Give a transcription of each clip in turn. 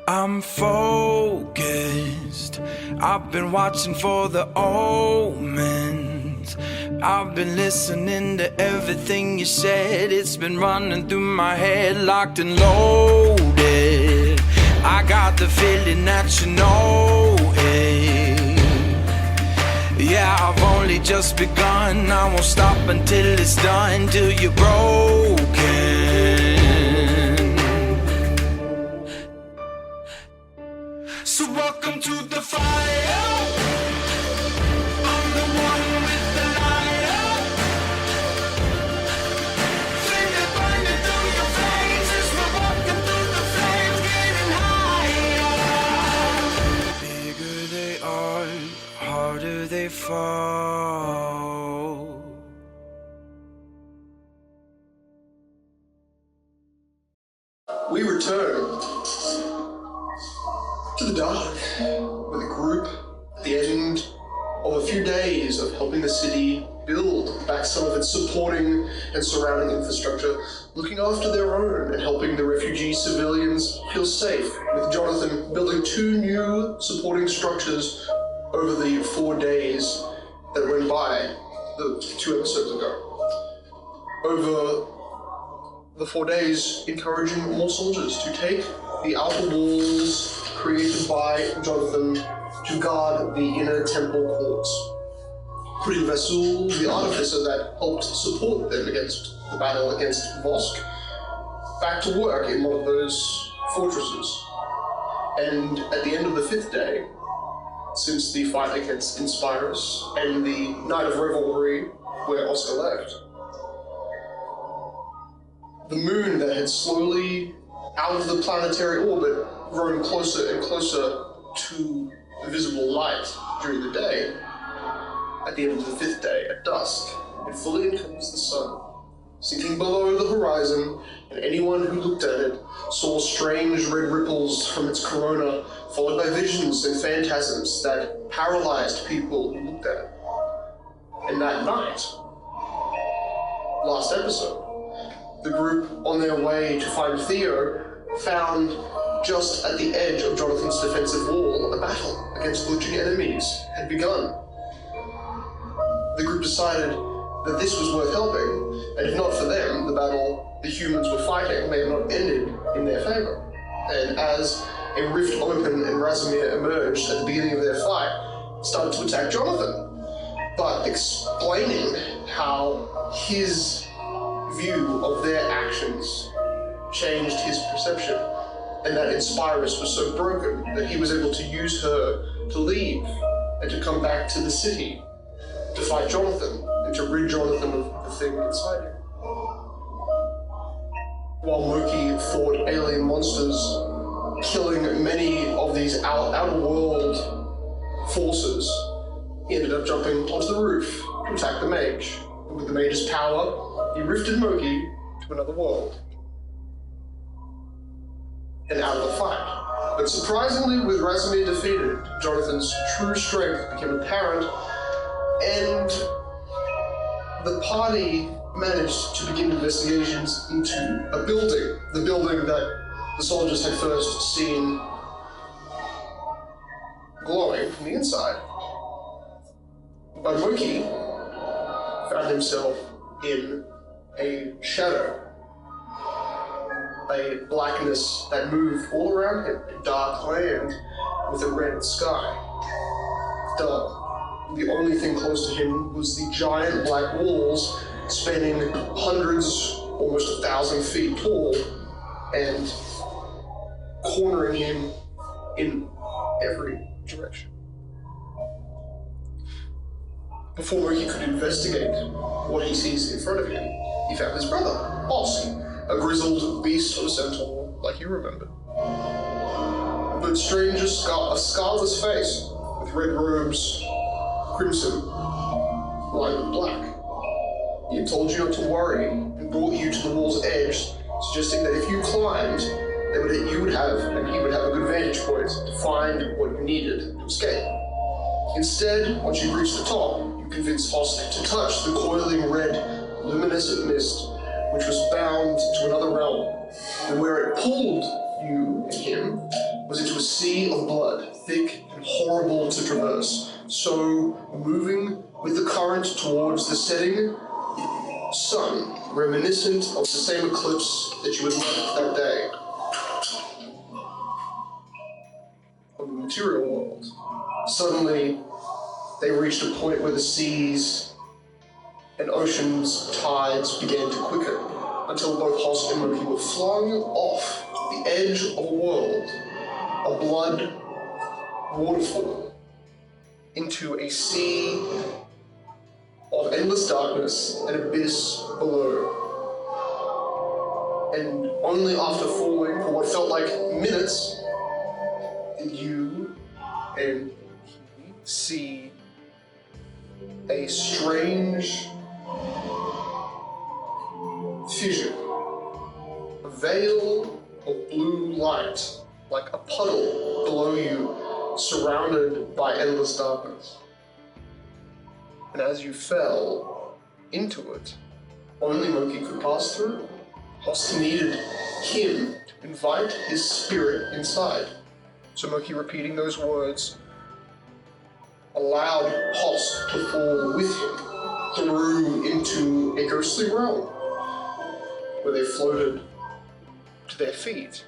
I'm focused. I've been watching for the omens. I've been listening to everything you said. It's been running through my head, locked and loaded. I got the feeling that you know it. Yeah, I've only just begun. I won't stop until it's done, till you're broken. So welcome to the fire. I'm the one with the lighter. Feel it burning through your veins as we're walking through the flames, getting higher. Bigger they are, harder they fall. We return to the dark with a group at the end of a few days of helping the city build back some of its supporting and surrounding infrastructure, looking after their own and helping the refugee civilians feel safe, with Jonathan building 2 new supporting structures over the 4 days that went by the 2 episodes ago. Over the 4 days, encouraging more soldiers to take the outer walls created by Jonathan to guard the inner temple courts, putting Vasul, the artificer that helped support them against the battle against Vosk, back to work in one of those fortresses. And at the end of the 5th day, since the fight against Inspirus and the night of revelry where Oscar left, the moon that had slowly, out of the planetary orbit, grown closer and closer to the visible light during the day, at the end of the 5th day, at dusk, it fully encompassed the sun, sinking below the horizon, and anyone who looked at it saw strange red ripples from its corona, followed by visions and phantasms that paralyzed people who looked at it. And that night, last episode, the group, on their way to find Theo, found just at the edge of Jonathan's defensive wall, a battle against glitching enemies had begun. The group decided that this was worth helping, and if not for them, the battle the humans were fighting may have not ended in their favor. And as a rift opened and Razumir emerged at the beginning of their fight, started to attack Jonathan, but explaining how his view of their actions changed his perception, and that Inspirus was so broken that he was able to use her to leave and to come back to the city to fight Jonathan and to rid Jonathan of the thing inside him. While Moki fought alien monsters, killing many of these outer world forces, he ended up jumping onto the roof to attack the mage. And with the mage's power, he rifted Moki to another world and out of the fight. But surprisingly, with Razumir defeated, Jonathan's true strength became apparent, and the party managed to begin investigations into a building, the building that the soldiers had first seen glowing from the inside. But Moki found himself in a shadow, a blackness that moved all around him, a dark land with a red sky. Dark. The only thing close to him was the giant black walls spanning hundreds, almost 1,000 feet tall, and cornering him in every direction. Before he could investigate what he sees in front of him, he found his brother, Os, a grizzled beast of a centaur like you remember. But strange, a scarless face, with red robes, crimson, lined with black. He had told you not to worry and brought you to the wall's edge, suggesting that if you climbed, you would have, and he would have a good vantage point to find what you needed to escape. Instead, once you reached the top, you convinced Hosk to touch the coiling red, luminescent mist, which was bound to another realm, and where it pulled you and him, was into a sea of blood, thick and horrible to traverse. So, moving with the current towards the setting sun, reminiscent of the same eclipse that you had left that day of the material world. Suddenly, they reached a point where the seas and ocean's tides began to quicken, until both Hosk and Moki were flung off the edge of a world, a blood waterfall, into a sea of endless darkness and abyss below. And only after falling for what felt like minutes did you and he see a strange vision. A veil of blue light, like a puddle below you, surrounded by endless darkness. And as you fell into it, only Moki could pass through. Hosk needed him to invite his spirit inside. So Moki, repeating those words, allowed Hosk to fall with him through into a ghostly realm, where they floated to their feet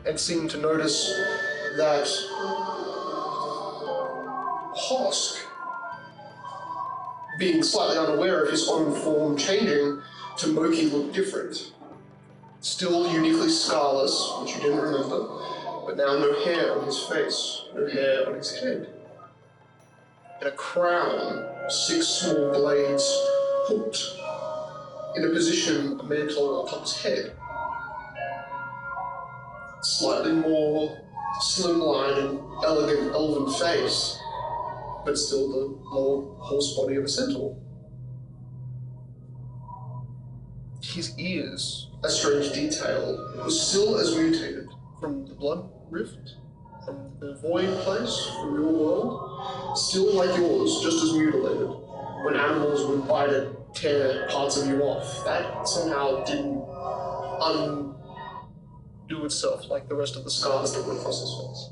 and seemed to notice that Hosk, being slightly unaware of his own form changing to Moki, looked different. Still uniquely scarless, which you didn't remember, but now no hair on his face, no hair on his head. And a crown, 6 small blades hooked in a position, a mantle atop his head. Slightly more slimline and elegant elven face, but still the lower horse body of a centaur. His ears, a strange detail, was still as mutated from the blood rift, from the void place, from your world, still like yours, just as mutilated. When animals would bite it, tear parts of you off, that somehow didn't undo itself like the rest of the scars that were across his face.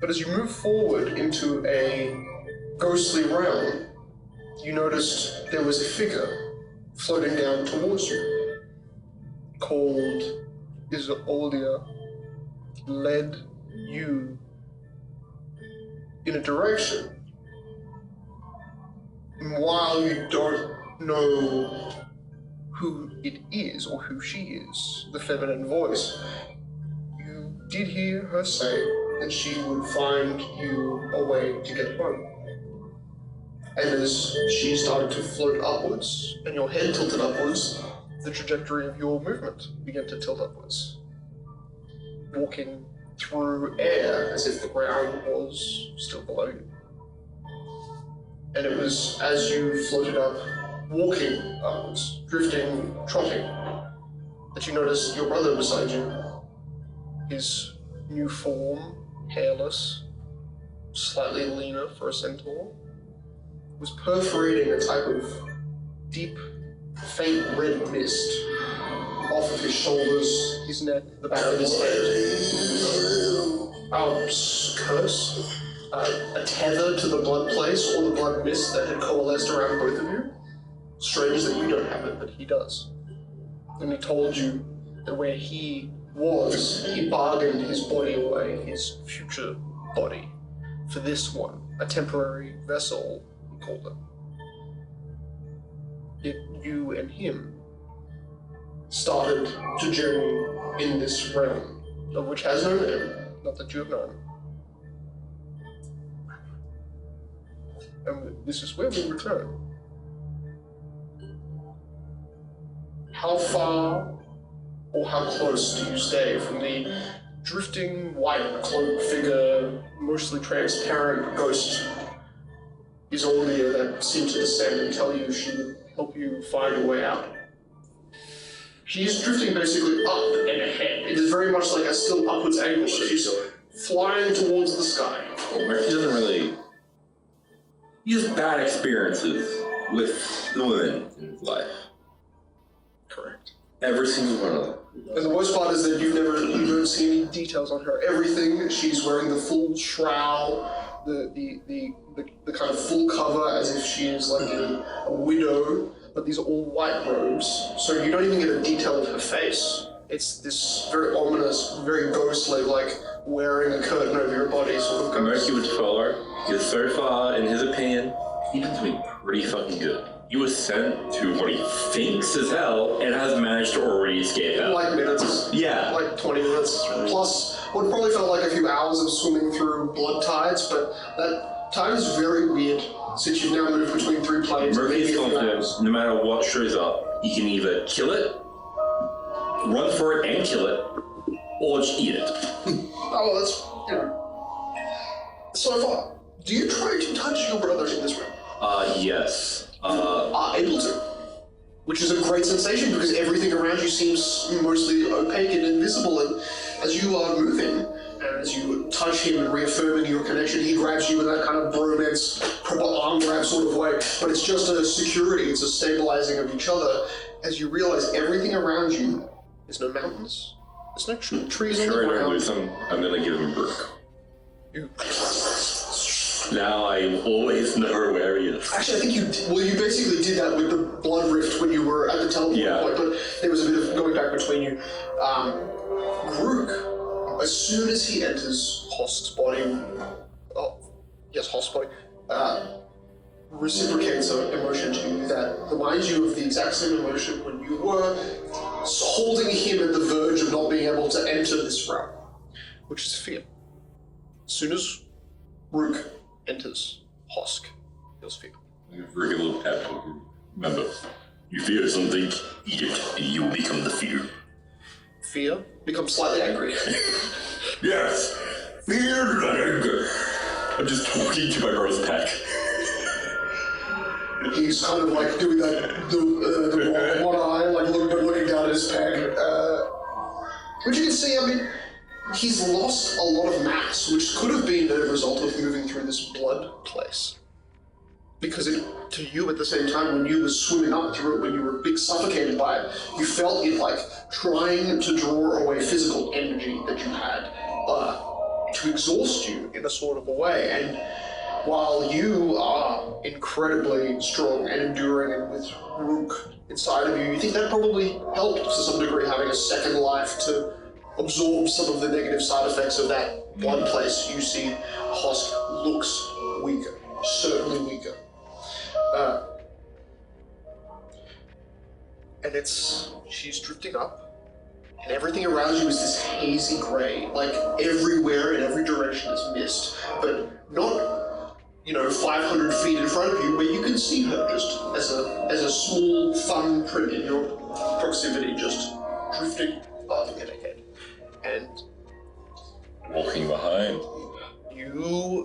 But as you move forward into a ghostly realm, you noticed there was a figure floating down towards you, called Isolde, led you in a direction. And while you don't know who it is or who she is, the feminine voice, you did hear her say that she would find you a way to get home. And as she started to float upwards, and your head tilted upwards, the trajectory of your movement began to tilt upwards, walking through air as if the ground was still below you. And it was as you floated up, walking upwards, drifting, trotting, that you noticed your brother beside you. His new form, hairless, slightly leaner for a centaur, was perforating a type of deep, faint red mist off of his shoulders, his neck, the back of his head. Curse. A tether to the blood place or the blood mist that had coalesced around both of you. Strange that you don't have it, but he does. And he told you that where he was, he bargained his body away, his future body, for this one, a temporary vessel, he called it. Yet you and him started to journey in this realm, of which has no name, not that you have known. And this is where we return. How far or how close do you stay from the drifting white cloaked figure, mostly transparent ghost Isolde that seemed to descend and tell you she would help you find a way out? She's drifting basically up and ahead. It is very much like a still upwards angle. She's flying towards the sky. Well, Murphy doesn't really... He has bad experiences with the women in his life. Correct. Every single one of them. And the worst part is that you don't see any details on her. Everything, she's wearing the full shroud, the kind of full cover as if she is like a widow, but these are all white robes, so you don't even get a detail of her face. It's this very ominous, very ghostly, like wearing a curtain over your body sort of ghost. Moki would follow. Because so far, in his opinion, he's been doing pretty fucking good. He was sent to what he thinks is hell and has managed to already escape out. Like minutes. Yeah. Like 20 minutes. Plus, what probably felt like a few hours of swimming through blood tides, but that time is very weird since you've now moved between 3 planes. Murphy's confident no matter what shows up, he can either kill it, run for it and kill it, or just eat it. Oh, that's, So far, do you try to touch your brother in this room? Yes. Are able to. Which is a great sensation because everything around you seems mostly opaque and invisible, and as you are moving, and as you touch him and reaffirming your connection, he grabs you in that kind of bromance, proper arm grab sort of way, but it's just a security, it's a stabilizing of each other, as you realize everything around you, there's no mountains, there's no trees on the Sure, I ground. lose him. I'm gonna give him Grook. You... Now I always know where he is. Actually, I think you basically did that with the blood rift when you were at the teleport point, but there was a bit of going back between you. Grook, as soon as he enters Hosk's body, Hosk's body, reciprocates an emotion to you that reminds you of the exact same emotion when you were holding him at the verge of not being able to enter this realm, which is fear. As soon as Grook enters Hosk, feels fear. Very good little pep talk. Remember, you fear something, eat it, and you will become the fear. Fear becomes slightly angry. Yes! Fear and anger. I'm just talking to my brother's pack. He's kind of like doing that, the one eye, like looking down at his pack. Which you can see, I mean, he's lost a lot of mass, which could have been a result of moving through this blood place. Because to you at the same time, when you were swimming up through it, when you were suffocated by it, you felt it like trying to draw away physical energy that you had to exhaust you in a sort of a way. And while you are incredibly strong and enduring and with Rook inside of you, you think that probably helped to some degree, having a second life to absorb some of the negative side effects of that blood place. You see Hosk looks weaker, certainly weaker. And she's drifting up, and everything around you is this hazy grey, like everywhere in every direction is mist, but not, 500 feet in front of you where you can see her just as a small thumbprint in your proximity, just drifting up and ahead. And Walking behind.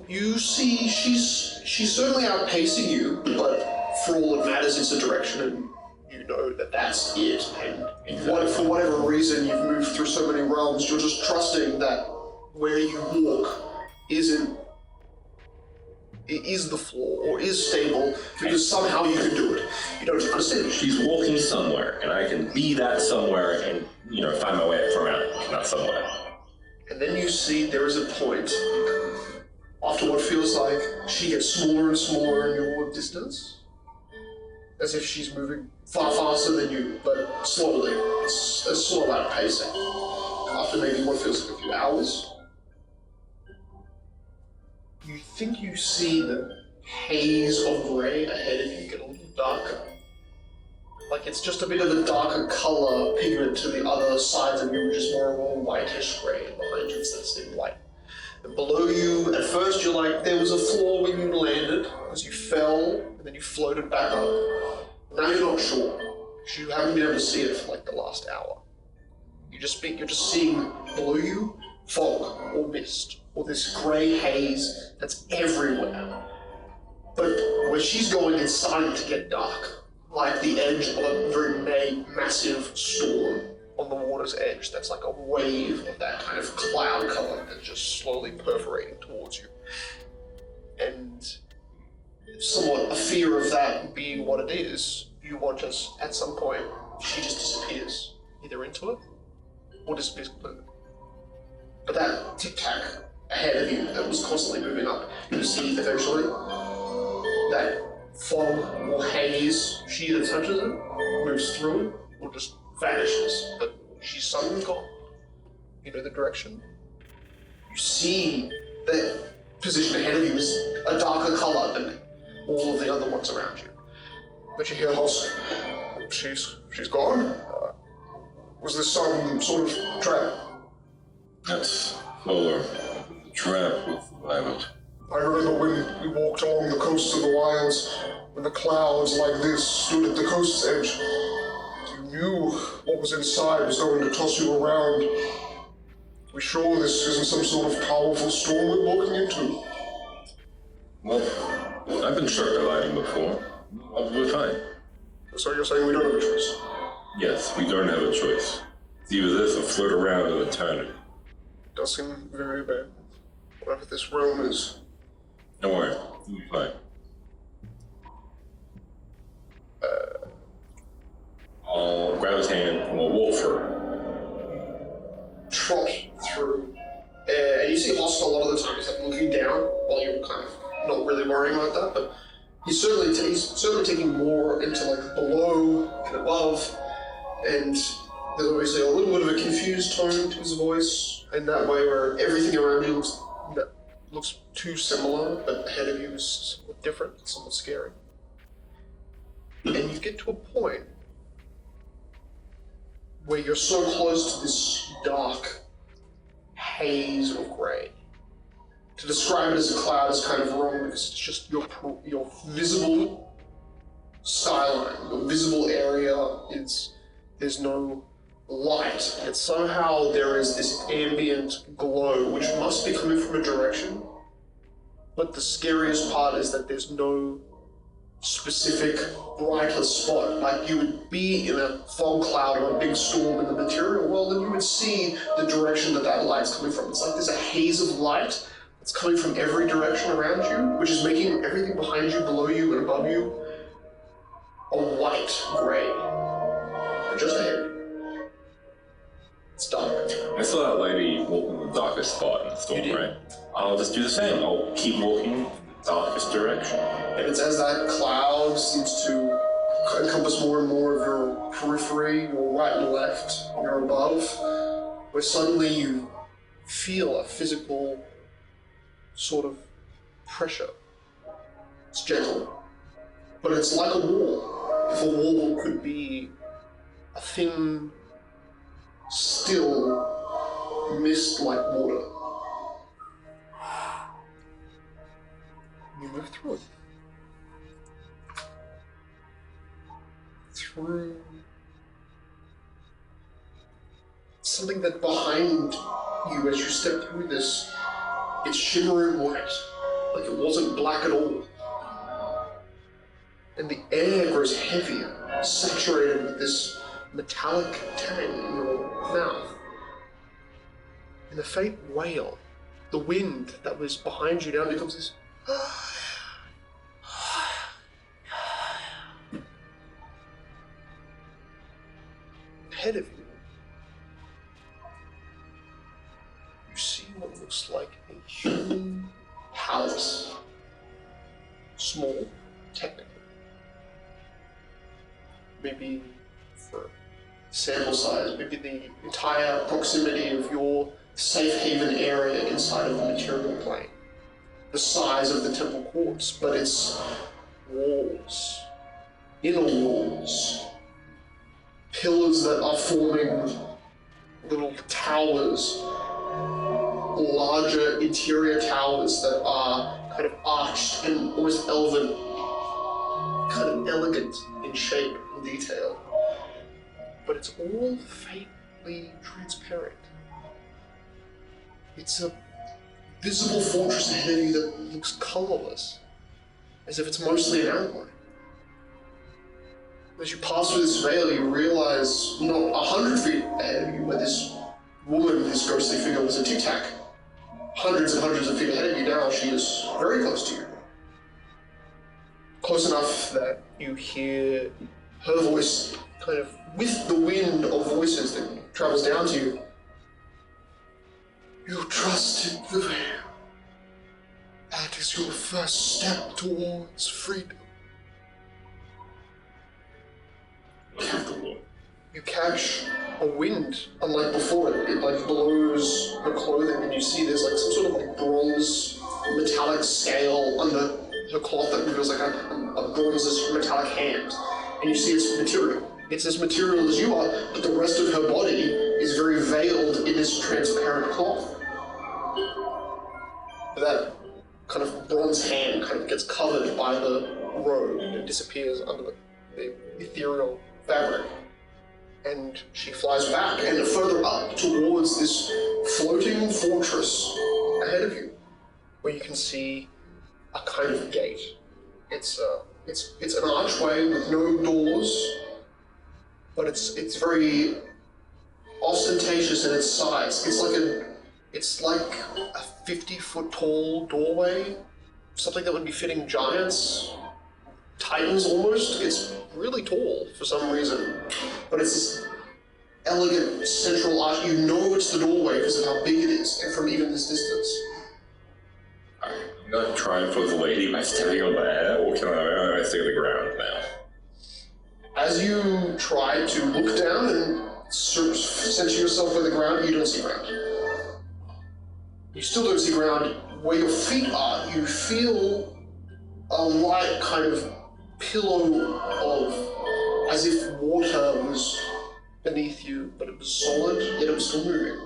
you see she's certainly outpacing you, but for all that matters, it's a direction, and you know that that's it. And for whatever reason, you've moved through so many realms, you're just trusting that where you walk is the floor or is stable, because somehow you can do it. You don't understand. She's walking somewhere, and I can be that somewhere and, find my way from out, not somewhere. And then you see there is a point, after what feels like she gets smaller and smaller in your distance, as if she's moving far faster than you, but slowly. It's a sort of outpacing. After maybe what feels like a few hours, you think you see the haze of grey ahead of you get a little darker. Like it's just a bit of a darker colour pigment to the other sides of you, which is more of a whitish grey, and behind you it's that still white. And below you, at first you're like, there was a floor when you landed, because you fell, and then you floated back up. Now you're not sure, because you haven't been able to see it for like the last hour. You're just seeing below you fog or mist, or this grey haze that's everywhere. But where she's going, it's starting to get dark. Like the edge of a very massive storm on the water's edge. That's like a wave of that kind of cloud cover that's just slowly perforating towards you. And somewhat a fear of that being what it is, you watch as at some point she just disappears, either into it or disappears completely. But that tic-tac ahead of you that was constantly moving up, you see eventually that fog or haze, she that touches it, moves through it, or just vanishes. But she's suddenly gone. You know the direction. You see that position ahead of you is a darker color than all of the other ones around you. But you hear Hoss, she's gone? Was this some sort of trap? That's Krueler. The trap with the violet. I remember when we walked along the coast of the wilds, when the clouds like this stood at the coast's edge. You knew what was inside was going to toss you around. We sure this isn't some sort of powerful storm we're walking into? Well, I've been struck by lightning before. We're fine. So you're saying we don't have a choice? Yes, we don't have a choice. It's either this or float around in eternity. Does seem very bad. Whatever this realm is. Don't worry, we'll be fine. I'll grab his hand and we'll wolf her. Trot through. And you see Hoss a lot of the time, he's like looking down while you're kind of not really worrying like that, but he's certainly taking more into like below and above, and there's obviously a little bit of a confused tone to his voice in that way where everything around you looks too similar, but ahead of you is somewhat different, somewhat scary. And you get to a point where you're so close to this dark haze of grey. To describe it as a cloud is kind of wrong because it's just your visible skyline, your visible area there's no light, and somehow there is this ambient glow which must be coming from a direction. But the scariest part is that there's no specific brighter spot. Like you would be in a fog cloud or a big storm in the material world, and you would see the direction that light's coming from. It's like there's a haze of light that's coming from every direction around you, which is making everything behind you, below you, and above you a white grey. And just ahead, it's dark. I saw that lady walking the darkest spot in the storm, right? I'll just do the same. I'll keep walking in the darkest direction. And it's as that cloud seems to encompass more and more of your periphery, your right and left, your above, where suddenly you feel a physical sort of pressure. It's gentle, but it's like a wall. If a wall could be a thin, still mist like water. You move through it. Through something that behind you as you step through this, it's shimmering white, like it wasn't black at all. And the air grows heavier, saturated with this metallic tang in your mouth. And the faint wail, the wind that was behind you now becomes this ahead of you. You see what looks like a human palace. Small, technically. Maybe for sample size, maybe the entire proximity of your safe haven area inside of the material plane. The size of the temple courts, but it's walls, inner walls, pillars that are forming little towers, larger interior towers that are kind of arched and almost elven, kind of elegant in shape and detail. But it's all faintly transparent. It's a visible fortress ahead of you that looks colorless, as if it's mostly an outline. As you pass through this veil, you realize not 100 feet ahead of you where this woman, this ghostly figure, was a tic-tac. Hundreds and hundreds of feet ahead of you now, she is very close to you. Close enough that you hear her voice kind of with the wind of voices that travels down to you. You trusted the veil. That is your first step towards freedom. You catch a wind, unlike before. It like blows the clothing, and you see there's like some sort of like bronze metallic scale under the cloth that reveals like a bronze metallic hand. And you see its material. It's as material as you are, but the rest of her body is very veiled in this transparent cloth. That kind of bronze hand kind of gets covered by the robe and disappears under the ethereal fabric. And she flies back and further up towards this floating fortress ahead of you, where you can see a kind of gate. It's an archway with no doors, but it's very ostentatious in its size. It's like a 50-foot tall doorway, something that would be fitting giants, titans almost. It's really tall for some reason, but it's this elegant central arch. You know it's the doorway because of how big it is, and from even this distance. I'm gonna try and put the lady by stepping on the head, or can I stay on the ground now? As you try to look down and center yourself on the ground, you don't see ground. You still don't see ground. Where your feet are, you feel a light kind of pillow of, as if water was beneath you, but it was solid, yet it was still moving.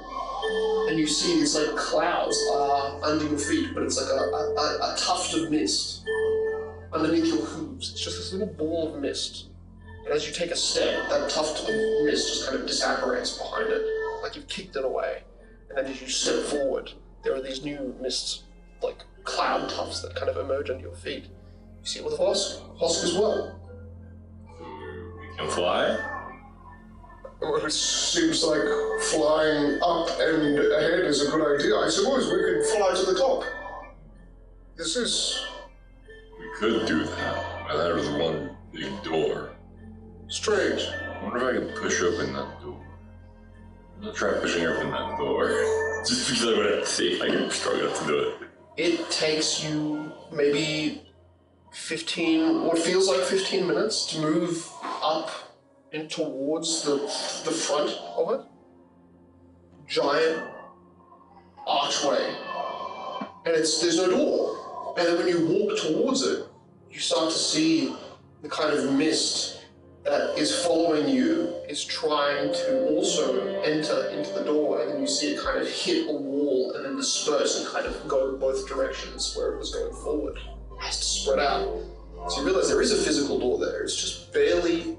And you see these like clouds are under your feet, but it's like a tuft of mist underneath your hooves. It's just this little ball of mist. And as you take a step, that tuft of mist just kind of disapparates behind it, like you've kicked it away. And then as you step forward, there are these new mists, like cloud tufts that kind of emerge under your feet. You see it with Hosk as well. We can fly? Well, it seems like flying up and ahead is a good idea. I suppose we could fly to the top. This is... We could do that. But there's one big door. strange. I wonder if I can push open that door. I'm gonna try pushing open that door. Just because I want to see if I can struggle to do it. It takes you maybe what feels like 15 minutes to move up and towards the front of it. Giant archway. And there's no door. And then when you walk towards it, you start to see the kind of mist that is following you is trying to also enter into the door, and then you see it kind of hit a wall and then disperse and kind of go both directions where it was going forward. It has to spread out. So you realize there is a physical door there. It's just barely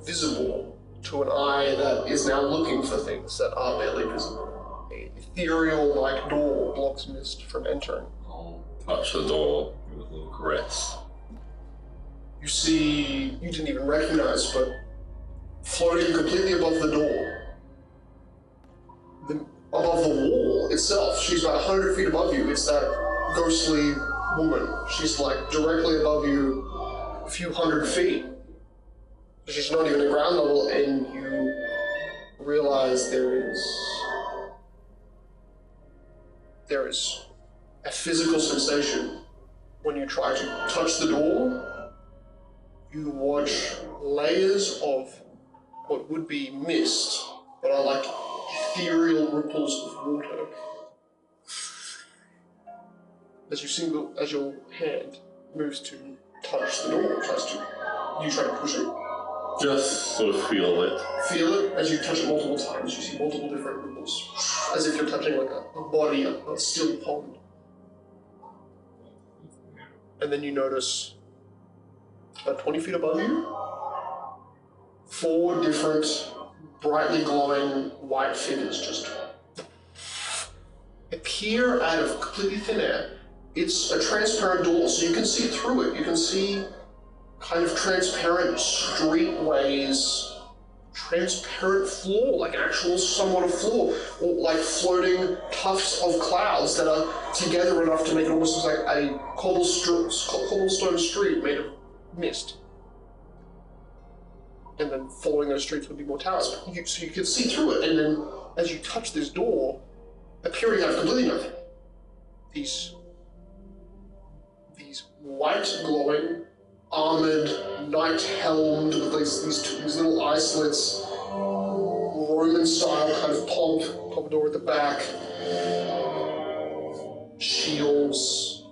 visible to an eye that is now looking for things that are barely visible. An ethereal-like door blocks mist from entering. I'll touch the door with a little caress. You see, you didn't even recognize, but floating completely above the door, above the wall itself, she's about 100 feet above you. It's that ghostly woman. She's like directly above you, a few hundred feet. She's not even at ground level, and you realize there is a physical sensation when you try to touch the door. You watch layers of what would be mist, but are like ethereal ripples of water. As your hand moves to touch the door, you try to push it. Just sort of feel it. Feel it as you touch it multiple times. You see multiple different ripples, as if you're touching like a body, a still pond. And then you notice about 20 feet above you, 4 different brightly glowing white figures just appear out of completely thin air. It's a transparent door, so you can see through it. You can see kind of transparent streetways, transparent floor, like actual somewhat of floor, or like floating tufts of clouds that are together enough to make it almost look like a cobblestone street made of mist. And then following those streets would be more towers. So you could see through it, and then as you touch this door, appearing out of completely nothing, these white glowing, armored, knight-helmed with these little eye slits, Roman-style kind of pompadour at the back, shields.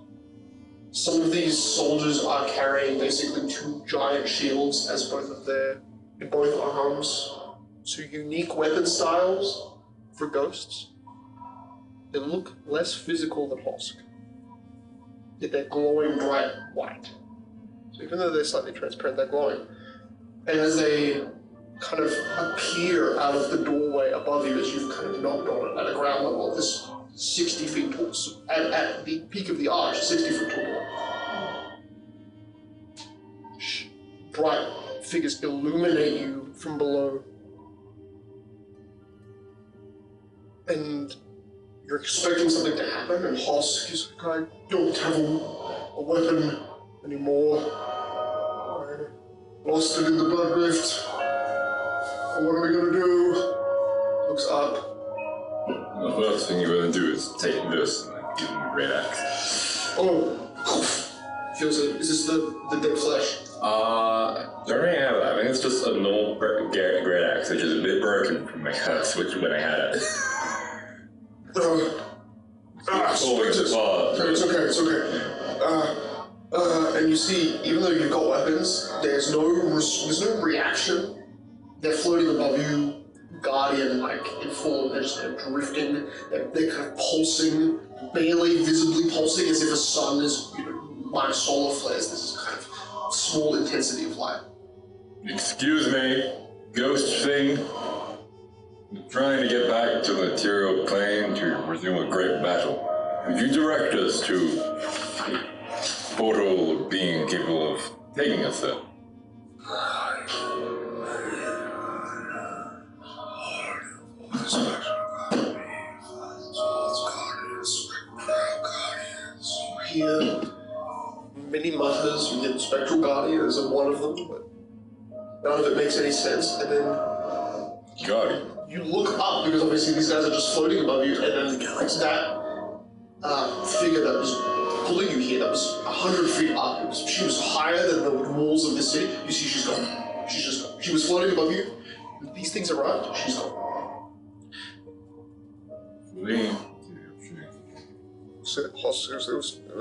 Some of these soldiers are carrying basically 2 giant shields as in both arms. So unique weapon styles for ghosts. They look less physical than Hosk, yet they're glowing bright white. So even though they're slightly transparent, they're glowing. And as they kind of appear out of the doorway above you, as you've kind of knocked on it at a ground level, this 60 feet tall, at the peak of the arch, 60 foot tall door. Bright figures illuminate you from below. And you're expecting something to happen, and Hosk is like, I don't have a weapon anymore. I lost it in the blood rift. What are we gonna do? Looks up. The first thing you're gonna do is take this and give him a great axe. Oh, feels it. Is this the dead flesh? Don't really have that. I think it's just a normal great axe, which is a bit broken from my switch when I had it. It's okay. And you see, even though you've got weapons, there's no reaction. They're floating above you, guardian, like in full. They're just kind of drifting. They're kind of pulsing, barely visibly pulsing, as if a sun is, minus solar flares. This is kind of small intensity of light. Excuse me, ghost thing. I'm trying to get back to the material plane to resume a great battle. Could you direct us to a portal being capable of taking us there? Hear many mutters. You get spectral guardians of one of them, but none of it makes any sense. And then Guardian. You look up, because obviously these guys are just floating above you, and then that figure that was pulling you here, that was 100 feet up. She was higher than the walls of the city. You see, she's gone. She's just gone. She was floating above you. These things arrived. She's gone. Said Hoskers, there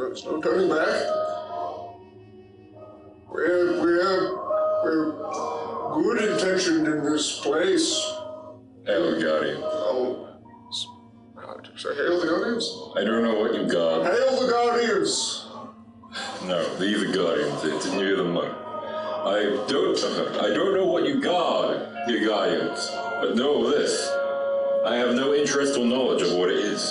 was no turning back. We're good intentioned in this place. Hail, Guardian. Oh. Say hail the Guardians? I don't know what you got. Hail the Guardians! No, these are Guardians. It's near the monk. I don't know what you guard, dear Guardians, but know this. I have no interest or knowledge of what it is.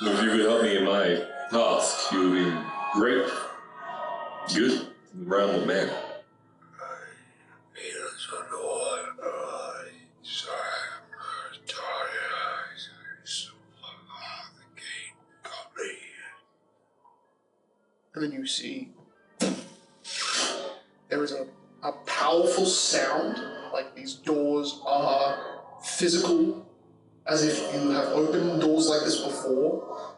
So if you could help me in my task, you would be great. Good. Round of man. And then you see there is a powerful sound, like these doors are physical, as if you have opened doors like this before.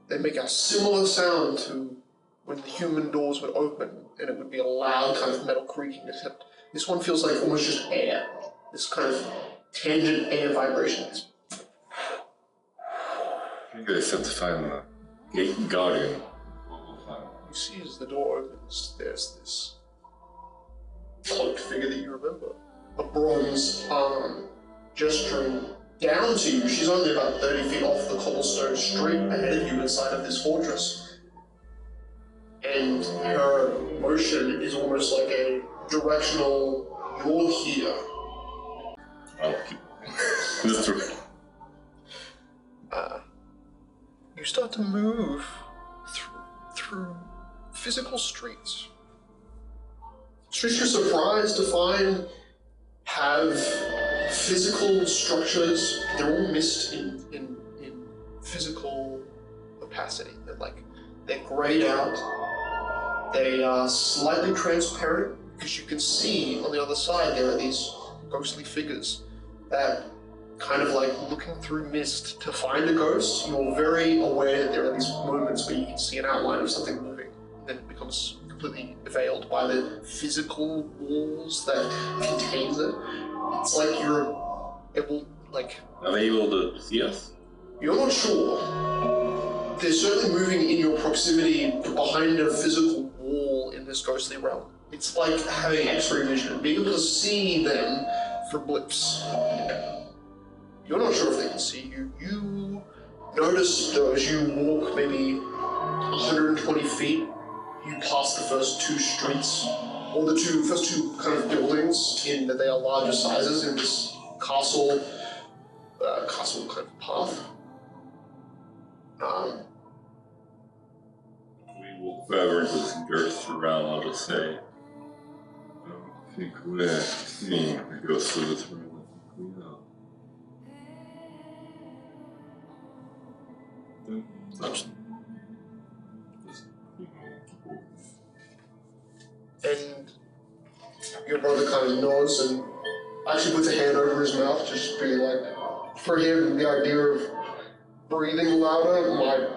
They make a similar sound to when the human doors would open, and it would be a loud kind of metal creaking, except this one feels like almost just air. This kind of tangent air vibration. I think they said to find the gate guardian. You see as the door opens, there's this cloaked figure that you remember. A bronze arm gesturing down to you. She's only about 30 feet off the cobblestone street ahead of you inside of this fortress. And her motion is almost like a directional, you're here. I'll keep this through. You start to move through physical streets. Streets you're surprised to find have physical structures. They're all missed in physical opacity. They're grayed out. They are slightly transparent because you can see on the other side there are these ghostly figures that kind of like looking through mist to find a ghost. You're very aware that there are these moments where you can see an outline of something moving, then it becomes completely veiled by the physical walls that contains it. It's like you're able, like... Are they able to see us? You're not sure. They're certainly moving in your proximity behind a physical wall in this ghostly realm. It's like having X-ray vision and being able to see them from blips. You're not sure if they can see you. You notice, though, as you walk maybe 120 feet, you pass the first two streets, or the first two kind of buildings, in that they are larger sizes in this castle kind of path. We walk further into this girth around, I'll just say. I don't think we're seeing the ghost of this room. I think we are. And your brother kind of nods and actually puts a hand over his mouth, just being like, for him, the idea of breathing louder might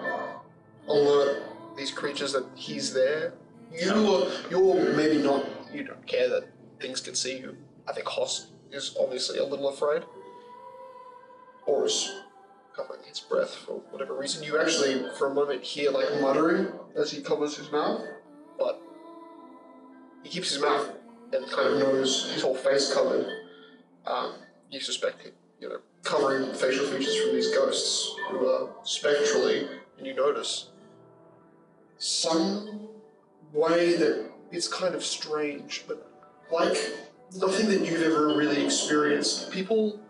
alert these creatures that he's there. You're maybe not, you don't care that things can see you. I think Hoss is obviously a little afraid. Or is covering his breath for whatever reason. You actually, for a moment, hear like muttering as he covers his mouth, but he keeps his mouth and kind of knows his whole face covered. You suspect it, covering facial features from these ghosts who are spectrally, and you notice some way that it's kind of strange, but like nothing that you've ever really experienced. People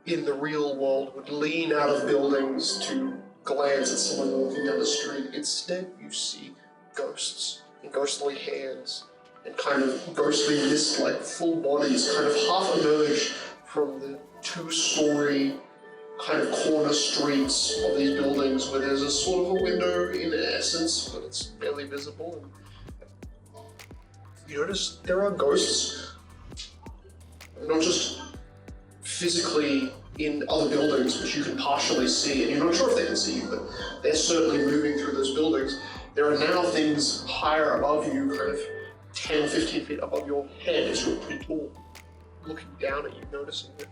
in the real world would lean out of buildings to glance at someone walking down the street. Instead, you see ghosts and ghostly hands and kind of ghostly mist-like full bodies kind of half emerge from the two-story kind of corner streets of these buildings where there's a sort of a window in essence, but it's barely visible. And you notice there are ghosts, not just physically in other buildings, which you can partially see, and you're not sure if they can see you, but they're certainly moving through those buildings. There are now things higher above you, kind of 10, 15 feet above your head as you're pretty tall, looking down at you, noticing that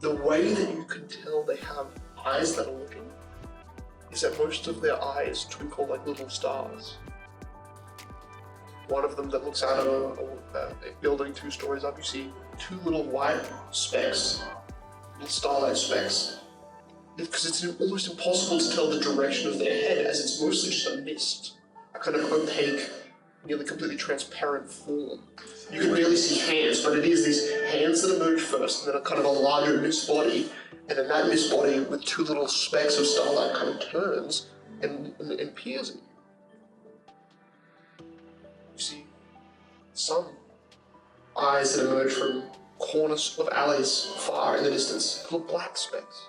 the way that you can tell they have eyes that are looking is that most of their eyes twinkle like little stars. One of them that looks out of a building 2 stories up, you see 2 little white specks, little starlight specks. Because it's almost impossible to tell the direction of their head, as it's mostly just a mist, a kind of opaque, nearly completely transparent form. You can barely see hands, but it is these hands that emerge first, and then a kind of a larger mist body, and then that mist body with 2 little specks of starlight kind of turns and peers at you. You see some eyes that emerge from corners of alleys far in the distance, little black specks,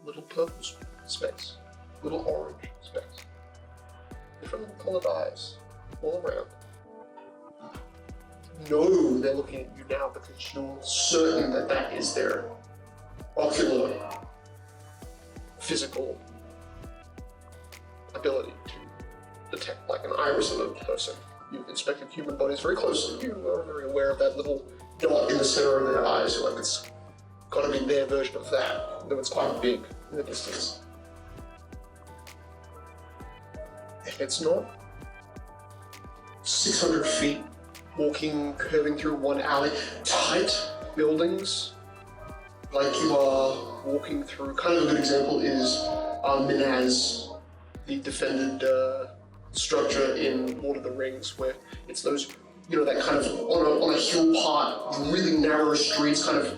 little purple specks, little orange specks, different colored eyes all around. You know they're looking at you now because you're certain that that is their ocular, physical ability to detect like an iris of a person. You've inspected human bodies very closely. You are very aware of that little dot in the center of their eyes. You're like, it's got to be their version of that, though it's quite big in the distance. And it's not 600 feet walking, curving through one alley, tight buildings, like you are walking through. Kind of a good example is Minaz, the defended structure in Lord of the Rings, where it's those, that kind of on a hill part, really narrow streets, kind of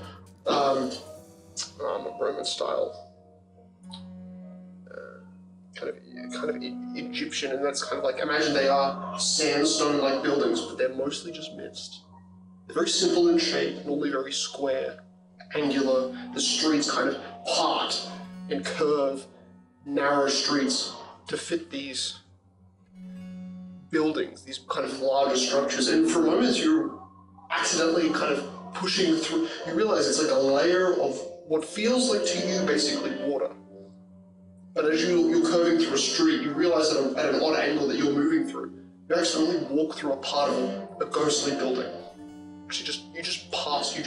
Roman style, kind of Egyptian, and that's kind of like, imagine they are sandstone-like buildings, but they're mostly just mist. They're very simple in shape, normally very square, angular. The streets kind of part and curve, narrow streets to fit these buildings, these kind of larger structures. And for a moment, you accidentally kind of pushing through. You realize it's like a layer of what feels like to you basically water. But as you're curving through a street, you realize at an odd angle that you're moving through, you accidentally walk through a part of a ghostly building. You just pass, you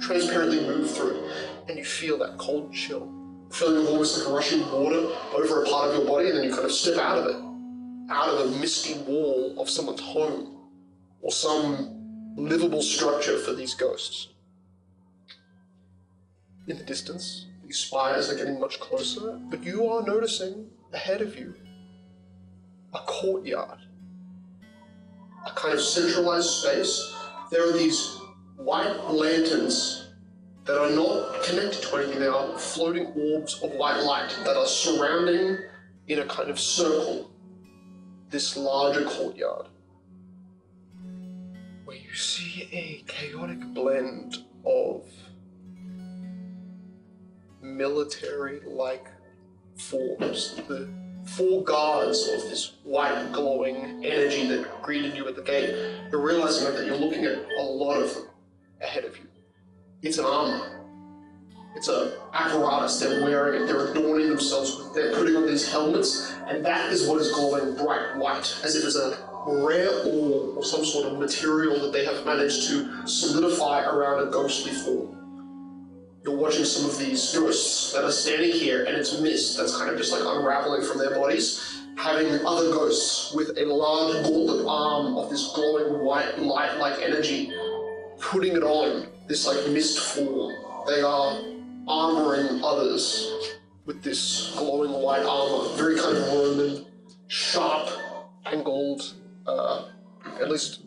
transparently move through it, and you feel that cold chill. Feeling of almost like rushing water over a part of your body, and then you kind of step out of it, out of the misty wall of someone's home, or some livable structure for these ghosts. In the distance, these spires are getting much closer, but you are noticing ahead of you a courtyard, a kind of centralized space. There are these white lanterns that are not connected to anything. They are floating orbs of white light that are surrounding in a kind of circle this larger courtyard, where you see a chaotic blend of military-like forms. The 4 guards of this white glowing energy that greeted you at the gate. You're realizing that you're looking at a lot of them ahead of you. It's an armor. It's an apparatus. They're wearing it. They're adorning themselves with. They're putting on these helmets, and that is what is glowing bright white, as if it's a rare ore or some sort of material that they have managed to solidify around a ghostly form. You're watching some of these ghosts that are standing here, and it's mist that's kind of just like unraveling from their bodies, having other ghosts with a large golden arm of this glowing white light-like energy, putting it on this like mist form. They are armoring others with this glowing white armor, very kind of Roman, sharp, angled, at least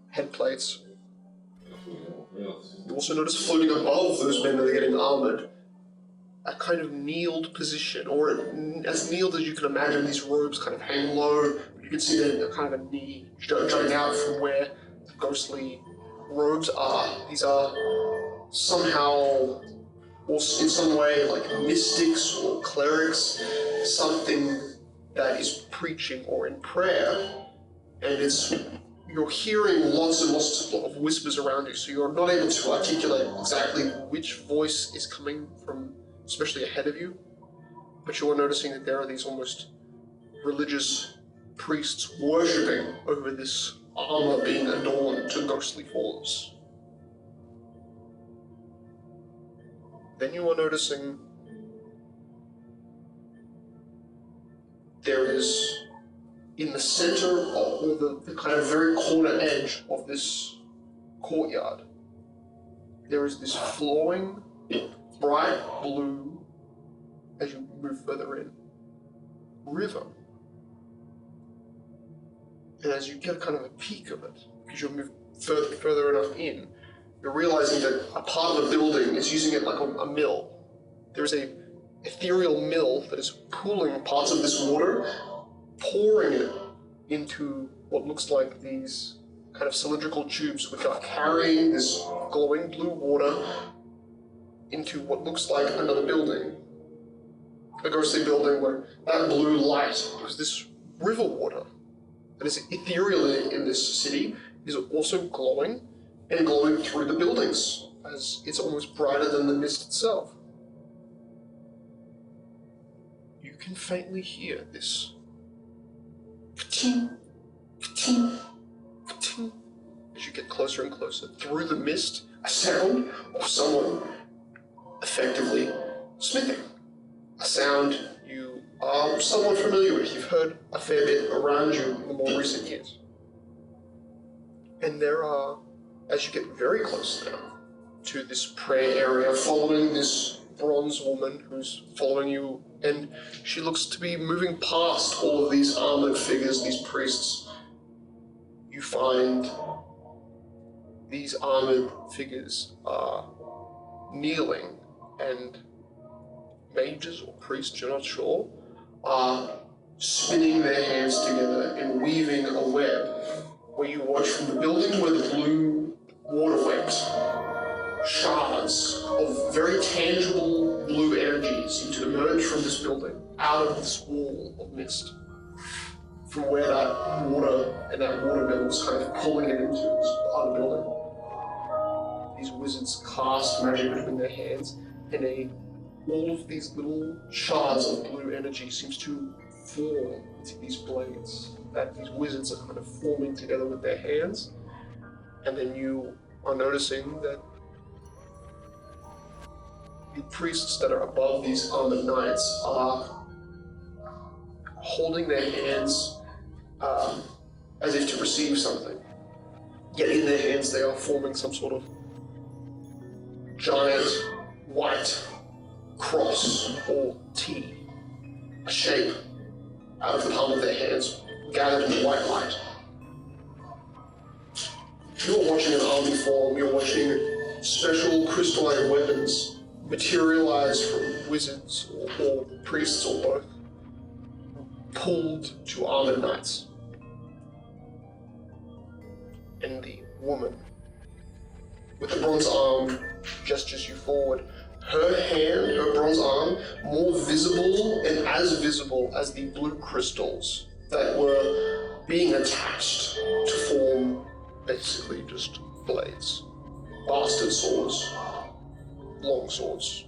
head plates. You also notice floating above those men that are getting armored, a kind of kneeled position, or as kneeled as you can imagine. These robes kind of hang low. You can see they're kind of a knee jutting out from where the ghostly robes are. These are somehow, or in some way, like mystics or clerics, something that is preaching or in prayer, and you're hearing lots and lots of whispers around you, so you're not able to articulate exactly which voice is coming from, especially ahead of you, but you are noticing that there are these almost religious priests worshipping over this armor being adorned to ghostly forms. Then you are noticing there is, in the center of, or the kind of very corner edge of this courtyard, there is this flowing, bright blue, as you move further in, river. And as you get kind of a peek of it, because you'll move further enough in, you're realizing that a part of the building is using it like a mill. There's a ethereal mill that is pooling parts of this water, pouring it into what looks like these kind of cylindrical tubes, which are carrying this glowing blue water into what looks like another building. A ghostly building where that blue light, because this river water that is ethereal in this city, is also glowing, and glowing through the buildings, as it's almost brighter than the mist itself. You can faintly hear this ka-ting, ka-ting, ka-ting, as you get closer and closer. Through the mist, a sound of someone effectively smithing. A sound you are somewhat familiar with. You've heard a fair bit around you in the more recent years. And there are, as you get very close now to this prayer area, following this bronze woman who's following you, and she looks to be moving past all of these armored figures, these priests, you find these armored figures are kneeling, and mages or priests, you're not sure, are spinning their hands together and weaving a web, where you watch from the building where the blue water went, shards of very tangible blue energy seem to emerge from this building, out of this wall of mist, from where that water and that water mill was kind of pulling it into this part of the building. these wizards cast magic between their hands, and all of these little shards of blue energy seems to form into these blades that these wizards are kind of forming together with their hands. And then you are noticing that the priests that are above these armored knights are holding their hands as if to receive something. Yet in their hands they are forming some sort of giant white cross or T, a shape out of the palm of their hands, gathered in the white light. You're watching an army form, you're watching special crystalline weapons materialize from wizards or priests or both, pulled to armored knights. And the woman with the bronze arm gestures you forward. Her hand, her bronze arm, more visible and as visible as the blue crystals that were being attached to form basically just blades. Bastard swords, long swords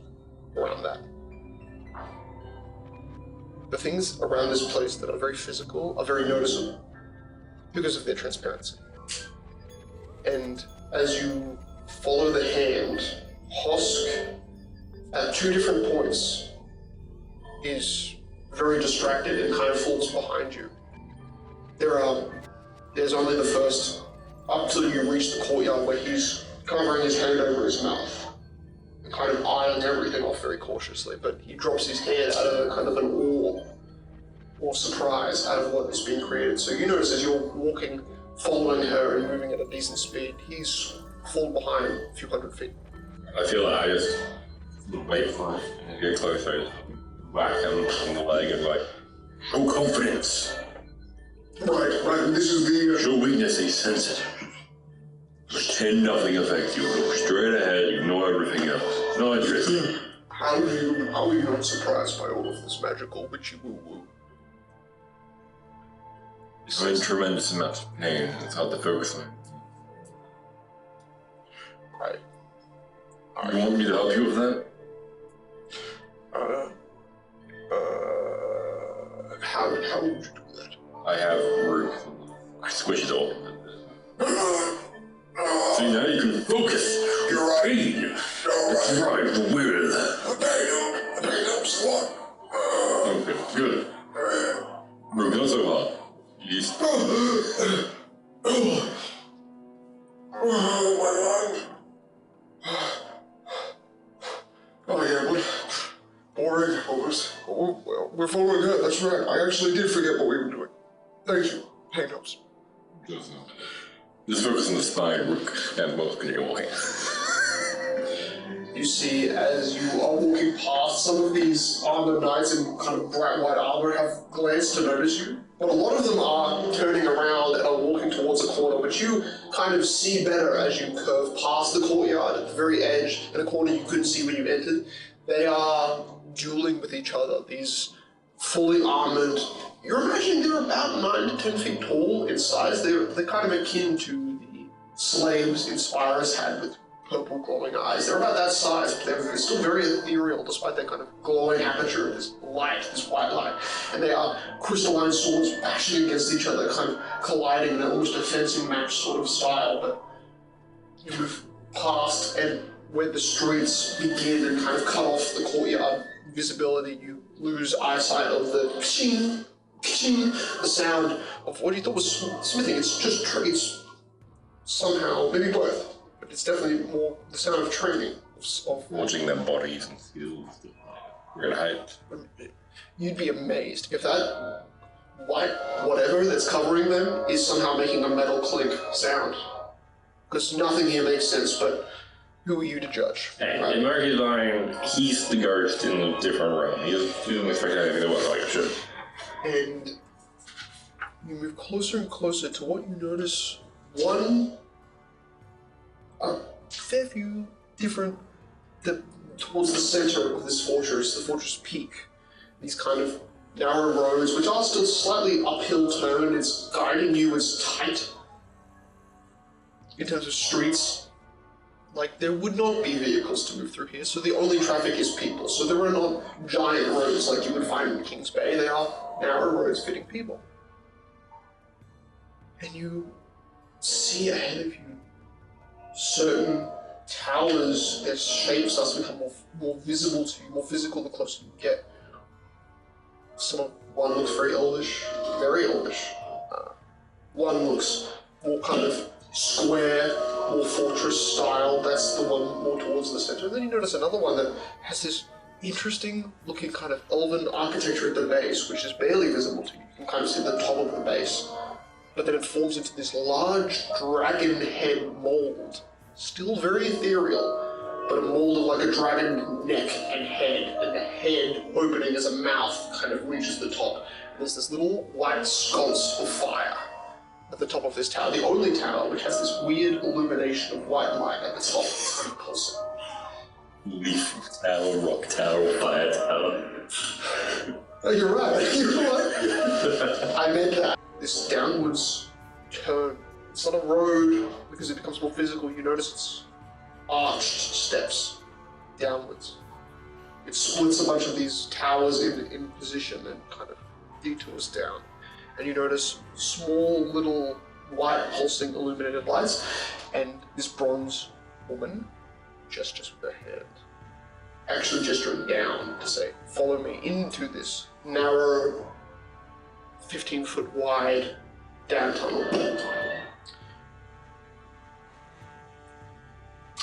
around that. The things around this place that are very physical are very noticeable because of their transparency. And as you follow the hand, Hosk, at two different points, is very distracted and kind of falls behind you. There's only the first, up till you reach the courtyard where he's covering his hand over his mouth and kind of eyeing everything off very cautiously, but he drops his hand out of a kind of an awe or surprise out of what is being created. So you notice as you're walking, following her and moving at a decent speed, he's fallen behind a few hundred feet. I feel like I just wait for it and get closer, whack him on the leg and like, show confidence. Right, this is the... Show weakness, he's sensitive. Pretend nothing affects you, look straight ahead, ignore everything else. No interest. How are you not surprised by all of this magical witchy woo-woo? I'm in tremendous amounts of pain, it's hard to focus on. Right. You want me to help you with that? How would you do that? I have Rook. I squish it all. See, now you can focus. You're right. Pain. That's right, the will. The pain helps a lot. Okay, good. Rook, not so hard. East. My mind. Oh yeah, what? Boring. Well, we're following her, that's right. I actually did forget what we were doing. Thank you. Pain helps. Just focus on the spine, Rook, and most can you walking. You see, as you are walking past, some of these armored knights in kind of bright white armor have glanced to notice you. But a lot of them are turning around and are walking towards a corner, which you kind of see better as you curve past the courtyard at the very edge, in a corner you couldn't see when you entered. They are dueling with each other, these fully armored. You're imagining they're about 9 to 10 feet tall in size. They're kind of akin to the slaves Inspirus had with purple glowing eyes. They're about that size, but they're still very ethereal despite their kind of glowing aperture of this light, this white light. And they are crystalline swords bashing against each other, kind of colliding in almost a fencing match sort of style. But you move past and where the streets begin and kind of cut off the courtyard visibility, you lose eyesight of the pshing, pshing, the sound of what you thought was smithing. It's just it's somehow, maybe both, but it's definitely more the sound of training. Of watching their bodies and skills. Real height. You'd be amazed if that white whatever that's covering them is somehow making a metal clink sound. Because nothing here makes sense, but who are you to judge? Hey, right? In Marky's line, he's the ghost in a different room. He doesn't expect anything that was like a shit. And you move closer and closer to what you notice a fair few different, towards the center of this fortress, the fortress peak. These kind of narrow roads, which are still slightly uphill turn. It's guiding you, it's tight in terms of streets. Like, there would not be vehicles to move through here, so the only traffic is people. So there are not giant roads like you would find in Kings Bay. They are narrow roads fitting people. And you see ahead of you certain towers. Their shape starts to become more visible to you, more physical the closer you get. One looks very elvish. One looks more kind of square, more fortress style. That's the one more towards the center. And then you notice another one that has this interesting looking kind of elven architecture at the base, which is barely visible to you. You can kind of see the top of the base. But then it forms into this large dragon head mold. Still very ethereal, but a mold of like a dragon neck and head, and the head opening as a mouth kind of reaches the top. And there's this little white sconce of fire at the top of this tower, the only tower which has this weird illumination of white light at the top, kind of pulsing. Leaf tower, rock tower, fire tower. Oh, you're right. You're right. I meant that. This downwards turn. It's not a road because it becomes more physical. You notice it's arched steps downwards. It splits a bunch of these towers in position and kind of detours down. And you notice small little white pulsing illuminated lights, and this bronze woman gestures with her hand, actually gesturing down to say, follow me into this narrow, 15-foot wide down tunnel.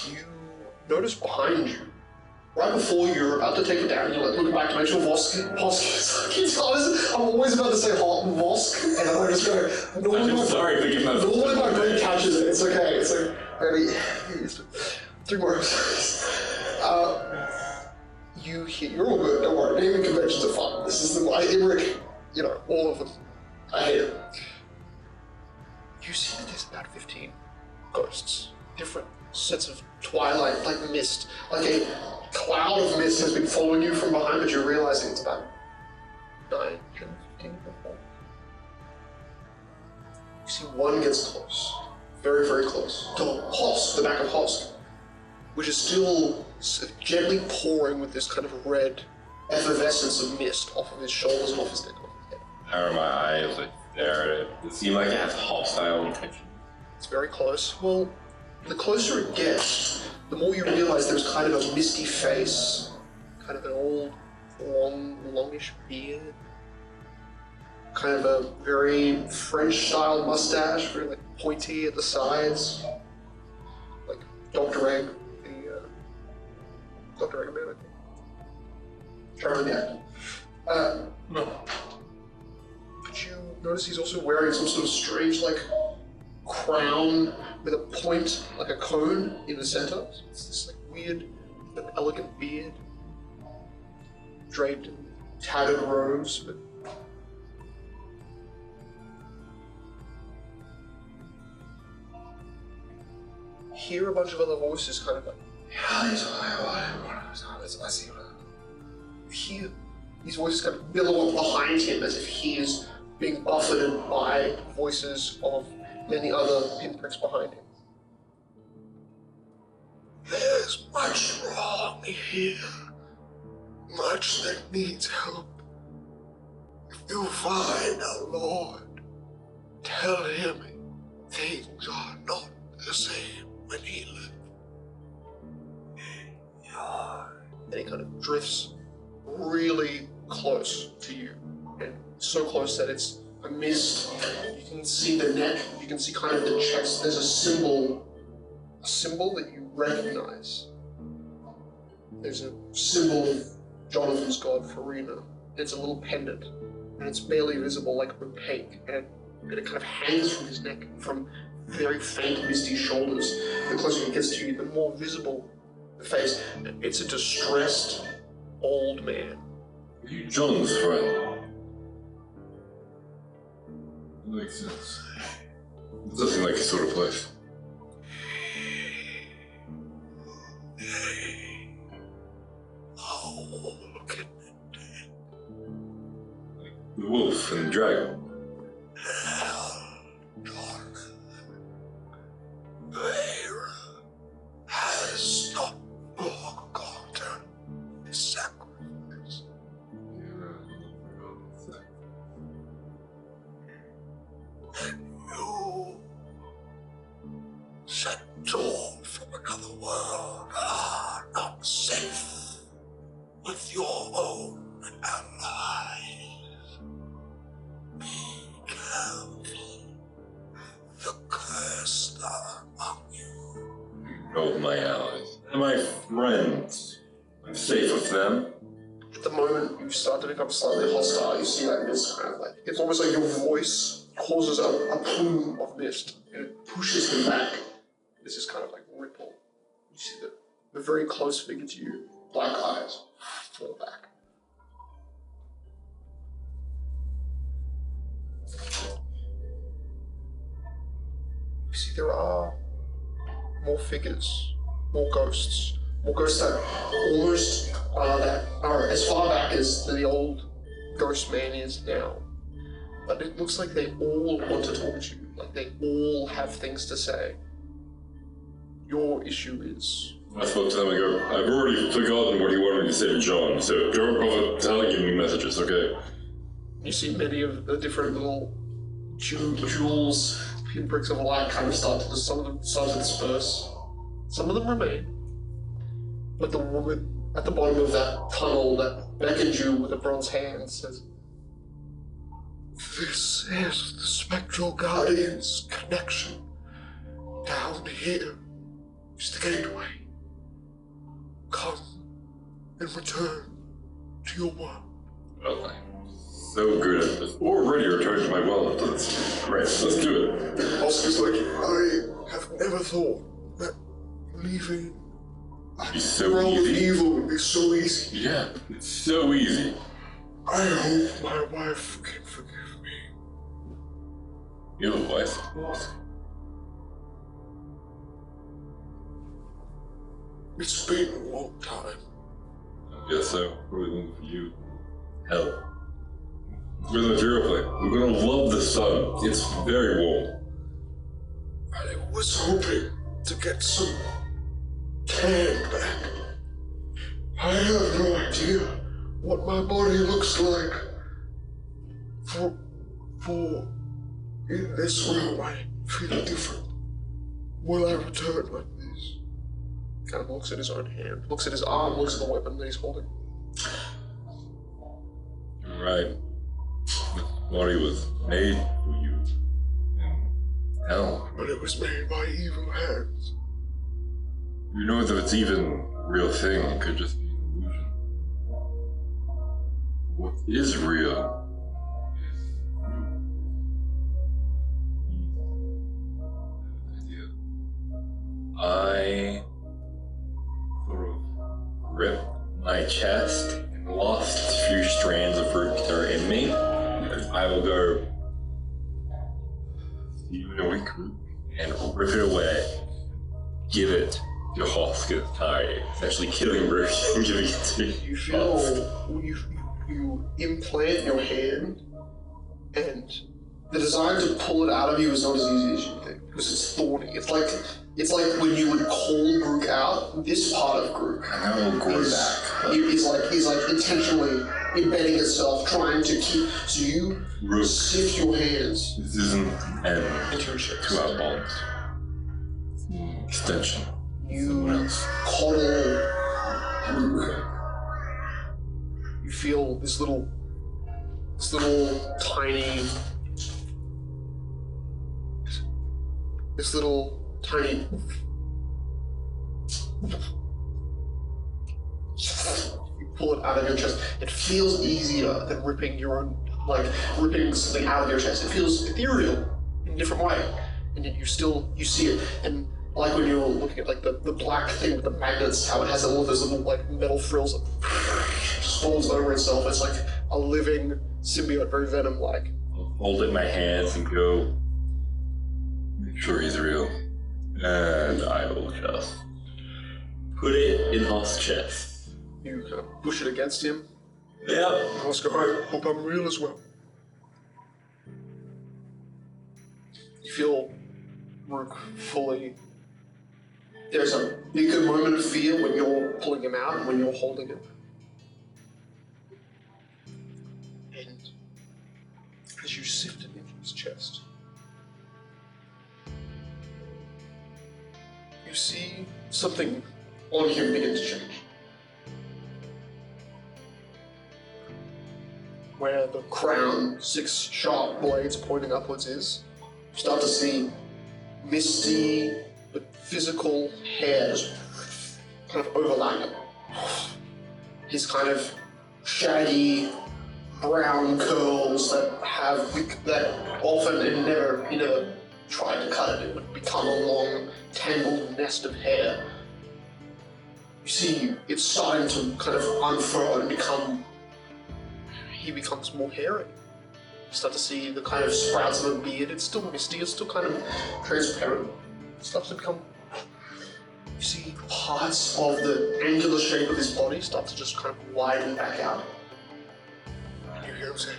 You notice behind you, right before you're about to take it down, you're like looking back to make sure Vosk. I'm always about to say Vosk, and I'm just going. Normally my brain catches it. It's okay. It's like maybe 3 more episodes. You hear. You're all good. Don't worry. Naming conventions are fun. This is the Imric. You know, all of them. I hate it. You see that there's about 15 ghosts, different sets of twilight, like mist, like a cloud of mist has been following you from behind, but you're realizing it's about 9, 10, 15 people. You see one gets close, very, very close, to Hosk, the back of Hosk, which is still gently pouring with this kind of red effervescence of mist off of his shoulders and off his neck, off his head. How are my eyes like stare at it? Does it seem like it has hostile intention? It's very close. Well, the closer it gets, the more you realize there's kind of a misty face, kind of an old, longish beard, kind of a very French-style mustache, very like pointy at the sides, like Dr. Egg, Dr. Eggman, I think. Charlie the actor. No. But you notice he's also wearing some sort of strange, like, crown with a point, like a cone, in the center. So it's this like weird, elegant beard, draped in tattered robes, but hear a bunch of other voices kind of like, I see. Hear these voices kind of billow up behind him as if he is being buffeted by voices of many other pinpricks behind him. There's much wrong here, much that needs help. If you find our Lord, tell him things are not the same when he lived. And he kind of drifts really close to you, and so close that it's a mist. You can see the neck, you can see kind of the chest. There's a symbol that you recognize. There's a symbol of Jonathan's god, Farina. It's a little pendant, and it's barely visible, like opaque, and it kind of hangs from his neck, from very faint, misty shoulders. The closer it gets to you, the more visible the face. It's a distressed old man. Are you John's friend? That makes sense. It doesn't seem like his sort of place. Oh, look at it. Like the wolf and the dragon. John. Have sent from another world are not safe with your own allies. Be careful. The cursed are among you. Oh, my allies. And my friends. I'm safe with them. At the moment, you start to become slightly hostile. You see that mist kind of like, it's almost like your voice causes a plume of mist and it pushes them back. This is kind of like ripple. You see the very close figure to you, black eyes, fall back. You see there are more figures, more ghosts that almost that are as far back as the old ghost man is now. But it looks like they all want to talk to you, like they all have things to say. Your issue is... I spoke to them and go, I've already forgotten what he wanted me to say to John, so don't bother telling me messages, okay? You see many of the different little jewels, pinpricks of light kind of start to, some of them start to disperse. Some of them remain. But the woman at the bottom of that tunnel that beckoned you with a bronze hand says, "This is the Spectral Guardian's connection. Down here is the gateway. Come and return to your world." Well, I'm so good at this. Already returned to my world. That's great. Let's do it. Oscar's like, I have never thought that leaving It's so realm of easy. evil would be so easy. Yeah, it's so easy. I hope my wife can forgive me. You have a wife, of course. It's been a long time. I guess so. Probably for you. Hell. We're the material plane. We're gonna love the sun. It's very warm. I was hoping to get some tan back. I have no idea what my body looks like for in this realm. I feel different. Will I return like this? Kind of looks at his own hand, looks at his arm, looks at the weapon that he's holding. You're right. This body was made for you. And hell, But it was made by evil hands. who knows if it's even a real thing? It could just be an illusion. What is real is you. I sort of ripped my chest and lost a few strands of root that are in me. I will go see you in a week and rip it away. Give it to Hoskins Tide, essentially killing Root and giving it to You feel you implant your hand, and the desire to pull it out of you is not as easy as you think because it's thorny. It's like when you would call Grook out. This part of Grook I will grow back. is like intentionally embedding itself, trying to keep. So you Rook. sift your hands This isn't an end into your chest. to our bonds. It's an extension. You coddle Grook. You feel this little tiny you pull it out of your chest. It feels easier than ripping ripping something out of your chest. It feels ethereal in a different way. And yet you see it. And like when you're looking at like the black thing with the magnets, how it has all of those little like metal frills that just folds over itself. It's like a living symbiote, very venom-like. I'll hold it in my hands and go, make sure he's real. And I will just put it in Hall's chest. You kind of push it against him. Yeah. Oscar, I hope I'm real as well. You feel Rook fully. There's a bigger moment of fear when you're pulling him out and when you're holding him. And as you sift it into his chest, see something on him begin to change. Where the crown, 6 sharp blades pointing upwards is, you start to see misty but physical hairs kind of overlapping. His kind of shaggy brown curls that often he never tried to cut it. It would become a long tangled nest of hair. You see it's starting to kind of unfurl and he becomes more hairy. You start to see the kind of sprouts of a beard. It's still misty, it's still kind of transparent. It starts to become... You see parts of the angular shape of his body start to just kind of widen back out. And you hear him say,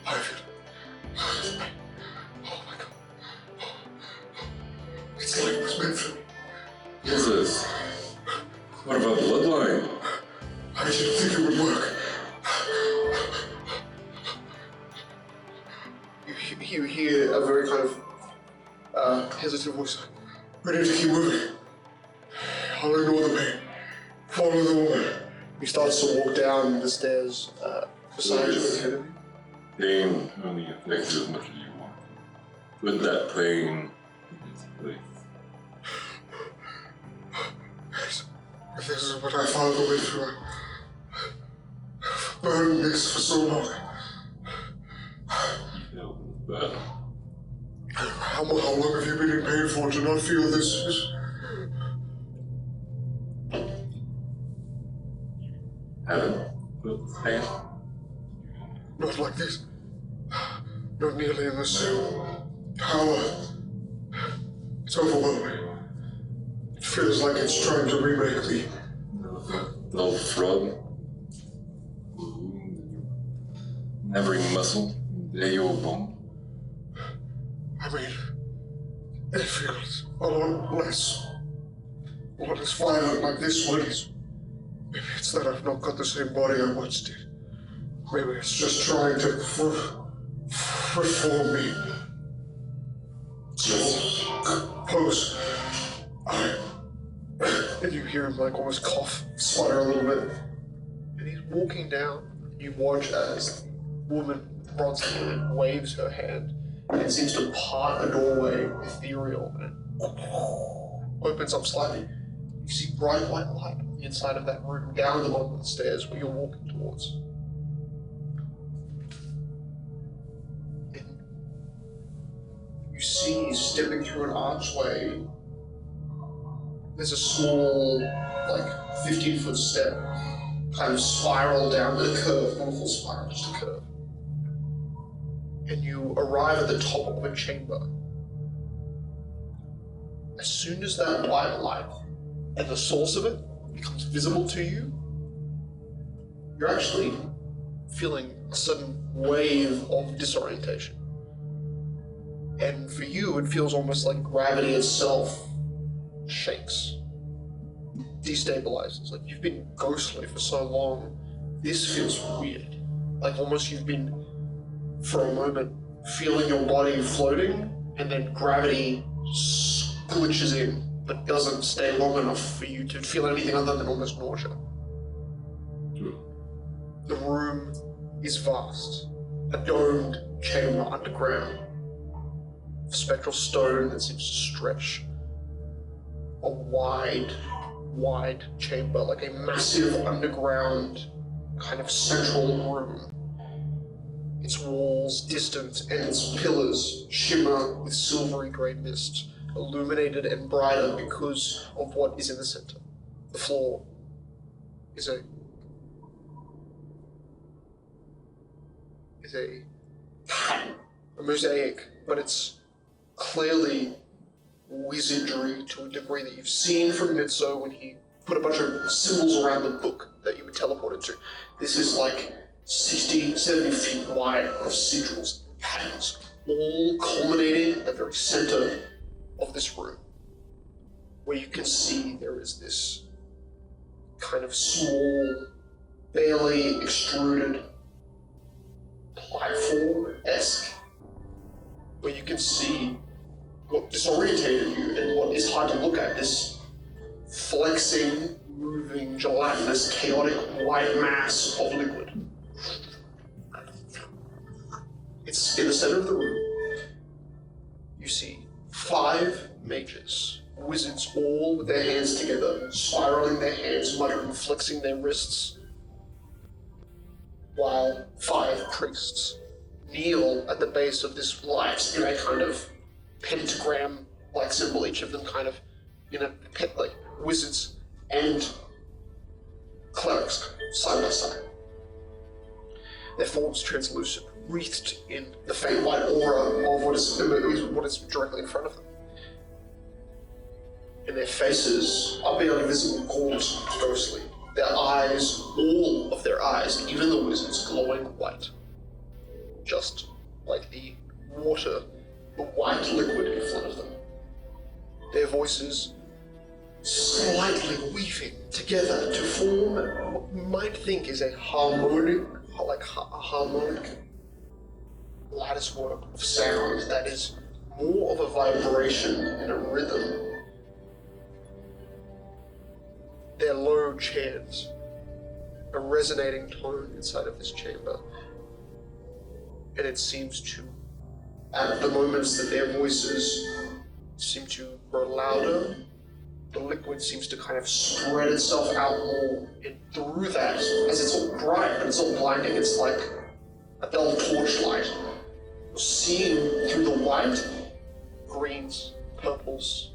I feel it. Oh my god. It's like it was meant for me. What's this? What about bloodline? I didn't think it would work. You hear a very kind of hesitant voice. We need to keep moving. I'll ignore the pain. Follow the woman. He starts to walk down the stairs beside you. Pain only affects you as much as you want. Put that pain in its place. If this is what I found the way through, I've burned this for so long. But how long have you been in pain for to not feel this? haven't felt the pain. Not like this. Not nearly in the same power. It's overwhelming. It feels like it's trying to remake the Little throb. Every muscle, your bone. I mean, it feels a lot less violent like this one is. Maybe it's that I've not got the same body I once did. Maybe it's just trying to reform me. So close. And you hear him like almost cough, sputter a little bit. And he's walking down. You watch as the woman with bronze hair waves her hand. And it seems to part a doorway, ethereal, and it opens up slightly. You see bright white light on the inside of that room, down at the bottom of the stairs where you're walking towards. And you see, stepping through an archway, there's a small, 15-foot step, kind of spiral down the curve, not a full spiral, just a curve. And you arrive at the top of a chamber. As soon as that white light and the source of it becomes visible to you, you're actually feeling a sudden wave of disorientation. And for you, it feels almost like gravity itself shakes, destabilizes. Like you've been ghostly for so long, this feels weird. Like almost you've been, for a moment, feeling your body floating, and then gravity glitches in, but doesn't stay long enough for you to feel anything other than almost nausea. The room is vast, a domed chamber underground, spectral stone that seems to stretch, a wide chamber, like a massive underground kind of central room. Its walls distant and its pillars shimmer with silvery grey mist, illuminated and brighter because of what is in the center. The floor is a mosaic, but it's clearly wizardry to a degree that you've seen from Mitso when he put a bunch of symbols around the book that you were teleported to. This is like 60, 70 feet wide of sigils and patterns, all culminating at the very center of this room, where you can see there is this kind of small, barely extruded platform-esque, where you can see what disorientated you and what is hard to look at, this flexing, moving, gelatinous, chaotic white mass of liquid. It's in the center of the room. You see 5 mages, wizards, all with their hands together, spiraling their hands, muttering, flexing their wrists, while 5 priests kneel at the base of this light in a kind of pentagram-like symbol, each of them kind of in a pit, like wizards and clerics, side by side. Their forms translucent, wreathed in the faint white aura of what is directly in front of them. And their faces are beyond visible, gaunt, ghostly. Their eyes, all of their eyes, even the wizards, glowing white. Just like the water, the white liquid in front of them. Their voices slightly weaving together to form what you might think is a harmonic latticework of sound that is more of a vibration and a rhythm. Their low chants, a resonating tone inside of this chamber. And it seems to, at the moments that their voices seem to grow louder, the liquid seems to kind of spread itself out more, and through that, as it's all bright but it's all blinding, it's like a dull torchlight. You're seeing through the white, greens, purples,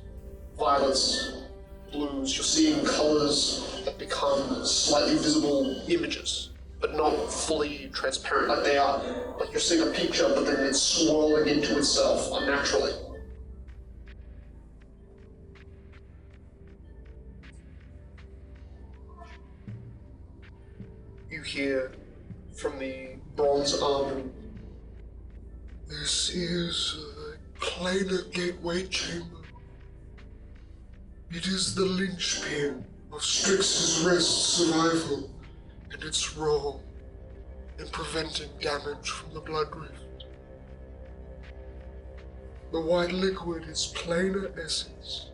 violets, blues. You're seeing colors that become slightly visible images, but not fully transparent like they are. Like you're seeing a picture, but then it's swirling into itself unnaturally. You hear from the bronze army, "This is a planar gateway chamber. It is the linchpin of Strix's rest survival, and its role in preventing damage from the blood rift. The white liquid is planar essence,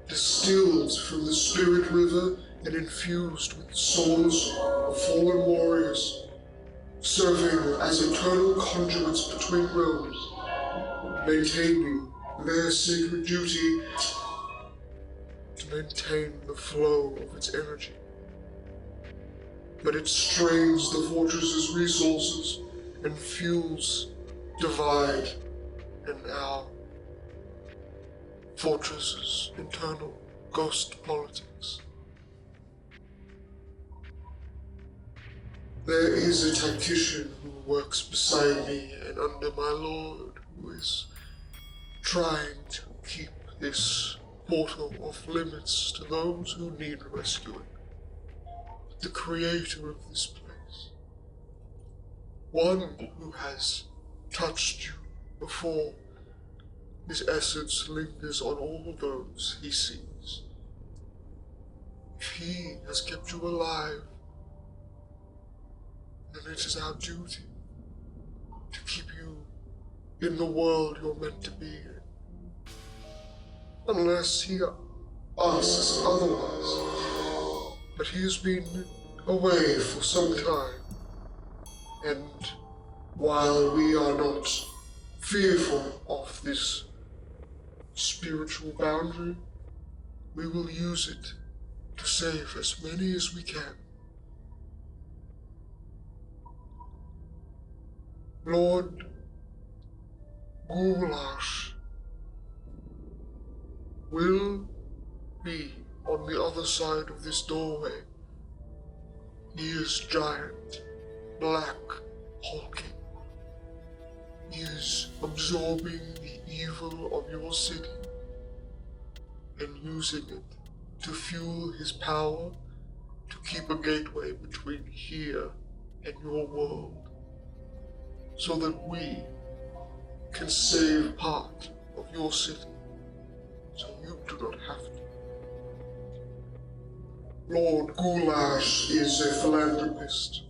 distilled from the spirit river and infused with souls of fallen warriors, serving as eternal conduits between realms, maintaining their sacred duty to maintain the flow of its energy. But it strains the fortress's resources and fuels divide and our fortress's internal ghost politics. There is a tactician who works beside me and under my lord who is trying to keep this portal off limits to those who need rescuing. But the creator of this place, one who has touched you before, his essence lingers on all those he sees. If he has kept you alive, then it is our duty to keep you in the world you're meant to be in. Unless he asks otherwise. But he has been away for some time, and while we are not fearful of this spiritual boundary, we will use it to save as many as we can. Lord Goulash will be on the other side of this doorway. He is giant, black, hulking. He is absorbing the evil of your city and using it to fuel his power to keep a gateway between here and your world, so that we can save part of your city, so you do not have to. Lord Goulash is a philanthropist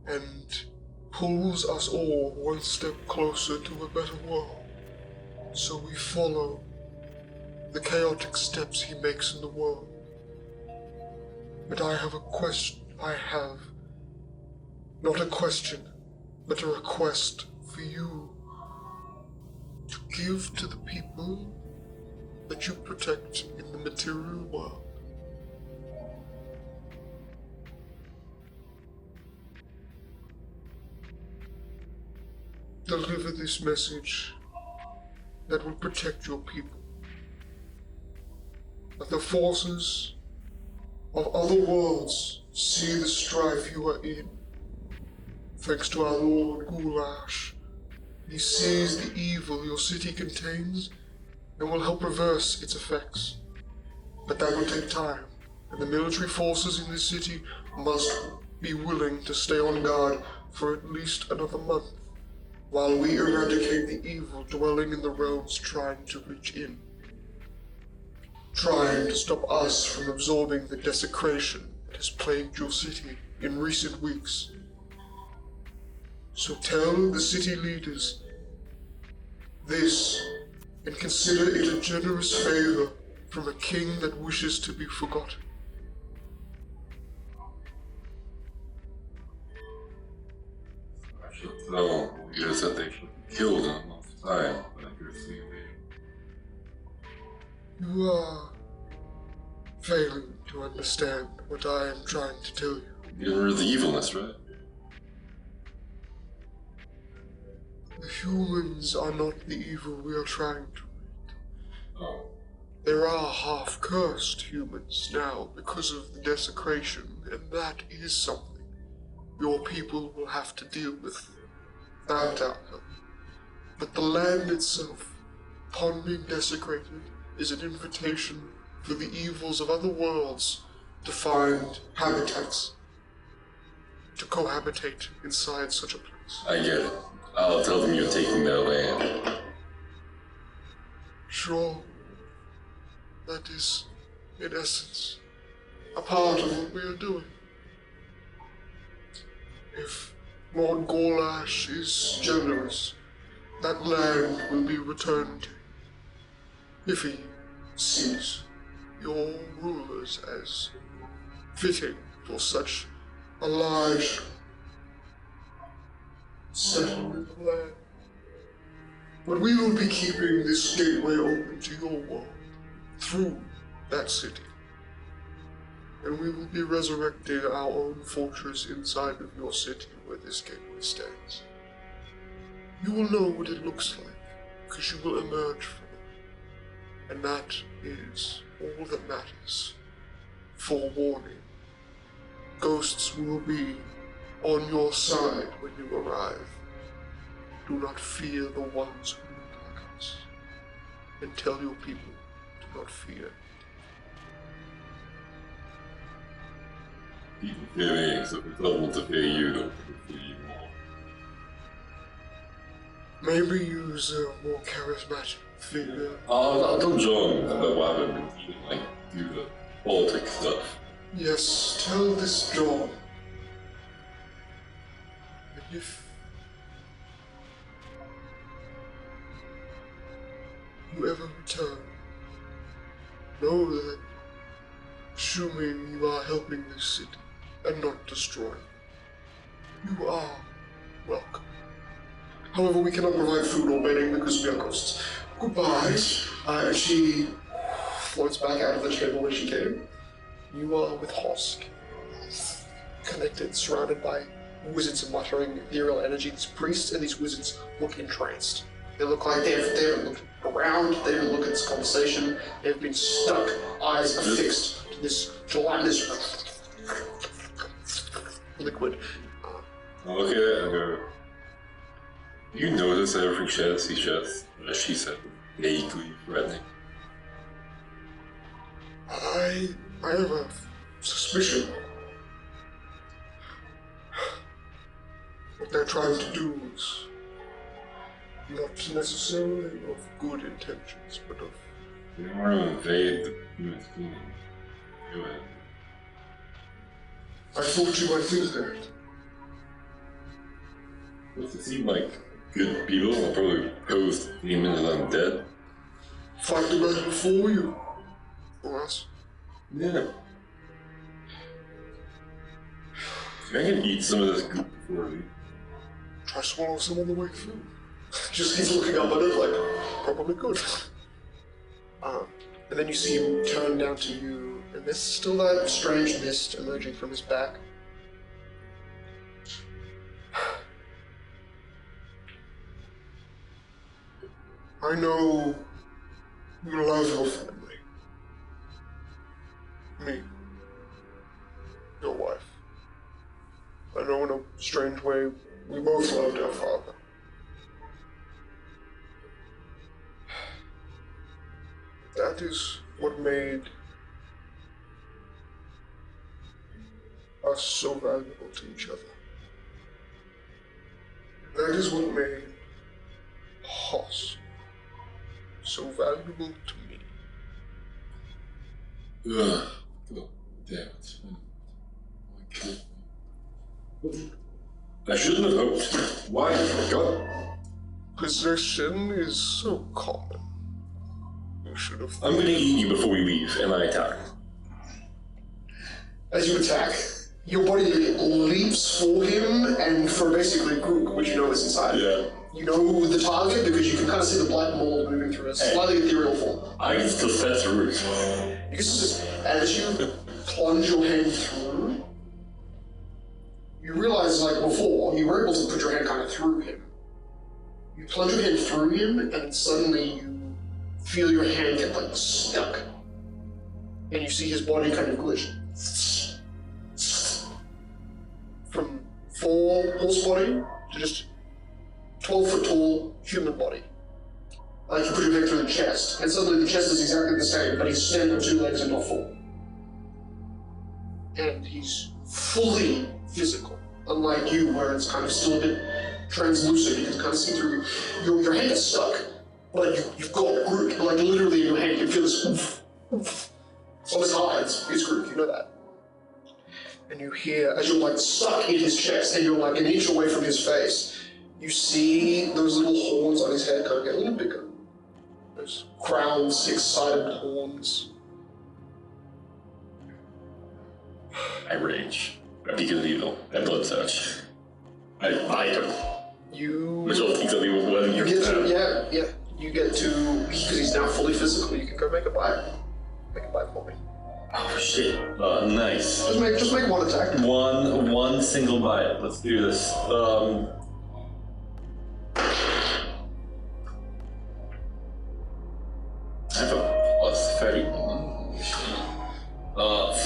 and pulls us all one step closer to a better world, so we follow the chaotic steps he makes in the world. But I have a question. I have not a question, but a request for you to give to the people that you protect in the material world. Deliver this message that will protect your people. That the forces of other worlds see the strife you are in. Thanks to our Lord Goulash, he sees the evil your city contains and will help reverse its effects. But that will take time, and the military forces in this city must be willing to stay on guard for at least another month, while we eradicate the evil dwelling in the realms trying to reach in. Trying to stop us from absorbing the desecration that has plagued your city in recent weeks. So tell the city leaders this, and consider it a generous favor from a king that wishes to be forgotten. I should tell leaders that they should be killed in a month's time, but I could see You are failing to understand what I am trying to tell you. getting rid of the evilness, right? The humans are not the evil we are trying to rid. Oh. There are half-cursed humans now because of the desecration, and that is something your people will have to deal with without our help. But the land itself, upon being desecrated, is an invitation for the evils of other worlds to find habitats, to cohabitate inside such a place. I get it. I'll tell them you're taking their land. Sure. That is, in essence, a part of what we are doing. If Lord Goulash is generous, that land will be returned to him. If he sees your rulers as fitting for such a large settlement of land. But we will be keeping this gateway open to your world through that city. And we will be resurrecting our own fortress inside of your city where this gateway stands. You will know what it looks like, because you will emerge from it. And that is all that matters. Forewarning. Ghosts will be on your side when you arrive. Do not fear the ones who look like us. And tell your people, do not fear. People fear me, so if it's not to fear you, don't fear you more. Maybe use a more charismatic figure. I'll tell John about what happened and he didn't do the politics stuff. Yes, tell this John. And if you ever return, know that, assuming you are helping this city and not destroying, you are welcome. However, we cannot provide food or bedding because we are ghosts. Goodbye. She floats back out of the chamber where she came. You are with Hosk, connected, surrounded by wizards muttering ethereal energy. These priests and these wizards look entranced. They look like they haven't looked around, they haven't looked at this conversation, they've been stuck, eyes affixed to this gelatinous liquid. I look at it and go, you notice that every chest he sheds, as she said, vaguely threatening. I have a suspicion. What they're trying to do is not necessarily of good intentions, but of... They want to invade the human kingdom. Do it. I thought you might do that. Does it seem like good people are probably opposed demons and undead? fight the battle for you. For us. Yeah. I can eat some of this goop before we leave. Try to swallow some on the way through. Just he's looking up at it like, probably good. And then you see him turn down to you, and there's still that strange mist emerging from his back. I know you love your family. Me. Your wife. I know in a strange way we both loved our father. That is what made us so valuable to each other. That is what made Hoss so valuable to me. Ugh. God damn it. I shouldn't have hoped. Why? God. Possession is so common. You should have. I'm gonna eat you before we leave, and I attack. As you attack, your body leaps for him and for basically Grook, which you know is inside. Yeah. You know the target because you can kind of see the black mold moving through a slightly ethereal form. I can still set through. You just, as you plunge your hand through, you realize, like before, you were able to put your hand kind of through him. You plunge your hand through him, and suddenly you feel your hand get like stuck. And you see his body kind of glitch. From 4 horse body to just 12-foot tall human body. Like you put your hand through the chest, and suddenly the chest is exactly the same, but he's standing on 2 legs and not 4. And he's fully physical, unlike you, where it's kind of still a bit translucent. You can kind of see through your hand is stuck, but you've got Grook, like literally in your hand. You can feel this oomph, oomph. On his eyes, it's Grook, you know that. And you hear, as you're like stuck in his chest, and you're like an inch away from his face, you see those little horns on his head kind of get a little bigger. Those crowned, 6-sided horns. I rage. I beacon of evil. I blood touch. I bite him. Which will exactly what You get to, yeah. You get to, because he's now fully physical, you can go make a bite. Make a bite for me. Oh shit. Nice. Just make one attack. One single bite. Let's do this. I have a plus 31.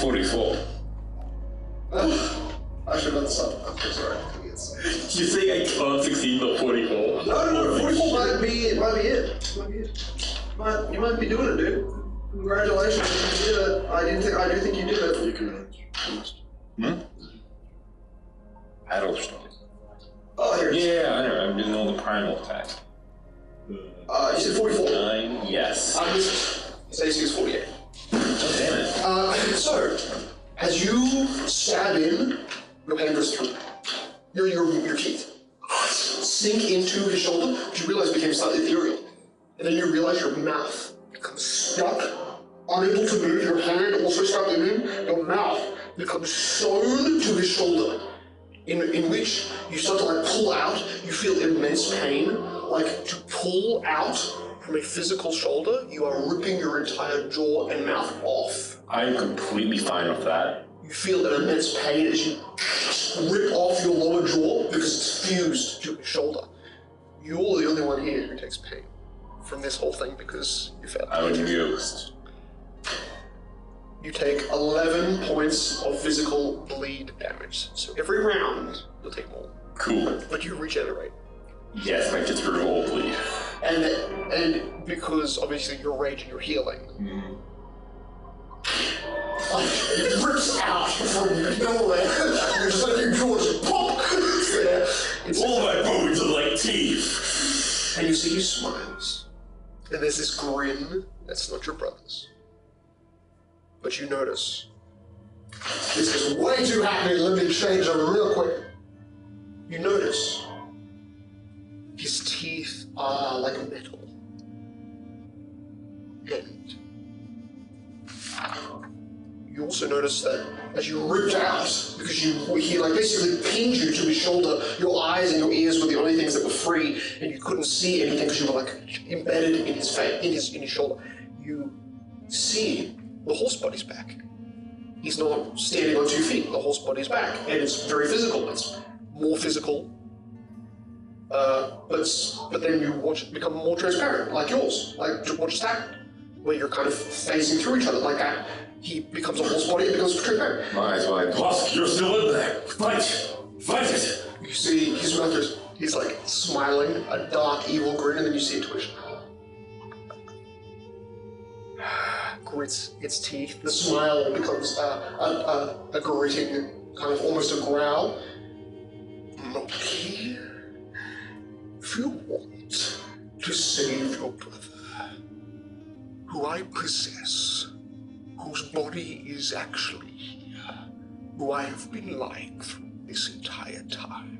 44. I should have got this up. I'm sorry. You say I can't succeed but 44? No, 44 might be it. You might be doing it, dude. Congratulations, you did it. I do think you did it. You can manage. Battle stone. Oh, here it is. Yeah, I know. I'm doing all the primal attack. You said 44. 9, yes. His AC is 48. Oh, damn it. So, as you stab in, your hand goes through. Your teeth sink into his shoulder, which you realize became slightly ethereal. And then you realize your mouth becomes stuck, unable to move. Your hand also stuck in him. Your mouth becomes sewn to his shoulder, in which you start to like pull out. You feel immense pain, like to pull out from a physical shoulder. You are ripping your entire jaw and mouth off. I'm completely fine with that. You feel an immense pain as you rip off your lower jaw because it's fused to your shoulder. You're the only one here who takes pain from this whole thing because you failed. I'm a ghost. You take 11 points of physical bleed damage. So every round, you'll take more. Cool. But you regenerate. Yes, my kids were all bleed. And because obviously you're rage and you're healing, it rips out from nowhere. You're just like your jaw just pop. All my bones are like teeth. And you see he smiles. And there's this grin that's not your brother's. But you notice, this is way too happy, let me change them real quick. You notice, his teeth are like metal. you also notice that as you ripped out, because he like basically pinned you to his shoulder, your eyes and your ears were the only things that were free, and you couldn't see anything because you were like embedded in his face, in his shoulder. You see the horse body's back. He's not standing on 2 feet. The horse body's back, and it's very physical. It's more physical, but then you watch it become more transparent, like yours, like what just happened, where you're kind of phasing through each other like that. He becomes a horse body, it becomes transparent. My eyes wide. Husk, you're still in there. Fight! Fight it! You see his mouth, he's like smiling, a dark, evil grin, and then you see it twitch. Grits its teeth. The smile becomes a gritting, kind of almost a growl. Moki, if you want to save your brother, who I possess, whose body is actually here, who I have been lying through this entire time,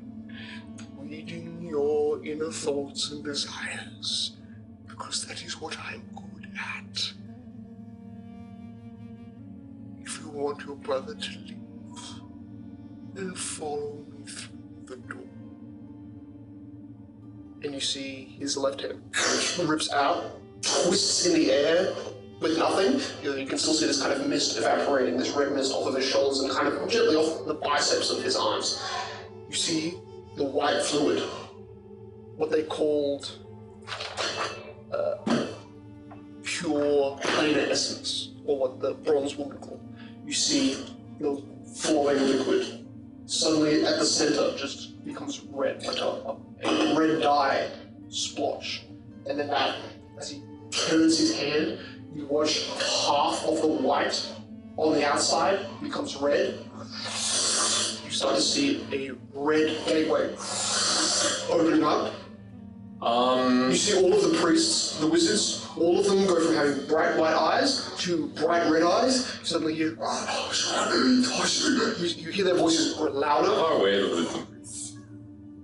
reading your inner thoughts and desires, because that is what I'm good at. If you want your brother to live, then follow me through the door. And you see his left hand rips out, twists in the air with nothing. You can still see this kind of mist evaporating, this red mist off of his shoulders and kind of gently off the biceps of his arms. You see the white fluid, what they called pure planar essence, or what the bronze woman called. You see the flowing liquid suddenly at the center just becomes red, like a red dye splotch. And then that, as he turns his hand, you watch half of the white on the outside becomes red. You start to see a red gateway opening up. You see all of the priests, the wizards, all of them go from having bright white eyes to bright red eyes. Suddenly you hear their voices grow louder. How far away is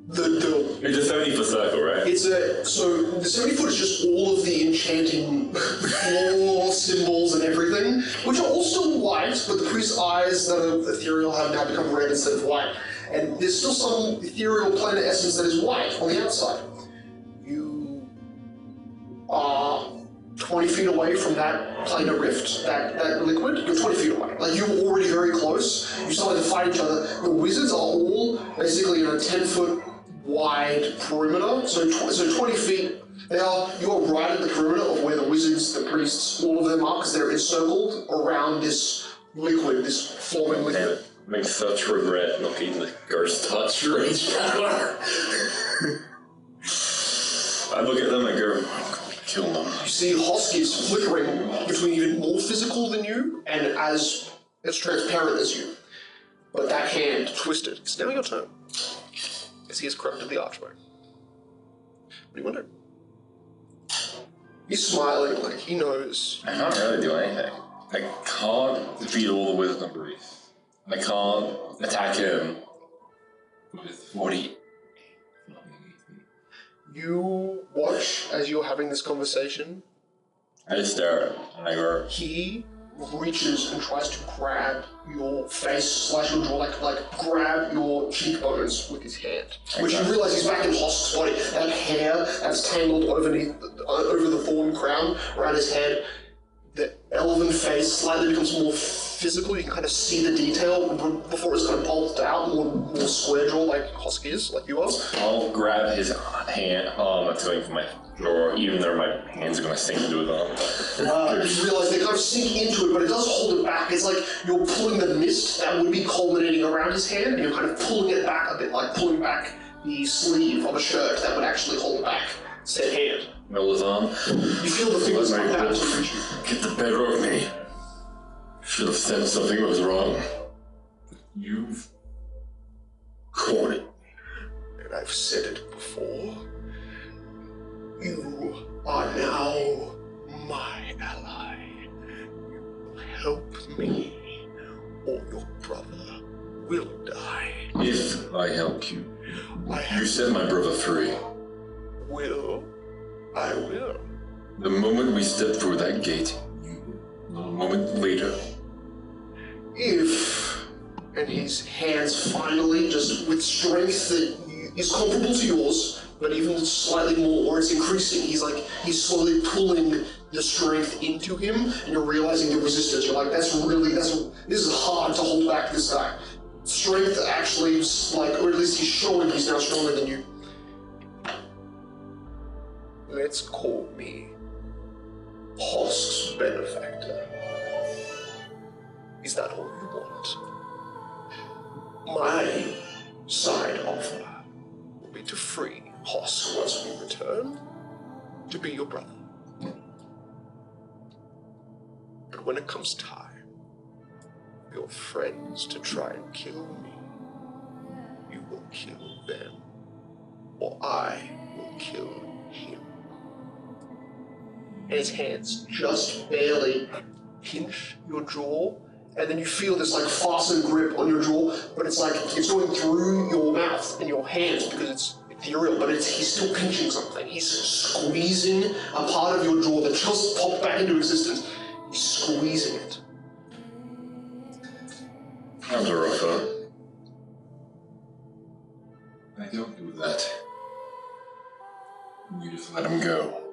it's a 70-foot circle, right? So the 70 foot is just all of the enchanting floor symbols and everything, which are all still white, but the priest's eyes that are ethereal have now become red instead of white. And there's still some ethereal planar essence that is white on the outside. You are 20 feet away from that planar rift, that liquid. You're 20 feet away. Like, you're already very close. You started to fight each other. The wizards are all basically in a 10-foot wide perimeter. So 20 feet. You are right at the perimeter of where the wizards, the priests, all of them are, because they're encircled around this liquid, this forming liquid. Makes such regret not getting the Ghost Touch range power. I look at them and go, kill them. You see Hosk is flickering between even more physical than you and as transparent as you. But that hand twisted. It's now your turn. As he has corrupted the archway. What do you want to do? He's smiling like he knows. I can't really do anything. I can't defeat all the wisdom priests. I can't attack him with 40. You watch as you're having this conversation. I just stare at him and I go. He reaches and tries to grab your face, slash your jaw, like grab your cheekbones with his hand. Which you realize he's back in Hosk's body. That hair that's tangled over the thorn crown around his head. The elven face slightly becomes more physical. You can kind of see the detail before it's kind of bulked out, more square jaw like Hosk is, like you are. I'll grab his arm that's going for my drawer, even though my hands are going to sink into his arm. You realize they kind of sink into it, but it does hold it back. It's like you're pulling the mist that would be culminating around his hand, and you're kind of pulling it back a bit, like pulling back the sleeve of a shirt that would actually hold back said hand. Roll his arm. You feel the fingers come down to reach you. Get the better of me. Should have said something was wrong. You've cornered me. And I've said it before. You are now my ally. You will help me, or your brother will die. If I help you, you set my brother free. I will. The moment we step through that gate, a moment later, and his hands finally, just with strength that is comparable to yours, but even slightly more, or it's increasing. He's slowly pulling the strength into him, and you're realizing the resistance. You're like, this is hard to hold back this guy. Strength actually, or at least he's showing he's now stronger than you. Let's call me Hosk's benefactor. Is that all you want? My side offer will be to free Hosk once we return, to be your brother. But when it comes time for your friends to try and kill me, you will kill them, or I will kill him. And his hands just barely pinch your jaw, and then you feel this fastened grip on your jaw, but it's going through your mouth and your hands because it's ethereal, but he's still pinching something. He's squeezing a part of your jaw that just popped back into existence. He's squeezing it. That was a rough one. I don't do that. You just let him go.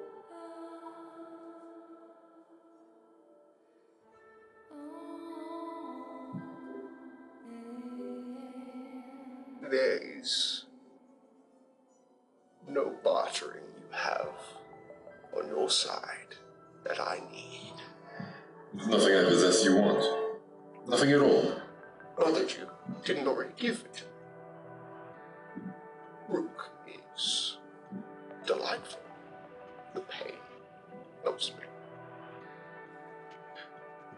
There is no bartering you have on your side that I need. There's nothing I possess you want. Nothing at all. Not that you didn't already give it. Rook is delightful. The pain helps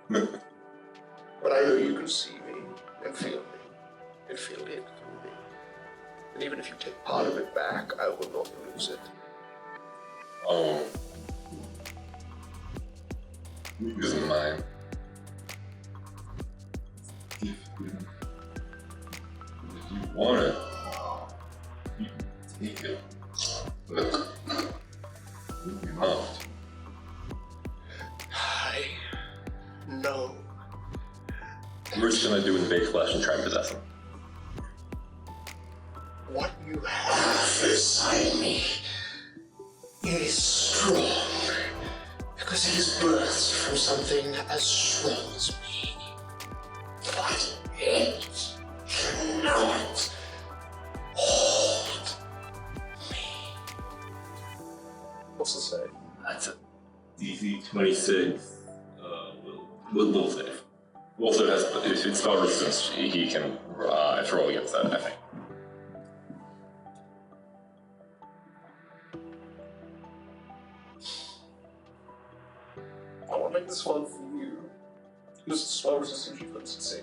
me. But I know you can see me and feel it through me. And even if you take part of it back, I will not lose it. Oh. Rook isn't mine. If you want it, you can take it. But you not. I know. We're just gonna do with big flesh and try and possess him. What you have inside me is strong because it is birthed from something as strong as me. But it cannot hold me. What's to say? That's a DC 26. Will save. Also, if it's spell resistance, he can throw against that, I think. I want to make this fun for you. This is spell resistance you couldn't say.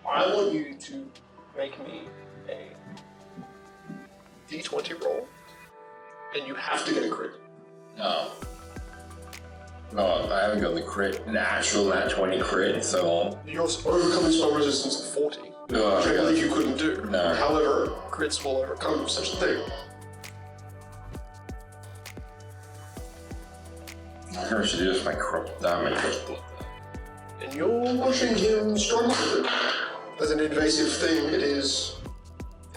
I want you to make me a D20 roll, and you have to get a crit. No. No, I haven't gotten an actual nat 20 crit in so long. Your overcoming spell resistance of 40, which I believe you couldn't do. No. However, crits will overcome such a thing. I heard she did my corrupt damage. And you're watching him struggle with it. As an invasive thing, it is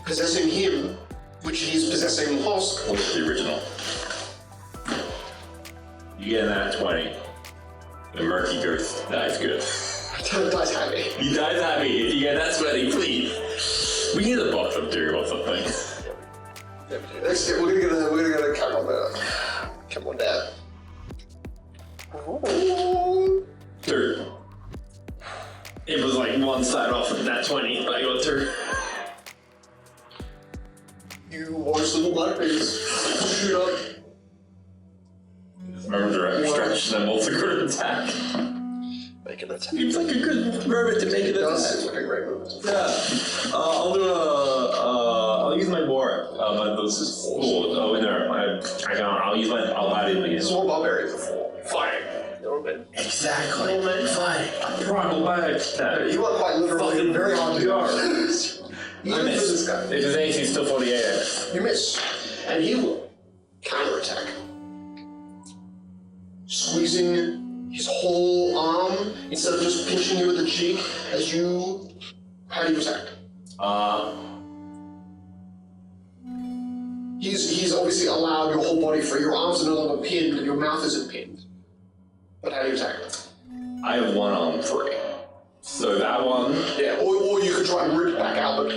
possessing him, which he's possessing Hosk. What's the original? You get that 20. The murky ghost dies good. Dies happy. He dies happy. If you get that 20, please. We need a box up there about something. Next year, we're gonna get a count on that. Come on, Dad. Third. It was one side off of that 20, but I got third. You watch little black babies shoot up. Remember direct stretch, then multi-crit attack. Make an attack. Seems like a good vermin to make it It does attack. seem like a great move. Yeah. I'll use my boar. Those is cool. Oh, in there. I'll use my. I'll add in This is these. what barbarians before. Fighting. You know what I mean? Exactly. You know what I mean? Fighting. Primal back. You are quite literally Fucking very hard to guard. Even for miss. this guy. If his AC is still 48. You miss. And he will counterattack. Squeezing his whole arm instead of just pinching you at the cheek as you How do you attack? He's obviously allowed your whole body free. Your arms are no longer pinned and your mouth isn't pinned. But how do you attack? I have one arm free. So that one... Yeah, or you could try and rip it back out, but...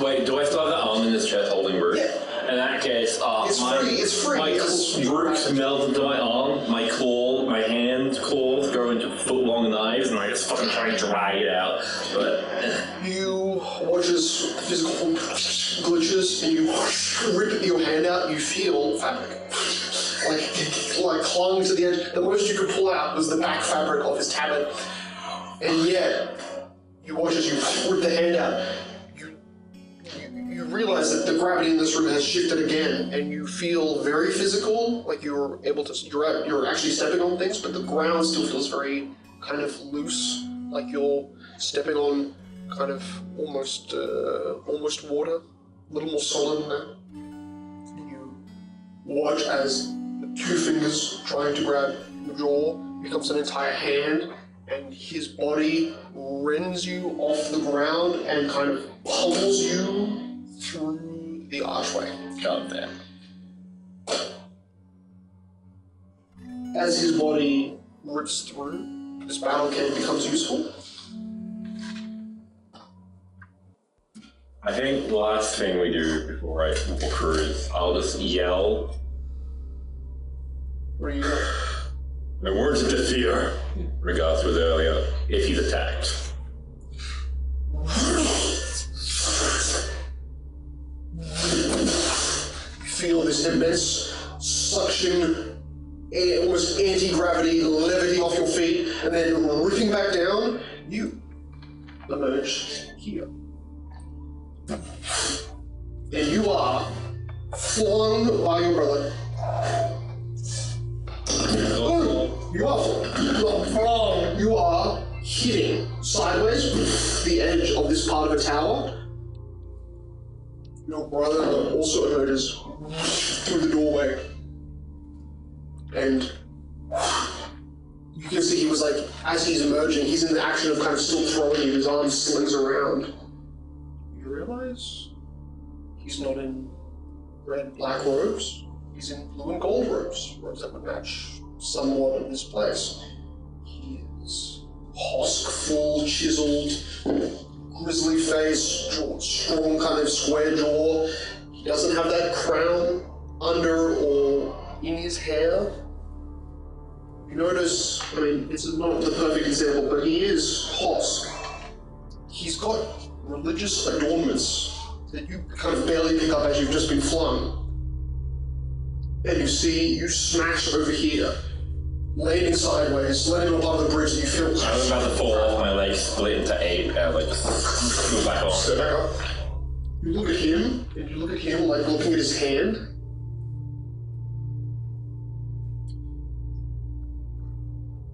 Wait, do I still have that arm in this chest holding Grook? Yeah. In that case, it's free. My Grook melts into my arm, my hand claws go into foot-long knives, and I just fucking try and drag it out. But... You watch as physical glitches, and you rip your hand out, you feel fabric. Like clung to the edge. The most you could pull out was the back fabric of his tabard. And yet, you watch as you rip the hand out. You realize that the gravity in this room has shifted again, and you feel very physical, like you're actually stepping on things, but the ground still feels very kind of loose, like you're stepping on kind of almost water, a little more solid than that. You watch as the two fingers trying to grab your jaw becomes an entire hand, and his body rends you off the ground and kind of pummels you through the archway. God damn. As his body rips through, this battle can becomes useful. I think the last thing we do before I cruise, I'll just yell. Where you go? The words of fear, regards was earlier, If he's attacked. You feel this immense suction, almost anti-gravity, levity off your feet, and then ripping back down, you emerge here. And you are flung by your brother. You are hitting sideways with the edge of this part of a tower. Your brother also emerges through the doorway. And you can see he was like, as he's emerging, he's in the action of kind of still throwing you, his arm slings around. You realize he's not in red and black robes, he's in blue and gold robes that would match somewhat of this place. He is husk-full, chiseled, grizzly face, strong kind of square jaw. He doesn't have that crown under or in his hair. You notice, I mean, it's not the perfect example, but he is husk. He's got religious adornments that you kind of barely pick up as you've just been flung. And you see, you smash over here, landing sideways, landing on part of the bridge that you feel. I was about to fall off, my legs split into 8, and like move back on. Step back up. You look at him, and you look at him like looking at his hand.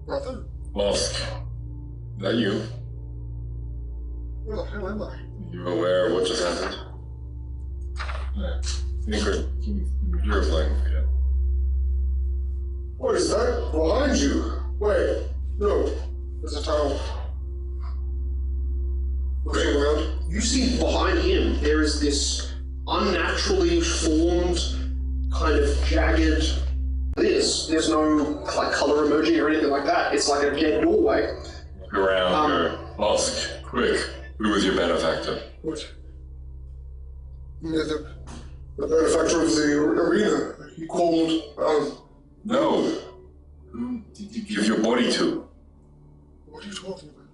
Brother? Mosk, is that you? Where the hell am I? You aware of what just happened? I think you're playing for you. What is that behind you? Wait, no, there's a tower. Looks around. You see behind him, there is this unnaturally formed, kind of jagged there's no like color emerging or anything like that. It's like a dead doorway. Look around here. Mosk, quick. Who was your benefactor? What? Yeah, the benefactor of the arena. He called, No. Who did you give your body to? What are you talking about?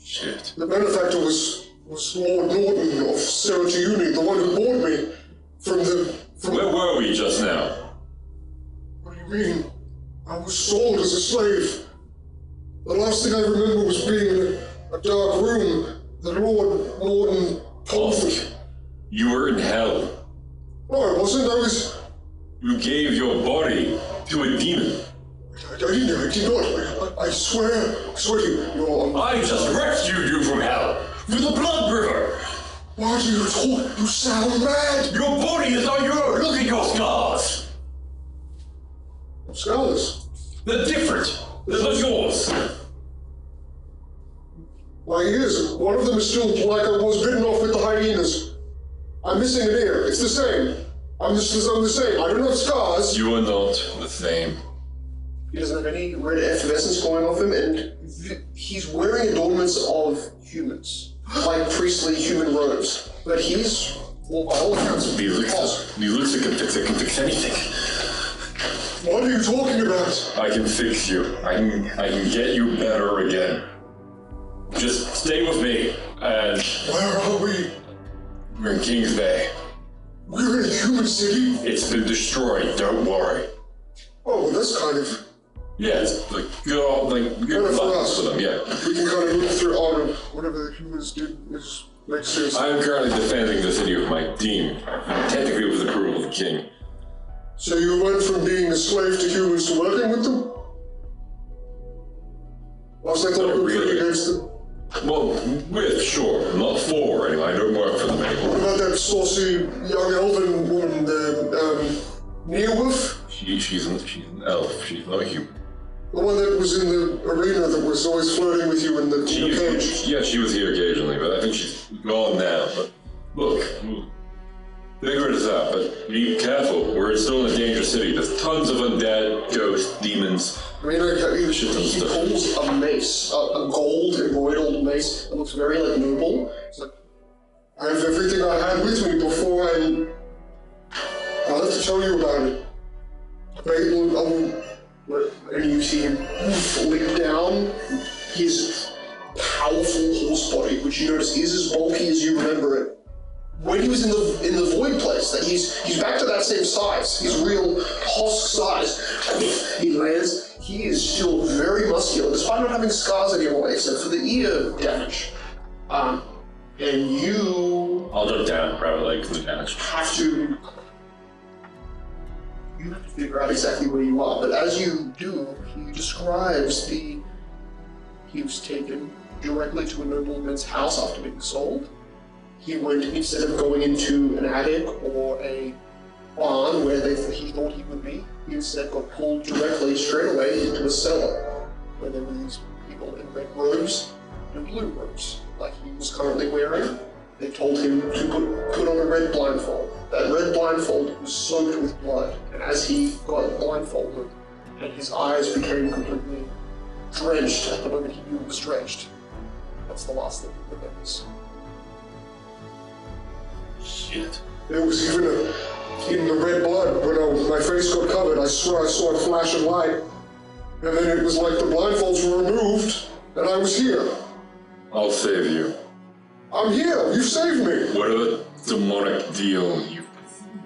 Shit. The benefactor was Lord Norton of Serotuni, the one who bought me from Where were we just now? What do you mean? I was sold as a slave. The last thing I remember was being in a dark room that Lord Norton told me. You were in hell. No, I wasn't. I was... You gave your body to a demon. I did not. I swear to you, you're... I just rescued you from hell, through the blood river. Why do you talk? You sound mad. Your body is not yours. Look at your scars. Scars? They're different. They're not yours. Why My ears, one of them is still like I was bitten off with the hyenas. I'm missing an ear. It's the same. I'm the same. I don't have scars. You are not the same. He doesn't have any red effervescence going off him, and he's wearing adornments of humans, like priestly human robes. But he's, well, by all accounts, He looks like a can fix anything. What are you talking about? I can fix you. I can get you better again. Just stay with me, and Where are we? we're in Kings Bay. We're in a human city? It's been destroyed, don't worry. Oh, that's kind of... Yeah, it's like good for us. for them, yeah. We can kind of move through all of whatever the humans did makes sense. I am currently defending the city with my team, technically with the approval of the king. So you went from being a slave to humans to working with them? Whilst I thought Not we were really. against them. Well, with, sure, not for anyway, I don't work for them What anymore. about that saucy young elven woman, the, Neowolf? She's an elf, she's not a human. The one that was in the arena that was always flirting with you in the cage. Yeah, she was here occasionally, but I think she's gone now. But look, figure this out, but be careful. We're still in a dangerous city. There's tons of undead, ghosts, demons. I mean, he pulls a mace, a gold embroidered mace that looks very like noble. It's like, I have everything I had with me before I'll have to tell you about it. and you see him leap down his powerful horse body, which you notice is as bulky as you remember it. When he was in the void place, that he's back to that same size. He's real husk size. He lands. He is still very muscular, despite not having scars anymore, except for the ear damage. And you I'll jump down, grab it like the damage. have to figure out exactly where you are. But as you do, he describes he was taken directly to a nobleman's house after being sold. He went, instead of going into an attic or a barn where he thought he would be, he instead got pulled directly, straight away, into a cellar where there were these people in red robes and blue robes, like he was currently wearing. They told him to put on a red blindfold. That red blindfold was soaked with blood, and as he got blindfolded, and his eyes became completely drenched at the moment he knew it was drenched, that's the last thing he remembers. Shit. There was even in the red blood, when my face got covered, I swear I saw a flash of light. And then it was like the blindfolds were removed, and I was here. I'll save you. I'm here, you saved me. Whatever demonic deal you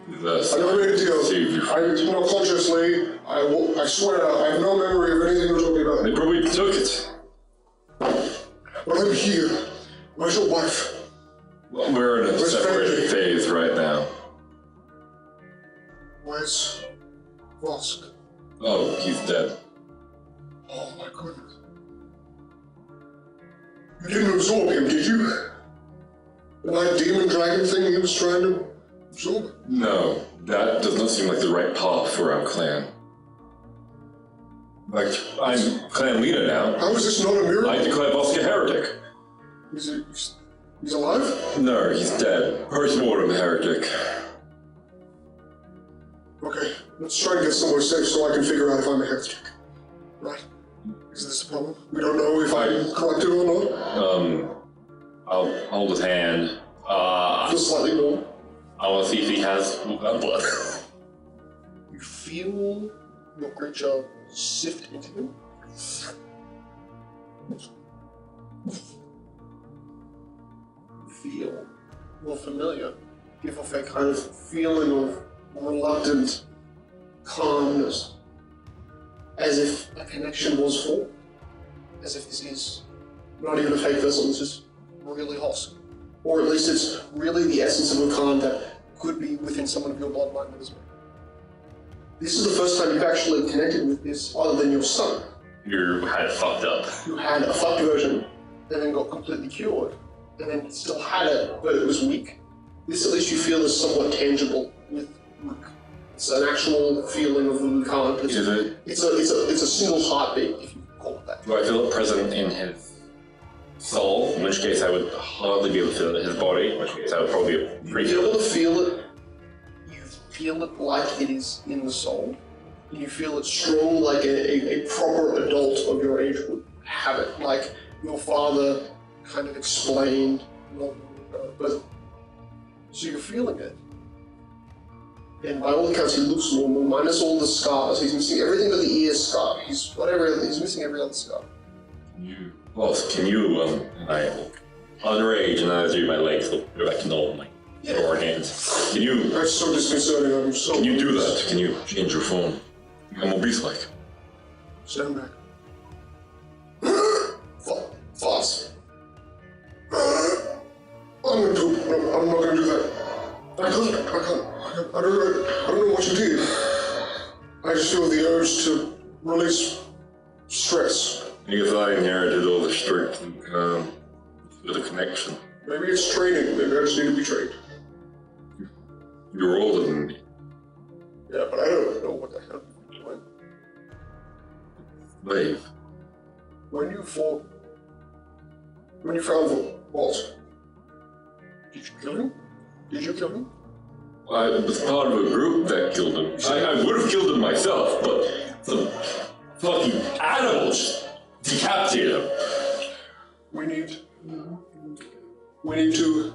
possess, I never made a deal. save you. I did not consciously. I swear, I have no memory of anything you're talking about. They probably took it. But I'm here. Where's your wife? Well, we're in a Where's separated Becky? phase right now. Where's Vosk? Oh, he's dead. Oh my goodness. You didn't absorb him, did you? That demon dragon thing he was trying to absorb? No, that does not seem like the right path for our clan. Like, I'm clan leader now. How is this not a miracle? I declare Vosk a heretic. He's alive? No, he's dead. Post-mortem heretic. Okay, let's try and get somewhere safe so I can figure out if I'm a heretic. Right? Is this a problem? We don't know if I'm corrupted or not? I'll hold his hand. Just slightly more. I want to see if he has blood. You feel your creature sift into him. You feel more familiar. Give off a kind of feeling of reluctant calmness. As if a connection was formed. As if this is not even a fake vessel, this is really Hosk. Or at least it's really the essence of a Khan that could be within someone of your bloodline that is well. This is the first time you've actually connected with this other than your son, You had it fucked up. who had a fucked version and then got completely cured, and then still had it, but it was weak. This at least you feel is somewhat tangible with Rook. It's an actual feeling of the Khan. Is it? It's a single heartbeat, if you call it that. Do I feel it present in his soul, in which case I would hardly be able to feel it in his body, in which case I would probably be You're able to feel it. You feel it like it is in the soul. You feel it strong like a proper adult of your age would have it. Like your father kind of explained not long ago. But so you're feeling it. And by all accounts he looks normal, minus all the scars. He's missing everything but the ear scar. He's missing every other scar. Can you, I unrage and I do my legs look back to normal, my lower hands. Can you... That's so disconcerting, I'm so... Can you do that? Can you change your form? I'm obese-like. Stand back. Fast. I'm not gonna do that. I can't. I don't know what you did. I just feel the urge to release stress. Because I inherited all the strength and with a connection. Maybe it's training. Maybe I just need to be trained. You're older than me. Yeah, but I don't know what the hell you're doing. Brave. When you found the vault, did you kill him? I was part of a group that killed him. I would have killed him myself, but the fucking animals decapitated him. We need to.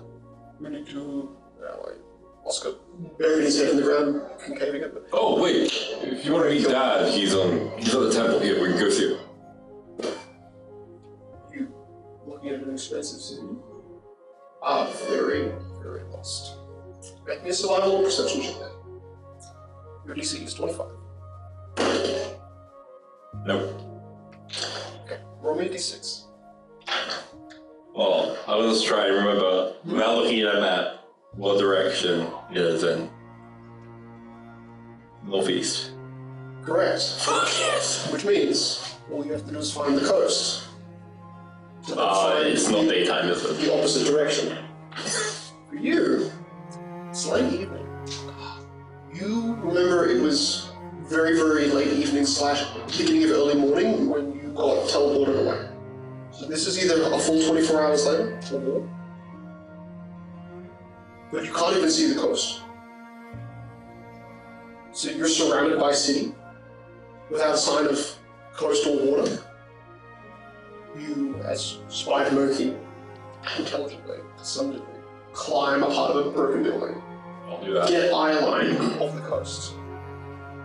Oscar buried his head in the ground, concaving it. Oh wait, if you want to meet Dad, he's at the temple here. We can go see him. You looking at an expensive city? Ah, very, very lost. Make me a survival or perception check then. Your DC is 25. Nope. Okay, roll me a d6. Well, I was just trying to remember, without looking at a map, what direction it is in. Northeast. Correct. Fuck yes! Which means all you have to do is find the coast. It's not daytime, is it? The opposite direction. For you, it's late evening. You remember it was very, very late evening / beginning of early morning when you got teleported away. So this is either a full 24 hours later or more. But you can't even see the coast. So you're surrounded by city without a sign of coast or water. You, as Spider Moki, intelligently, to some degree, climb a part of a broken building. I'll do that. Get eye line of the coast.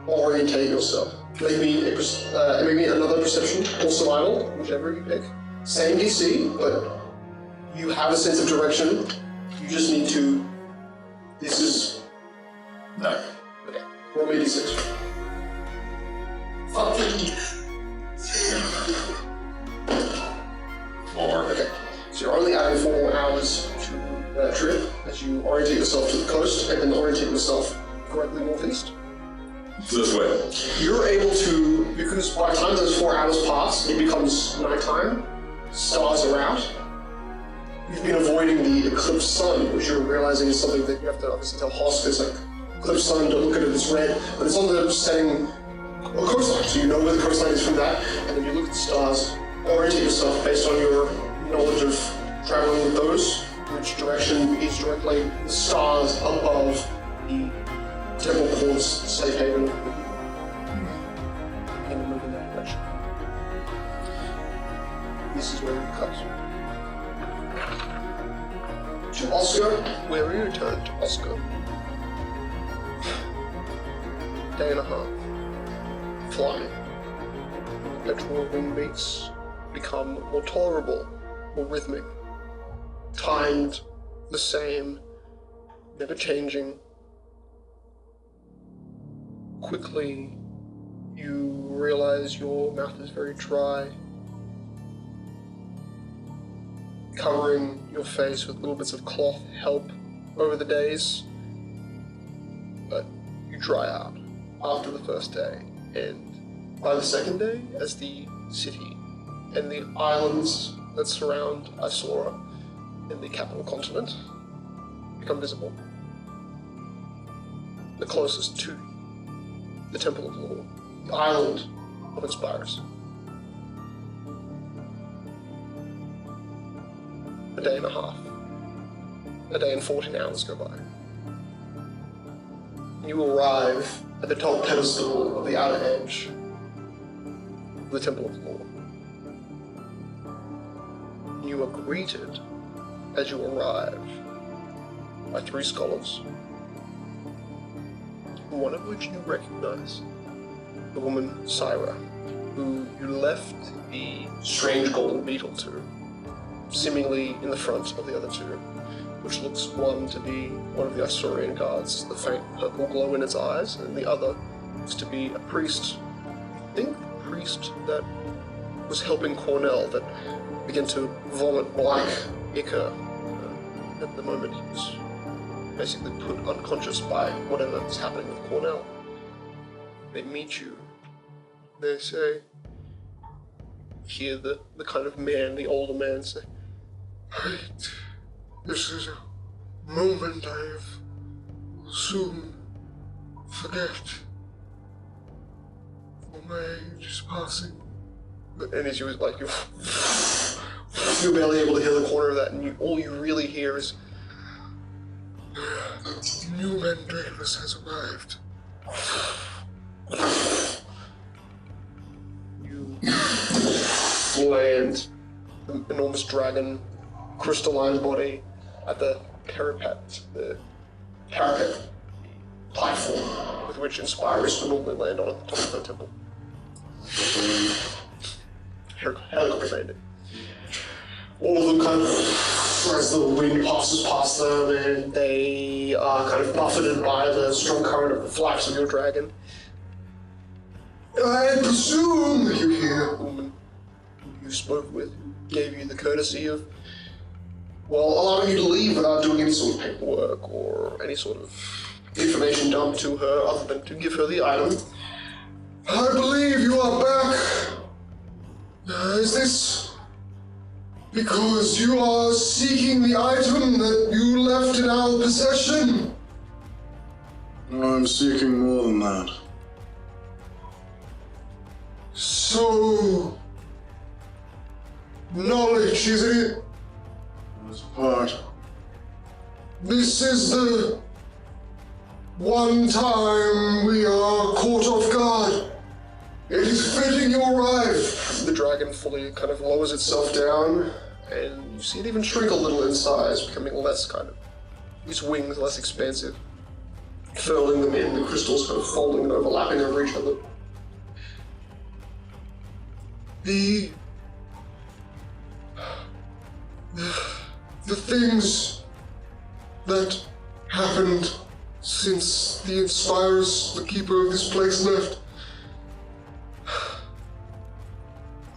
Orientate yourself. Make me another perception or survival, whichever you pick. Same DC, but you have a sense of direction. You just need to. This is. No. Okay. Roll me a d6. Fucking. 4. Okay. So you're only adding 4 more hours to that trip as you orientate yourself to the coast and then orientate yourself correctly northeast. This way. You're able to, because by the time those 4 hours pass, it becomes nighttime, stars are out. You've been avoiding the eclipsed sun, which you're realizing is something that you have to obviously tell Hosk. It's like, eclipsed sun, don't look at it, it's red, but it's on the setting coastline, so you know where the coastline is from that, and then you look at the stars, orientate yourself based on your knowledge of traveling with those, which direction is directly the stars above the temple court's safe haven. And move in that direction. This is where we cut. To Oscar, where we return to Oscar. Day and a half. Flying. Electrical wind beats become more tolerable, more rhythmic. Timed, the same, never changing. Quickly, you realize your mouth is very dry, covering your face with little bits of cloth help over the days, but you dry out after the first day, and by the second day, as the city and the islands that surround Isora and the capital continent become visible, the closest to you, the Temple of Law, the island of Inspires. a day and a half. A day and 14 hours go by. You arrive at the top pedestal of the outer edge of the Temple of Law. You are greeted as you arrive by 3 scholars, one of which you recognize, the woman Syra, who you left the strange golden beetle to, seemingly in the front of the other 2, which looks one to be one of the Isaurian guards, the faint purple glow in its eyes, and the other looks to be a priest. I think the priest that was helping Cornell, that began to vomit black ichor at the moment he was basically put unconscious by whatever was happening with Cornell. They meet you. They say, hear the kind of man, the older man say, This is a moment I will soon forget. For my age is passing. and as you was like, you're barely able to hear the corner of that, and all you really hear is, New Mandravis has arrived. You land the enormous dragon, crystalline body at the parapet platform with which inspirers would normally land on at the top of the temple. Helicopter landing. All of them kind of, as the wind passes past them, and they are kind of buffeted by the strong current of the flaps of your dragon. I presume You hear a woman who you spoke with, who gave you the courtesy of, well, allowing you to leave without doing any sort of paperwork or any sort of information dumped to her other than to give her the item. I believe you are back. Is this because you are seeking the item that you left in our possession? No, I'm seeking more than that. So, knowledge, isn't it? That's part. This is the one time we are caught off guard. It is fitting you arrive. The dragon fully kind of lowers itself down, and you see it even shrink a little in size, becoming less kind of, its wings less expansive, furling them in, the crystals kind of folding and overlapping over each other. The things that happened since the Inspirus, the keeper of this place, left.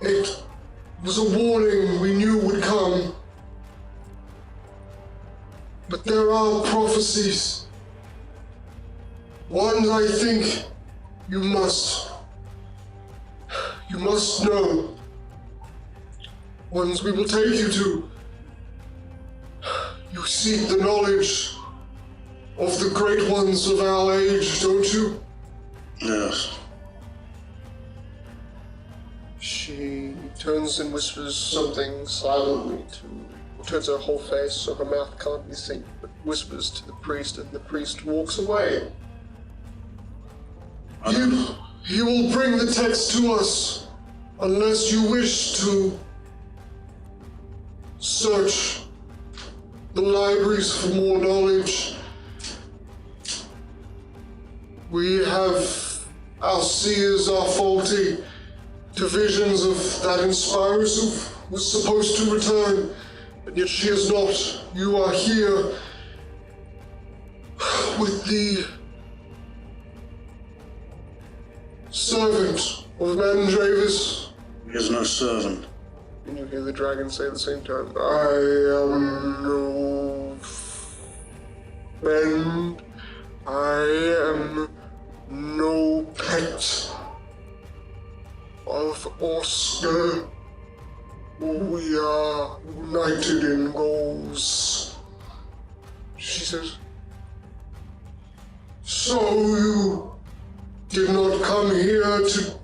It was a warning we knew would come. But there are prophecies. One I think you must know. Ones we will take you to. You seek the knowledge of the great ones of our age, don't you? Yes. She turns and whispers something silently turns her whole face so her mouth can't be seen, but whispers to the priest, and the priest walks away. He will bring the text to us, unless you wish to search the libraries for more knowledge. We have, our seers are faulty to visions of that Inspirus who was supposed to return, but yet she is not. You are here with the servant of Mandravis. He is no servant. And you hear the dragon say at the same time, I am no friend. I am no pet of Oscar. We are united in goals. She says, so you did not come here to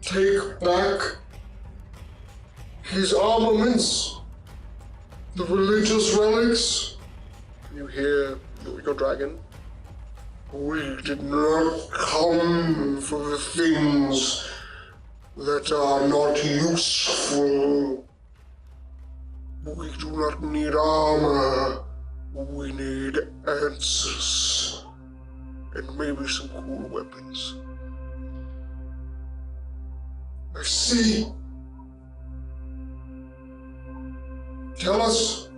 take back his armaments, the religious relics. You hear your dragon. We did not come for the things that are not useful. We do not need armor. We need answers. And maybe some cool weapons. I see. Tell us.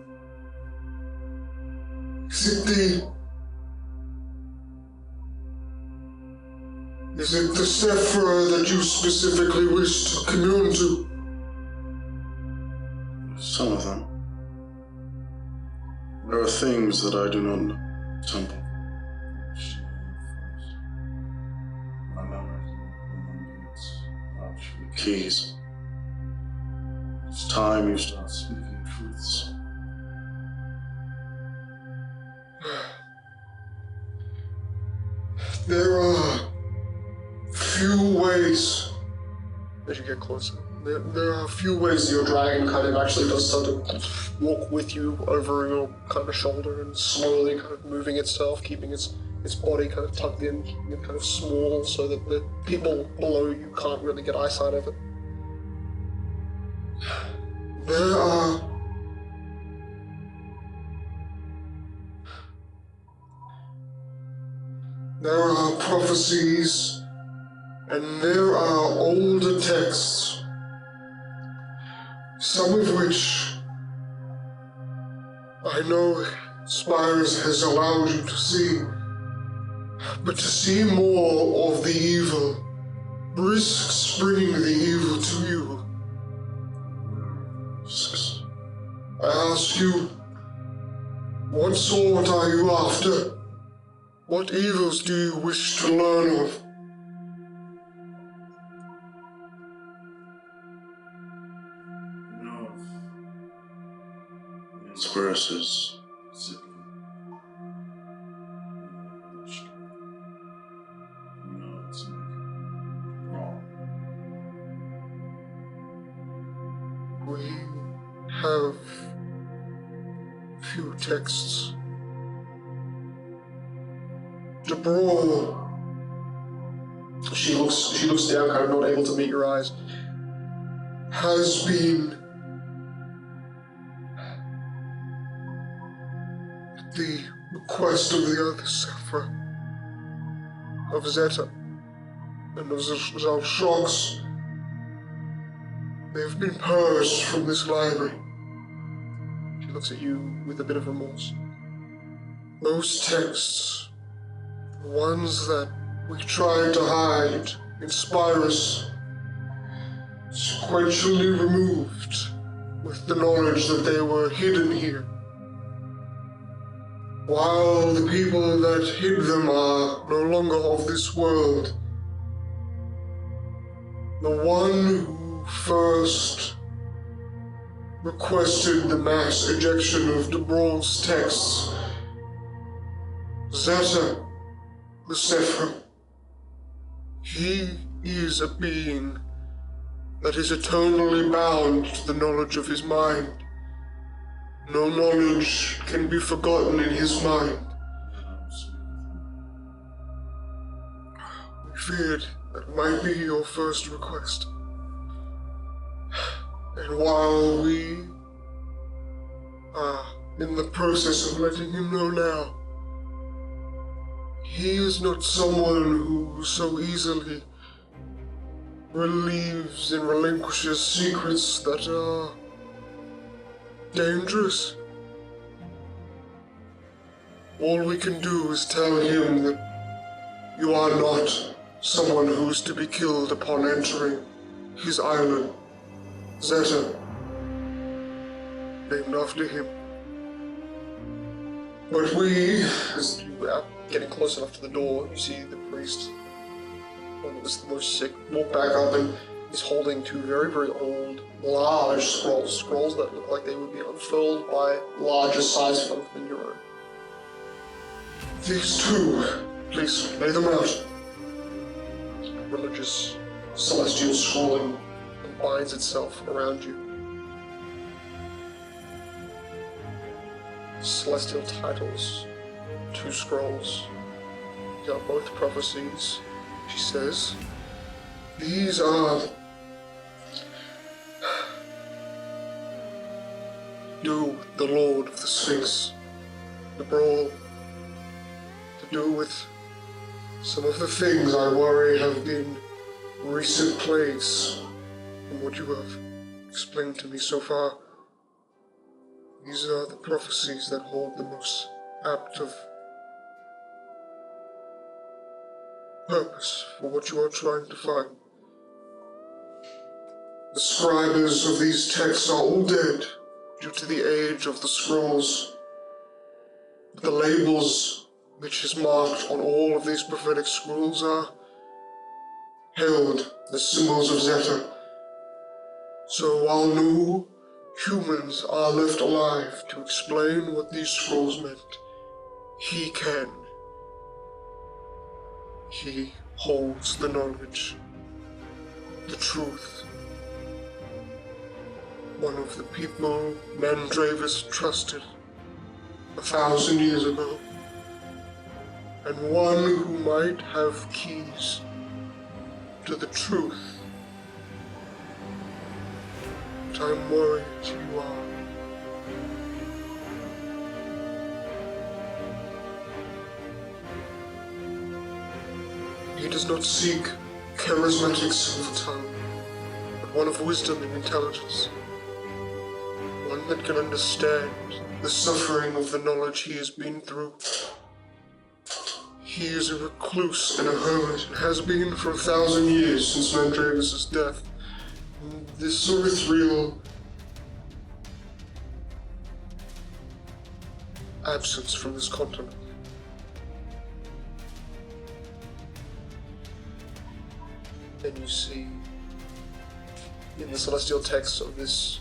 Is it the Sephra that you specifically wish to commune to? Some of them. There are things that I do not know. Temple. My memories are actually keys. It's time you start speaking truths. There are few ways as you get closer. There are a few ways your dragon kind of actually does start to walk with you over your kind of shoulder and slowly kind of moving itself, keeping its body kind of tucked in, keeping it kind of small so that the people below you can't really get eyesight of it. There are prophecies, and there are older texts, some of which I know Spires has allowed you to see, but to see more of the evil risks bringing the evil to you. I ask you, what sort are you after? What evils do you wish to learn of? No. Inspiracies. No, it's wrong. We have few texts. Debrol. She looks down, kind of not able to meet your eyes. Has been at the request of the other Sephra, of Zeta, and of Zalshox. They have been purged from this library. She looks at you with a bit of remorse. Those texts, the ones that we tried to hide, inspire us, sequentially removed with the knowledge that they were hidden here. While the people that hid them are no longer of this world, the one who first requested the mass ejection of Debrol's texts, Zeta, the Sephra, he is a being that is eternally bound to the knowledge of his mind. No knowledge can be forgotten in his mind. We feared that might be your first request. And while we are in the process of letting him know now, he is not someone who so easily relieves and relinquishes secrets that are dangerous. All we can do is tell him that you are not someone who is to be killed upon entering his island, Zeta, named after him. But we, as you are getting close enough to the door, you see the priest, one that was the most sick, walk back up and is holding two very, very old, large scrolls that look like they would be unfurled by larger size folk than your own. These two, please lay them out. Religious celestial scrolling binds itself around you. celestial titles, 2 scrolls. These are both prophecies, she says. These are do the Lord of the Sphinx, the brawl, to do with some of the things I worry have been recent plagues from what you have explained to me so far. These are the prophecies that hold the most apt of purpose for what you are trying to find. The scribers of these texts are all dead due to the age of the scrolls. The labels which is marked on all of these prophetic scrolls are held as symbols of Zeta. So while no humans are left alive to explain what these scrolls meant, he can. He holds the knowledge, the truth. One of the people Mandravis trusted 1,000 years ago, and one who might have keys to the truth. But I'm worried you are. He does not seek charismatic silver tongue, but one of wisdom and intelligence. One that can understand the suffering of the knowledge he has been through. He is a recluse and a hermit, and has been for 1,000 years since Mandravis' death. And this ethereal absence from this continent. Then you see in the celestial texts of these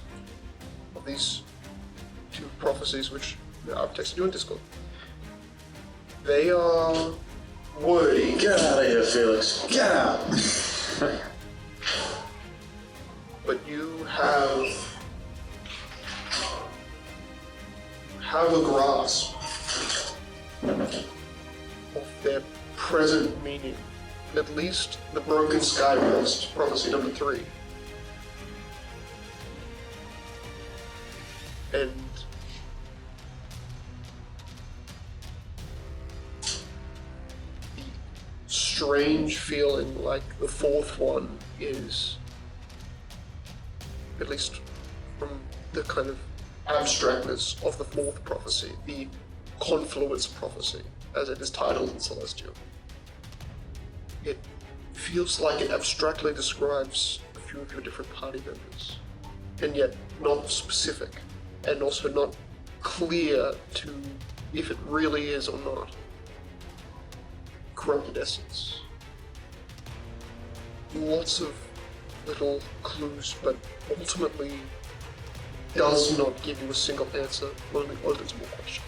2 prophecies, which I've texted you on Discord. They are wordy. Get out of here, Felix. Get out! But you have a grasp of their present meaning. At least the broken sky rest, prophecy number 3. And the strange feeling like the 4th one is, at least from the kind of abstractness of the 4th prophecy, the confluence prophecy, as it is titled in Celestial. It feels like it abstractly describes a few of your different party members, and yet not specific, and also not clear to if it really is or not corrupted essence. Lots of little clues, but ultimately does not give you a single answer, only opens more questions.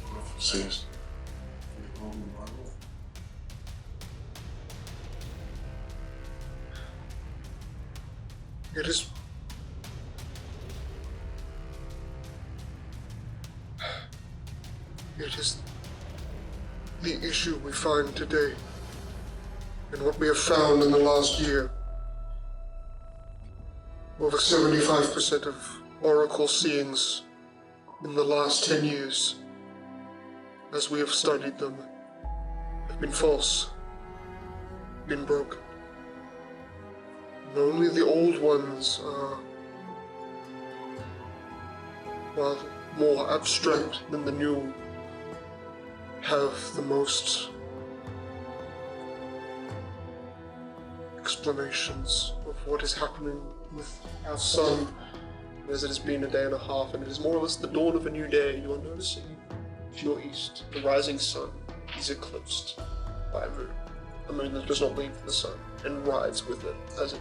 Prophecies. It is the issue we find today, and what we have found in the last year. Over 75% of oracle seeings in the last 10 years, as we have studied them, have been false, been broken. And only the old ones are, while more abstract than the new, have the most explanations of what is happening with our sun, as it has been a day and a half, and it is more or less the dawn of a new day. You are noticing to your east, the rising sun is eclipsed by a moon that does not leave the sun, and rides with it as it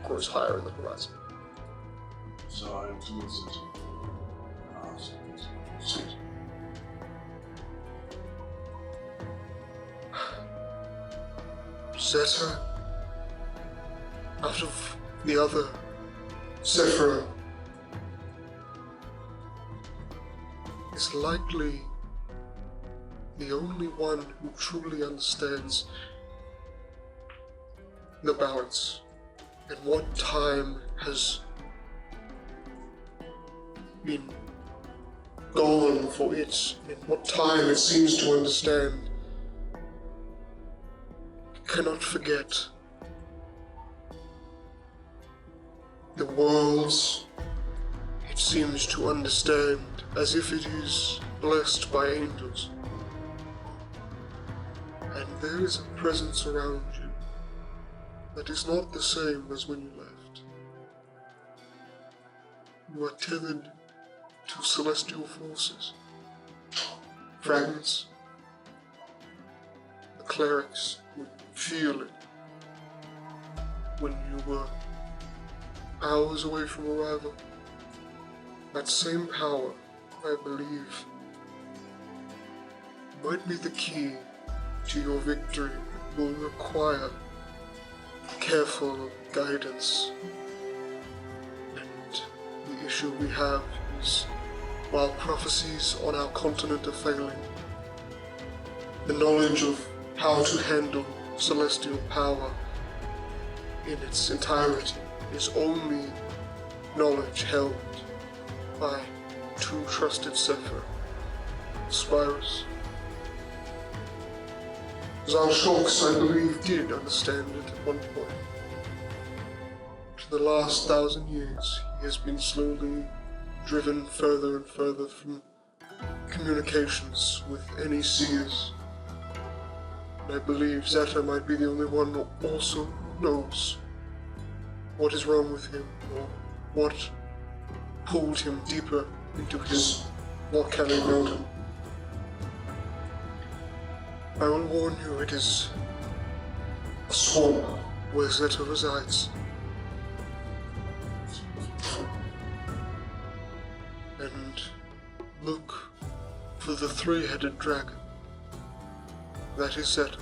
grows higher in the horizon. So I am to listen to Zeta, out of the other Sephira, is likely the only one who truly understands the balance and what time has been gone for it, and what time it seems to understand. Cannot forget the worlds it seems to understand as if it is blessed by angels. And there is a presence around you that is not the same as when you left. You are tethered to celestial forces, fragments. The clerics would feel it when you were hours away from arrival. That same power, I believe, might be the key to your victory. It will require careful guidance. And the issue we have is, while prophecies on our continent are failing, the knowledge of how to handle celestial power in its entirety is only knowledge held by two trusted Sephir, Spirus. Zalshox, I believe, did understand it at one point. For the last 1,000 years, he has been slowly driven further and further from communications with any seers. And I believe Zeta might be the only one who also knows what is wrong with him, or what pulled him deeper into his volcanic mountain. I will warn you, it is a swamp where Zeta resides. And look for the three-headed dragon. That is Zeta.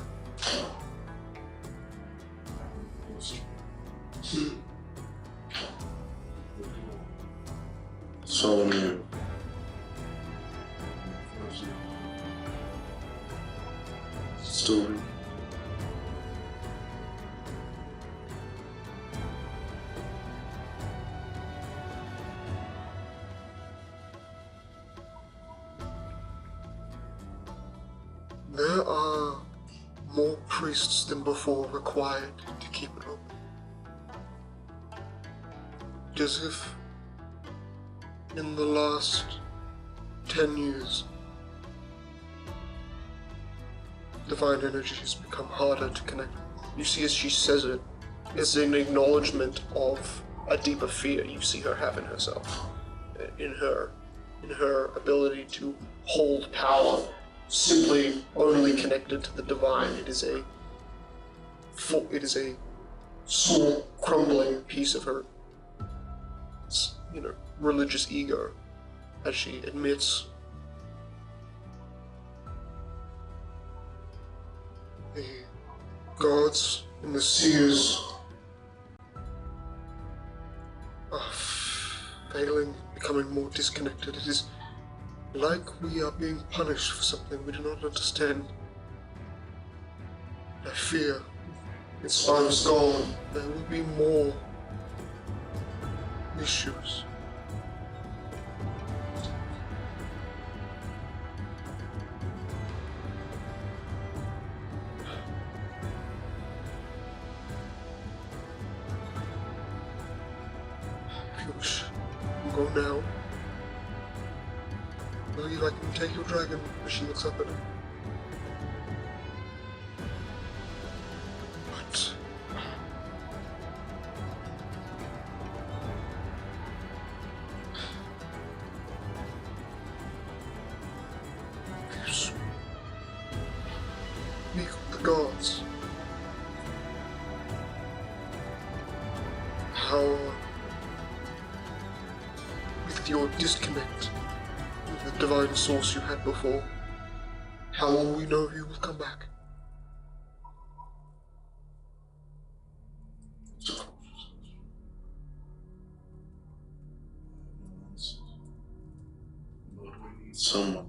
So new. Story. There are more priests than before required to keep it open. As if in the last 10 years, divine energy has become harder to connect. You see, as she says it, it's an acknowledgement of a deeper fear you see her have in herself, in her ability to hold power, simply only connected to the divine. It is a small, crumbling piece of her, religious ego, as she admits. The gods and the seers are failing, becoming more disconnected. It is like we are being punished for something we do not understand. I fear, in Spyro's gone, there will be more issues. If you wish, we'll go now. I believe I can take your dragon, as she looks up at him. But speak with the gods. How, with your disconnect with the divine source you had before, how will we know you will come back? What we need Someone.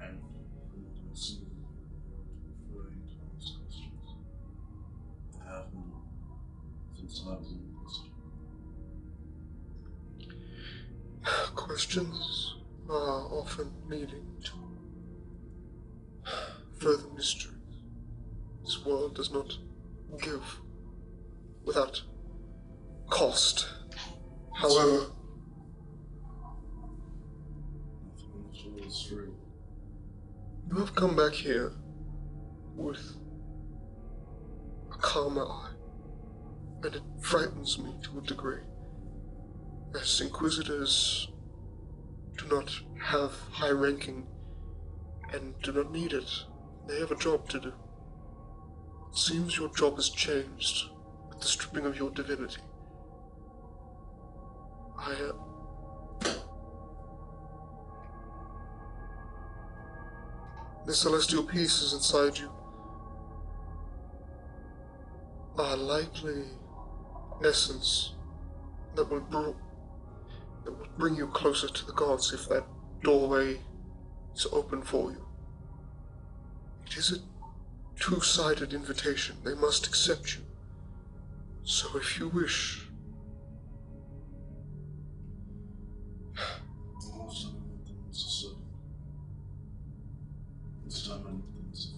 And from what I see, afraid to ask questions. I have been since I was in Christian. Questions are often leading to further mysteries. This world does not give without cost. However, Nothing at all is free. you have come back here with a calmer eye, and it frightens me to a degree, as Inquisitors do not have high ranking and do not need it. They have a job to do. It seems your job has changed with the stripping of your divinity. The celestial pieces inside you are likely essence that will bring you closer to the gods if that doorway is open for you. It is a two-sided invitation. They must accept you. So if you wish, Also, nothing is certain. This time, anything is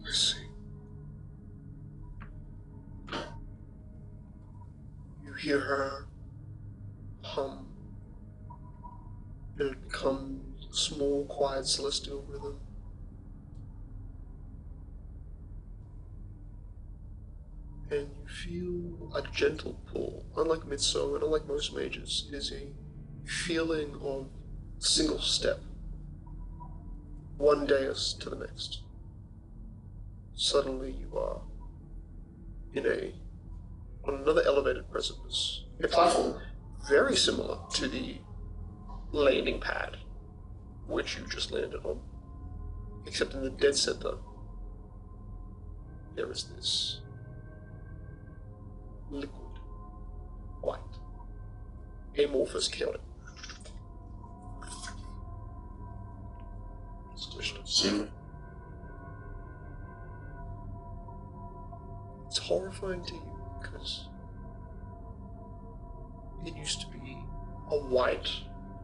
I see. You hear her hum, and it becomes a small, quiet, celestial rhythm. And you feel a gentle pull. Unlike Mitso and unlike most mages, it is a feeling of single step, one dais to the next. Suddenly you are on another elevated precipice, a platform very similar to the landing pad which you just landed on, except in the dead center there is this liquid, white, amorphous chaotic. seen it. It's horrifying to you because it used to be a white,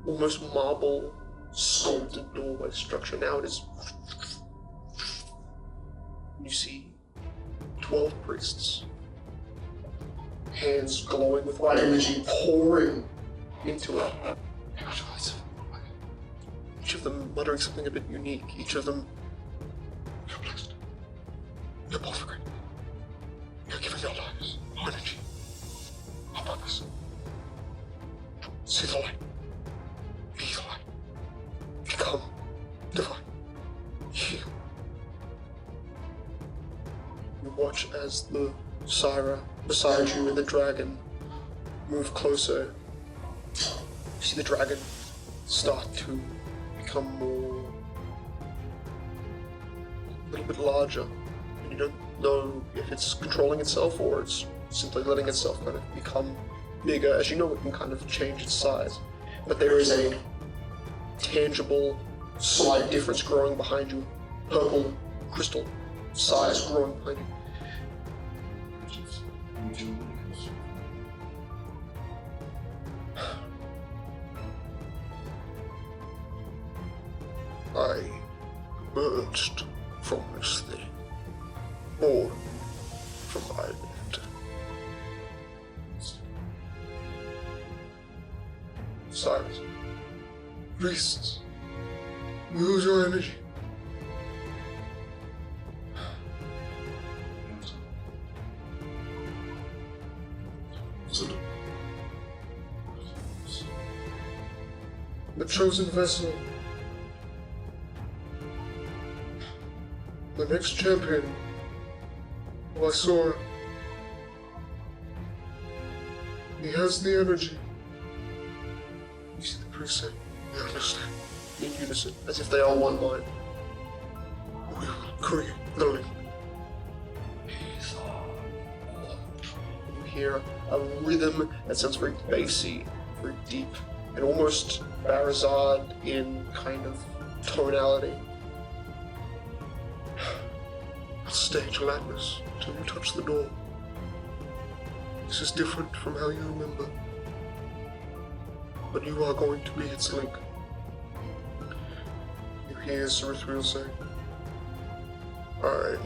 almost marble, sculpted doorway structure. Now it is. You see 12 priests, hands glowing with white energy pouring into it. Each of them muttering something a bit unique. Each of them, you're blessed. You're both great. You're giving your lives, our energy, our purpose. See the light. Be the light. Become divine. Heal. You watch as the Syra beside you and the dragon move closer. You see the dragon start to become a little bit larger, and you don't know if it's controlling itself or it's simply letting itself kind of become bigger. As you know, it can kind of change its size, but there is a tangible, slight difference growing behind you. Purple crystal size growing behind you. I emerged from this thing, born from my land. Cyrus, priests, use your energy. The chosen vessel. The next champion who I saw, he has the energy. You see the priest say, we understand, in unison, as if they are one mind. We will create the link. hear a rhythm that sounds very bassy, very deep, and almost barazard in kind of tonality. Stage gladness until you touch the door. This is different from how you remember, but you are going to be its link. You hear Sarithriel say, I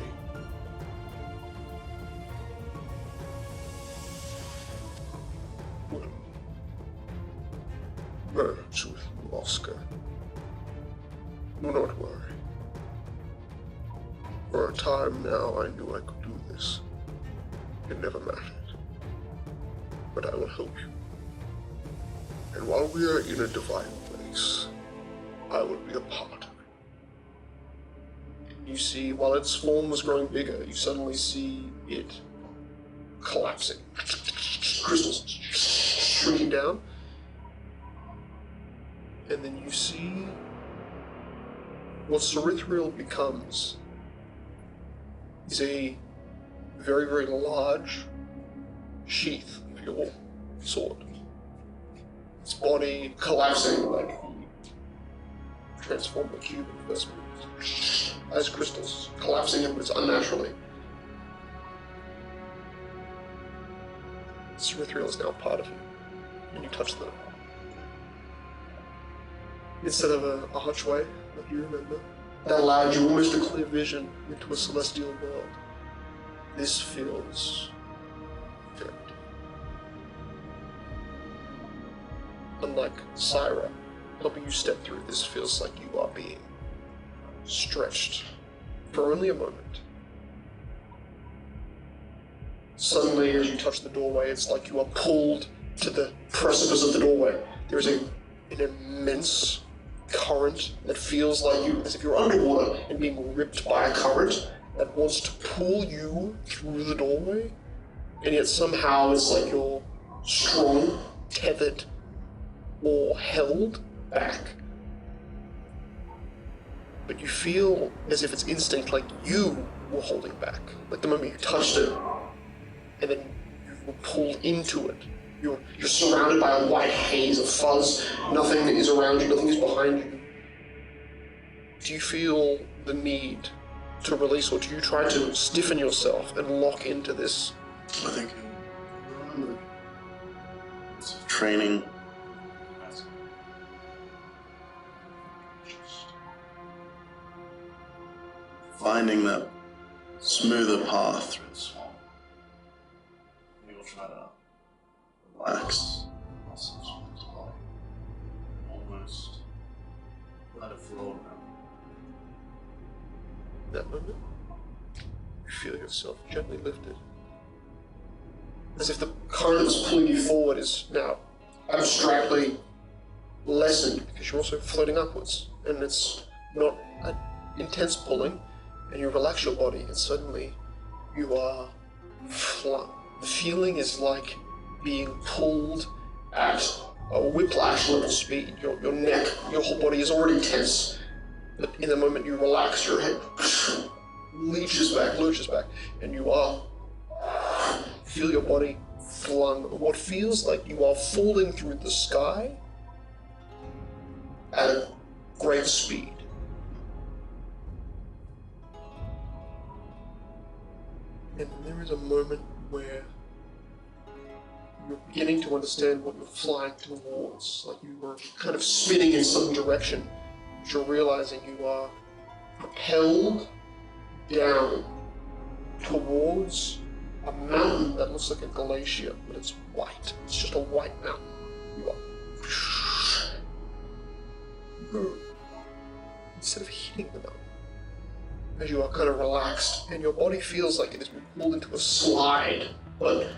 will merge with you, Oscar. Do not worry. For a time now, I knew I could do this. It never mattered. But I will help you. And while we are in a divine place, I will be a part of it. You see, while its form was growing bigger, you suddenly see it collapsing. Crystals shrinking down. And then you see what Sarithriel becomes is a very, very large sheath of your sword. Its body collapsing like the transformer cube in the first movie. As crystals collapsing inwards unnaturally. Sarithriel is now part of you, and you touch them. Instead of a archway, like you remember, that allowed you almost a clear vision into a celestial world. This feels very different. Unlike Syra helping you step through, this feels like you are being stretched for only a moment. Suddenly, as you touch the doorway, it's like you are pulled to the precipice of the doorway. There's an immense current that feels like you, as if you're underwater and being ripped by a current that wants to pull you through the doorway, and yet somehow it's like you're strong, tethered, or held back. But you feel as if it's instinct, like you were holding back. Like the moment you touched it, and then you were pulled into it. You're surrounded by a white haze of fuzz. Nothing is around you, nothing is behind you. Do you feel the need to release, or do you try to stiffen yourself and lock into this? I think it's training. Finding that smoother path through the swamp. You'll try to relax muscles from his body. Almost let it flow now. That moment, you feel yourself gently lifted. As if the current that was pulling you forward is now abstractly lessened because you're also floating upwards. And it's not an intense pulling, and you relax your body, and suddenly you are flung. The feeling is like being pulled at a whiplash level speed. Your neck, your whole body is already tense. But in the moment you relax, your head lurches back, and you feel your body flung. What feels like you are falling through the sky at a great speed. And there is a moment where you're beginning to understand what you're flying towards. Like you were kind of spinning in some direction. But you're realizing you are propelled down towards a mountain that looks like a glacier, but it's white. It's just a white mountain. You are instead of hitting the mountain, as you are kind of relaxed, and your body feels like it has been pulled into a slide, but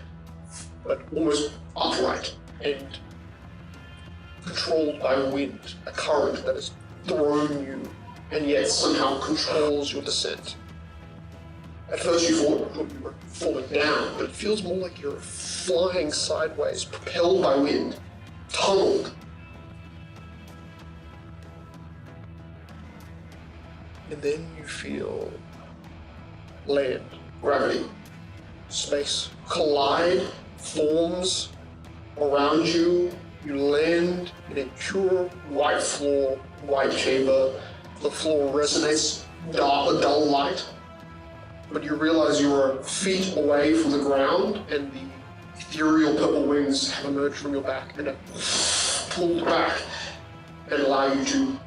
almost upright and controlled by wind, a current that has thrown you, and yet somehow controls your descent. At first you thought you were falling down, but it feels more like you're flying sideways, propelled by wind, tunneled. And then you feel land, gravity, space collide forms around you. You land in a pure white floor, white chamber. The floor resonates a dull light, but you realize you are feet away from the ground, and the ethereal purple wings have emerged from your back and have pulled back and allow you to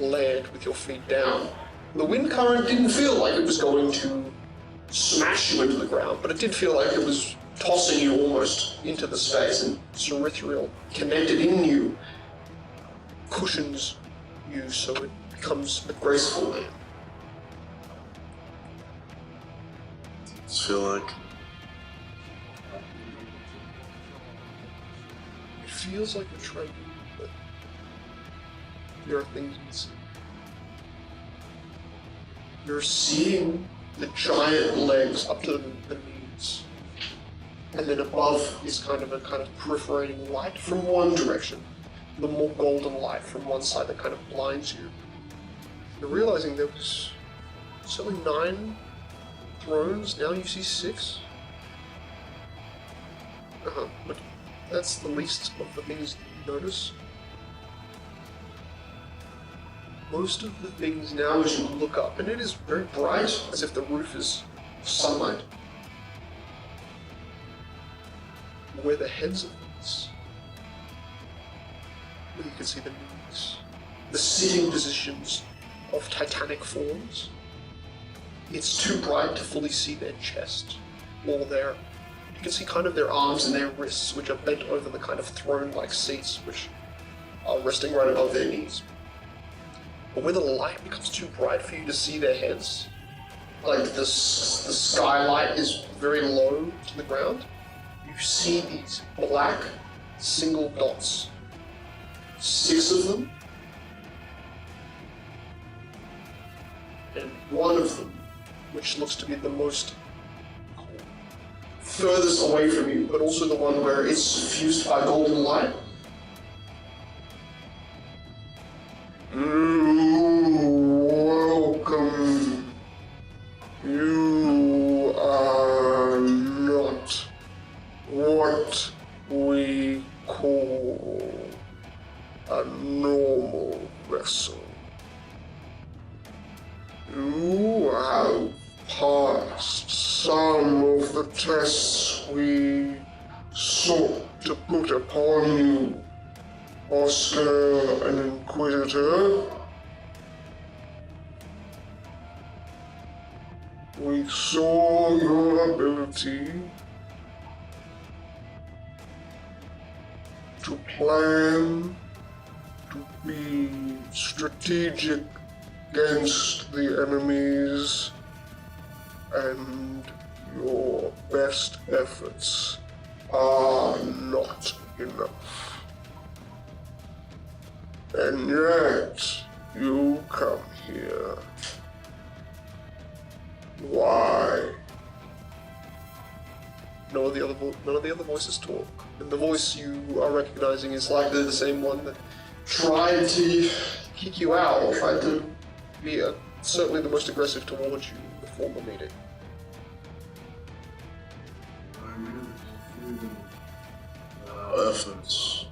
land with your feet down. The wind current didn't feel like it was going to smash you into the ground, but it did feel like it was tossing you almost into the space, and Cerithrial, connected in you, cushions you so it becomes a graceful land. I feel like It feels like a trade, but there are things missing. You're seeing the giant legs up to the knees, and then above is kind of perforating light from one direction, the more golden light from one side that kind of blinds you. You're realizing there was only 9 thrones, now you see 6. But that's the least of the things you notice. Most of the things now as you look up, and it is very bright, as if the roof is sunlight, where the heads of these, where you can see the knees, the sitting positions of titanic forms. It's too bright to fully see their chest or their, you can see kind of their arms and their wrists, which are bent over the kind of throne-like seats which are resting right above their knees. But where the light becomes too bright for you to see their heads, like the skylight is very low to the ground, you see these black single dots, 6 of them, and one of them, which looks to be the most furthest away from you, but also the one where it's suffused by golden light. Welcome. You are not what we call a normal vessel. You have passed some of the tests we sought to put upon you, Oscar and Inquisitor. We saw your ability to plan, to be strategic against the enemies, and your best efforts are not enough. And yet, you come here. Why? None of the other voices talk. And the voice you are recognizing is likely the same one that tried to kick you out, or tried to be certainly the most aggressive towards you in the former meeting. our efforts.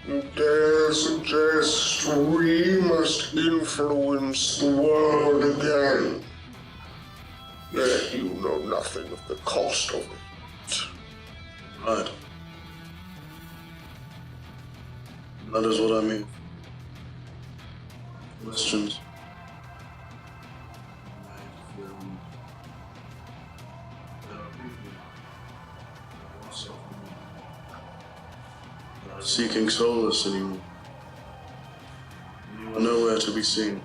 You dare suggest we must influence the world again? Yet you know nothing of the cost of it. Right. That is what I mean. Questions? Seeking solace anymore. You are nowhere to be seen.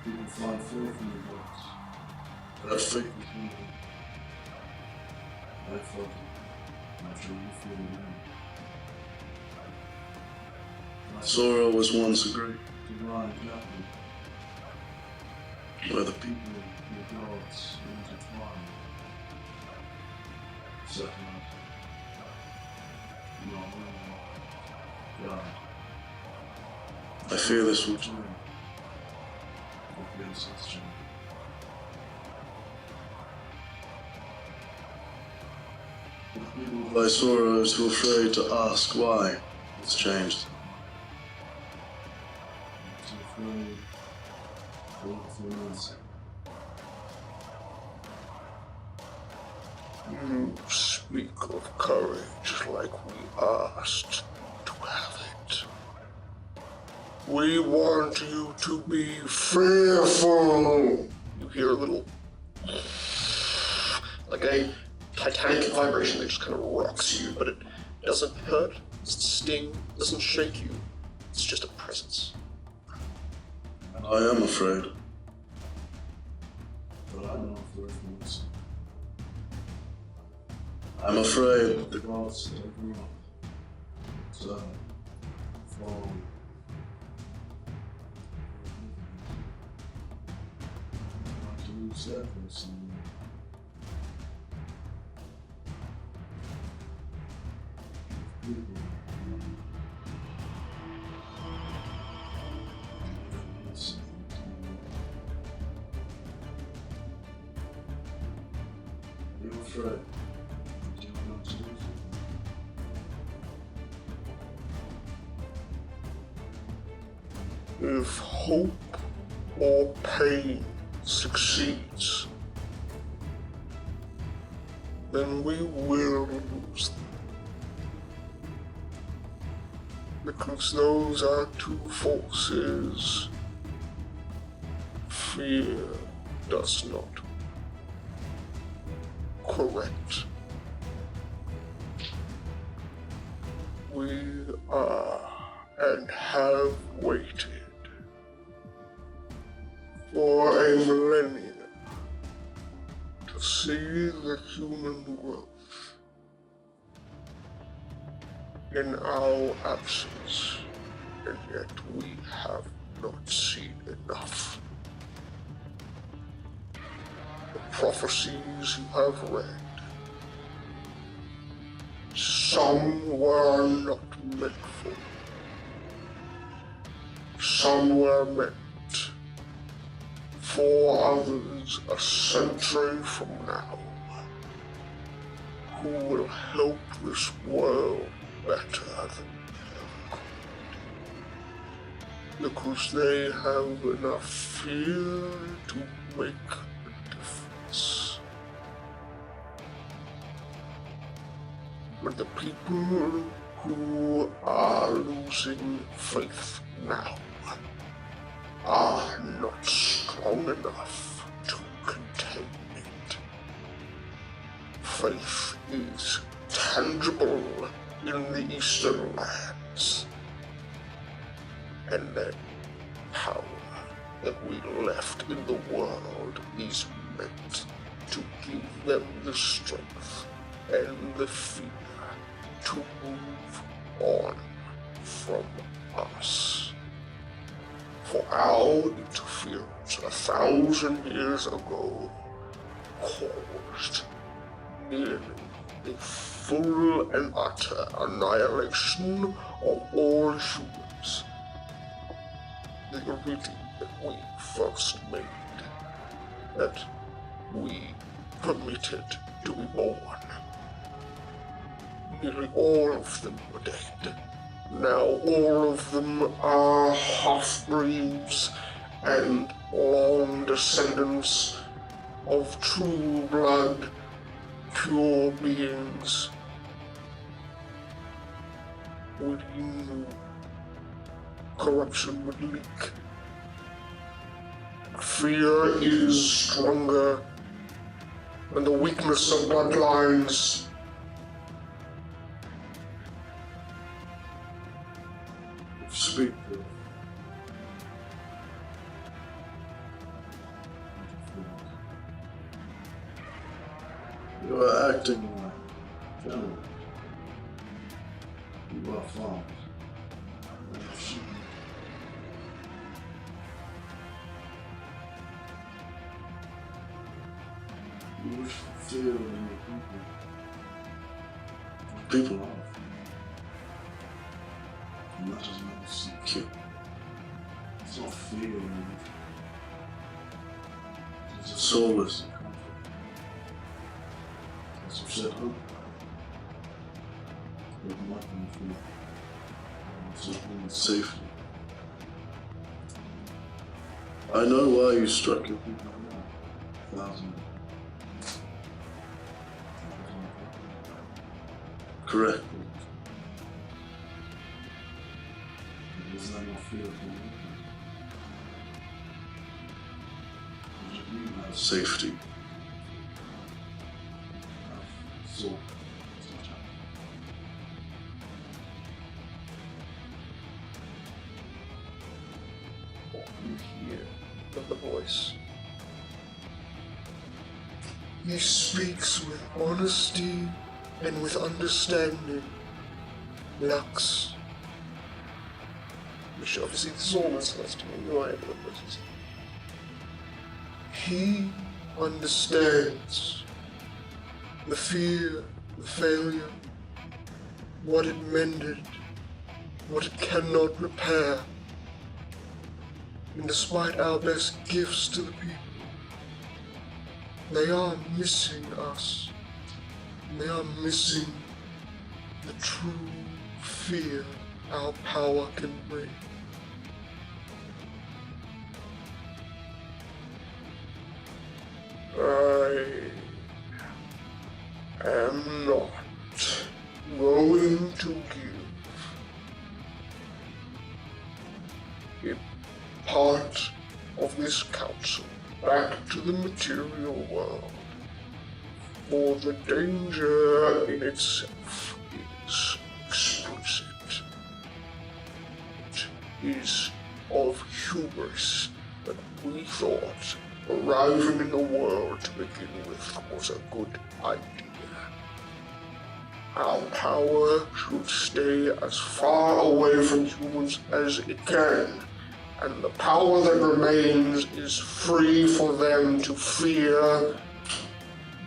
People fly forth from the boats. That fate. I felt it. I'm sure you feel it now. Sorrow was once a great, Divine capital, where the people your gods intertwine. Settlement. Not God. I fear this will Time. Obvious has changed. Visora is too afraid to ask why it's changed. Too afraid. For an answer. You speak of courage like we asked to have it. We want you to be fearful. You hear a little, like a titanic vibration that just kind of rocks you, but it doesn't hurt, doesn't sting, doesn't shake you. It's just a presence. And I am afraid. But I'm not afraid for myself. I'm afraid. The gods that I grew up. So, fall. To lose that person. People. You're afraid. You don't know what to do. If hope or pain succeeds, then we will lose them. Because those are two forces fear does not correct. We are and have waited for a millennia to see the human growth. In our absence, and yet we have not seen enough. The prophecies you have read, some were not meant for you. Some were meant for others a century from now, who will help this world better than ever could. Because they have enough fear to make a difference. But the people who are losing faith now are not strong enough to contain it. Faith is tangible in the Eastern lands, and that power that we left in the world is meant to give them the strength and the fear to move on from us. For our interference 1,000 years ago caused nearly a full and utter annihilation of all humans. The reading that we first made, that we permitted to be born. Nearly all of them were dead. Now all of them are half-breeds and long descendants of true blood, pure beings. We knew corruption would leak. Fear is stronger than the weakness of bloodlines. Speak. You are acting like General. You are farmers. You wish to feel in your people. people. And that is not seek. Cute. It's not fear, it's a soulless conflict. As you said, hope. But nothing for unsettling safety. I know why you struck your people now. 1,000. Correct. Is that not fear for you? You have safety. So, You hear the voice. He speaks with honesty and with understanding. Lux. Which obviously this is almost less to me, you are able to listen. He understands the fear, the failure, what it mended, what it cannot repair. And despite our best gifts to the people, they are missing us. They are missing the true fear our power can bring. I am not going to give a part of this council back to the material world, for the danger in itself is explicit. It is of hubris that we thought arriving in the world to begin with was a good idea. Our power should stay as far away from humans as it can, and the power that remains is free for them to fear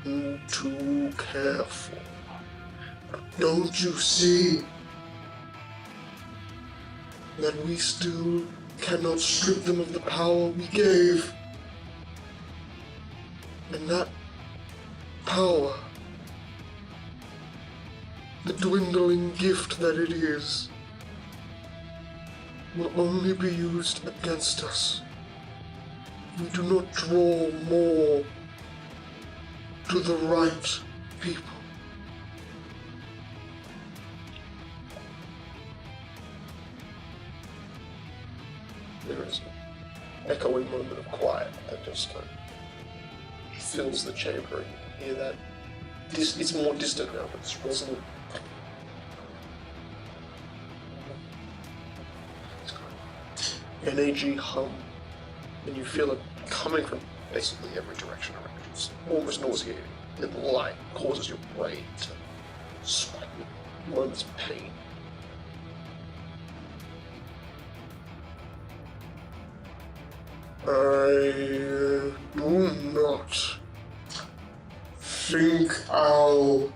and to care for. But don't you see that we still cannot strip them of the power we gave? And that power, the dwindling gift that it is, will only be used against us. We do not draw more to the right people. There is an echoing moment of quiet that just kind of fills the chamber, and you hear that. It's more distant now, but it's resonant. It's kind of energy hum, and you feel it coming from basically every direction around you. It's almost nauseating. The light causes your brain to spike with moments of pain. I do not think our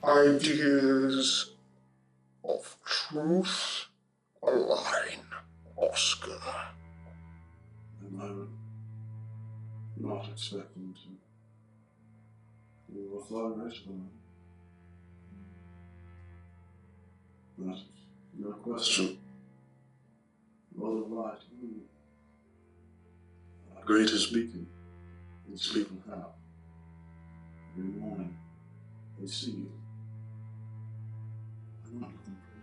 ideas of truth align, Oscar. and I would not expect them to. You will fly right to them. That is your question. Well, right. Our greatest beacon is people have. Every morning, they see you. I'm not looking for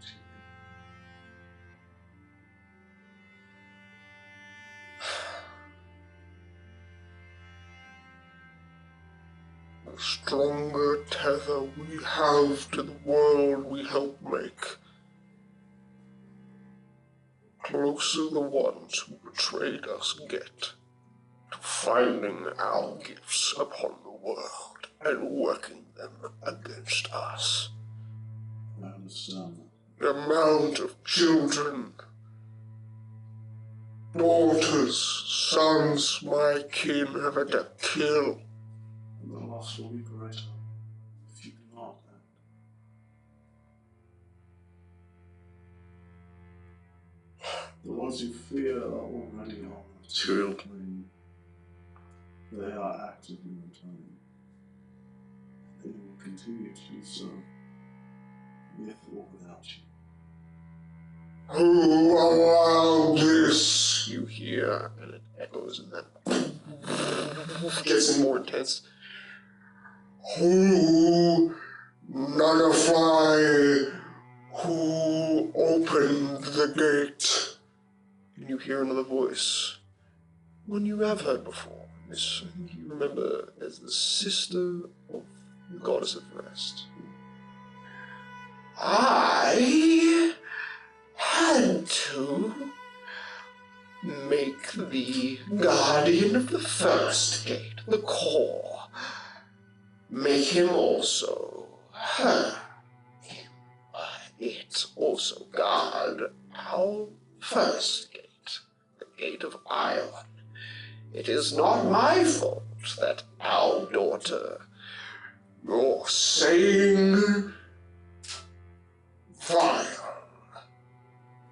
you. The stronger tether we have to the world we help make, closer the ones who betrayed us get to finding our gifts upon the world and working them against us. I understand that. The amount of children, daughters, sons my kin have had to kill. And the loss will be greater if you do not act. The ones you fear are already on the Material plane. They are actively returning. They will continue to do so, with or without you. Who allowed this? You hear, and it echoes, and then gets more intense. Who, Nutterfly, who opened the gate? And you hear another voice, one you have heard before. This, I think you remember as the sister of the goddess of rest. I had to make the guardian of the first gate, the core, make him also her. It also guard our first gate, the gate of iron. It is not my fault that our daughter, you're saying, vile,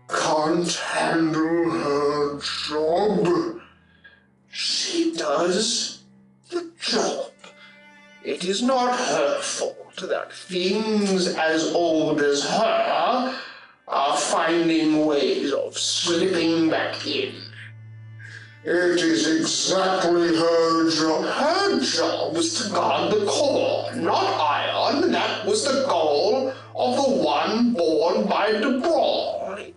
can't handle her job. She does the job. It is not her fault that things as old as her are finding ways of slipping back in. It is exactly her job. Her job was to guard the core, not iron. That was the goal of the one born by DeBrawl.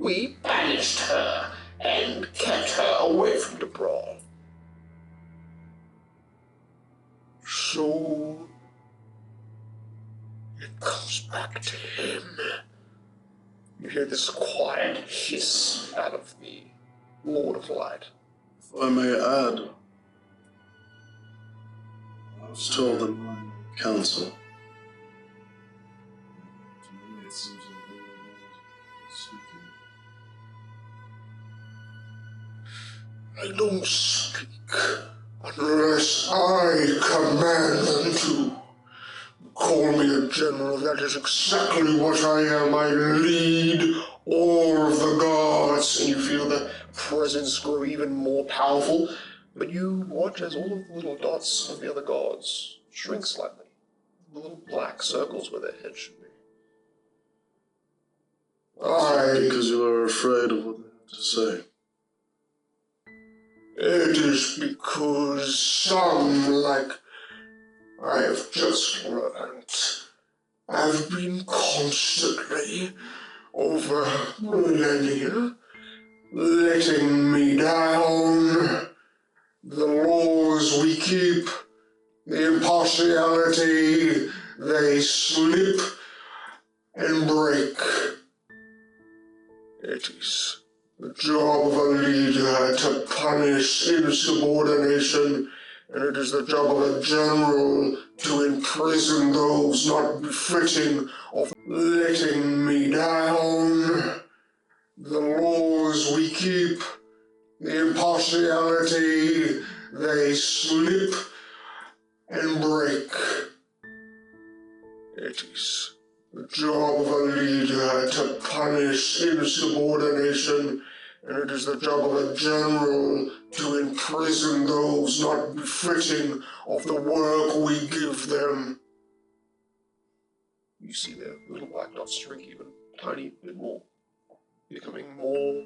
We banished her and kept her away from DeBrawl. So it comes back to him. You hear this quiet hiss out of the Lord of Light. If I may add, I was told that my counsel. To me, it seems like the Lord is speaking. I don't speak unless I command them to. Call me a general, that is exactly what I am. I lead all of the gods. And you feel the presence grow even more powerful, but you watch as all of the little dots of the other gods shrink slightly. The little black circles where their heads should be. Because you are afraid of what they have to say. It is because some, like I have just learned, have been constantly, over millennia, letting me down. The laws we keep, the impartiality, they slip and break. It is the job of a leader to punish insubordination, and it is the job of a general to imprison those not befitting of letting me down. The laws we keep, the impartiality, they slip and break. It is the job of a leader to punish insubordination, and it is the job of a general to imprison those not befitting of the work we give them. You see their little black dots shrink even a tiny bit more, becoming more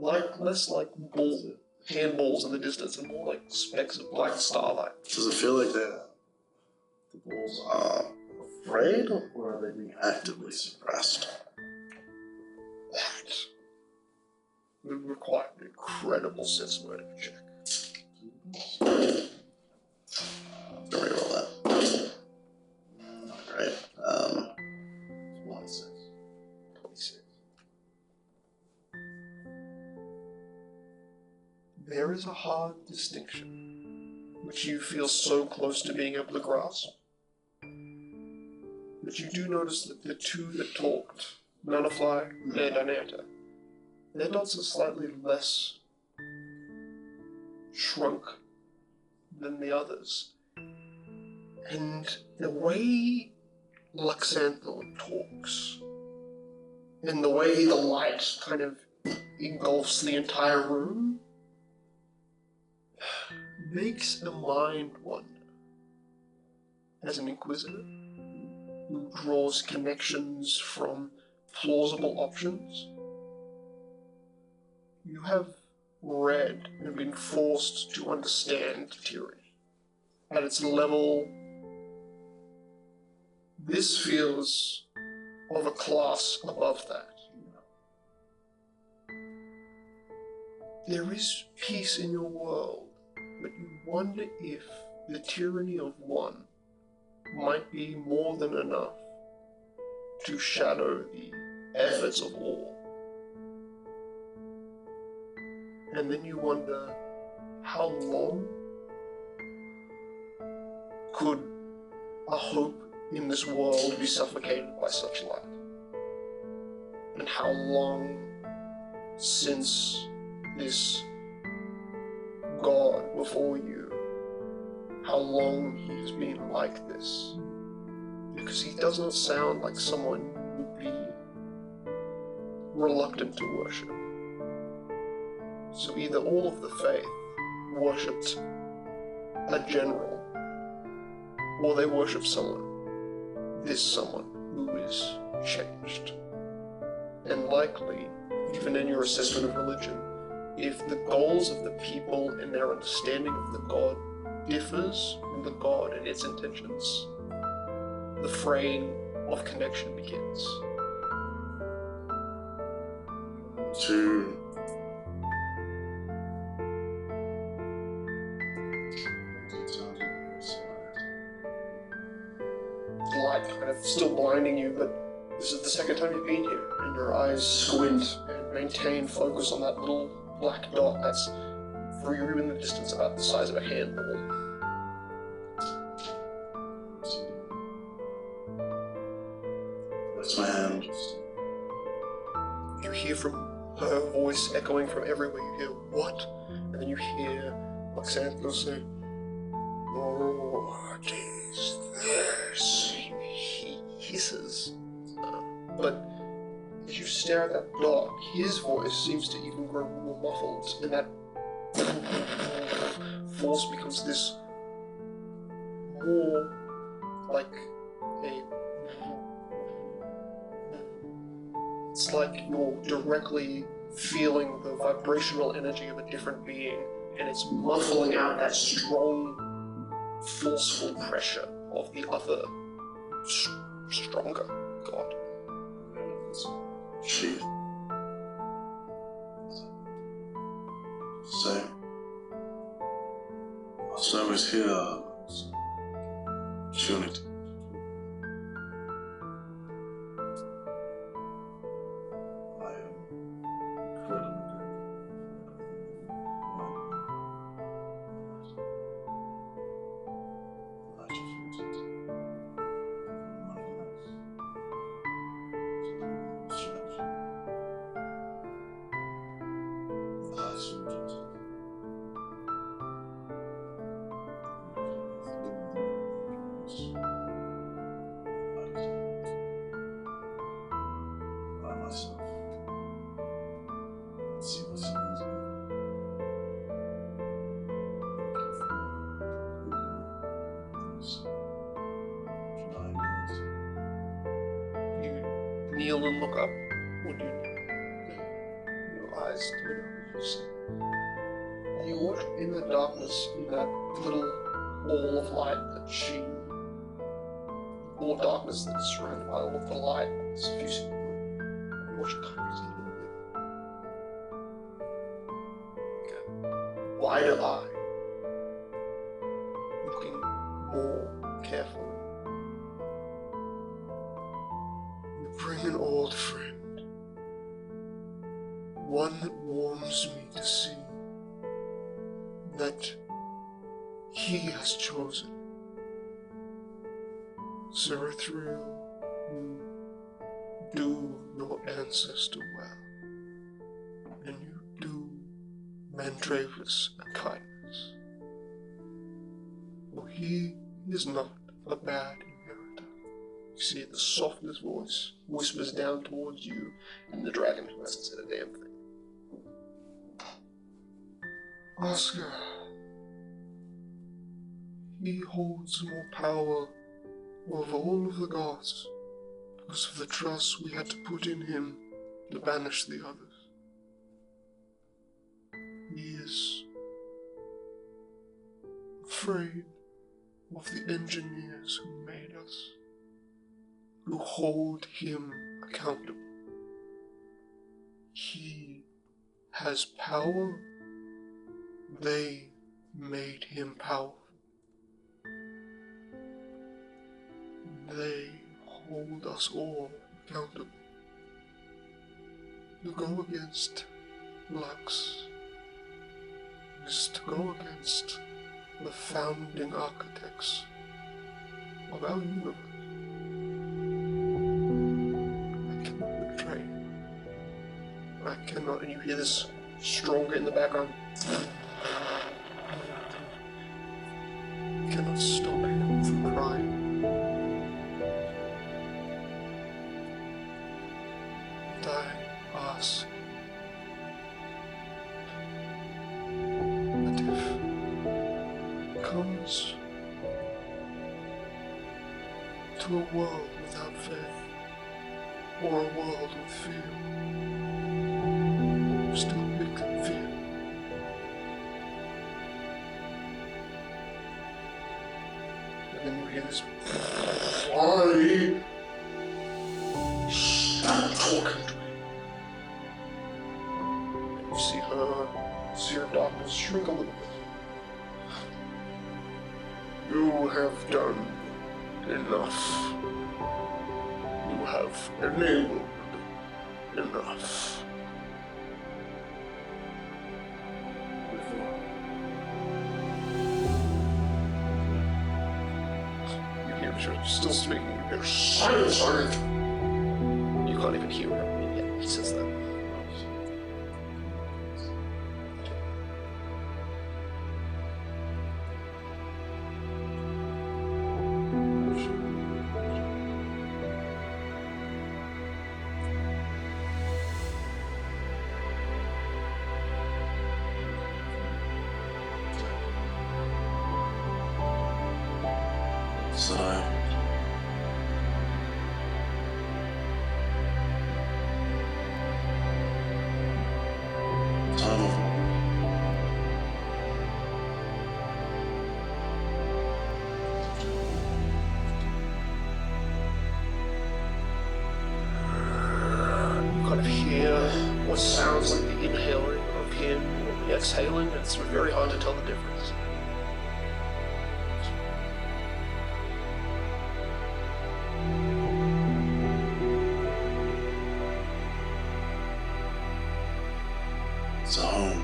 like, less like handballs in the distance and more like specks of black starlight. Does it feel like the bulls are afraid, or are they being actively suppressed? That would require an incredible sense motive check. Don't reroll that. Alright, 26. 26. There is a hard distinction, which you feel so close to being able to grasp. But you do notice that the two that talked, Nanafly and Ananta, their dots are slightly less shrunk than the others. And the way Luxantho talks, and the way the light kind of engulfs the entire room makes a mind wonder. As an inquisitor who draws connections from plausible options, you have read and been forced to understand tyranny. At its level, this feels of a class above that. There is peace in your world, but you wonder if the tyranny of one might be more than enough to shadow the efforts of all. And then you wonder, how long could a hope in this world be suffocated by such light? And how long since this God before you, how long he has been like this? Because he does not sound like someone you would be reluctant to worship. So either all of the faith worshipped a general, or they worship someone, this someone who is changed. And likely, even in your assessment of religion, if the goals of the people and their understanding of the God differs from the God and its intentions, the fraying of connection begins. To The light kind of still blinding you, but this is the second time you've been here, and your eyes squint and maintain focus on that little black dot that's, for you in the distance, about the size of a handball. that's my hand. You hear from her voice echoing from everywhere. You hear, "What?" And then you hear Xanthos say, "What is this?" He hisses. But as you stare at that dot, his voice seems to even grow more muffled, and that force becomes this more like a... It's like you're directly feeling the vibrational energy of a different being, and it's muffling out that strong, forceful pressure of the other, stronger God. She. So is here opportunity. I am incredibly Kneel and look up. What do you your eyes you watch in the darkness, in that little ball of light that she, all darkness that is surrounded by all of the light that's diffusing. You watch it kind of see okay. Wider eye, looking more carefully. Bring an old friend, one that warms me to see that he has chosen. Zerathriel, you do your ancestor well, and you do Mandravis a kindness. For he is not a bad inheritor. You see the softest voice whispers down towards you, and the dragon who hasn't said a damn thing. Oscar, he holds more power over all of the gods because of the trust we had to put in him to banish the others. He is afraid of the engineers who made us, who hold him accountable. He has power. They made him powerful. They hold us all accountable. To go against Lux is to go against the founding architects of our universe. I cannot betray. I cannot, and you hear this stronger in the background. I cannot stop him from crying. And I ask that if it comes to a world without faith, or a world with fear, still pick fear. And then you hear this, why? Stop talking to me. And you see her sphere of darkness shrink a little bit. You have done enough. You have enabled enough. You hear her still speaking. You hear silence on it. You can't even hear him, and yet he says that. What sounds like the inhaling of him and the exhaling, and it's very hard to tell the difference. It's a home.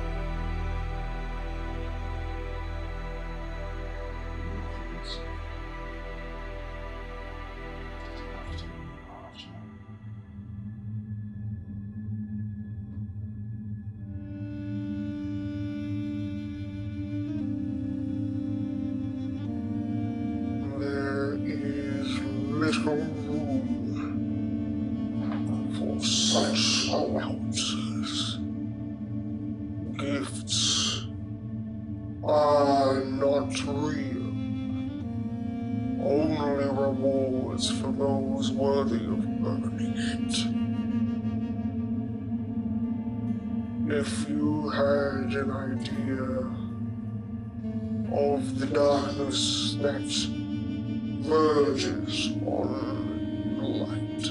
Little room for such allowances. Gifts are not real. Only rewards for those worthy of earning it. If you had an idea of the darkness that verges on light,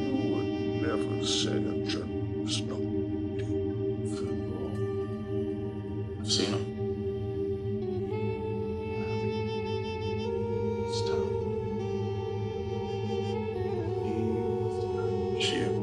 you would never say a generous no. I've seen him. It's terrible. Chip.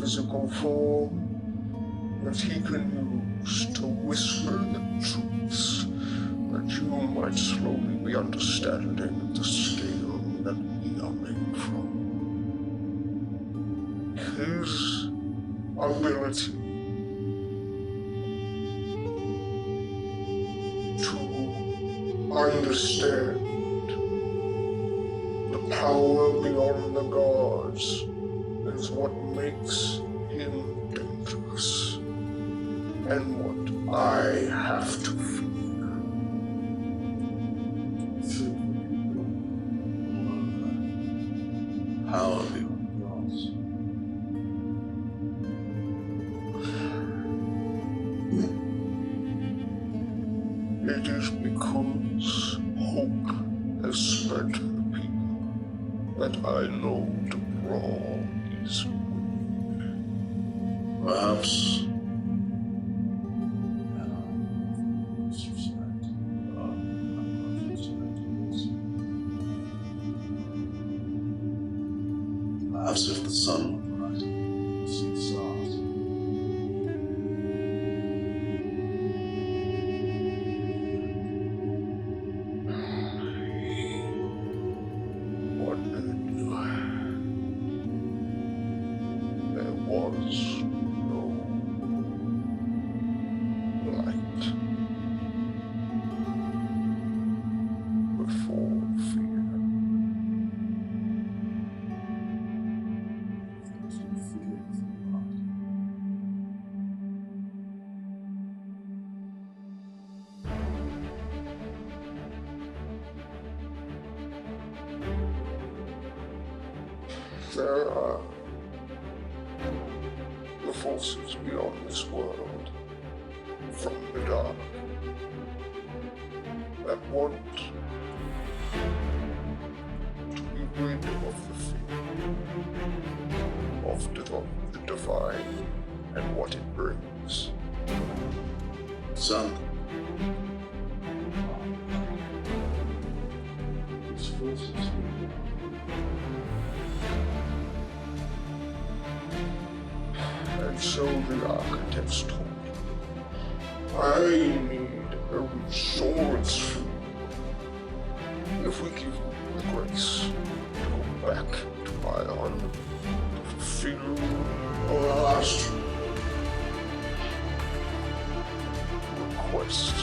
Physical form that he can use to whisper the truths that you might slowly be understanding the scale that we are made from. his ability to understand the power beyond the gods is what makes him dangerous, and what I have to fear. Power beyond gods. It is because hope has spread to the people that I know to draw his way. Perhaps perhaps if the sun would rise, see the stars. What did there was no light before fear. There's no fear for God. There are the forces beyond this world, from the dark, that want to be rid of the fear, of the divine and what it brings. Sun. These forces And so the architects told me, I need a resource for you. If we give you the grace to go back to Ion, to fulfill our last request,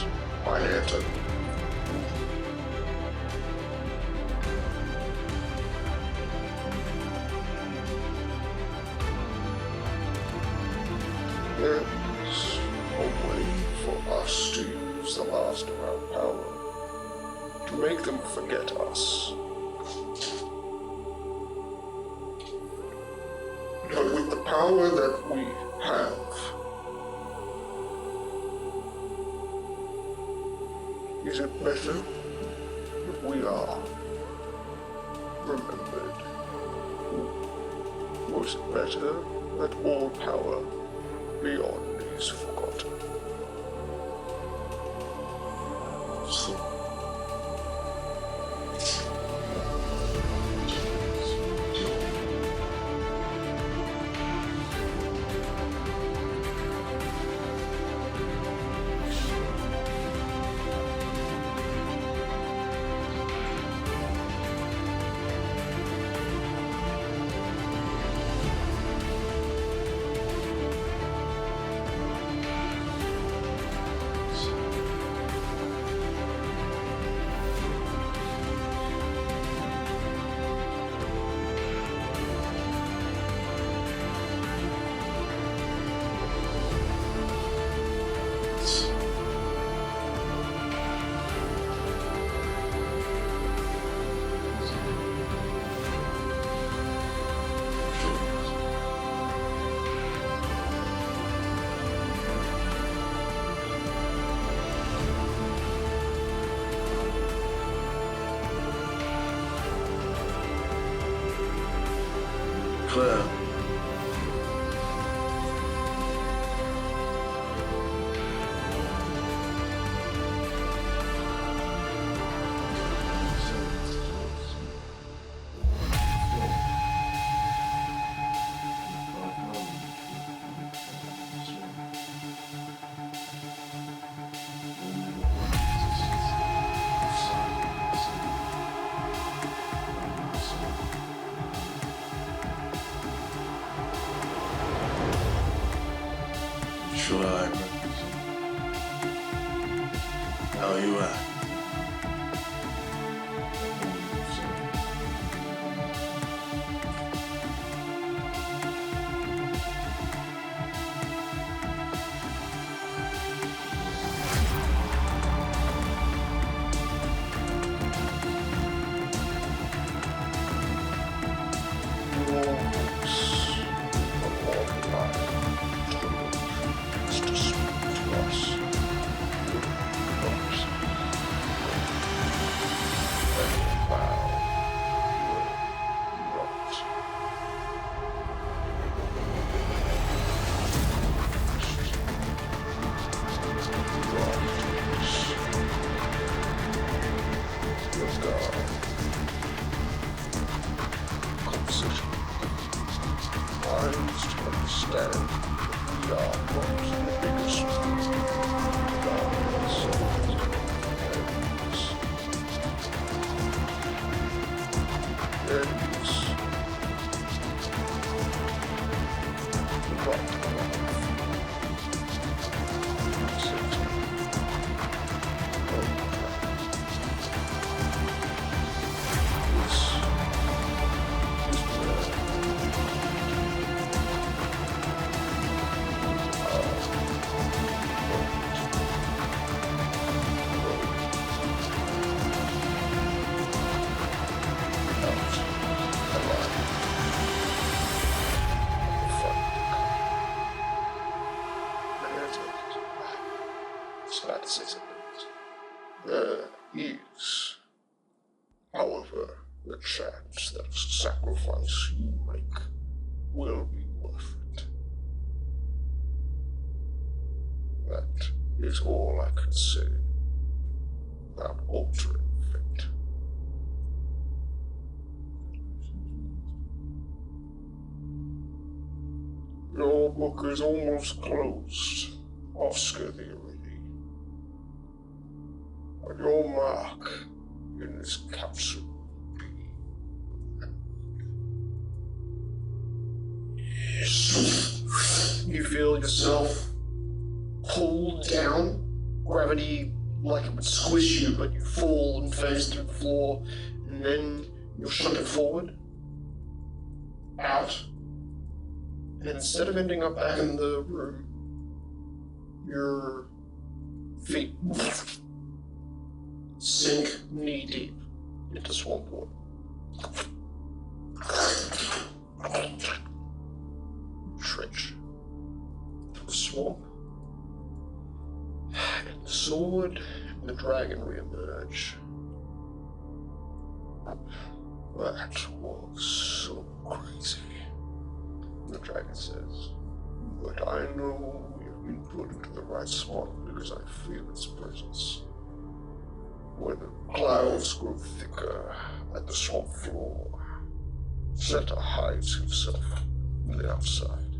I enter. There is a way for us to use the last of our power to make them forget us. But with the power that we have, is it better if we are remembered? Or is it better that all power beyond is forgotten? So, Claire. Should I represent? How you at? There is, however, the chance that the sacrifice you make will be worth it. That is all I can say about altering fate. Your book is almost closed, Oscar the Already. But your mark in this capsule will be you feel yourself pulled down, gravity like it would squish you, but you fall and phase through the floor, and then you're shunted forward, out, and instead of ending up back in the room, your feet sink knee deep into swamp water. Trench through the swamp, and the sword and the dragon reemerge. That was so crazy. The dragon says, but I know we have been put into the right spot because I feel its presence. Where the clouds grow thicker at the swamp floor, Zeta hides himself on the outside.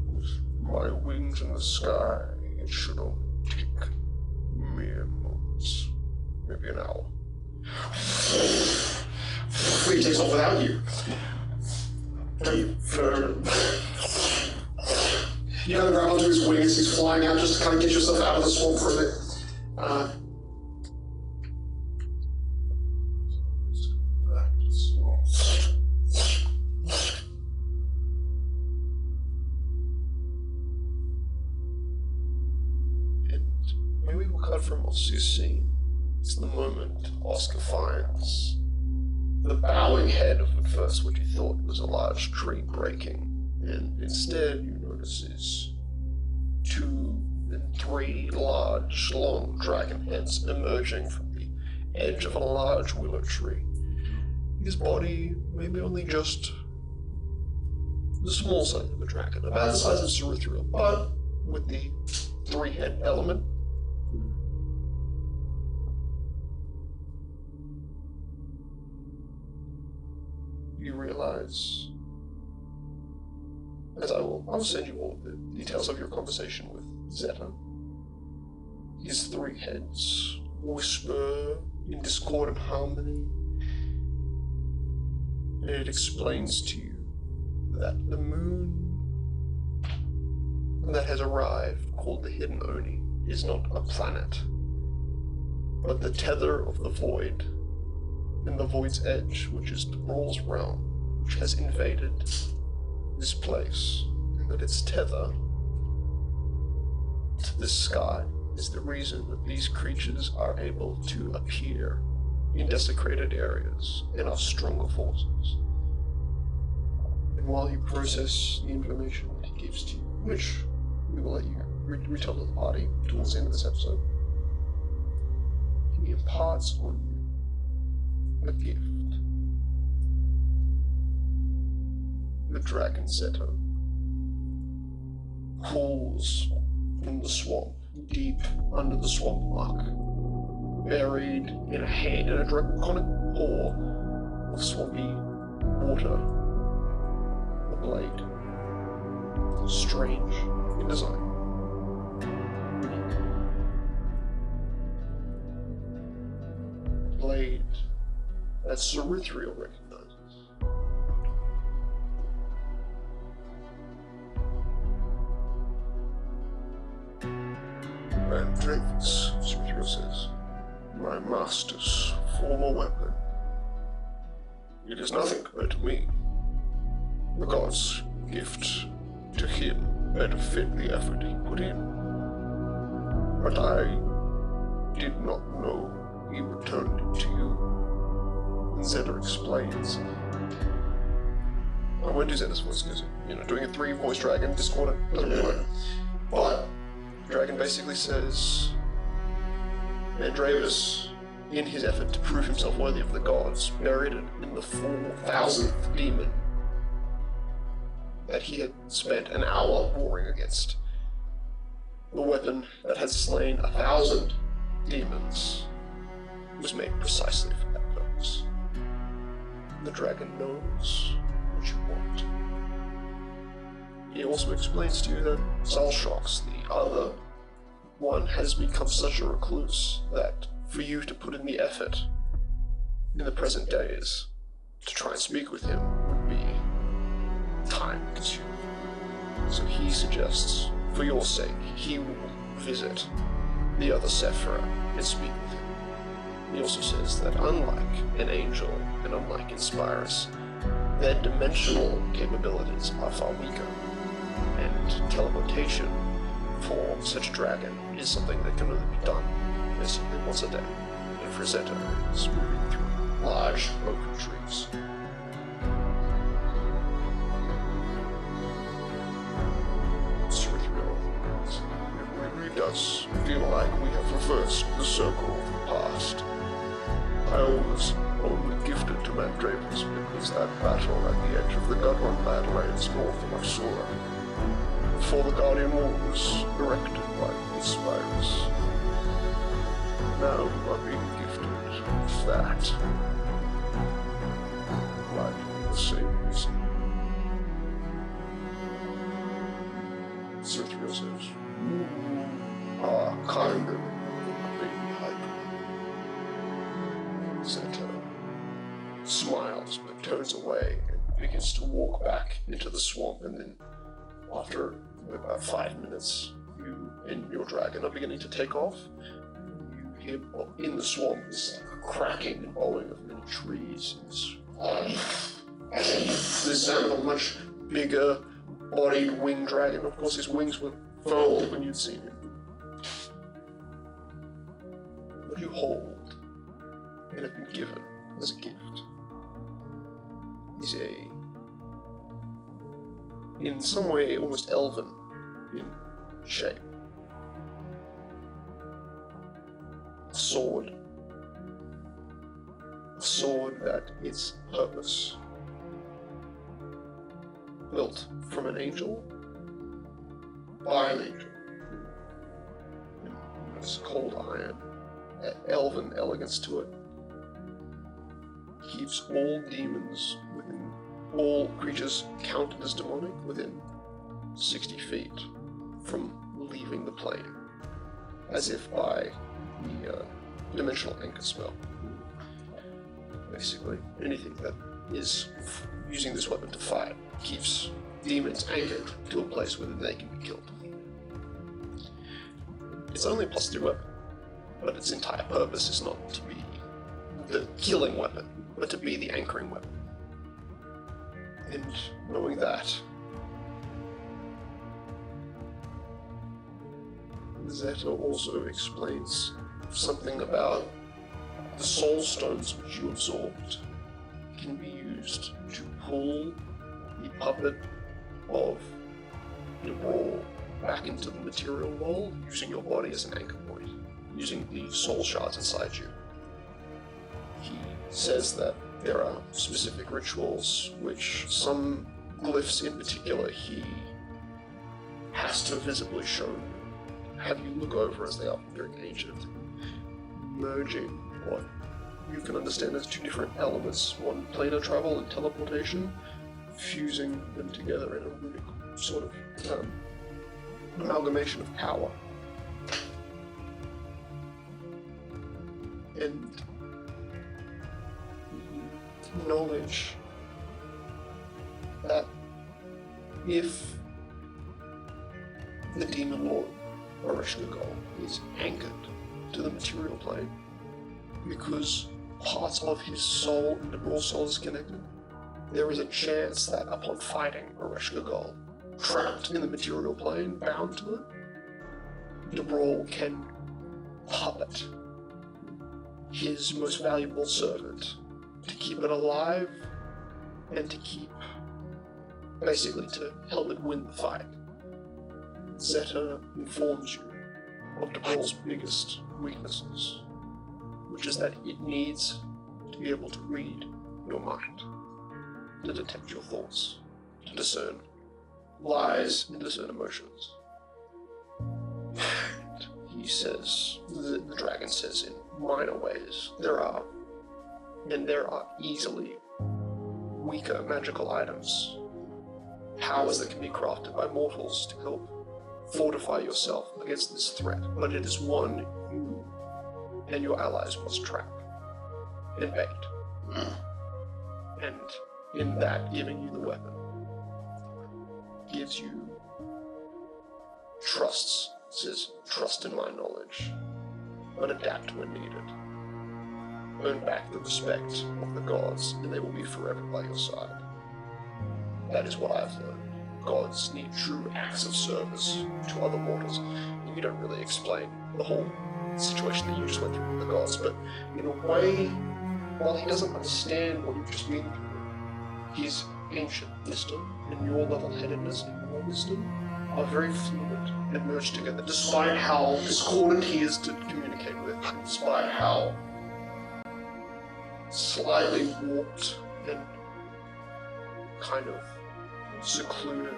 With my wings in the sky, it should only take mere moments, maybe an hour. He takes off without you. You kind of grab onto his wings, he's flying out just to kind of get yourself out of the swamp for a bit. And maybe we'll cut from Oscar's scene. It's the moment Oscar finds the bowing head of at first what you thought was a large tree breaking, and instead you notice is 2 and 3 large, long dragon heads emerging from the edge of a large willow tree. His body maybe only just the small size of a dragon, about the size of Ceruthriel, but with the 3-head element. You realize, as I'll send you all of the details of your conversation with Zeta. His 3 heads whisper in discordant harmony, and it explains to you that the moon that has arrived, called the Hidden Oni, is not a planet, but the tether of the void, and the void's edge, which is the Brawl's realm, which has invaded this place, and that its tether to this sky is the reason that these creatures are able to appear in desecrated areas and are stronger forces. And while you process the information that he gives to you, which we will let you retell to the party towards the end of this episode, he imparts on you a gift. The dragon setter calls from the swamp, deep under the swamp muck, buried in a draconic pool of swampy water, a blade, strange in design. Blade that Cerithriel recognizes. Mandravis, Cerithriel says, my master's former weapon. It is nothing compared to me. The god's gift to him better fit the effort he put in. But I did not know he returned it to you. And Zeta explains. I won't do Zeta's voice because, doing a 3-voice dragon, discordant, doesn't really work. But Dragon basically says, Mandravis, in his effort to prove himself worthy of the gods, buried it in the 4,000th demon that he had spent an hour warring against. The weapon that had slain 1,000 demons was made precisely for that purpose. The dragon knows what you want. He also explains to you that Zalshox, the other one, has become such a recluse that for you to put in the effort in the present days to try and speak with him would be time-consuming. So he suggests, for your sake, he will visit the other Sephira and speak with him. He also says that unlike an angel and unlike Inspirus, their dimensional capabilities are far weaker, and teleportation for such a dragon is something that can only be done basically once a day, and Frazetta is moving through large oak trees. It really does feel like we have reversed the circle of the past. I was only gifted to Mandravis because that battle at the edge of the Gudrun Badlands north of Isura, before the Guardian War was erected by Inspirus. Now you are being gifted with that. Likely the same reason. Cerithriel says, you are kind of baby Hydra. Zeta smiles but turns away and begins to walk back into the swamp, and then after about 5 minutes, you and your dragon are beginning to take off. You hear in the swamp this cracking and bowing of many trees. The sound of a much bigger bodied winged dragon. Of course, his wings were furled when you'd seen him. What you hold and have been given as a gift is in some way almost elven in shape. A sword that its purpose, built from an angel, by an angel. It's cold iron, elven elegance to it. Keeps all demons within, all creatures counted as demonic within 60 feet from leaving the plane, as if by the dimensional anchor spell. Basically, anything that is using this weapon to fight keeps demons anchored to a place where they can be killed. It's only a +2 weapon, but its entire purpose is not to be the killing weapon, but to be the anchoring weapon. And knowing that, Zeta also explains something about the soul stones which you absorbed can be used to pull the puppet of the Brawl back into the material world, using your body as an anchor point, using the soul shards inside you. He says that there are specific rituals, which some glyphs in particular he has to visibly show you, have you look over as they are very ancient, merging what you can understand as 2 different elements, one planar travel and teleportation, fusing them together in a runic sort of amalgamation of power. And knowledge that if the demon lord Oreshkagol is anchored to the material plane because parts of his soul and the Brawl soul is connected, there is a chance that upon fighting Oreshkagol, trapped in the material plane, bound to it, the Brawl can puppet his most valuable servant to keep it alive and to keep, basically to help it win the fight. Zeta informs you of the Brawl's biggest weaknesses, which is that it needs to be able to read your mind, to detect your thoughts, to discern lies and discern emotions. And he says, the dragon says in minor ways, there are easily weaker magical items, powers that can be crafted by mortals to help fortify yourself against this threat, but it is one you and your allies must trap and bait. And in that, giving you the weapon gives you says trust in my knowledge, but adapt when needed. Earn back the respect of the gods, and they will be forever by your side. That is what I've learned. Gods need true acts of service to other mortals. You don't really explain the whole situation that you just went through with the gods, but in a way, while he doesn't understand what you've just been through, his ancient wisdom and your level-headedness and your wisdom are very fluid and merged together, despite how discordant he is to communicate with, despite how slightly warped and kind of secluded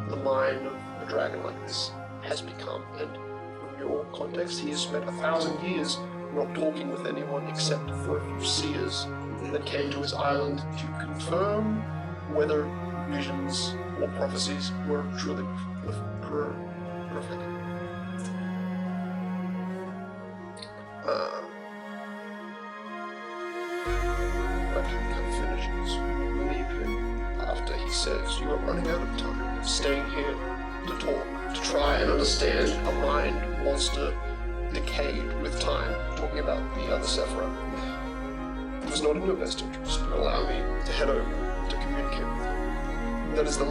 the mind of a dragon like this has become. And from your context, he has spent 1,000 years not talking with anyone except for a few seers that came to his island to confirm whether visions or prophecies were truly prophetic. But he kind of finishes. You leave him after he says, you are running out of time, staying here to talk, to try and understand a mind monster decayed with time, talking about the other Sephiroth. It was not in your best interest to allow me to head over to communicate with you. That is the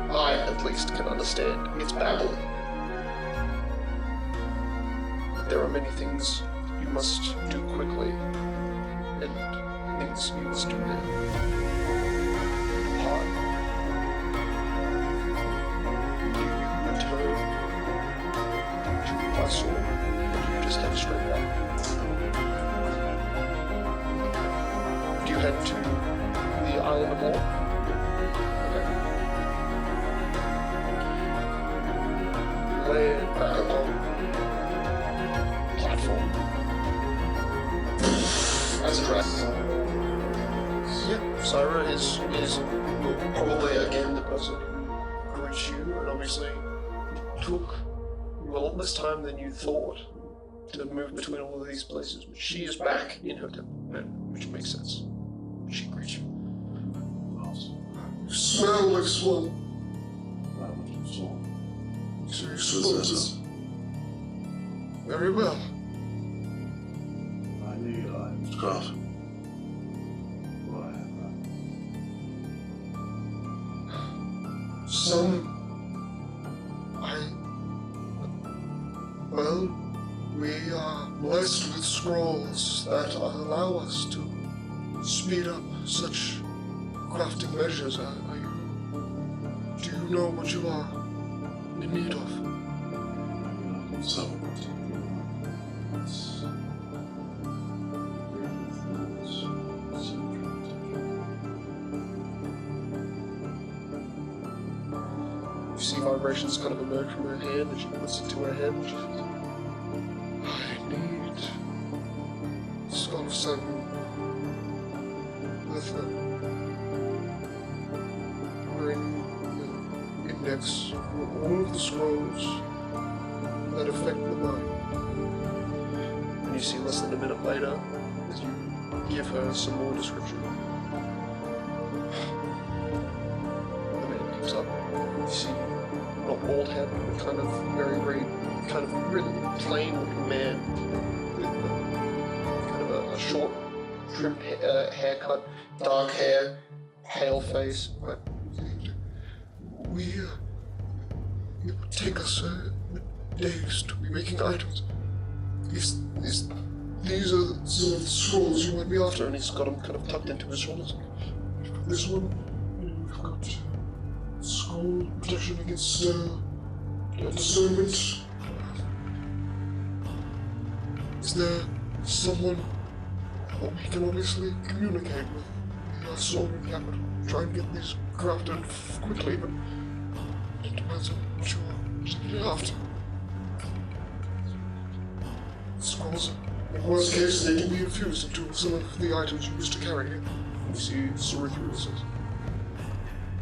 I, at least, can understand. It's babbling. But there are many things you must do quickly, and things you must do now. Depart. You return to my sword, but you just head straight back. Do you head to the island of Lair? Lay back along platform as a dragon. Yeah, Syra is probably again the person who greets you, and obviously took you a lot less time than you thought to move between all of these places. But she is back in her temple, which makes sense. She greets you. smell like swamp. That much of swamp. So you suppose it's very well. I need items craft. Will I have that? Some. Well, we are blessed with scrolls that allow us to speed up such crafting measures. Do you know what you are in need of? I need some. You see vibrations kind of emerge from her hand, and she puts it to her head, and she says, I need Skull of Sun with a ring index for all of the scrolls that affect the mind. And you see less than a minute later, as you give her some more description, the man comes up. You see not bald head, but kind of kind of really plain looking man with kind of a short, trimmed haircut, dark hair, pale face. But it would take us days to be making items. These are some of the scrolls you might be after, and he's got them kind of tucked into his shoulders. We've got this one, and we've got scroll protection against discernment. Is there someone we can obviously communicate with? We are solving capital, try and get these crafted quickly, but it depends on what you are particularly after. Scrolls, in worst case, they can be infused into some of the items you used to carry. You see Sarithia says,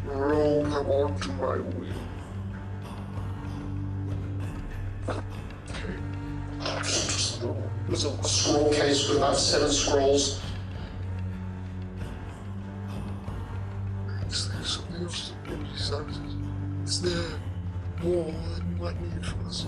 roll come on to my wheel. Okay. There's a scroll case with about 7 scrolls. Is there something else in these services? Is there more that you might need from us?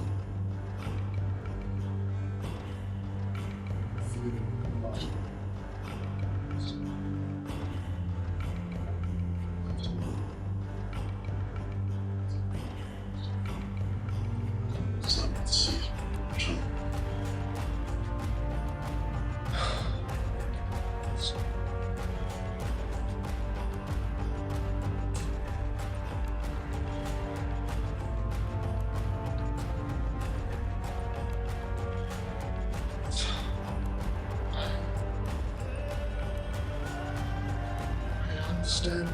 Understand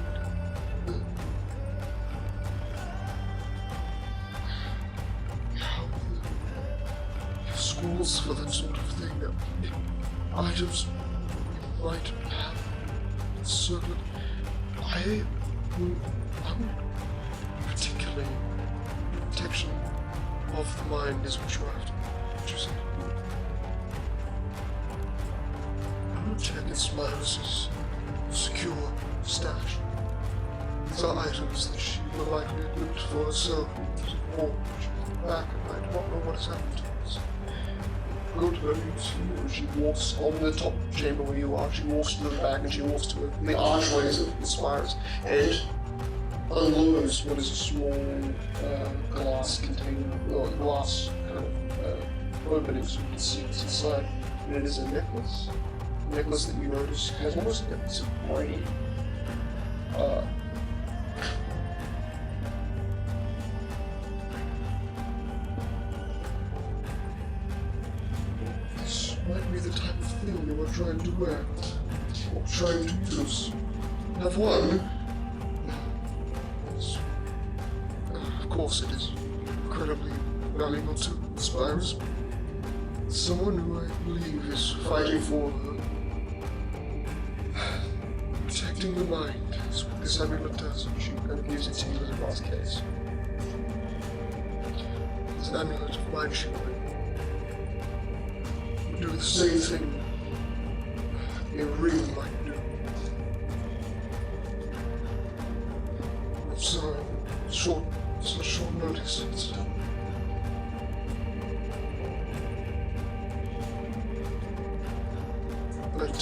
how the schools for that sort of thing, items you might have, certainly. I would particularly protection of the mind is what you have to, what you say. Protect its Myris's secure stash. These are items that she will likely loot for herself. Or she's back and I do not know what has happened to us. Go to her, she walks on the top chamber where you are, she walks to the back and she walks to the archways of the spires and unloads what is a small glass container, or glass kind of opening so you can see what's inside. And it is a necklace. Necklace that you notice has almost a piece of brain. This might be the type of thing you were trying to wear, or trying to use. Have one. Of course, it is incredibly valuable to Spires. Someone who I believe is fighting for protecting the mind is what this amulet does. She kind of gives it to you as a glass case. It's an amulet of mind shielding. You do the same thing a ring might do. such short notice. But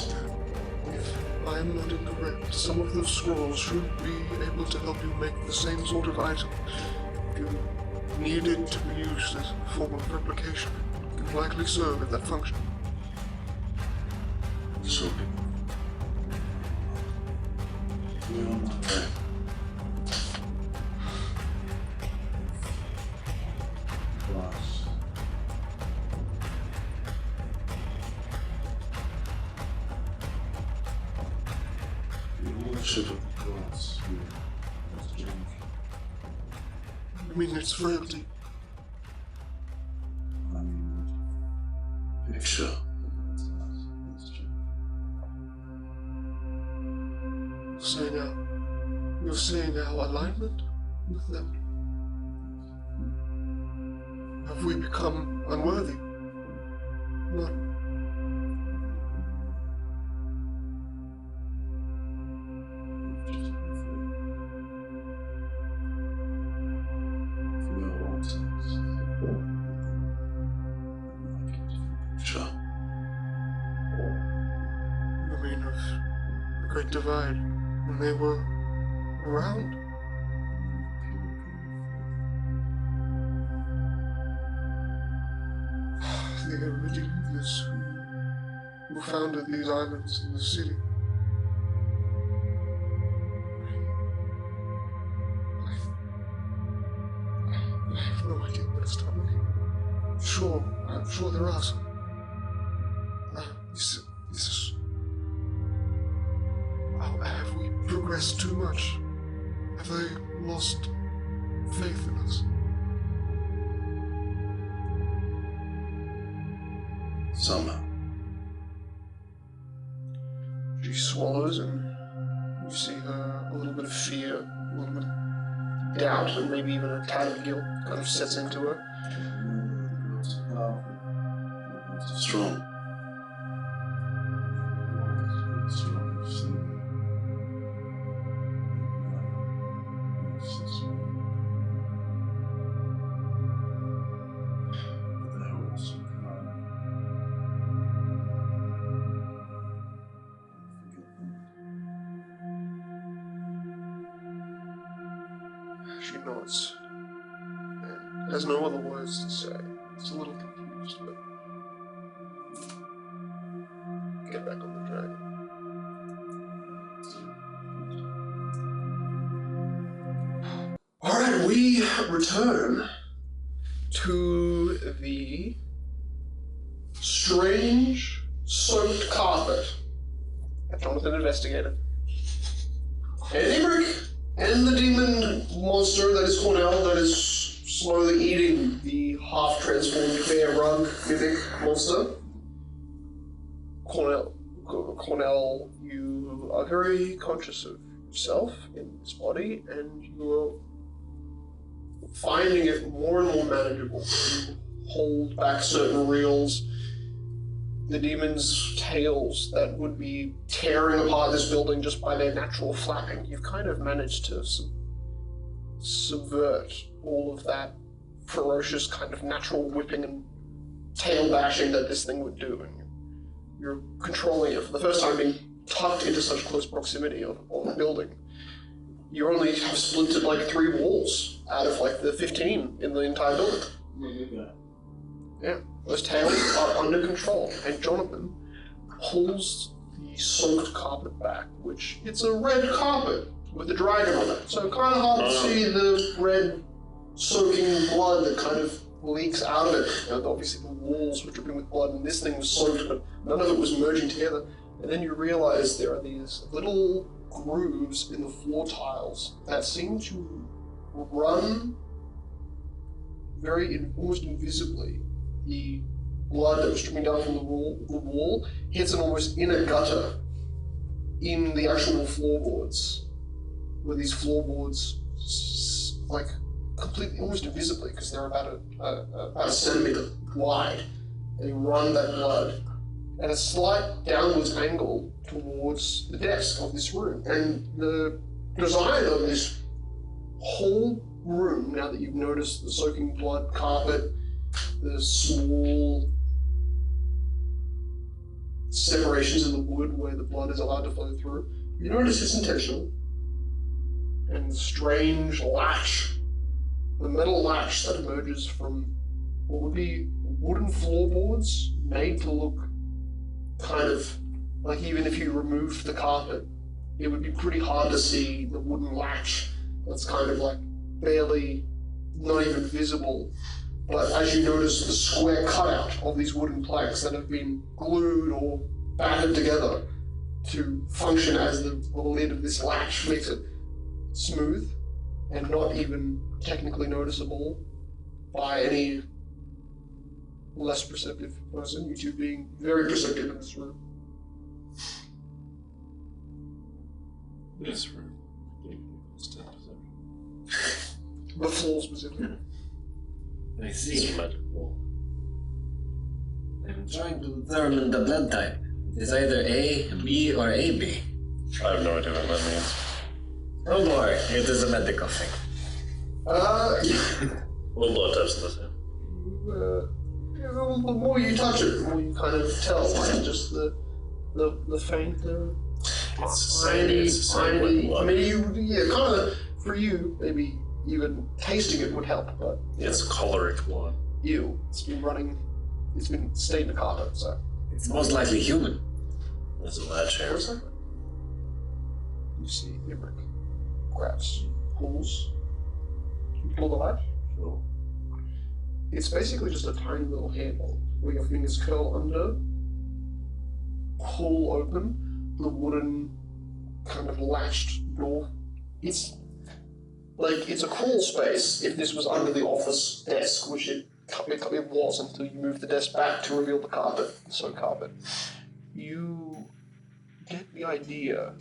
if I am not incorrect, some of those scrolls should be able to help you make the same sort of item. If you need it to be used as a form of replication, it can likely serve at that function. So, we're on my way. Glass. The ownership of the glass here has changed. I mean, its frailty. I mean, the picture of the glass has changed. You're saying our alignment with them? Have we become unworthy? Not I mean, of the Great Divide, when they were around? The originals who founded these islands in the city. I have no idea where to start looking. I'm sure there are some. This is... Have we progressed too much? Have they lost faith in us? Somehow. She swallows, and you see her, a little bit of fear, a little bit of doubt, and maybe even a tad of guilt kind of sets into her. It's powerful. It's strong. It's strong. It's strong. But they are also kind. She nods, and has no other words to say. It's a little confused, but get back on the dragon. Alright, we return to the strange soaked carpet that Jonathan investigated. Andy Brick and the demon monster that is Cornell, that is slowly eating the half-transformed bear rug mythic monster. Cornell, you are very conscious of yourself in this body, and you are finding it more and more manageable. You hold back certain reels. The demons' tails that would be tearing apart this building just by their natural flapping. You've kind of managed to subvert all of that ferocious kind of natural whipping and tail bashing that this thing would do. And you're controlling it for the first time, being tucked into such close proximity of the building. You only have splintered like 3 walls out of like the 15 in the entire building. Yeah, those tails are under control, and Jonathan pulls the soaked carpet back, which it's a red carpet with a dragon on it, so kind of hard to see the red soaking blood that kind of leaks out of it. You know, obviously the walls were dripping with blood, and this thing was soaked, but none of it was merging together. And then you realize there are these little grooves in the floor tiles that seem to run almost invisibly. The blood that was dripping down from the wall hits an almost inner gutter in the actual floorboards, where these floorboards, like, completely, almost invisibly, because they're about a centimeter wide, they run that blood at a slight downwards angle towards the desk of this room. And the design of this whole room, now that you've noticed the soaking blood carpet, the small separations in the wood where the blood is allowed to flow through, you notice it's intentional. And the strange latch, the metal latch that emerges from what would be wooden floorboards made to look kind of like, even if you removed the carpet, it would be pretty hard to see the wooden latch that's kind of like barely, not even visible. But as you notice the square cutout of these wooden planks that have been glued or battered together to function as the lid of this latch, makes it smooth and not even technically noticeable by any less perceptive person, you two being very perceptive in this room. This room. The floor specifically. I see. Magical. I'm trying to determine the blood type. It is either A, B, or AB. I have no idea what that means. Don't worry, it is a medical thing. What blood types is this? The more you touch it, the more you kind of tell, like just the faint, tiny. I mean, kind of for you, maybe even tasting it would help, but It's choleric blood. it's been stained the carpet, so. It's most likely human. There's a latch here. You see Imric grabs, pulls. You pull the latch? Sure. It's basically just a tiny little handle where your fingers curl under, pull open the wooden kind of latched door. It's like, it's a crawl space if this was under the office desk, which it was until you moved the desk back to reveal the carpet, the soaked carpet. You get the idea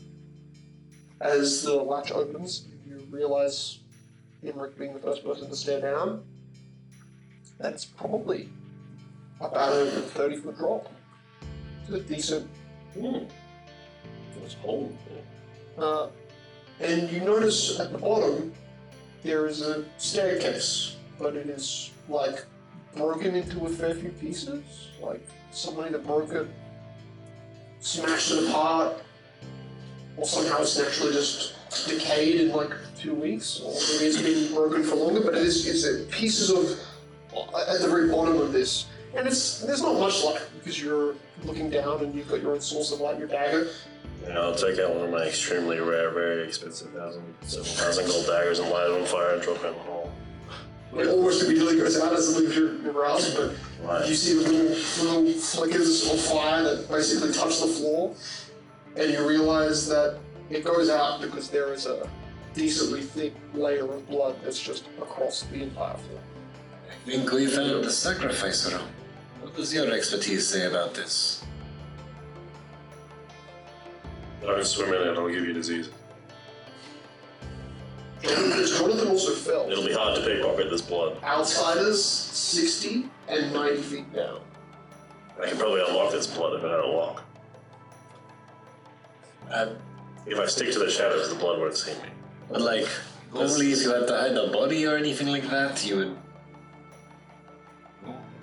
as the latch opens, you realize, Imric being the first person to stare down, that it's probably about a 30-foot drop. It's a decent. It's cold. And you notice at the bottom there is a staircase, but it is like broken into a fair few pieces. Like someone either broke it, smashed it apart, or somehow it's naturally just decayed in like 2 weeks, or maybe it's been broken for longer. But it's pieces of at the very bottom of this, and there's not much light because you're looking down and you've got your own source of light, your dagger. Yeah, I'll take out one of my extremely rare, very expensive several thousand gold daggers and light it on fire and drop it in the hole. It almost immediately goes out as it leaves your grasp, but you see the little flickers of fire that basically touch the floor, and you realize that it goes out because there is a decently thick layer of blood that's just across the entire floor. I think we found the sacrificer. What does your expertise say about this? Don't swim in it, I'll give you disease. Jonathan also fell. It'll be hard to pickpocket this blood. Outsiders, 60 and 90 feet down. I can probably unlock this blood if I had a lock. If I stick to the shadows, the blood won't see me. But like, only if you had to hide a body or anything like that, you would...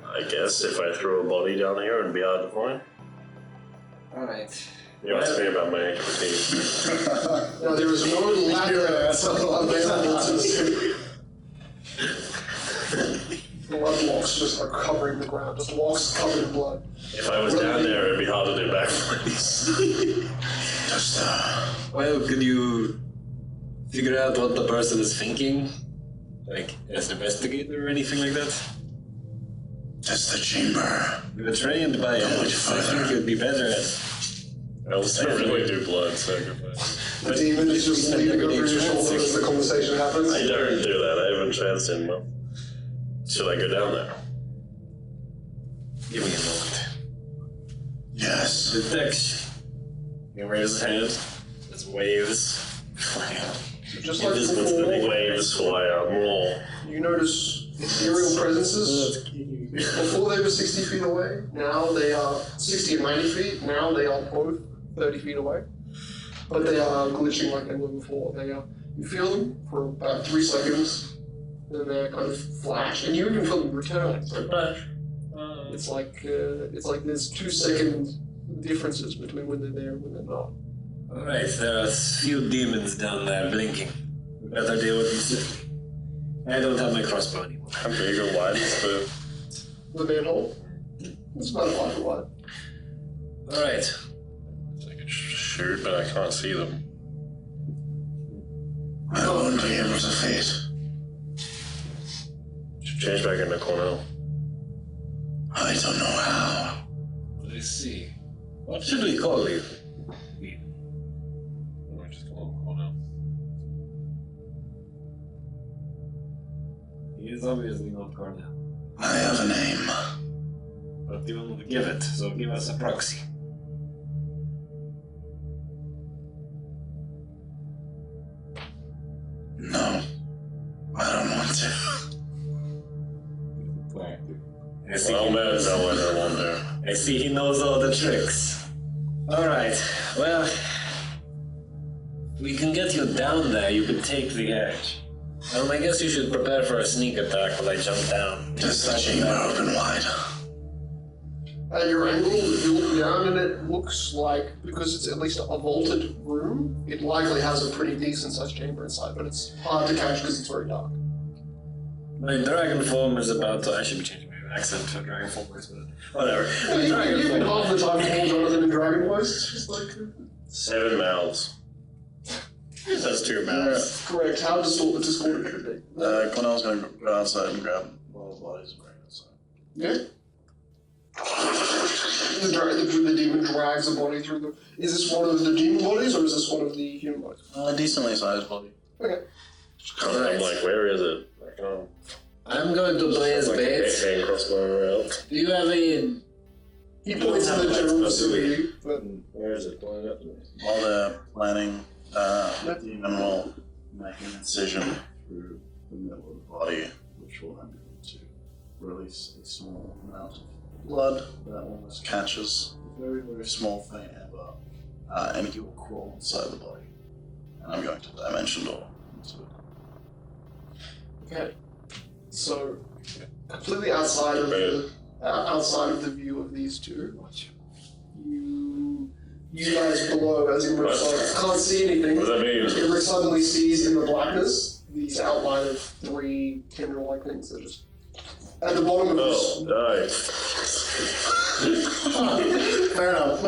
I guess if I throw a body down here and be hard to find. Alright. You asked me about my expertise. Now there is no ladder available to the blood locks just are covering the ground, just locks covered in blood. If I was down there, it'd be hard to do backflips. Well, could you figure out what the person is thinking? Like, as an investigator or anything like that? Just the chamber. You were trained by us. I think you'd be better at... I also really do blood sacrifice. The demon is just leaning over your shoulder as the conversation happens. I don't do that. I haven't chanced in months. Should I go down there? Give me a moment. Yes. Detection. He raises his hand. There's waves. Just like This one's before, the waves fly out more. you notice ethereal presences. Before they were 60 feet away, now they are 60 and 90 feet, now they are both 30 feet away. But they are glitching like they were before. They are You feel them for about 3 seconds, and they kind of flash, and you even feel them return. It's like there's 2-second differences between when they're there and when they're not. Alright, there are a few demons down there blinking. We better deal with these two. I don't have my crossbow anymore. How big or wide is The manhole? It's about 5 foot wide. Alright. I could shoot, but I can't see them. I won't be able to fit. Should change back into Cornell. I don't know how. Let's see. What should we call you? Or just call him Cornell. He is obviously not Cornell. I have a name. But you want to give it, so give us a proxy. No. I don't want to. I see Well, he man, knows. no one there won't do. I see he knows all the tricks. Alright, well, we can get you down there, you can take the edge. I guess you should prepare for a sneak attack while I jump down. Does the chamber open wide? At your angle, you look down and it looks like, because it's at least a vaulted room, it likely has a pretty decent sized chamber inside, but it's hard to catch because it's very dark. My dragon form is about to... I should be changing my accent for dragon form words, but whatever. My You dragon can form... half the time call Jonathan in Dragon Voice, it's just like... 7 mouths. That's 2 mouths. Correct, how distorted should be. Cornell's gonna go outside and grab one of the bodies and bring it outside. Yeah. The demon drags the body through the... Is this one of the demon bodies, or is this one of the human bodies? Decently sized body. Okay. I'm like, where is it? Like, oh, I'm going to play as like bait. a crossbow around. Do you have any... He points to the general facility, but... Where is it? Going up? While they're planning, the demon will make an incision through the middle of the body, which will then begin to release a small amount of blood that almost catches a very, very small faint ember, and he will crawl inside the body. And I'm going to dimension door into it. Okay. So, completely outside of the view of these two, you guys below, as Imric can't see anything. What does that mean? Imric suddenly sees in the blackness these outline of 3 tendril-like things that are just at the bottom of this. Die. Fair enough.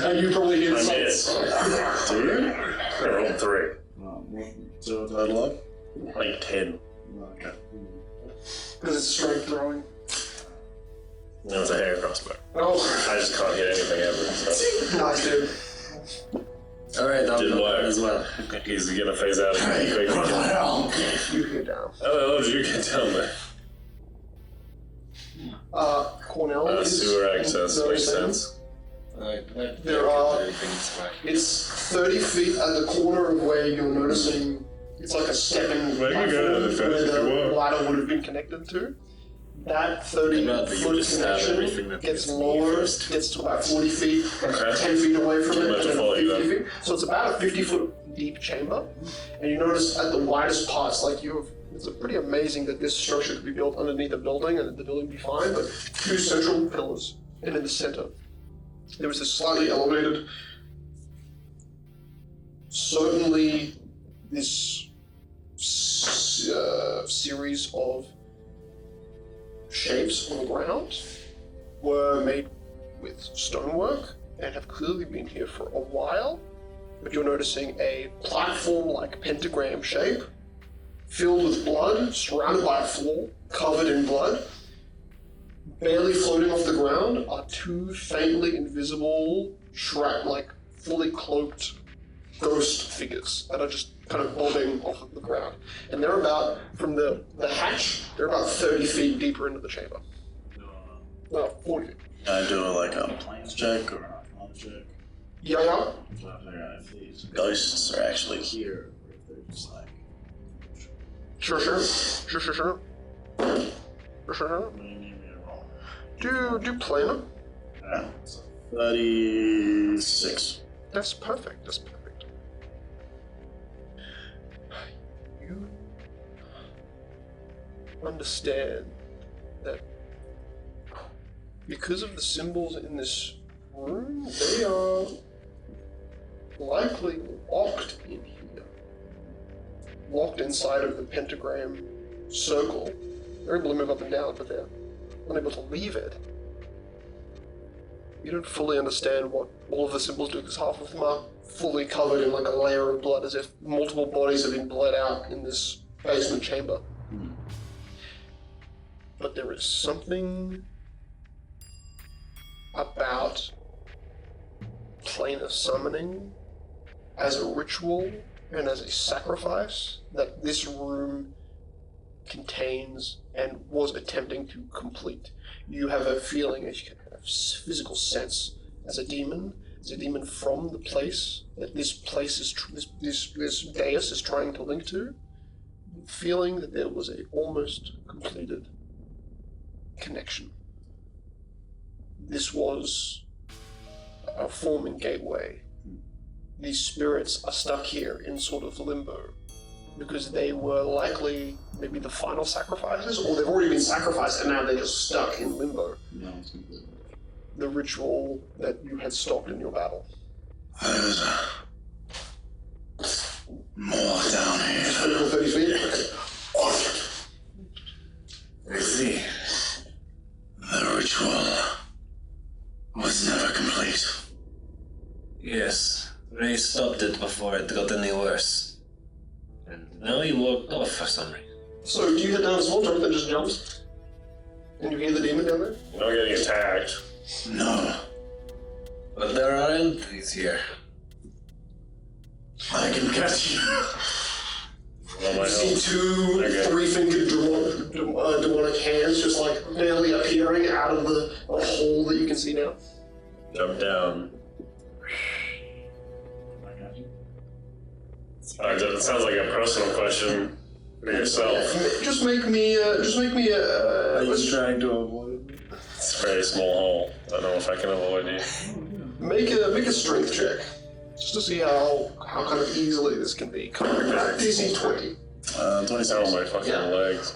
And you probably hit I some. missed. Do you? I rolled 3. So total up? Like 10. Okay. Because it's strength throwing. No, it's a hair crossbow. Oh, I just can't hit anything ever. So. nice, dude. Alright, I'll Didn't go work. as well. He's gonna phase out again quickly. What the hell? You get down. How the hell did you get down there? Cornell is Sewer access very makes same. sense. There are. It's 30 feet at the corner of where you're noticing. It's like a stepping Well, you can go to the platform fence if you where the want. ladder would have been connected to. That I'd rather you 30-foot just have everything connection that gets gets me lower, first. gets to about 40 feet, Okay. 10 feet away from I'm it, gonna and have to then follow you 50 then. feet. So it's about a 50-foot deep chamber. And you notice at the widest parts, like it's pretty amazing that this structure could be built underneath a building and that the building would be fine, but 2 central pillars, and in the center, there was this slightly elevated, certainly this series of shapes on the ground were made with stonework and have clearly been here for a while, but you're noticing a platform-like pentagram shape filled with blood, surrounded by a floor covered in blood. Barely floating off the ground are 2 faintly invisible, like fully cloaked ghost figures that are just kind of bobbing off of the ground. And they're about, from the hatch, they're about 30 feet deeper into the chamber. No, 40 feet. Can I do a planes check or an arcana check? Yeah. So I figure out if these ghosts are actually here or if they're just like. Sure. What do you need me to roll? Do planar. Yeah, so 36. That's perfect. understand that because of the symbols in this room, they are likely locked in here. Locked inside of the pentagram circle. They're able to move up and down, but they're unable to leave it. You don't fully understand what all of the symbols do, because half of them are fully covered in like a layer of blood, as if multiple bodies have been bled out in this basement chamber. But there is something about planar summoning as a ritual and as a sacrifice that this room contains and was attempting to complete. You have a feeling, a physical sense as a demon from the place that this place is, this dais is trying to link to, feeling that there was a almost completed connection. This was a forming gateway. These spirits are stuck here in sort of limbo because they were likely maybe the final sacrifices, or they've already been sacrificed and now they're just stuck in limbo. No, it's completely. The ritual that you had stopped in your battle. There's more down here. 30 feet? I see. The ritual was never complete. Yes, Ray stopped it before it got any worse. And now he walked off for some reason. So do you head down a small jump that just jumps? And you hear the demon down there? You're not getting attacked. No. But there are entries here. I can catch you. Well, You see two three-fingered demonic hands just like barely appearing out of the hole that you can see now. Jump down. I got you. That sounds like a personal question for yourself. Just make me Are a. you trying to avoid me? It's a very small hole. I don't know if I can avoid you. Make a strength check, just to see how kind of easily this can be. DC 20. 27. Oh, my fucking legs.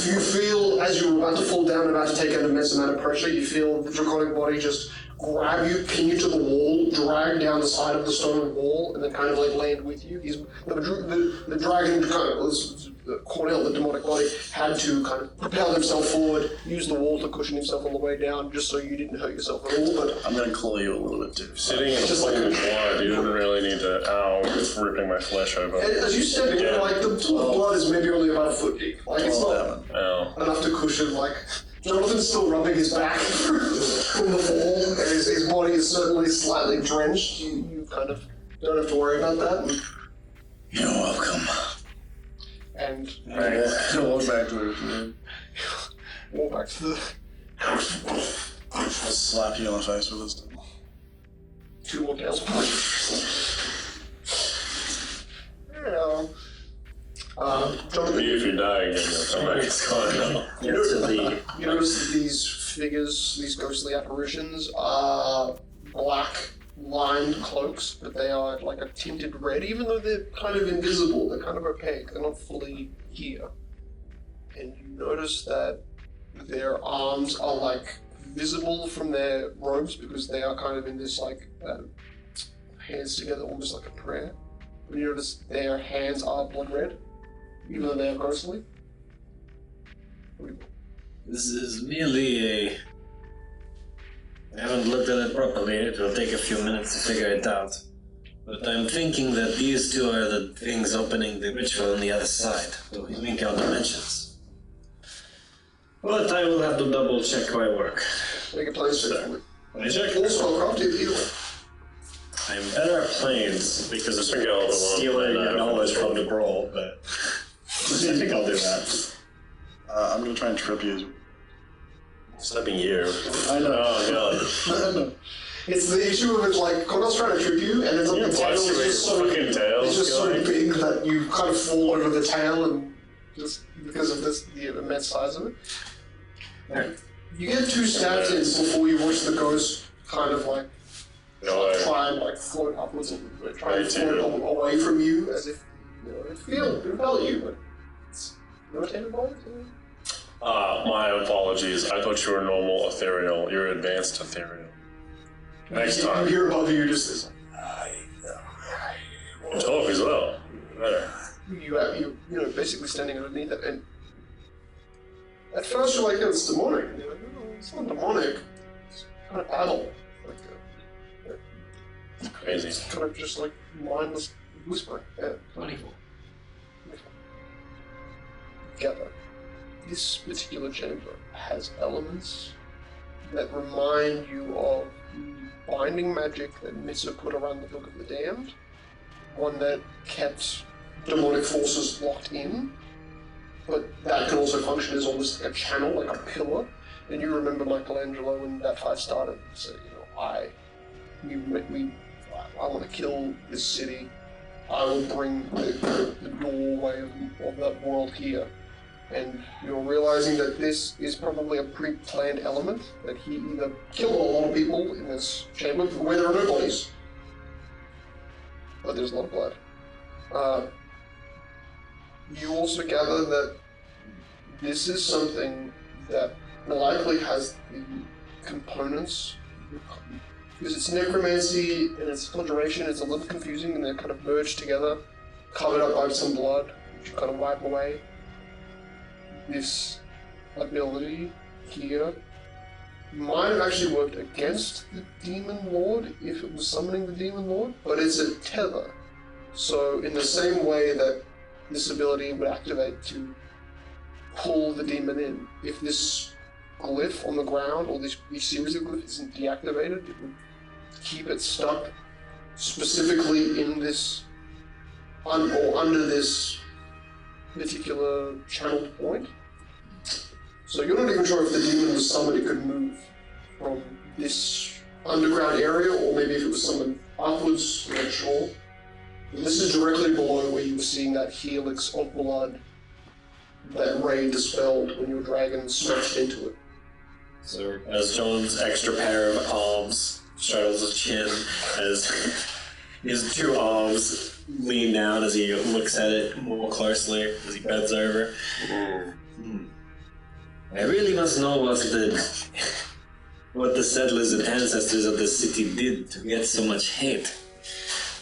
You feel, as you're about to fall down and about to take an immense amount of pressure, you feel the draconic body just grab you, pin you to the wall, drag down the side of the stone wall, and then kind of like land with you. The dragon kind of was Cornell, the demonic body, had to kind of propel himself forward, use the wall to cushion himself on the way down, just so you didn't hurt yourself at all. But I'm gonna claw you a little bit too. Sitting in a Just pool like- of blood, you didn't really need to. Ow, it's ripping my flesh open. and as you step in, Yeah. like the blood is maybe only about a foot deep. Like it's not Ow. enough to cushion. Like Jonathan's still rubbing his back from the fall, and his body is certainly slightly drenched. You kind of don't have to worry about that. You're welcome. And Walk back to her. walk back to the I'll slap you on the face with this. two more tails. Jonathan, If you die again, you'll come back. It's gone. you notice that these figures, these ghostly apparitions, are black lined cloaks, but they are like a tinted red, even though they're kind of invisible, they're kind of opaque, they're not fully here. And you notice that their arms are like visible from their robes because they are kind of in this like hands together, almost like a prayer. But you notice their hands are blood red, even though they are ghostly. This is merely a... I haven't looked at it properly. It will take a few minutes to figure it out. But I'm thinking that these two are the things opening the ritual on the other side, to link our dimensions. But I will have to double check my work. Make a plane check for me. Plane check? All spellcraft, either way. I'm better at planes because it's been all the Stealing knowledge from the brawl, but... I think I'll do that. I'm gonna try and trip you. Stepping you. I know. Oh, God. I know. It's the issue of it, like, Cornell's trying to trip you, and then Your the tail is bloodstream just so, fucking tail. it's just so going. big that you kind of fall over the tail, and just because of the immense size of it. Right. You get two stabs in before you watch the ghost kind of like No way. try and like float upwards a little bit, try and Me float too. away from you as if it felt you, but it's rotated by it. My apologies. I thought you were normal ethereal. You're advanced ethereal. Next You time. hear above you just this. Talk as well. Better. You know, basically standing underneath it, and at first you're like, oh, it's demonic. And you're like, no, it's not demonic. It's kind of adult. Like Crazy. it's kind of just like mindless whispering. Yeah. 24. Together. This particular chamber has elements that remind you of the binding magic that Mitsu put around the Book of the Damned, one that kept demonic forces locked in, but that can also function as almost like a channel, like a pillar. And you remember Michelangelo when that fight started, so I want to kill this city. I will bring the doorway of that world here. And you're realizing that this is probably a pre-planned element, that he either killed a lot of people in this chamber where there are no bodies, but there's a lot of blood. You also gather that this is something that likely has the components, because it's necromancy and it's conjuration, it's a little confusing, and they're kind of merged together, covered up by some blood, which you kind of wipe away. This ability here might have actually worked against the Demon Lord if it was summoning the Demon Lord, but it's a tether. So in the same way that this ability would activate to pull the demon in, if this glyph on the ground, or this series of glyphs isn't deactivated, it would keep it stuck specifically in this, or under this particular channeled point. So you're not even sure if the demon was summoned, it could move from this underground area, or maybe if it was summoned upwards, you're not sure. And this is directly below where you were seeing that helix of blood that Ray dispelled when your dragon smashed into it. So as John's extra pair of arms straddles his chin, as his two arms lean down as he looks at it more closely, as he bends over. I really must know what the settlers and ancestors of the city did to get so much hate.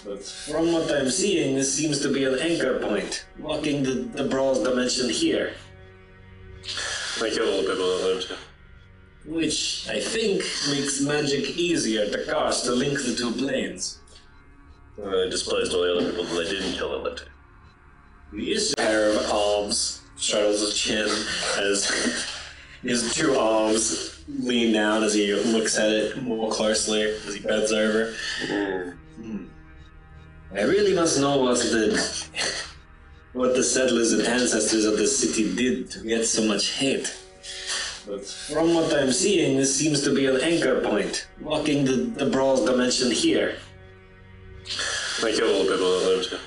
But from what I'm seeing, this seems to be an anchor point, blocking the Brawl's dimension here. I killed all the people that lived here. Which, I think, makes magic easier to cast to link the two planes. I displaced all the other people that I didn't kill that lived here. The issue pair of arms straddles his chin as his two arms lean down as he looks at it more closely, as he bends over. I really must know what the settlers and ancestors of the city did to get so much hate. But from what I'm seeing, this seems to be an anchor point, blocking the Brawl's dimension here. I killed all the people that lived here.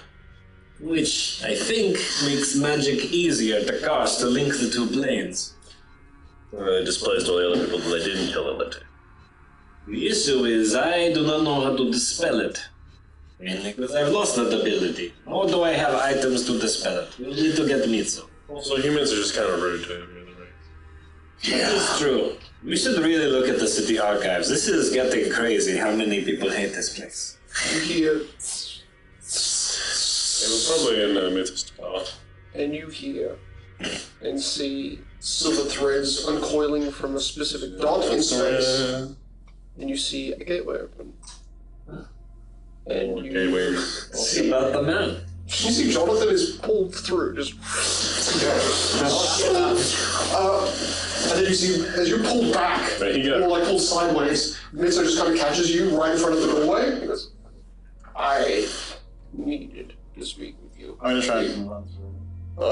Which, I think, makes magic easier to cast to link the two planes. I displaced all the other people that I didn't kill that lived here. The issue is, I do not know how to dispel it. Mainly because I've lost that ability. Nor do I have items to dispel it. We'll need to get Mitsu. Also, humans are just kind of rude to every other race. That is true. We should really look at the city archives. This is getting crazy how many people hate this place. You hear, They were probably in the Mythos path. and you hear, and see silver threads uncoiling from a specific dot in space, and you see a gateway open. And you see About the man. You see Jonathan is pulled through, just. And then you see, as you pull back, There you go. or like pull sideways, Mitsu just kind of catches you right in front of the doorway. He goes, I needed to speak with you. I'm gonna try and run through. Where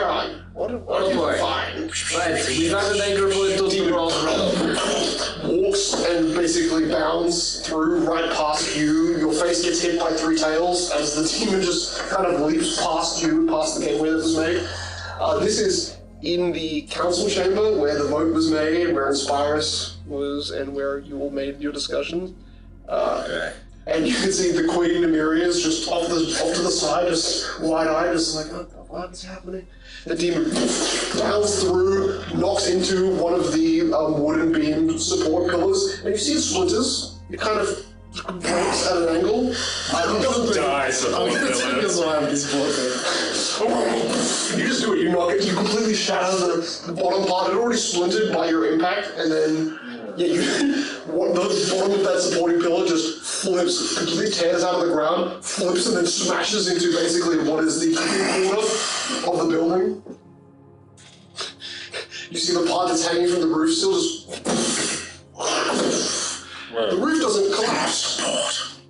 are you? What are you find? Right, we got an anchor point to the Brawl's realm. Walks and basically bounds through right past you. Your face gets hit by three tails as the demon just kind of leaps past you, past the gateway that was made. This is in the council chamber where the vote was made, where Inspirus was, and where you all made your discussions. And you can see the Queen Nemiria's just off to the side, just wide-eyed, just like, what the What's happening? The demon dives through, knocks into one of the wooden beam support pillars, and you see it splinters. It kind of breaks at an angle. It doesn't Die, support You just do it. You knock it. You completely shatter the bottom part. It already splintered by your impact, and then the bottom of that supporting pillar just flips, completely tears out of the ground, flips, and then smashes into basically what is the corner of the building. You see the part that's hanging from the roof still just. The roof doesn't collapse.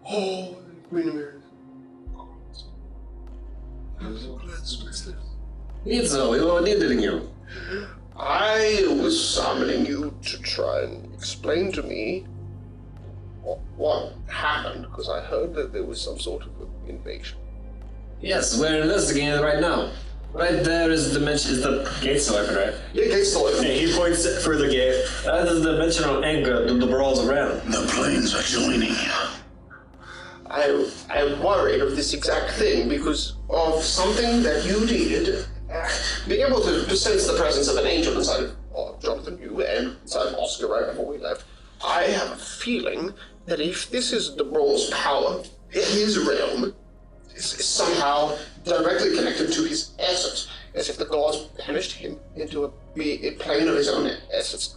Oh, Queen of Mirrors. I'm so glad to fix this. It's so, we were needing you. I was summoning you to try and explain to me what happened, because I heard that there was some sort of invasion. Yes, we're investigating it right now. Right there is the gate still open, right? Yeah, gate's still open. Hey, he points through the gate. That is the dimensional anchor to the brawls around. The planes are joining. I'm worried of this exact thing because of something that you did. Being able to sense the presence of an angel inside of Jonathan, you, and inside of Oscar right before we left. I have a feeling that if this is the Brawl's power, his realm is somehow directly connected to his essence, as if the gods banished him into a plane of his own essence,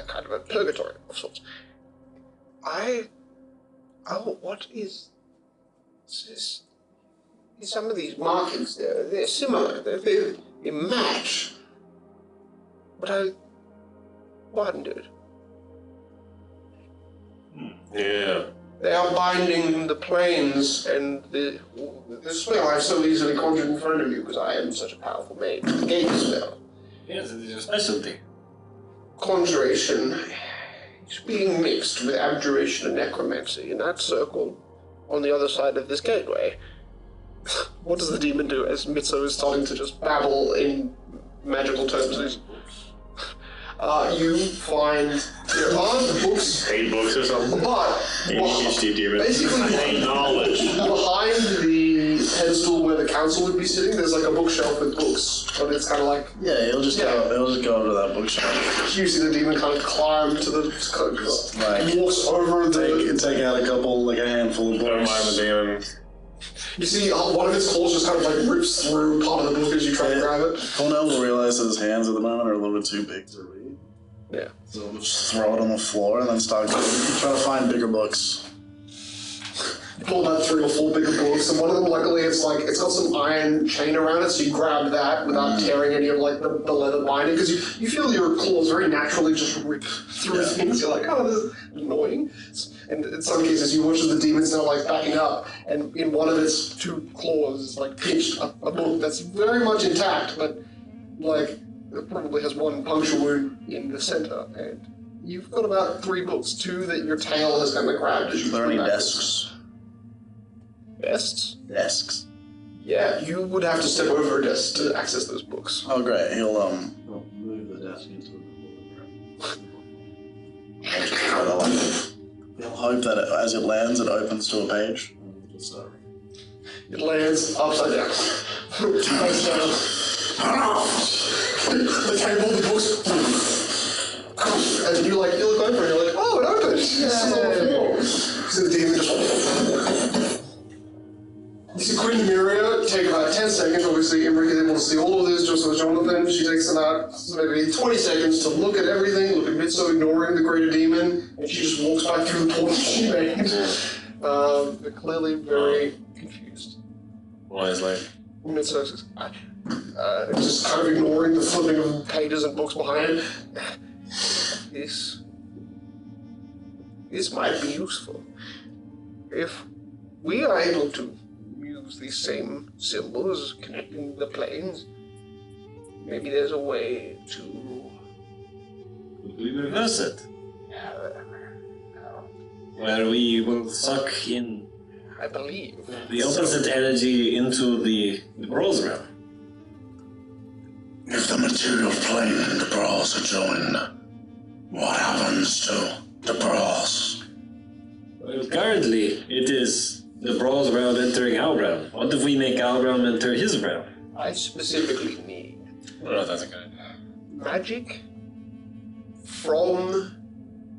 kind of a purgatory of sorts. What is this? Some of these markings, they're similar, they match, but I wondered. Yeah. They are binding the planes, and the spell I've so easily conjured in front of you because I am such a powerful mage. The gate spell. Yes, it is your specialty. Conjuration is being mixed with abjuration and necromancy in that circle on the other side of this gateway. What does the demon do as Mitzo is starting to just babble in magical terms? You find there are books, 8 books or something. but ADHD demon. basically Knowledge. behind the pedestal where the council would be sitting, there's like a bookshelf with books, but it's kind of like Yeah, he'll just go over to that bookshelf. you see the demon kind of climb to the walks over the. Take out a handful of Don't books. mind the demon. You see one of its claws just kind of like rips through part of the book as you try to grab it. Cornell will realize that his hands at the moment are a little bit too big to read. Yeah. So he'll just throw it on the floor and then start trying to find bigger books. You pull out 3 or 4 bigger books, and one of them, luckily, it's got some iron chain around it, so you grab that without tearing any of like the leather binding, because you feel your claws very naturally just rip through things. You're like, oh, this is annoying. And in some cases, you watch the demons now like backing up, and in one of its 2 claws is like pinched a book that's very much intact, but like it probably has 1 puncture wound in the center, and you've got about 3 books, 2 that your tail has kind of grabbed as you. Are there any desks? Desks? Desks. Yeah, you would have to step over a desk to access those books. Oh great, he'll Move the desk into he'll hope that as it lands it opens to a page. It lands upside down. Face down. The table, the books. And you look over and you're like, oh, it opened. It's on the floor. So the demon just. You see Queen Miria take about 10 seconds. Obviously, Imric is able to see all of this, just as Jonathan. She takes about maybe 20 seconds to look at everything, look at Mitzo ignoring the greater demon, and she just walks back through the portal she made. They're clearly very confused. Wisely. Mitzo says, just kind of ignoring the flipping of pages and books behind it. This might be useful. If we are able to use these same symbols connecting the planes, maybe there's a way to... We reverse it. Where we will suck in... I believe. The opposite energy into the Brawls realm. If the material plane and the brawls are joined, what happens to the brawls? Well, currently it is the brawls around entering our realm. What if we make our realm enter his realm? I specifically need Oh, that's a good idea. magic from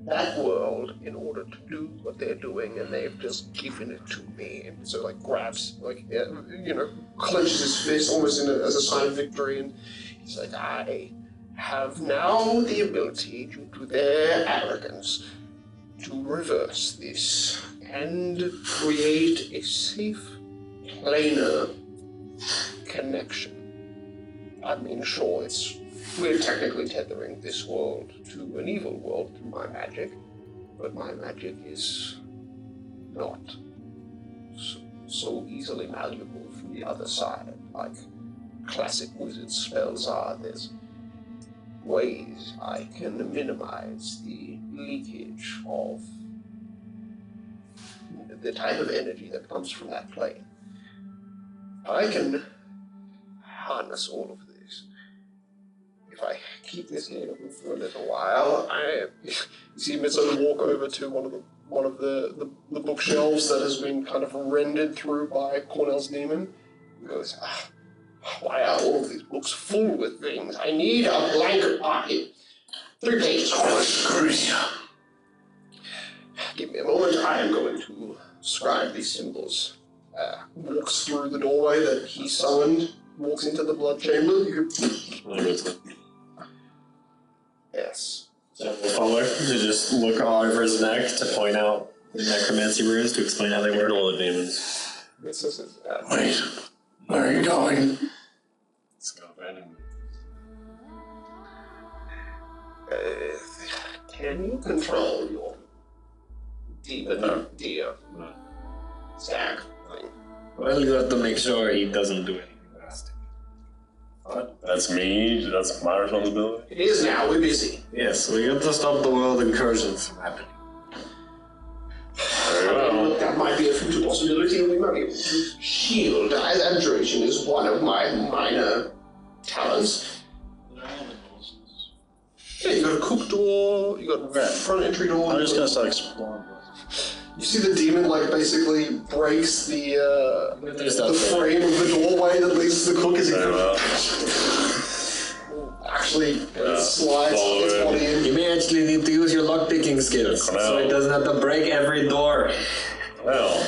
that world in order to do what they're doing, and they've just given it to me. And so, like, grabs, like, you know, clenches his fist almost as a sign of victory, and he's like, I have now the ability, due to their arrogance, to reverse this and create a safe, planar connection. I mean, sure, we're technically tethering this world to an evil world through my magic, but my magic is not so easily malleable from the other side, like classic wizard spells are. There's ways I can minimize the leakage of the type of energy that comes from that plane. I can harness all of this. If I keep this gate open for a little while, you see Mitsuno walk over to one of the bookshelves that has been kind of rendered through by Cornell's demon. He goes, why are all of these books full with things? I need a blank pocket. 3 pages. Give me a moment. I am going to scribe these symbols. Walks through the doorway that he summoned. Walks into the blood chamber. Yes. So we'll follow to just look all over his neck to point out the necromancy runes to explain how they work. All the demons. Wait, where are you going? Let's go abandon. Can you control your demon deer stag thing? Well, you have to make sure he doesn't do anything drastic. What? That's me? That's my responsibility? It is now, we're busy. Yes, we got to stop the world incursions from happening. Very well. That might be a future possibility, and we might be able to shield. Abjuration is one of my minor talents. Yeah, you got a cook door, you got a front entry door. I'm just gonna start exploring. You see the demon, like, basically breaks the frame of the doorway that leads to the cook as he actually slides its body in. You may actually need to use your lockpicking skills, so it doesn't have to break every door. Well,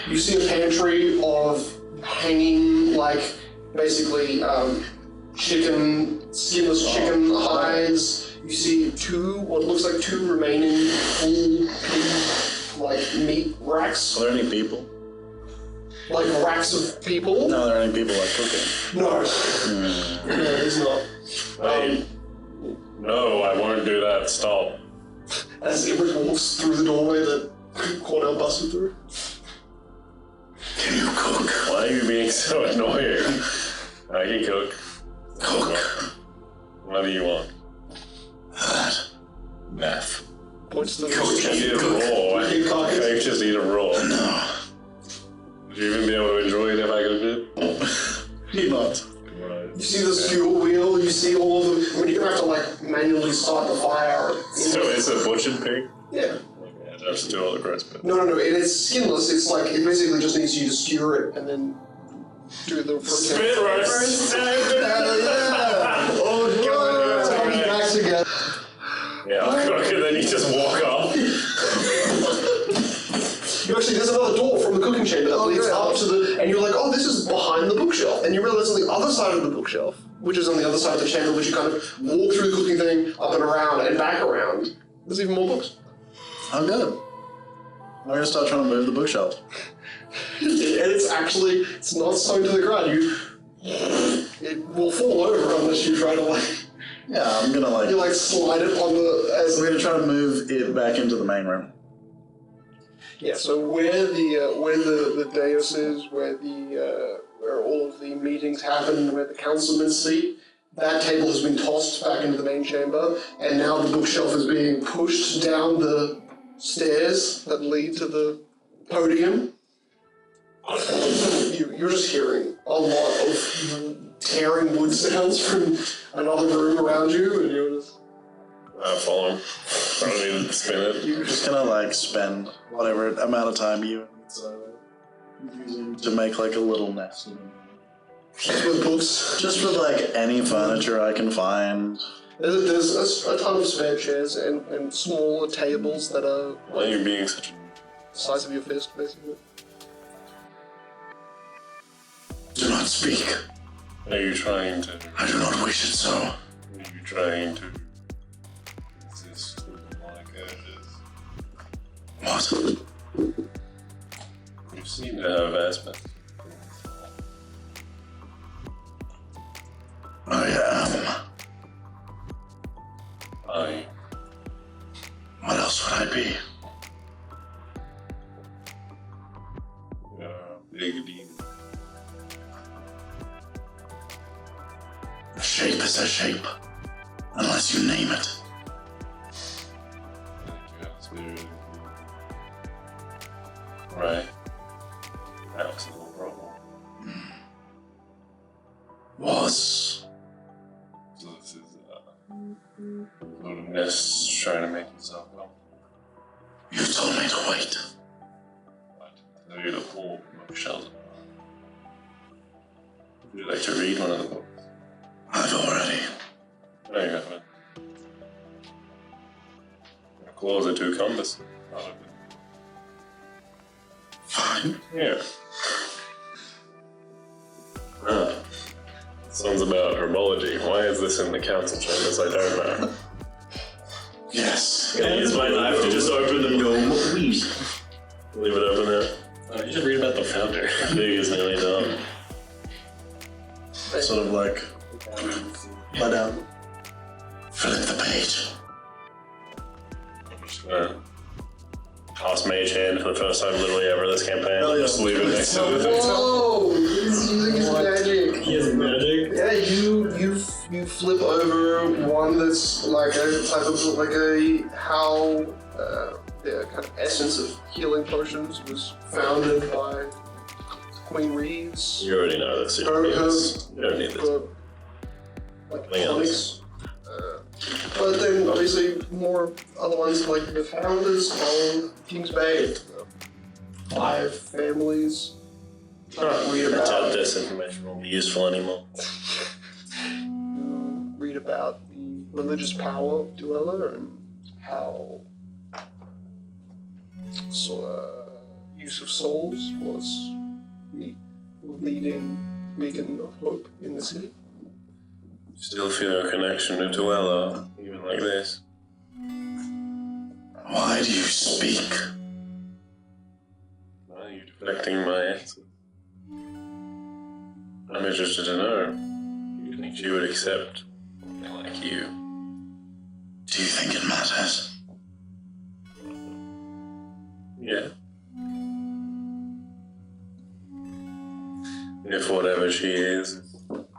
You see a pantry of hanging, like, basically, skinless chicken hides. You see what looks like 2 remaining full pig, like, meat racks. Are there any people? Like racks of people? No, are there any people like cooking? No. No, there's not. wait. No, I won't do that. Stop. As Ibrik walks through the doorway that Cornell busted through. Can you cook? Why are you being so annoying? I can cook. Cook. What do you want? That. Math. Points to the Eat it raw. I just eat it raw. No. Would you even be able to enjoy it if I could He not. You see the fuel wheel, you see all of them. When you're gonna have to, like, manually start the fire. So it's a butchered pig? Yeah. I have to do all the gross bits. No, it is skinless. It's like, it basically just needs you to skewer it and then do the Spit roast! Oh, God. Comes back together. Yeah, I'll cook and then you just walk up. You actually, there's another door from the cooking chamber that leads up to the, and you're like, oh, this is behind the bookshelf. And you realize on the other side of the bookshelf, which is on the other side of the chamber, which you kind of walk through the cooking thing, up and around, and back around, there's even more books. I'm good. I'm gonna start trying to move the bookshelf. And it's not sewn to the ground. It will fall over unless you try to, like, Yeah, I'm gonna like. you, like, slide it on the, We're gonna try to move it back into the main room. yeah, so where the dais is, where all of the meetings happen, where the councilmen sleep, that table has been tossed back into the main chamber, and now the bookshelf is being pushed down the stairs that lead to the podium. You're just hearing a lot of tearing wood sounds from another room around you, and you're just... I follow him. I don't even spin it. You're just gonna like spend whatever amount of time you. using to make like a little nest. Just with books. Just with like any furniture I can find. There's a ton of spare chairs and smaller tables that are Why are you being such the size of your fist, basically. Do not speak. Are you trying to... I do not wish it so. Are you trying to... resist demonic urges? What? You seem to have aspects. I am. What else would I be? Big demon. A shape is a shape, unless you name it. Right. That's a little problem. Was. So this is sort of Nest trying to make himself up. You told me to wait. But to the pool shelter. Would you like to read one of the books? I've already. No, you haven't. Your claws are too cumbersome. Fine. Here. Sounds about herbology. Why is this in the council chambers? I don't know. Yes. Can I use my knife to just open them and go, Leave it open there. you should read about the founder. Big is nearly done. Sort of like. Lie down. Flip the page. I'm just gonna cast Mage Hand for the first time literally ever this campaign. Oh, yeah. Just leave it next to the thing. Whoa! He's using his magic. He has magic? Yeah, you flip over one that's like a type of like a how the kind of essence of healing potions was founded by Queen Reeves. You already know this. You Her- don't need this. Like Something else. tonics. But then obviously more other ones like the founders of King's Bay. 5 families. Read I doubt about, this information won't be useful anymore. read about the religious power of Krueler and how use of souls was the leading beacon of hope in the city. Still feel a connection to Tuella, even like this. Why do you speak? Why are you deflecting my answer? I'm interested to know. Do you think she would accept something like you? Do you think it matters? Yeah. If whatever she is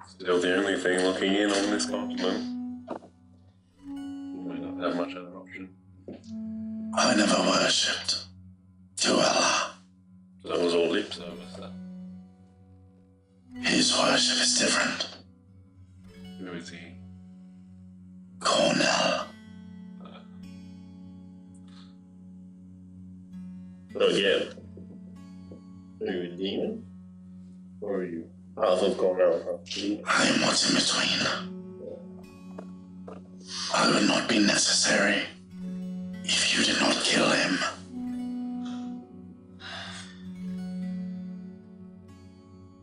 still the only thing looking in on this continent, you might not have much other option. I never worshipped Tuella. So that was all lip service. His worship is different. Who is he? Cornell. So again, are you a demon? Or are you half of Cornell, half demon? I am what's in between. I would not be necessary if you did not kill him.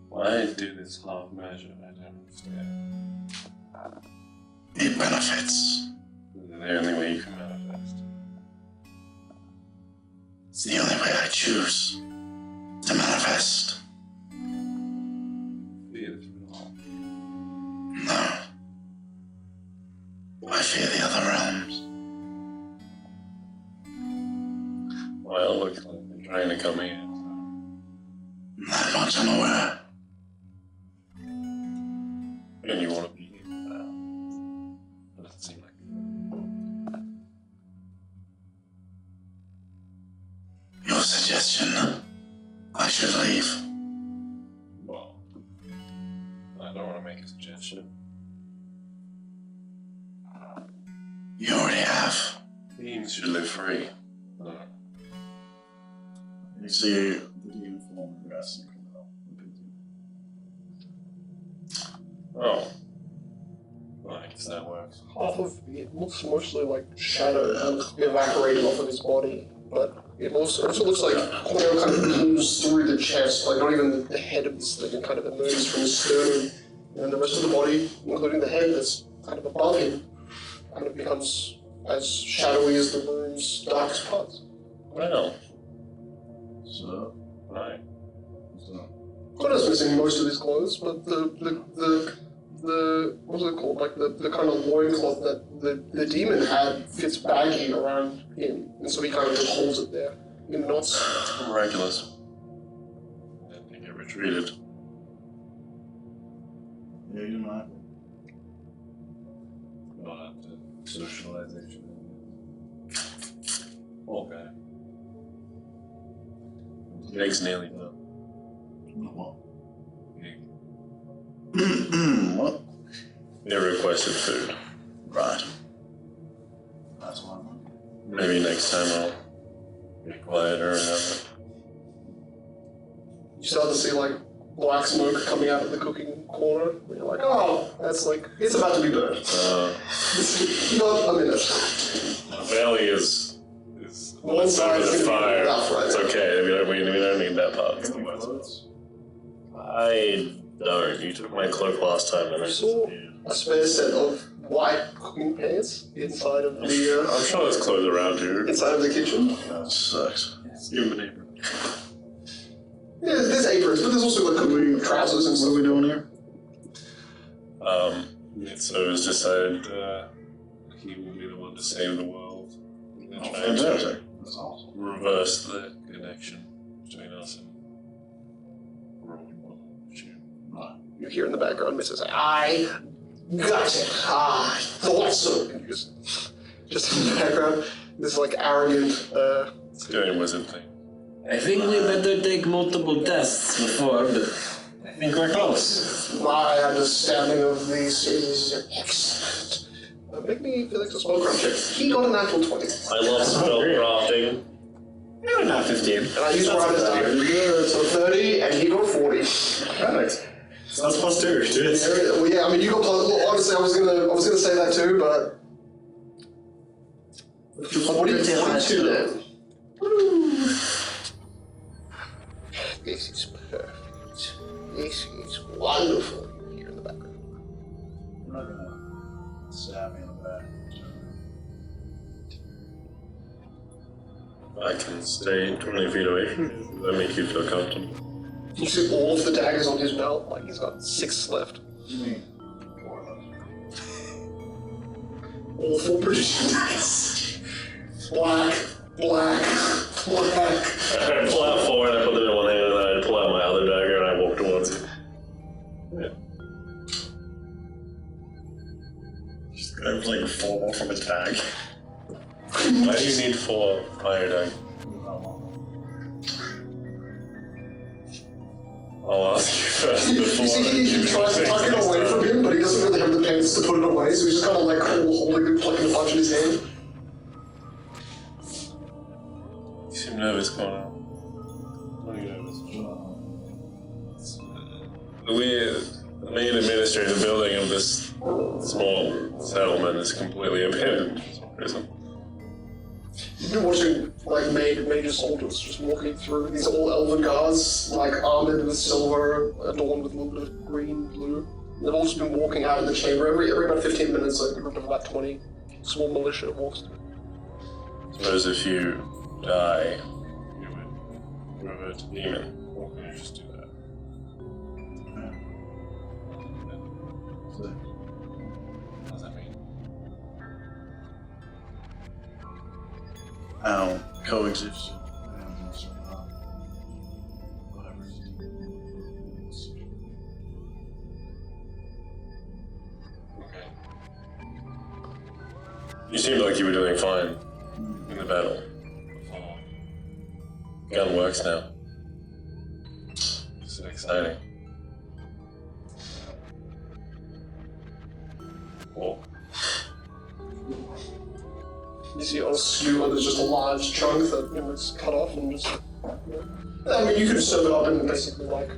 Why do this half measure? I don't understand. It benefits. This is the only way you can manifest. It's the only way I choose to manifest. Fear this real. No. I fear the other realms. Well, it looks like they're trying to come in. That much I'm aware. And you want to be here now. Doesn't seem like it. Your suggestion, I should leave. Well, I don't want to make a suggestion. You already have. Beings should live free. You see the demon form guys in Cornell. Oh. Well, I guess that works. Half of it looks mostly like shadow evaporating off of his body, but it also looks like Cornell kind of pulls through the chest, like not even the head of this thing, it kind of emerges from his sternum, and the rest of the body, including the head that's kind of above him, kind of becomes as shadowy as the room's darkest parts. Well. So, Right. so, Connor's missing most of his clothes, but the what's it called? Like the kind of loincloth that the demon had fits baggy around him, and so he kind of just holds it there in knots. Miraculous. Then they get retreated. yeah, you and I. Not socialization. Okay. Meg's nearly done. What? Yeah. What? They requested food. Right. That's what I'm looking. Maybe next time I'll be quieter and have it. You start to see like black smoke coming out of the cooking corner, and you're like, oh, that's like it's about to be burned. It's not a minute. Valley is One side is the gonna be fire. enough, right? It's okay. We don't need that part. Any clothes? I don't. You took my cloak last time and I You saw disappeared. a spare set of white cooking pants inside of the I'm sure there's clothes around here. inside of the kitchen. That sucks. Give him an apron. Yeah, there's aprons, but there's also like cooking trousers and What stuff. are we doing here? So it was decided he will be the one to save the world. They're Oh, trying fantastic. to That's awesome. reverse the connection between us and Right. You hear in the background Mrs. say, I got it. I thought so. And you just in the background, this like arrogant, doing wizard thing. I think we better take multiple tests before, but I think we're close. my understanding of these is excellent. Make me feel like a spellcraft check. He got a natural 20. I love spell crafting. No, not 15. And I used Rider's dagger. So 30, and he got 40. Perfect. So that's plus 2, dude. Well, yeah, I mean, you got plus. Well, honestly, I was gonna say that too, but. 42 then. Woo. This is perfect. This is wonderful. You hear in the background. You're not gonna stab me in the back. I can stay 20 feet away from you. That make you feel comfortable. You see all of the daggers on his belt, like he's got 6 left. You mean 4 of them? All 4 British daggers. Black, black, black. I pull out 4 and I put them in one hand and then I pull out my other dagger and I walk towards you. Yeah. Just grab like 4 more from his bag. Why do you need 4 fire daggers? I'll ask you first before. You see, he tries to tuck it away from him, but he doesn't really have the pants to put it away, so he's just kind of like holding it, plucking the punch in his hand. You seem nervous, Cornell. What are you nervous? The main administrative building of this small settlement is completely abandoned for some reason. You've been watching like major soldiers just walking through these all elven guards, like armored with silver, adorned with a little bit of green, blue. They've all just been walking out of the chamber every about 15 minutes, like a group of about 20 small militia walks through. Suppose if you die, you would revert to demon. Or can you just do that? What does that mean? I'll coexist. Okay. You seemed like you were doing fine in the battle. Gun works now. So exciting. Walk. You see on a skewer there's just a large chunk that is cut off and just I mean, you could serve it up in basically like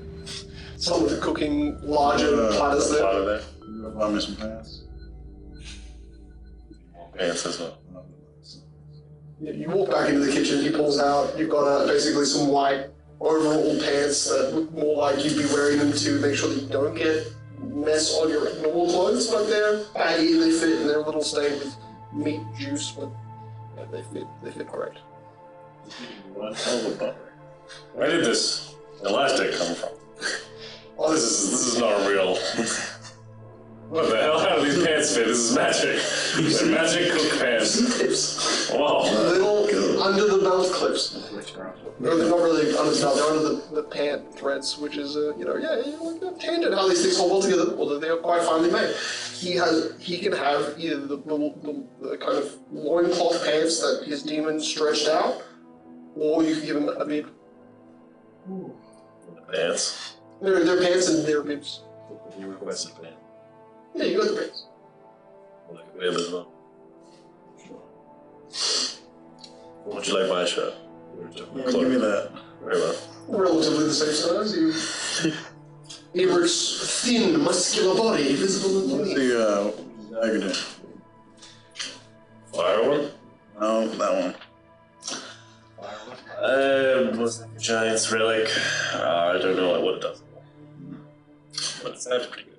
some of the cooking larger platters there. Part of that. You buy me some pants? Pants as well. Yeah, you walk back into the kitchen, he pulls out, you've got basically some white overall pants that look more like you'd be wearing them to make sure that you don't get mess on your normal clothes, but they're baggy, they fit, and they're a little stained with meat juice, but yeah, they fit correct. Where did this elastic come from? Oh, this is not real. What the hell? How do these pants fit? This is magic. They're magic cook pants. Clips. Wow. Little under the belt clips. No, they're not really under the belt, they're under the pant threads, which is, like a tangent how these things hold well together, although they are quite finely made. He can have either the kind of loincloth pants that his demon stretched out, or you can give him a bib. Pants. They're pants and they're bibs. You requested pants. Yeah, you got the pants. Like a bib as well. What would you like my shirt? Yeah, give me that. Very well. Relatively the same size. Eberic's thin, muscular body, visible in the What's knee. the dagger do? Fire one? No, that one. Was like a giant's relic. I don't know what it does. But it sounds pretty good.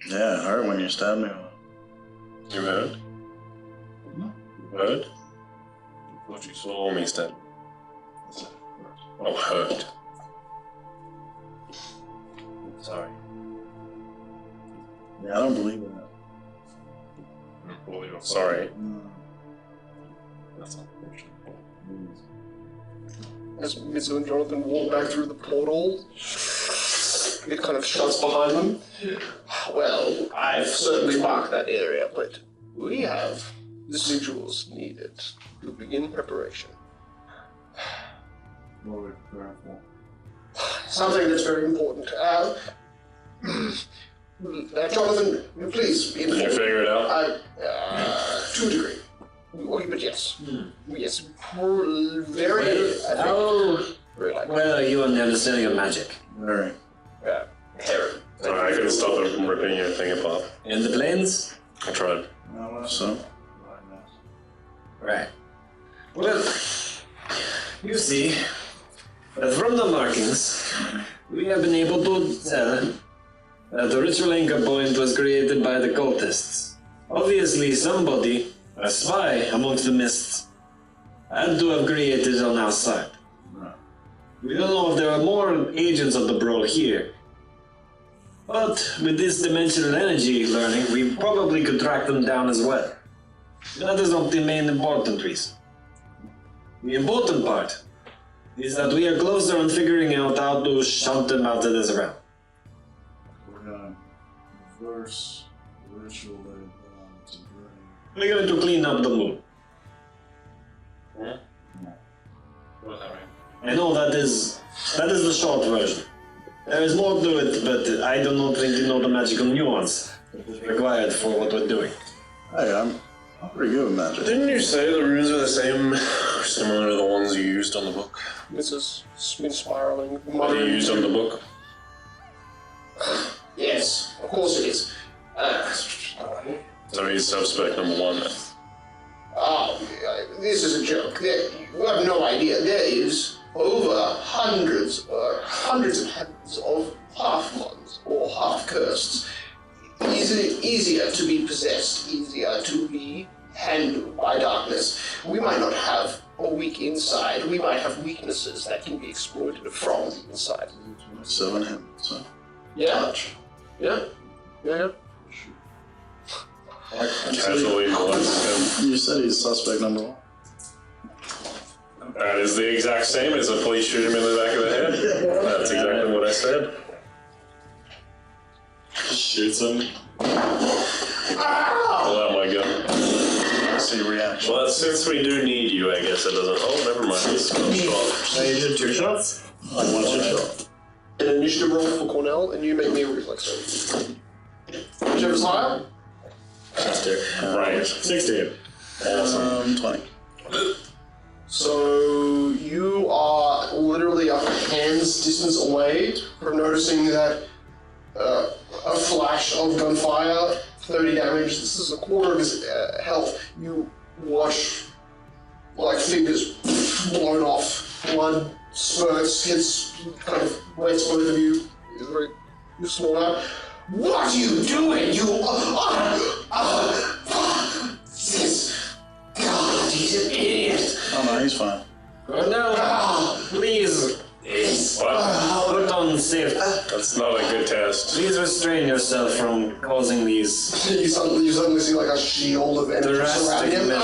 Yeah, it hurt when you stabbed me. You heard? You heard? What you saw me stab. Oh, hurt. Sorry. Yeah, I don't believe in that. Well, you're sorry. No. That's unfortunate. As Mitsu and Jonathan walk back through the portal, it kind of shuts behind them. Well, I've certainly marked that area, but we have the sigils needed to begin preparation. What are we preparing for? Something that's very important. Jonathan, please be Did you informed. figure it out? To a degree. But yes. Yes. Very. Very likely. Well, are you on the understanding of magic? Very. Heron. Sorry, I couldn't stop it from ripping your thing apart. And the planes? I tried. Not less so. Right. Well, you see, from the markings, we have been able to tell that the ritual anchor point was created by the cultists. Obviously, somebody, a spy amongst the mists, had to have created it on our side. We don't know if there are more agents of the brawl here. But with this dimensional energy learning, we probably could track them down as well. That is not the main important reason. The important part is that we are closer on figuring out how to shout them out of this around. We're gonna reverse the ritual that it belongs to bring. We're going to clean up the moon. I know that is the short version. There is more to it, but I do not think you know the magical nuance required for what we're doing. Hey, I'm pretty good with magic. Didn't you say the runes were the same, or similar to the ones you used on the book? This has been spiraling. What you used on the book? Yes, of course it is. So he's suspect number one then. This is a joke. You have no idea. There is over hundreds and hundreds of half-gods or half-cursed. Easier to be possessed, easier to be handled by darkness. We might not have a weak inside. We might have weaknesses that can be exploited from the inside. 7 him, so. Yeah. Yeah. Casually molested him. You said he's suspect number 1. That is the exact same as a police shoot him in the back of the head. That's exactly what I said. Shoots him. Pull out my gun. See reaction. Well, since we do need you, I guess it doesn't. Oh, never mind. It's not So you did 2 shots? I want you shot. An initiative roll for Cornell, and you make me a reflex save. Whichever's higher. Right. 16. Awesome. 20. So you are literally a distance away from noticing that a flash of gunfire, 30 damage, this is a quarter of his health. You watch like fingers blown off, blood spurts, hits, kind of wets both of you. It's very small out. What are you doing? You this God, he's an idiot. Oh no, he's fine. Cornell, please. Put on safe. That's not a good test. Please restrain yourself from causing these. You suddenly see like a shield of energy surrounding him.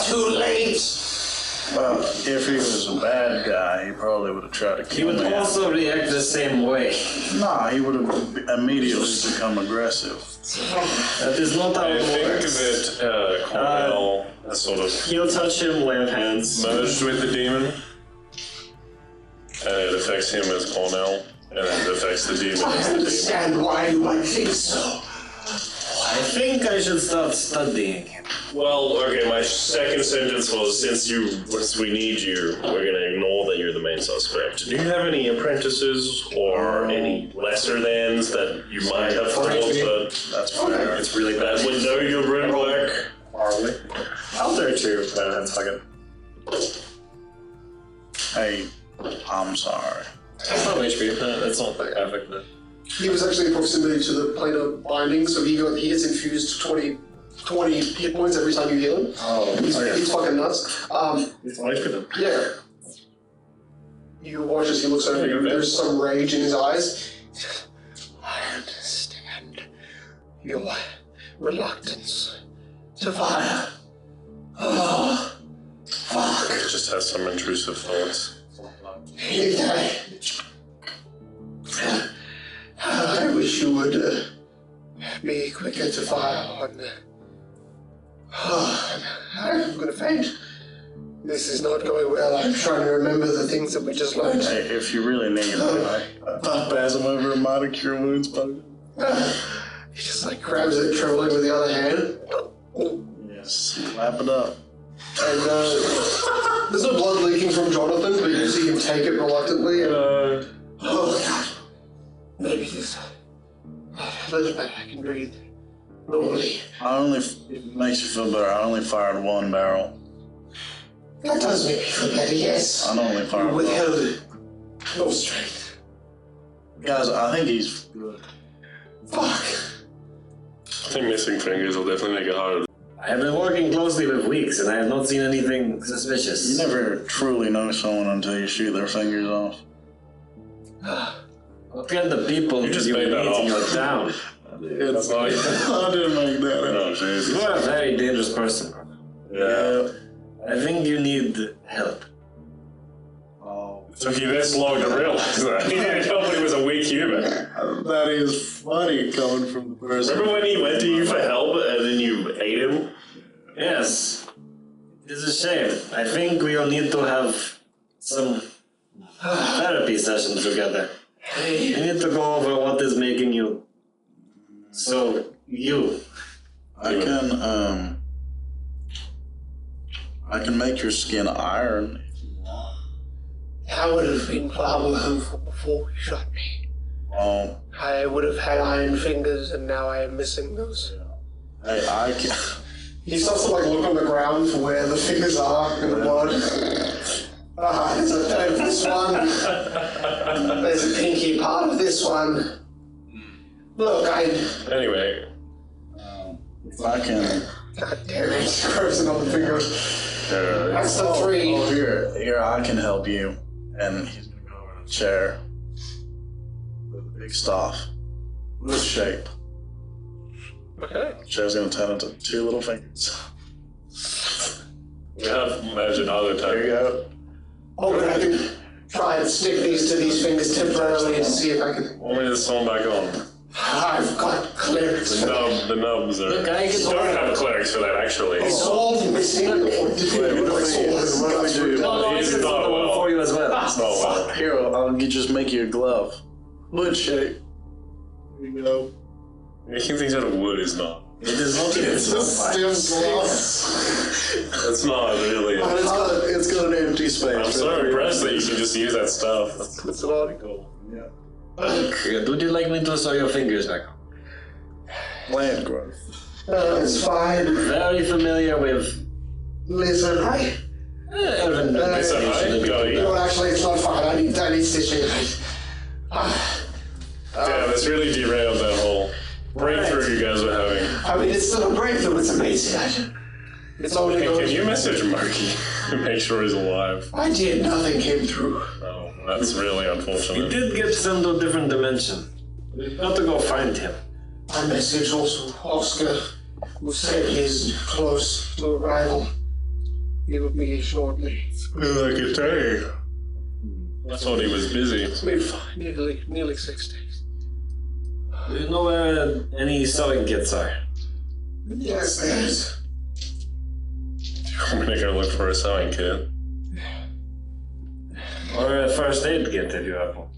Too late. Well, if he was a bad guy, he probably would have tried to He kill would me. also react the same way. Nah, he would have immediately become aggressive. That is not how I it think works. that Cornell has sort of He'll touch him, lay of hands. merged with the demon, and it affects him as Cornell, and it affects the demon I as the demon. understand why you might think so. I think I should start studying him. Well, okay, my second sentence was, since we need you, we're gonna ignore that you're the main suspect. Do you have any apprentices or any lesser thans that you might have thought, but That's fair. it's really bad would know your room work? Probably. Out there too, but fuck it. Hey, I'm sorry. That's not HP. That's not that epic. He was actually in proximity to the planar binding, so he gets infused 20 hit points every time you heal him. Oh, He's fucking nuts. It's not HP then. Yeah. You watch as he looks over you. There's some rage in his eyes. I understand your reluctance to fire. Oh, fuck. It just has some intrusive thoughts. I wish you would be quicker to fire on. I'm gonna faint. This is not going well. I'm trying to remember the things that we just learned. Hey, if you really need it, I pass him over a minor cure wounds potion. He just like grabs it, trembling with the other hand. Yes, slap it up. And there's no blood leaking from Jonathan, but you see him take it reluctantly. And, oh God, maybe this. I can breathe normally. If it makes you feel better, I only fired one barrel. That does make me feel better. Yes. I only fired one. Withheld no strength. Guys, I think he's good. Fuck. I think missing fingers will definitely make it harder. I have been working closely with Weeks, and I have not seen anything suspicious. You never truly know someone until you shoot their fingers off. What kind of people You do just you made meet that in up. your town? That's not I didn't make that up. No, Jesus. You are a very dangerous person. Yeah. I think you need help. Oh, It took you this long to realize that. You didn't tell me he was a weak human. that is funny coming from the person. Remember when he went to you for help and then you ate him? Yes. It is a shame. I think we all need to have some therapy sessions together. We need to go over what is making you so you. I can make your skin iron if you want. That would have been plowing home before you shot me. Oh, I would have had iron fingers, and now I am missing those. hey, I can. He starts to like look on the ground for where the fingers are in the blood. There's a toe of this one. There's a pinky part of this one. Look, Anyway, If I can. God damn it! Grabs another finger. That's the 3. Oh, here, I can help you. And he's gonna go over to the chair with a big staff, with shape. Okay. The chair's gonna turn into 2 little fingers. we have magic other There time. you go. Oh, but I can try and stick these to these fingers temporarily to see if I can. Want me to sew back on? I've got clerics. The nubs are. Look, I can You don't have clerics for that, actually. Is Saul missing? Or did he like Saul has What do we do? No, no, I It's can not the one well. for you as well. It's not well. Here, I'll just make you a glove. Wood shape. Here you go. Making things out of wood is not. It is not It's a stem glass. It's not really. And it's got an empty space. I'm so impressed that you can just use that stuff. It's an article. Yeah. Would you like me to sew your fingers back on? Plant growth. It's fine. Very familiar with Listen, I. Elven No, Actually, it's not fine. I need stitching. Damn, this really derailed that whole breakthrough you guys were having. I mean, it's still a breakthrough. It's amazing. It's only Hey, can you message Moki and make sure he's alive? I did. Nothing came through. Oh, that's really He unfortunate. did get sent to a different dimension. We've got to go find him. I messaged also Oscar, who said he's close to arrival. He will be shortly. Well, I can tell you. I thought he was busy. It's been nearly 6 days. Do you know where any sewing kits are? Yes, there's. I'm gonna go look for a sewing kit. Or a first aid kit if you have one.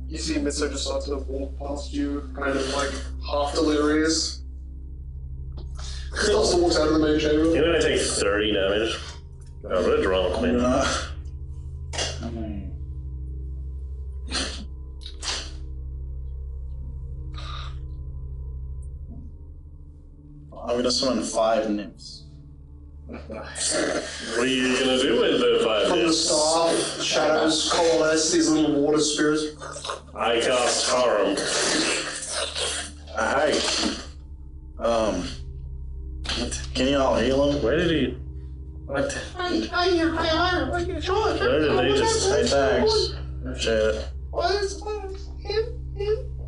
You see Mitsu just starts to walk past you, kind of like half delirious. Starts to walk out of the main chamber. You're gonna take 30 damage. Oh, what a drama queen. I'm gonna summon 5 nymphs. What are you gonna do with the 5 From the hits? staff, shadows coalesce these little water spirits. I cast Harem. Hi. Can you all heal him? Where did he? What? Sure. Where did they just? Hey, thanks. Appreciate it.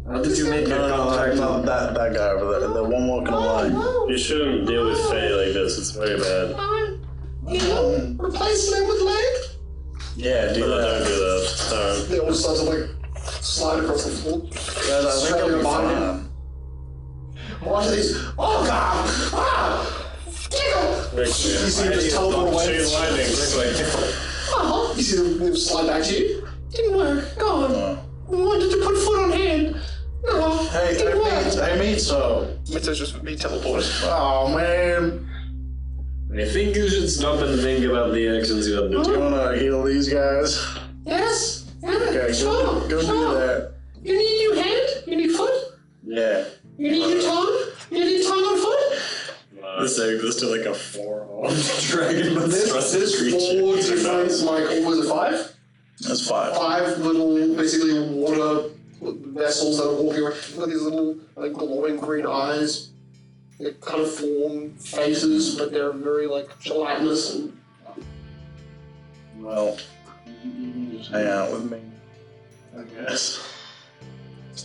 How did you make your No, contact? that guy over there. The one walking along. You shouldn't deal with Faye like this. It's very bad. Replace him with leg? Yeah, do No, don't that. do that. They all start to like slide across the floor. I think I'll be fine. Watch these. Oh god! Ah! You see him just teleport away. Chain lightning, quickly. You see them slide back to you. Didn't work. Go on. We wanted to put foot on hand. No. Hey, I mean so. Mitsu's just me teleported. Oh man. I think you should stop and think about the actions you are Do you doing. wanna heal these guys? Yes. Okay, go do that. You need your hand? You need foot? Yeah. You need your tongue? You need tongue and foot? This egg goes to like a 4-armed dragon There's 4 different, like, what was it, 5? That's 5. 5 little, basically, water vessels that are walking around. They've got these little, like, glowing green eyes. They kind of form faces, but they're very, like, gelatinous and... Well, you can just hang out with me, I guess.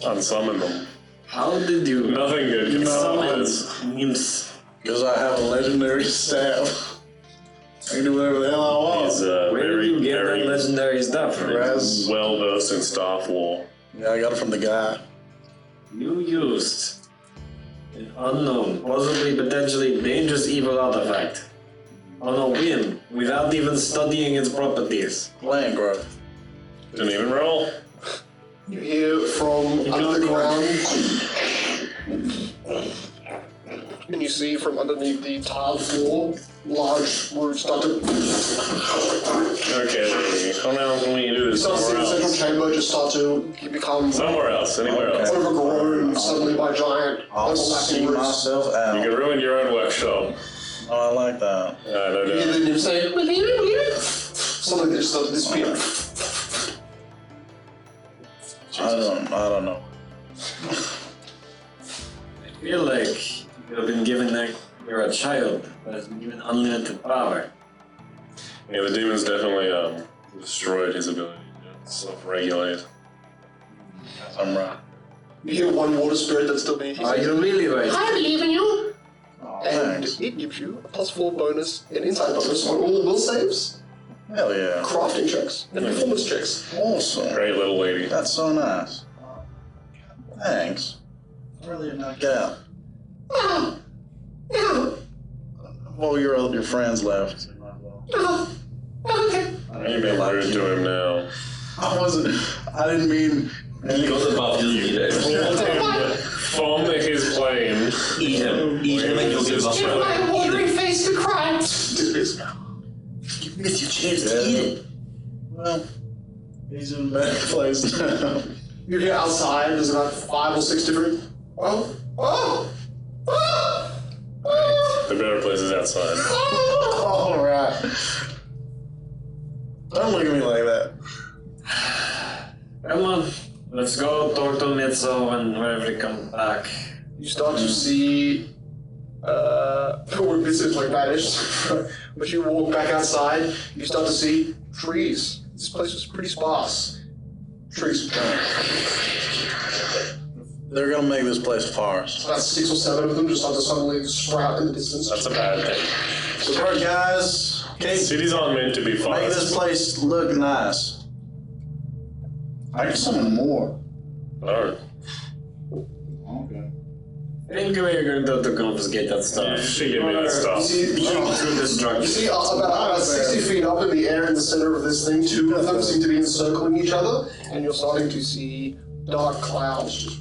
Unsummon them. How did you Nothing good can summon summon. nymphs? Because I have a legendary staff. I can do whatever the hell I want. He's Where did very, you get very that legendary stuff? Res. well versed in staff lore. Yeah, I got it from the guy. You used an unknown, possibly potentially dangerous evil artifact on a whim without even studying its properties. Plant growth. Didn't even roll. You hear from under the ground, and you see from underneath the tiled floor, large roots start to... Okay, how now can we do You this start to see somewhere the central else? chamber just start to become Somewhere else, anywhere else. overgrown suddenly by giant I'll see overlapping roots. myself You out. can ruin your own workshop. Oh, I like that. I don't You hear know. the nymph say, believe it. Suddenly they just start to disappear. I don't know. I feel like you have been given that you're a child that has been given unlimited power. Yeah, the demons definitely destroyed his ability to self-regulate. I'm right. You hear one water spirit that's still being... Are you really right? I believe in you. Oh, And thanks. it gives you a +4 bonus, an insight bonus on all will saves, Hell yeah. crafting checks, and performance checks. Awesome. Great little lady. That's so nice. Thanks. Really knocked out. Well, your friends left. So you might as well. Okay. You're being rude to him now. I didn't mean. He goes above his leader. from his plane. Eat him and you'll give up. My watery face to cry. You miss your chance to eat it. Well, he's in a bad place now. You get outside, there's about 5 or 6 different. Oh! The better place is outside. Alright. Don't look at me like that. Come on, let's go talk to Mitzo and whenever he comes back. You start to see. This is like vanished. But you walk back outside, you start to see trees. This place was pretty sparse. Trees. They're gonna make this place a forest. About 6 or 7 of them just start to suddenly sprout in the distance. That's a bad thing. So, alright, guys. Okay, Cities aren't meant to be make fast. this place look nice. I can summon more. Alright. Okay. I think we're going to confiscate that You stuff. should give me that stuff. Through this drug. You see about 60 feet up in the air in the center of this thing, 2 of them seem to be encircling each other, and you're starting to see dark clouds just.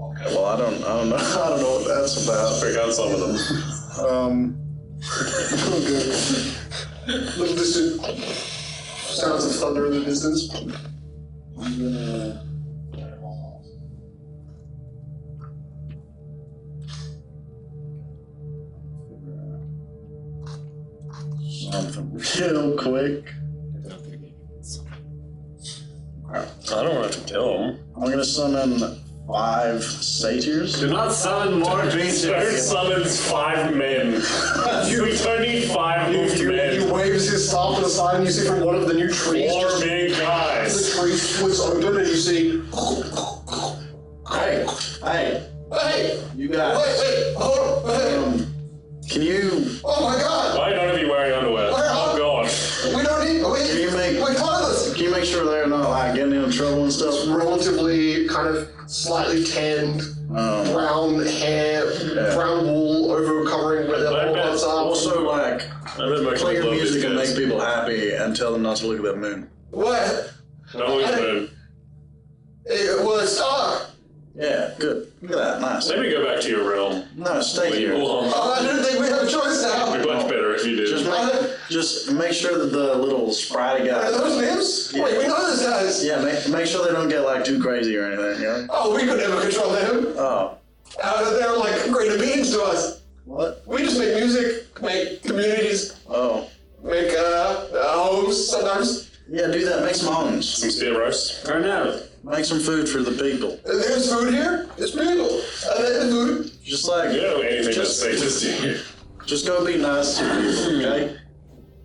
Okay, well, I don't know. I don't know what that's about. Pick out some of them. Okay. Little distant sounds of thunder in the distance. I'm gonna. Something real quick. I don't want to kill him. I'm gonna summon 5 satyrs. Do not summon more Third creatures. summons 5 men. We don't need 5 moved He men. waves his staff to the side, and you see from one of the new trees. 4 just big guys. the tree splits open, and you see. Hey, Hey! you guys. Wait! Hold on! Hey! Can you? Oh my God! Why none of you wearing underwear? Oh god. We don't need. We're clothes. Can you make sure they're not like getting in trouble and stuff? Relatively kind of slightly tanned, brown hair, brown wool over covering where their whole parts are. Also, like, I bet my play your love music and biscuits. make people happy and tell them not to look at that moon. What? Don't look at them. Well, it's dark. Yeah, good. Look at that, nice. Maybe go back to your realm. No, stay Leave here. alone. Oh, I don't think we have a choice now. It'd be much better if you did. Just make sure that the little spritey Are guys. those names? Yeah. Wait, we know those guys. Yeah, make sure they don't get like too crazy or anything. You know? Oh, we could never control them. Oh, They're like greater beings to us. what? We just make music, make communities, Oh, make homes sometimes. yeah, do that. Make some homes. Some spear roast. Cornell. Make some food for the people. There's food here. There's people. There's food. Just like, You don't know anything that sages do you? just go be nice to people, okay?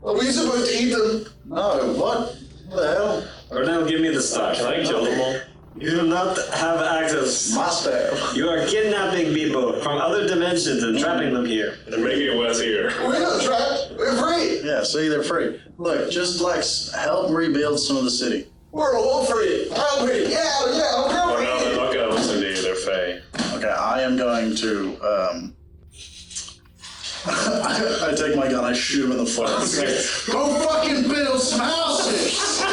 Are we supposed to eat them? No, what? What the hell? Cornell, give me the stuff. Can I kill them all? You do not have access. My staff. You are kidnapping people from other dimensions and trapping them here. And making it worse here. We're not trapped. We're free. Yeah, see, they're free. Look, just like help rebuild some of the city. We're all free. I'm free. Yeah, Oh we're no, they're free. not gonna listen to you, they're fey. Okay, I am going to, I take my gun, I shoot him in the foot. Go fucking build some houses!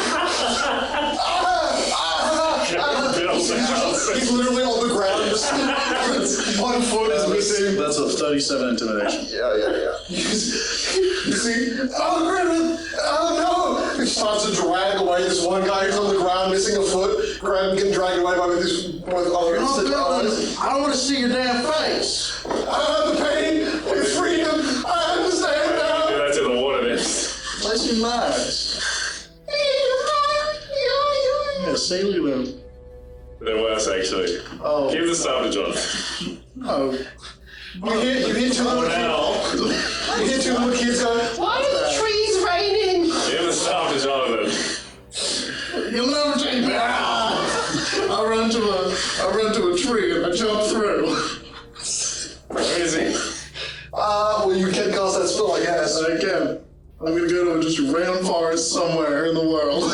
He's literally on the ground. Just 1 foot is missing. That's a 37 intimidation. Yeah. You see? Oh, Griffin! Oh no! He starts to drag away this one guy who's on the ground, missing a foot, getting dragged away by this with others. I don't want to see your damn face! I have the pain and freedom. I understand now. Do that to the water then. Let's be nice. Yeah, see, look at them. They're worse actually. Oh, Give the stuff to John. no. You hear 2 little kids. Now. You hear 2 little kids going, why are the trees raining? Give the stuff to Jonathan. You'll never take me out! I run to a tree and I jump through. Where is he? Well, you can cast that spell, I guess. I can. I'm gonna go to just a random forest somewhere in the world.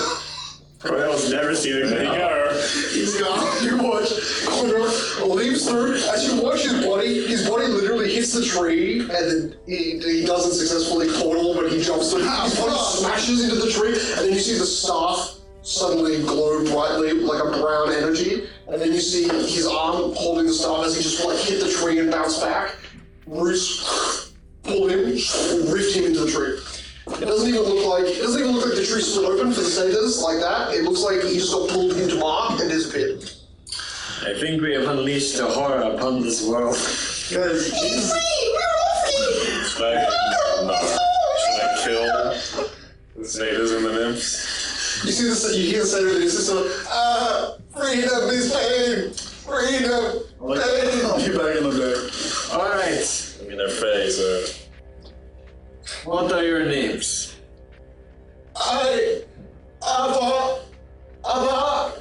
Cornell's never seen a good go. He's gone. You watch Cornell leaps through. As you watch his body literally hits the tree, and then he doesn't successfully portal, but he jumps through. His body smashes into the tree, and then you see the staff suddenly glow brightly like a brown energy, and then you see his arm holding the staff as he just like hit the tree and bounce back. Roots pull him, rift him into the tree. It doesn't even look like the tree split open for the satyrs like that. It looks like he just got pulled into bark and disappeared. I think we have unleashed a horror upon this world. Guys, Jesus. Should I kill the satyrs and the nymphs? You see you hear the satyr and it's just like, freedom is pain! Freedom! Pain! I'll be back in a day. Alright, I mean, their face. what are your names?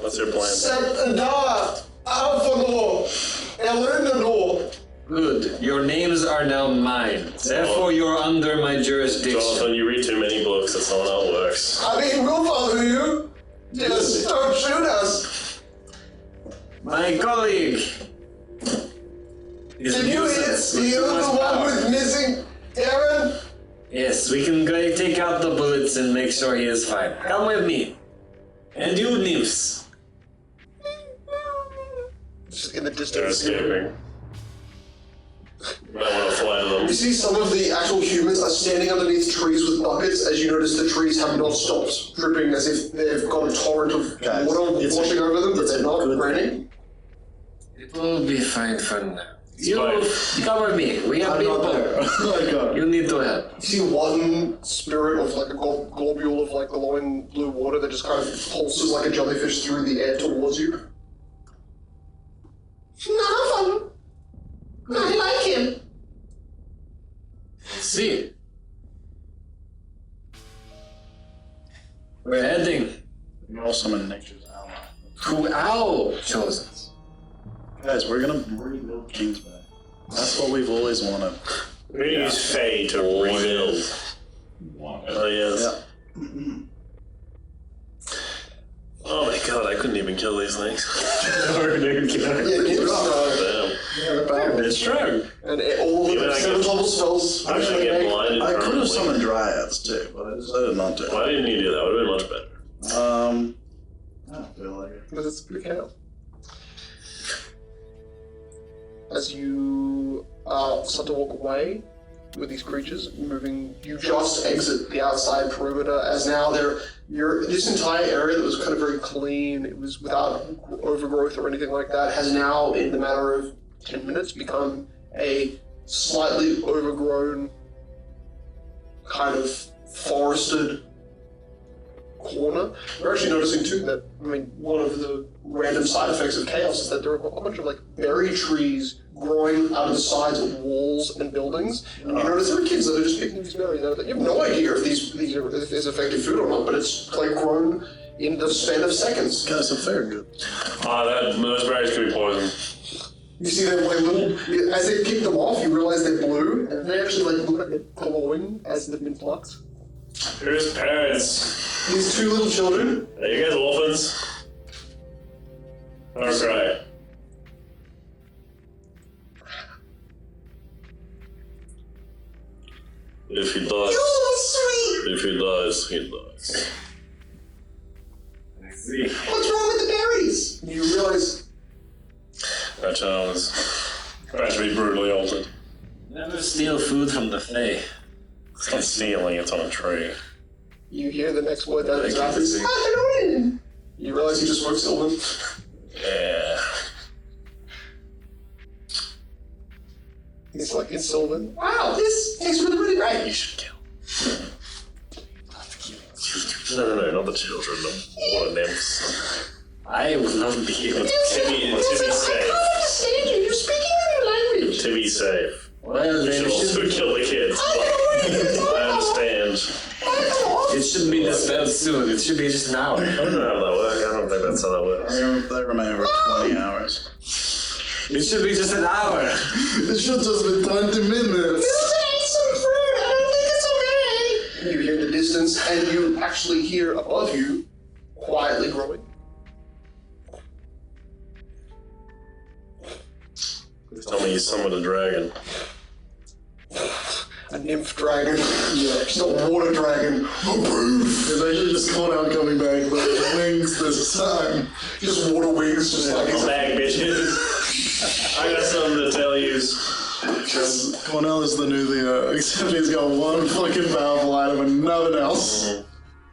What's your plan? Good. Your names are now mine. Therefore, you're under my jurisdiction. Jonathan, you read too many books. That's not how it works. I mean, we'll follow you. Just don't shoot us. My colleague. Did you hit the one with missing Aaron? Yes, we can go take out the bullets and make sure he is fine. Come with me. And you, nymphs. Just in the They're distance. escaping. You might want to fly to them. You see some of the actual humans are standing underneath trees with buckets as you notice the trees have not stopped dripping as if they've got a torrent of Guys, water it's washing over them, but it's they're a not good raining. It will be fine for now. You Fine. come with me. We have I'm not people. there. Oh my god. You need to help. You see one spirit of like a globule of like glowing blue water that just kind of pulses like a jellyfish through the air towards you. Not fun. I like him. See. We're heading You all summon nature's ally. to our chosen. Guys, we're gonna rebuild King's Bay. That's what we've always wanted. We're going to use Fae to rebuild. Oh, yes. Yeah. Oh my god, I couldn't even kill these things. Yeah, Damn. It's true. and all Yeah, the I 7th guess- level spells. I'm gonna get blinded. I could have permanently. summoned dryads too, but I decided not to. Why didn't you do that? Would have been much better. I don't feel like it. Because it's pretty chaos. As you start to walk away with these creatures moving, you just exit the outside perimeter as now this entire area that was kind of very clean, it was without overgrowth or anything like that, has now in the matter of 10 minutes become a slightly overgrown kind of forested corner. You're actually noticing too that, one of the random side effects of chaos is that there are a bunch of like berry trees growing out of the sides of walls and buildings. And you notice there are kids that are just picking these berries out. You have no idea if if there's effective food or not, but it's like grown in the span of seconds. Guys, if they're good. Those berries could be poison. You see them like little, as they pick them off, you realize they're blue, and they actually like look like they're glowing as they've been plucked. Who's parents? These two little children. Are you guys orphans? Okay. If he dies, if he dies, he dies. I see. What's wrong with the berries? You realize That child is about to be brutally altered. Never steal food from the Fae. It's not stealing, it's on a tree. you hear the next word that is happening. You realize you just spoke Sylvan. Yeah. He's like, it's Sylvan. Wow, this tastes really, really great. You should kill. No, not the children, the water nymphs. I will not be able to. To be safe. understand you. You're speaking a new language. To be safe. Well, You then should also kill the kids. I understand. it should be dispelled soon. It should be just an hour. I don't know how that works. I don't think that's how that works. They remain for 20 hours. It should be just an hour. It should just be 20 minutes. You hear in the distance, and you actually hear above you, quietly growing. Tell me you summoned a dragon. a nymph dragon. She's a water dragon. It's actually just Cornell coming back, but wings this time. Just water wings, just like Come back, bitches. I got something to tell you. Because Cornell is the new Theo, except he's got one fucking powerful item and nothing else.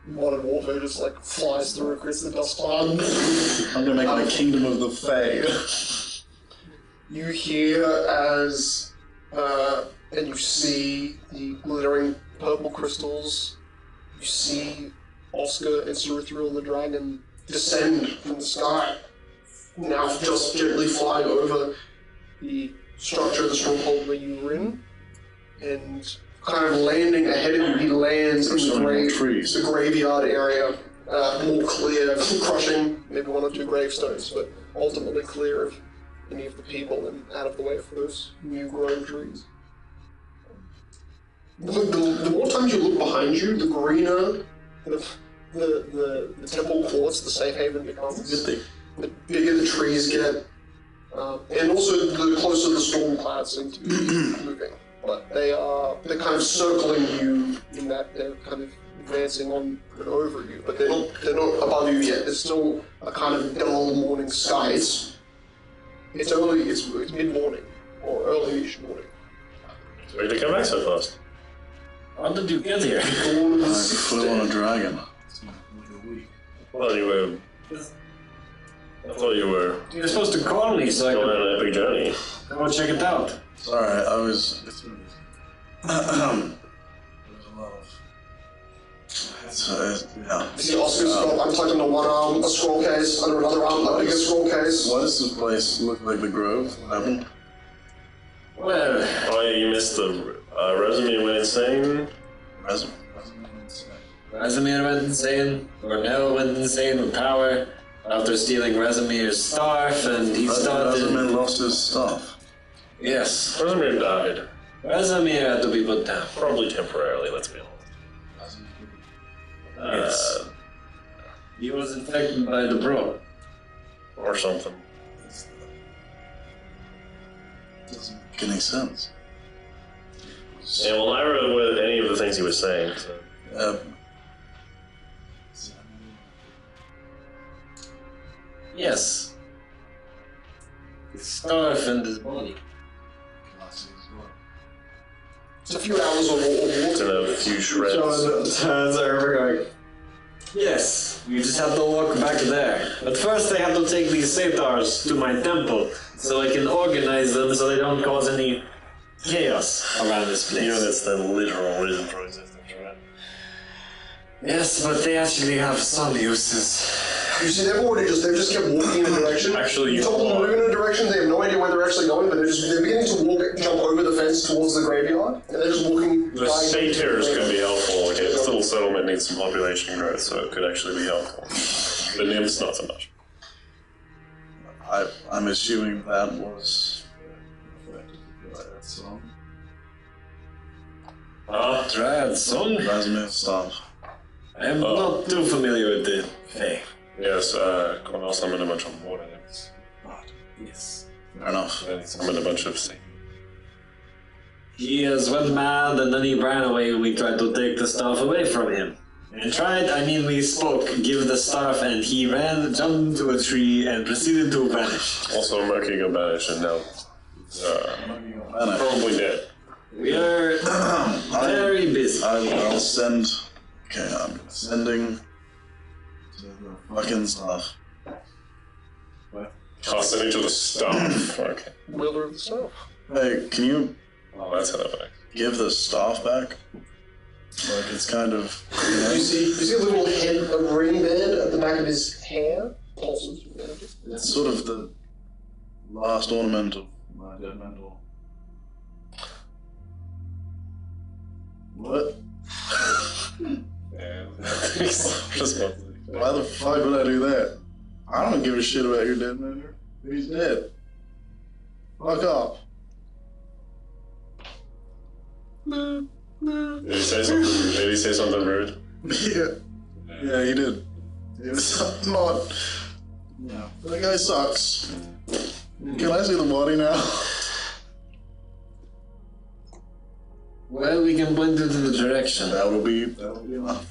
Modern warfare just like flies through, creates the dust cloud. I'm gonna make my kingdom of the Fae. You hear as, and you see the glittering purple crystals. You see Oscar and Cerithriel the dragon descend from the sky, now just gently flying over the structure of the stronghold where you were in, and kind of landing ahead of you. He lands in the graveyard area, more clear, crushing maybe one or two gravestones, but ultimately clear of any of the people and out of the way for those new grown trees. The more times you look behind you, the greener the temple courts, the safe haven becomes. The bigger the trees get, and also the closer the storm clouds seem to be moving. But they're kind of circling you in that they're kind of advancing on and over you, but they're not above you yet. There's still a kind of dull morning sky. It's mid-morning or early-ish morning. So why did you come back so fast? How did you get here? I flew on a dragon. Well, you were. I thought you were You're supposed to call me so I going can on an epic journey. come and check it out. Sorry, I was. There's a lot of. Yeah. You see Oscar's got, I'm tucked into one arm, a scroll case, under another arm, a bigger scroll case. Why does this place look like the Grove? What happened? Well, Oh, yeah, you missed the resume went insane. Rezimir went insane, Cornell went insane with power after stealing Rezimir's staff, and he started... Resume lost his stuff. Yes, Resume died. Rezimir had to be put down. Probably temporarily, let's be honest. Yes. He was infected by the bro. Or something. Doesn't make any sense. Yeah, well, I read with any of the things he was saying, so. Yes. His staff and his body. It's a few hours of It's in a few shreds. Turns over going, yes, we just have to walk back there. But first I have to take these satyrs to my temple so I can organize them so they don't cause any chaos around this place. You know that's the literal reason for existence, right? Yes, but they actually have some uses. You see, they've just kept walking in a direction. Actually, you told them to move in a direction, they have no idea where they're actually going, but they're beginning to jump over the fence towards the graveyard, and they're just walking. The satyrs can be helpful. Okay, this little settlement needs some population growth, so it could actually be helpful. The nymphs, not so much. I'm assuming that was Dryad's song. Dryad's song? Rasimir's stuff. I am not too familiar with the Fae. Yes, Cornell summoned a bunch of water nymphs. Yes. Fair enough. And he summoned a bunch of sea. He went mad and then he ran away. We tried to take the staff away from him. And we spoke, give the staff, and he ran, jumped into a tree, and proceeded to vanish. Also, Moki got banished and now probably dead. We are very busy. I'll send. Okay, I'm sending to the fucking stuff. Tossing into the stuff. Okay. Wielder of the staff. Hey, can you Oh, that's how that works. give the staff back? Like, it's kind of. You see a little head, a ring band at the back of his hair? Pulses. It's sort of the last ornament of my dead mentor. What? Yeah. Why the fuck would I do that? I don't give a shit about your dead mentor. He's dead. Fuck off. Did he say something rude? Yeah, he did. It was not. Yeah. That guy sucks. Can I see the body now? Well, we can point you to the direction. That'll be enough.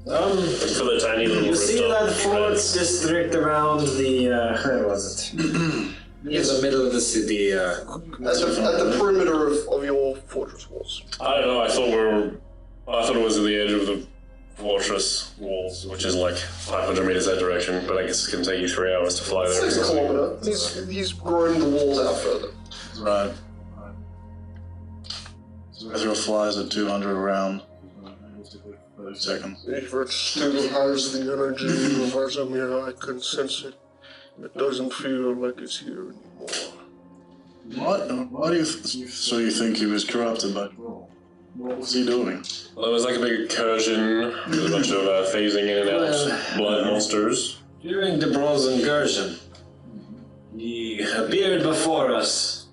For the tiny little You see rooftop that fort fence. district around the, where was it? In the middle of the city, At the perimeter of your fortress walls. I don't know, I thought it was at the edge of the fortress walls, which is like 500 meters that direction, but I guess it's going to take you 3 hours to fly there. 6 kilometers. He's grown the walls out further. Right. So Ezra flies at 200 around. 30 seconds. If it still has the energy of Azamir, I can sense it. It doesn't feel like it's here anymore. What? Why do you so you think he was corrupted by Troll? What was he doing? Well, it was like a big incursion, with a bunch of phasing in and out blood monsters. during the Bronze Incursion, he appeared before us.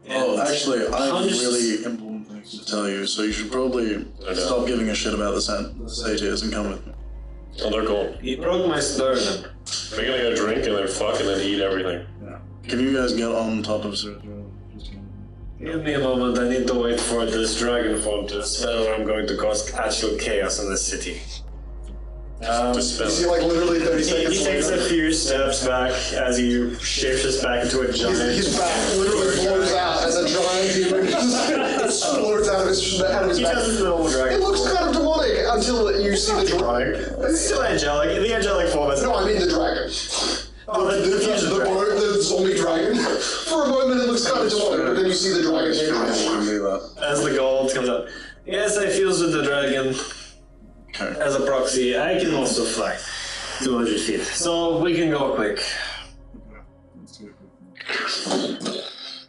Oh, actually, I have really important things to tell you, so you should probably stop giving a shit about the satyrs and come with me. Oh, they're cool. He broke my sternum. We're gonna go drink and then fuck and then eat everything. Yeah. Can you guys get on top of Cicero? Give me a moment, I need to wait for this dragon form to spell or I'm going to cause actual chaos in the city. You see, like, literally 30 seconds He takes later, a few steps back as he shifts back into a giant. his back literally blows out as a giant demon just explodes out of his He back. doesn't know It dragon. looks kind of demonic until you see the dragon. It's still angelic. The angelic form is. No, I mean the dragon. Oh, The zombie dragon. For a moment it looks kind of demonic, but then you see the dragon. As the gold comes up. Yes, I fuse with the dragon Okay. as a proxy. I can also fly 200 feet, so we can go quick.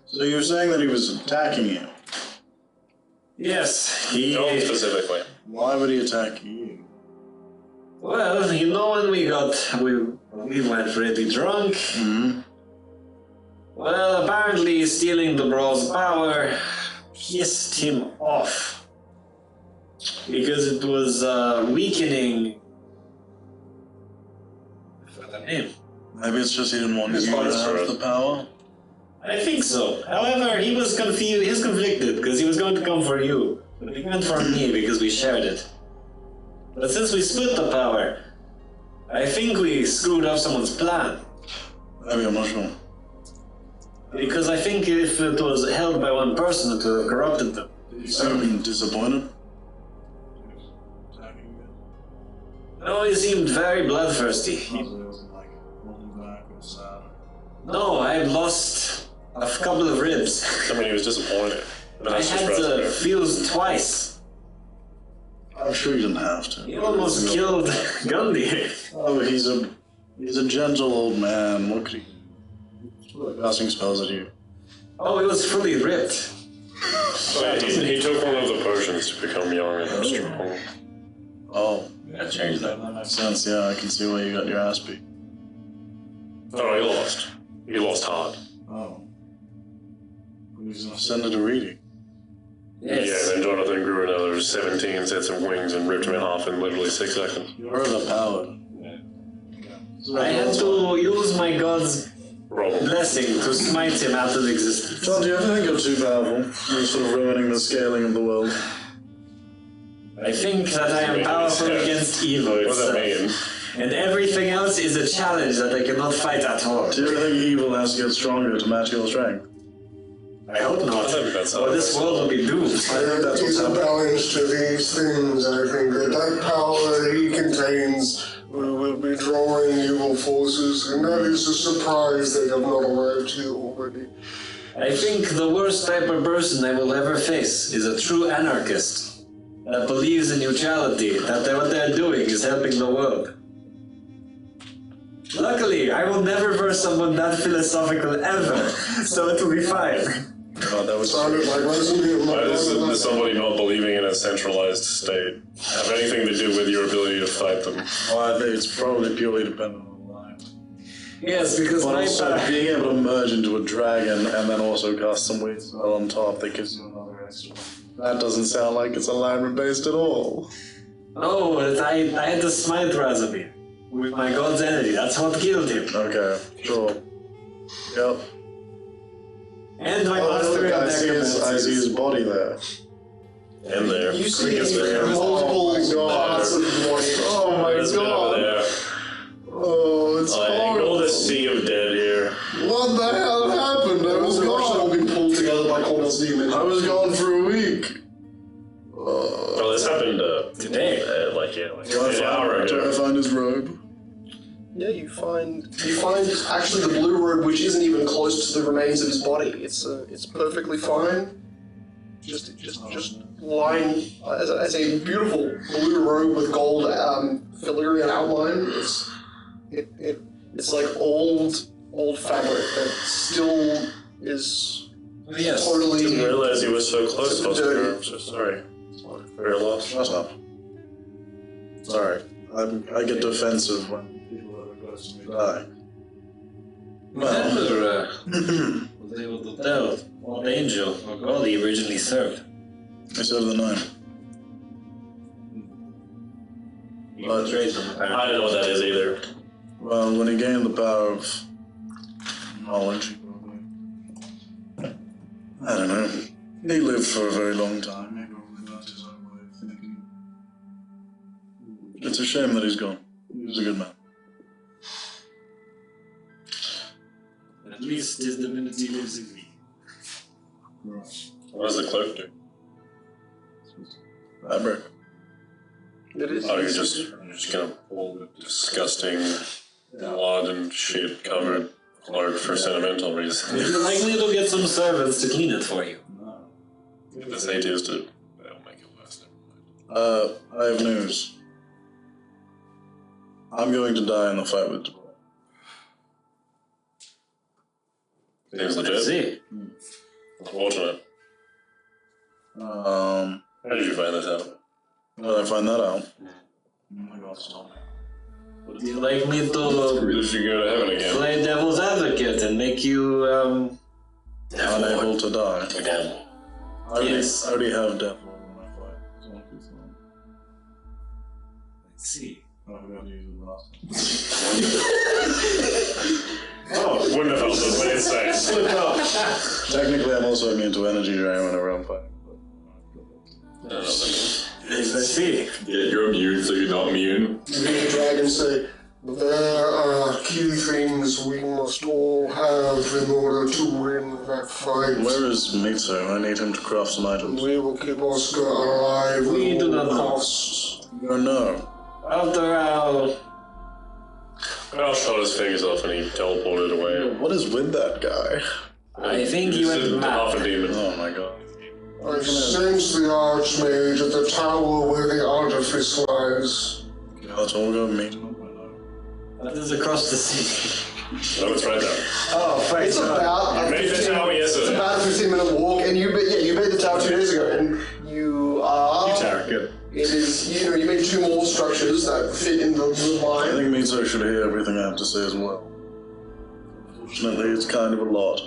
So you're saying that he was attacking you? Yes, he... Don't specifically. Why would he attack you? Well, you know when we went really drunk? Mm-hmm. Well, apparently stealing the bro's power pissed him off. Because it was weakening... for the name. Maybe it's just he didn't want you to have the power? I think so. However, he was confused. He was conflicted because he was going to come for you, but he went for me because we shared it. But since we split the power, I think we screwed up someone's plan. Maybe, I'm not sure. Because I think if it was held by one person, it would have corrupted them. You seem disappointed? No, he seemed very bloodthirsty. No, I lost a couple of ribs. I mean, he was disappointed. But I that's just had to recipe. fuse twice. I'm sure you didn't have to. He almost killed Gandhi. Oh, he's a gentle old man. What could he do? Casting spells at you. Oh, he was fully ripped. He took one of the potions to become young and strong. Oh, I changed that. that makes sense. Yeah, I can see why you got your ass beat. Oh, he lost. He lost hard. Oh. He's gonna send it to reading. Yes. Yeah, then Jonathan grew another 17 sets of wings and ripped him in half in literally 6 seconds. You're overpowered. I had to use my god's Problem. blessing to smite him out of existence. John, do you ever think you're too powerful? You're sort of ruining the scaling of the world. I think that I am powerful against evil What does that itself. mean? And everything else is a challenge that I cannot fight at all. Do you ever think evil has to get stronger to match your strength? I hope not. I think that's Or this world will be doomed. I think That's what's there's a happening. balance to these things. I think that power that he contains will be drawing evil forces, and that is a surprise they have not arrived here already. I think the worst type of person I will ever face is a true anarchist that believes in neutrality, that what they're doing is helping the world. Luckily, I will never verse someone that philosophical ever, so it will be fine. God, that was Sounded like Resident Why does somebody not believing in a centralized state have anything to do with your ability to fight them? Well, I think it's probably purely dependent on the line. Yes, because But my also, being able to merge into a dragon and then also cast some weird spell on top that gives you another extra. That doesn't sound like it's alignment based at all. No, I had to smite Razumir with my god's energy. That's what killed him. Okay, sure. Yep. And my Oh, master look, in I their see his body there. And there. You see Crickets there. multiple parts of the body. Oh my There's a bit over god! there. Oh, it's Like, all horrible. the sea of dead here. What the hell happened? I was Those are all gone. been pulled together by Cornell's demon. I was gone for a week. Oh, this happened Today. like Do an hour do I ago. find his robe? Yeah, you find actually the blue robe, which isn't even close to the remains of his body. It's perfectly fine. Just lying as a beautiful blue robe with gold filigree outline. It's like old fabric that still is Yes. totally. Didn't realize he was so close. Dirty. Buster. I'm so sorry. For your loss. Shut up. Sorry. I get defensive when people that are close to me die. Never was able to tell what angel or god he originally served. I serve the 9. He betrayed them, I apparently. don't know what that is either. Well, when he gained the power of knowledge, he probably... I don't know. He lived for a very long time. He probably got his own way of thinking. It's a shame that he's gone. He was a good man. At least his divinity lives in me. Right. What does the cloak do? Fabric. It is. Oh, you're just gonna pull the disgusting blood and shit covered cloak for sentimental reasons. Would you like me to get some servants to clean it for you? No. The hate is to they'll make it worse. I have news. I'm going to die in the fight with Debray. Seems I legit. see. Unfortunate. How How did you find this out? did I find that out? Oh my god, stop. Would you like me to If you go to heaven again. play devil's advocate and make you, Unable to die. Again. Yes. I already have death roll when I fight. So I'll do something. Let's see. I forgot to use it last time. Oh, wouldn't have helped us, but it's safe. Technically, I'm also immune to energy drain whenever I'm fighting. I see. Yeah, you're immune, so you're not immune. You hear the dragon say, "There are key things we must all have in order to win that fight. Where is Mitsu? I need him to craft some items. We will keep Oscar alive We at do all not know. costs." Oh no. After all, I'll shot his fingers off and he teleported away. What is with that guy? I think he went Half a mad. demon. Oh my god. I sense the Archmage at the tower where the artifice lies. Let's all go meet him. That is across the sea. No, it's right there. Oh, right. It's about a Made the 15 tower It's yesterday. about a 15-minute walk, and you made the tower 2 days ago, and you are. Tower, good. It is, you made 2 more structures that fit in the I line. think Mitsu should hear everything I have to say as well. Unfortunately, it's kind of a lot.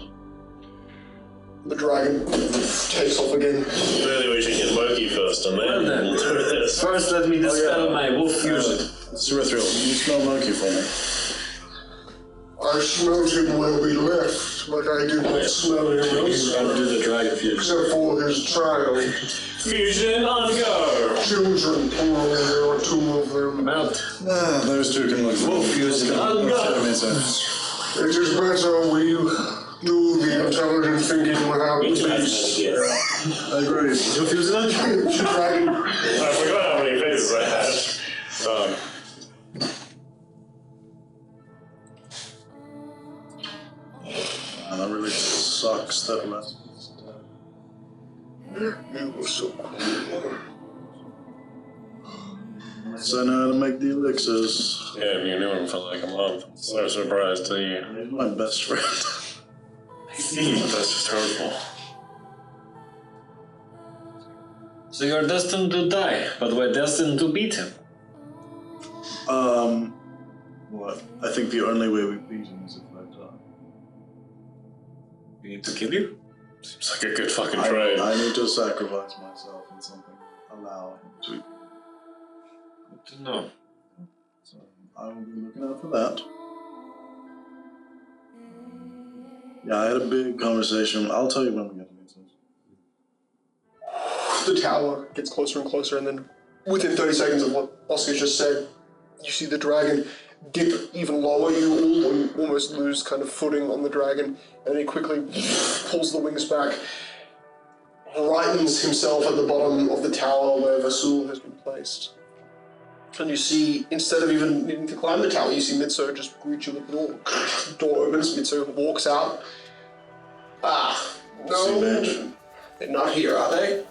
The dragon takes off again. Really, we should get Moki first, and Well then then. we'll do this. First, let me dispel my wolf fusion. Surathril, can you smell Moki for me? I smelled him where we left, but I did not smell him I'll elsewhere, do the dragon fusion. except for his child. Fusion on go! Children, plural, there are 2 of them. Mount. Those two can look Wolf fusion on go. It is better we do the intelligent thinking without the beast. I agree. Wolf fusion on go. Dragon. I forgot how many phases I had. Man, that really sucks that last. You were so cool. So I know how to make the elixirs. Yeah, and you knew him for like a month. So surprised to you. He's my best friend. That's just hurtful. So you're destined to die, but we're destined to beat him. What? I think the only way we beat him is if I die. We need to kill you? Seems like a good fucking trade. I need to sacrifice myself in something. Allow him to. Good to know. So I will be looking out for that. Yeah, I had a big conversation. I'll tell you when we get to meet him. The tower gets closer and closer, and then within 30 seconds of what Oscar just said, you see the dragon dip even lower. You almost lose kind of footing on the dragon, and he quickly pulls the wings back, rightens himself at the bottom of the tower where Vasul has been placed. And you see, instead of even needing to climb the tower, you see Mitso just greet you at the door. The door opens, Mitso walks out. No, they're not here, are they?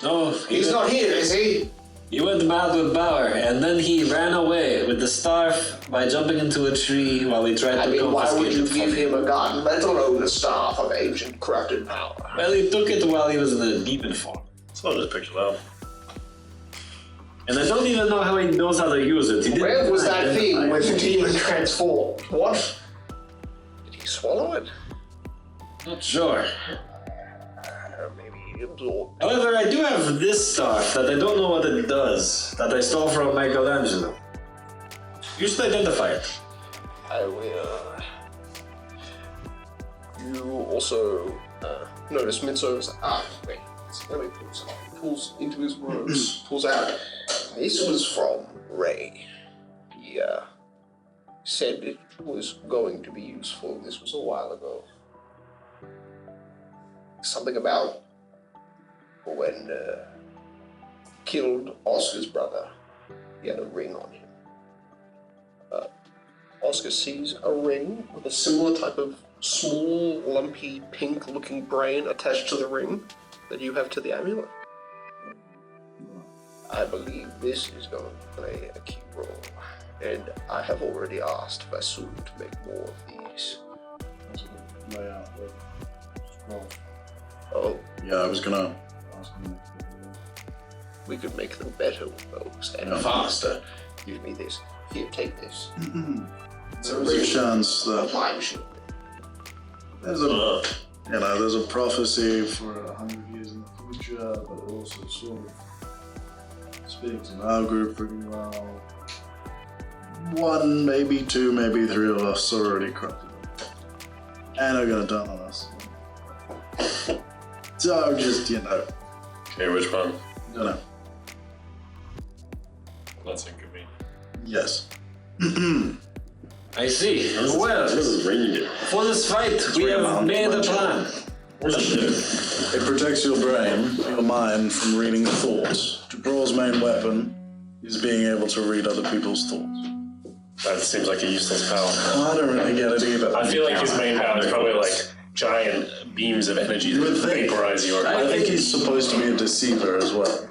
No, He's not here, is he? He went mad with Bauer, and then he ran away with the staff by jumping into a tree while he tried to confiscate why would you it give from him a gun, let alone the staff of ancient corrupted power? Well, he took it while he was in the demon form. So I'll just picture that. And I don't even know how he knows how to use it. He didn't Where was that identify thing it. when the demon transformed? What? Did he swallow it? Not sure. Maybe he absorbed. However, I do have this staff that I don't know what it does, that I stole from Michelangelo. You should identify it. I will. You also notice Mitso's. Wait. Let me pull some. Pulls into his robes, pulls out. This was from Ray. He said it was going to be useful. This was a while ago. Something about when killed Oscar's brother. He had a ring on him. Oscar sees a ring with a similar type of small, lumpy, pink-looking brain attached to the ring that you have to the amulet. I believe this is going to play a key role, and I have already asked Vasul to make more of these. Lay out the scroll. Oh, Yeah, I was gonna ask him. we could make them better with those, and Yeah. faster. Give me this. Here, take this. There's a chance A that time machine. there's a there's a prophecy for 100 years in the future, but it also sort of speaks of our group pretty well. One, maybe two, maybe three of us are already corrupted. And are gonna turn on us. So just, Okay, which one? don't know. That's inconvenient. Yes. I see. Well, This is reading. for this fight, we have made a plan. It protects your brain, your mind, from reading thoughts. Jabral's main weapon is being able to read other people's thoughts. That seems like a useless power. I don't really get it either. I feel like his main power is probably like giant beams of energy You would that think. vaporize your. I think he's supposed to be a deceiver as well.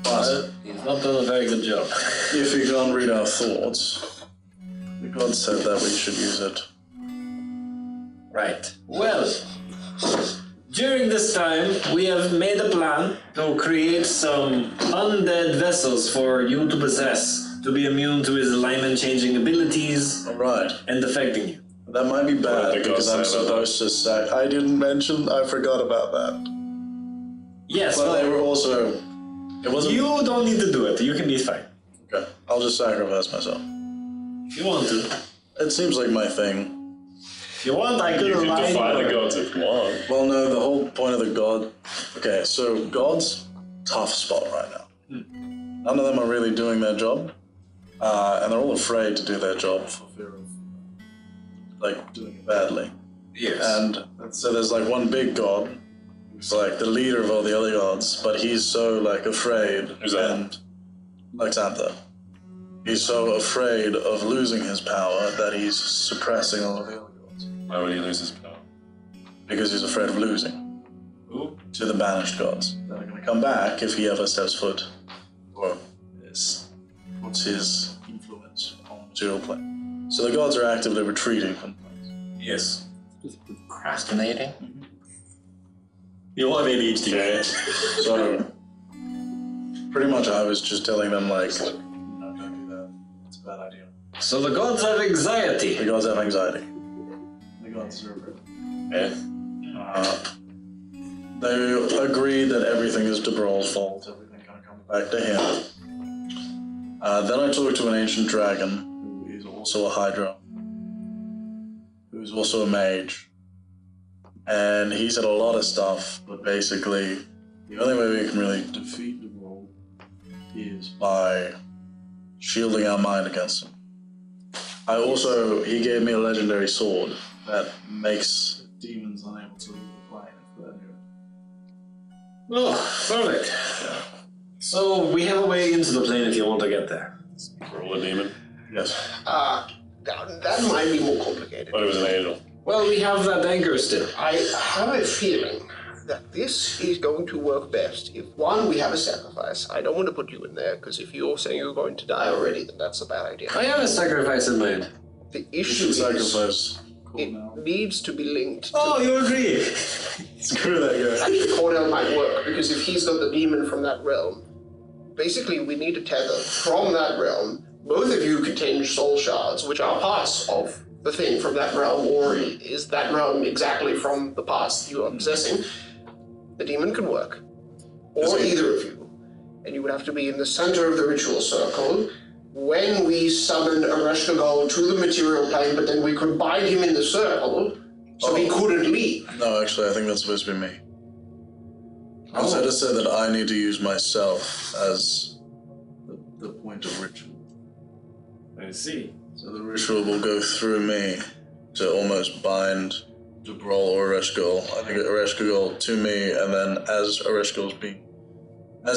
But He's not done a very good job. if he can't read our thoughts, the god said that we should use it. Right. Well, during this time, we have made a plan to create some undead vessels for you to possess, to be immune to his alignment-changing abilities Alright. and affecting you. That might be What bad did the god because I'm say about supposed to say. I didn't mention, I forgot about that. Yes, But they well, were also. It wasn't. you don't need to do it. You can be fine. Okay, I'll just sacrifice myself. If you want to. It seems like my thing. If you want, I could You can remind defy the you. gods if you want. Well, no, the whole point of the god. Okay, so god's tough spot right now. None of them are really doing their job, and they're all afraid to do their job for fear of, doing it badly. Yes. And so there's one big god, who's the leader of all the other gods, but he's so afraid. Who's that? And Xantha. He's so afraid of losing his power that he's suppressing all of the other gods. Why would he lose his power? Because he's afraid of losing Who? to the banished gods that are going to come back if he ever steps foot or puts his influence on the material plane. So the gods are actively retreating from the place. Yes. Procrastinating? You all have ADHD, right? So pretty much I was just telling them don't do that. It's a bad idea. So the gods have anxiety. The gods have anxiety. The gods are Yeah. they agree that everything is Jabral's fault. Everything kind of comes back to him. Then I talked to an ancient dragon, who is also a Hydra, who's also a mage. And he said a lot of stuff, but basically The only way we can really defeat the role is by shielding our mind against him. He gave me a legendary sword that makes Demons unable to leave the plane if they're near it. Oh, perfect. So we have a way into the plane if you want to get there. Roll a demon. yes. That might be more complicated. But it was an angel. Well, we have that anchor still. I have a feeling that this is going to work best if, one, we have a sacrifice. I don't want to put you in there, because if you're saying you're going to die already, then that's a bad idea. I have a sacrifice in mind. The issue is Sacrifice. it needs to be linked to... Oh, you agree? Screw that guy. Actually, Cornell might work, because if he's got the demon from that realm, basically we need a tether from that realm. Both of you contain soul shards, which are parts of the thing from that realm, or is that realm exactly from the parts you are possessing. The demon can work. Or either of you. And you would have to be in the center of the ritual circle when we summon Ereshkigal to the material plane, but then we could bind him in the circle so he couldn't leave. No, actually, I think that's supposed to be me. Rosetta said that I need to use myself as the point of ritual. I see. So the ritual will go through me to almost bind Dubrol or Ereshkigal. I think Ereshkigal to me, and then as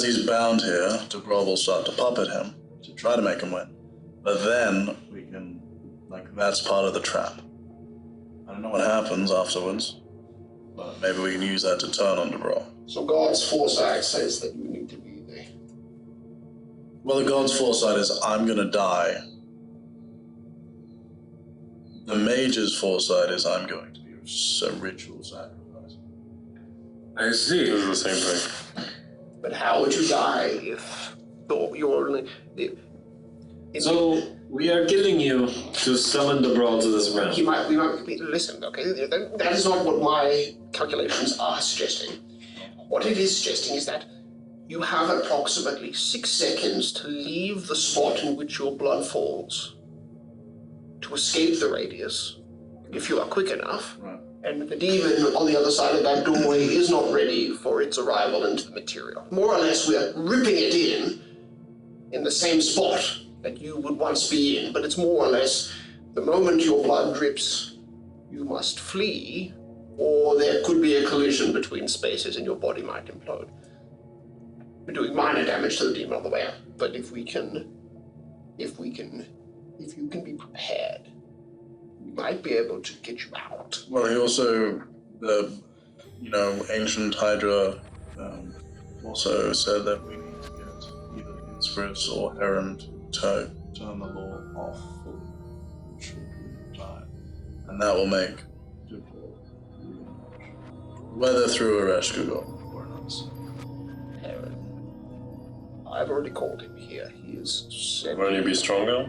he's bound here, Dubrol will start to puppet him to try to make him win. But then we can, that's part of the trap. I don't know what happens afterwards, but maybe we can use that to turn on Dubrol. So God's foresight says that you need to be there. Well, the god's foresight is I'm gonna die. The mage's foresight is I'm going to be a ritual sacrifice. I see. This is the same thing. But how would you die if you're only... So we are killing you to summon the brawl to this realm. Listen, okay, that is not what my calculations are suggesting. What it is suggesting is that you have approximately 6 seconds to leave the spot in which your blood falls, to escape the radius, if you are quick enough, Right. and the demon on the other side of that doorway is not ready for its arrival into the material. More or less, we are ripping it in the same spot that you would once be in, but it's more or less the moment your blood drips, you must flee, or there could be a collision between spaces and your body might implode. We're doing minor damage to the demon on the way out, but if you can be prepared, we might be able to get you out. Well, he also, ancient Hydra also said that we need to get either Inspiris or Heron to turn the law off for a short period of time. And that will make Dubrol really much. Whether through Ereshkigal or not. Heron. I've already called him here. He is semi Won't you be stronger?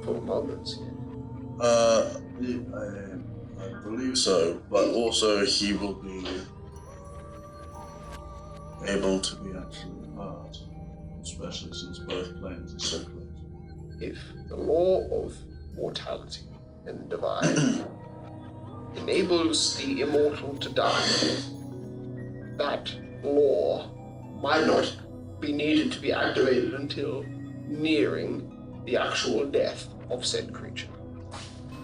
for moments. I believe so, but also he will be able to be actually hurt, especially since both planes are so close. If the law of mortality and divine enables the immortal to die, that law might not be needed to be activated until nearing the actual death of said creature.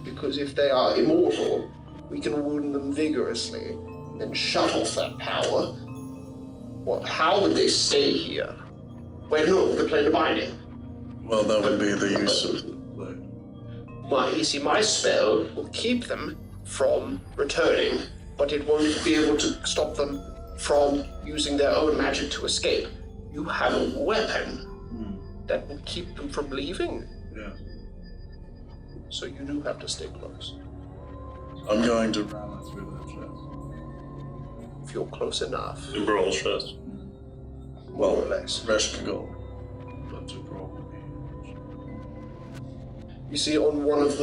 Because if they are immortal, we can wound them vigorously, then shut off that power. Well, how would they stay here? Wait, no, the plane of binding. Well, that would be the use of the blade. My spell will keep them from returning, but it won't be able to stop them from using their own magic to escape. You have a weapon that will keep them from leaving. Yeah. So you do have to stay close. I'm going to ram it through that chest. If you're close enough, In Brol's chest. more or less. Ereshkigal. But Dubrol will be. You see on one of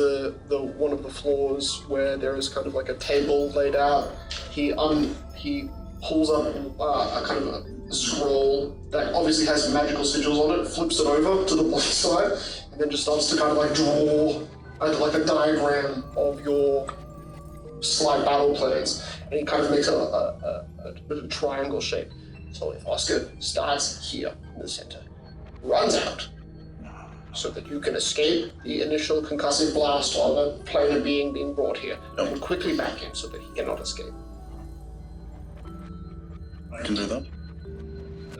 the floors where there is kind of like a table laid out, he pulls up a kind of a scroll that obviously has magical sigils on it, flips it over to the black side, and then just starts to kind of like draw like a diagram of your slight battle planes, and he kind of makes a triangle shape. So if Oscar starts here in the center, runs out, so that you can escape the initial concussive blast of a planar being being brought here, and quickly back in so that he cannot escape. I can do that.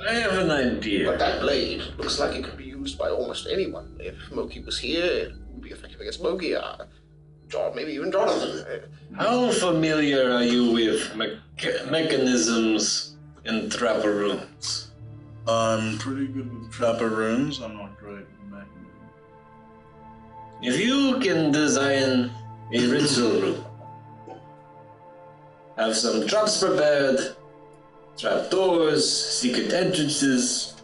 I have an idea. But that blade looks like it could be used by almost anyone. If Moki was here, it would be effective against Moki, maybe even Jonathan. How familiar are you with mechanisms in trapper rooms? I'm pretty good with trapper runes. I'm not great with mechanism. If you can design a ritual room, have some traps prepared, trapdoors, secret entrances.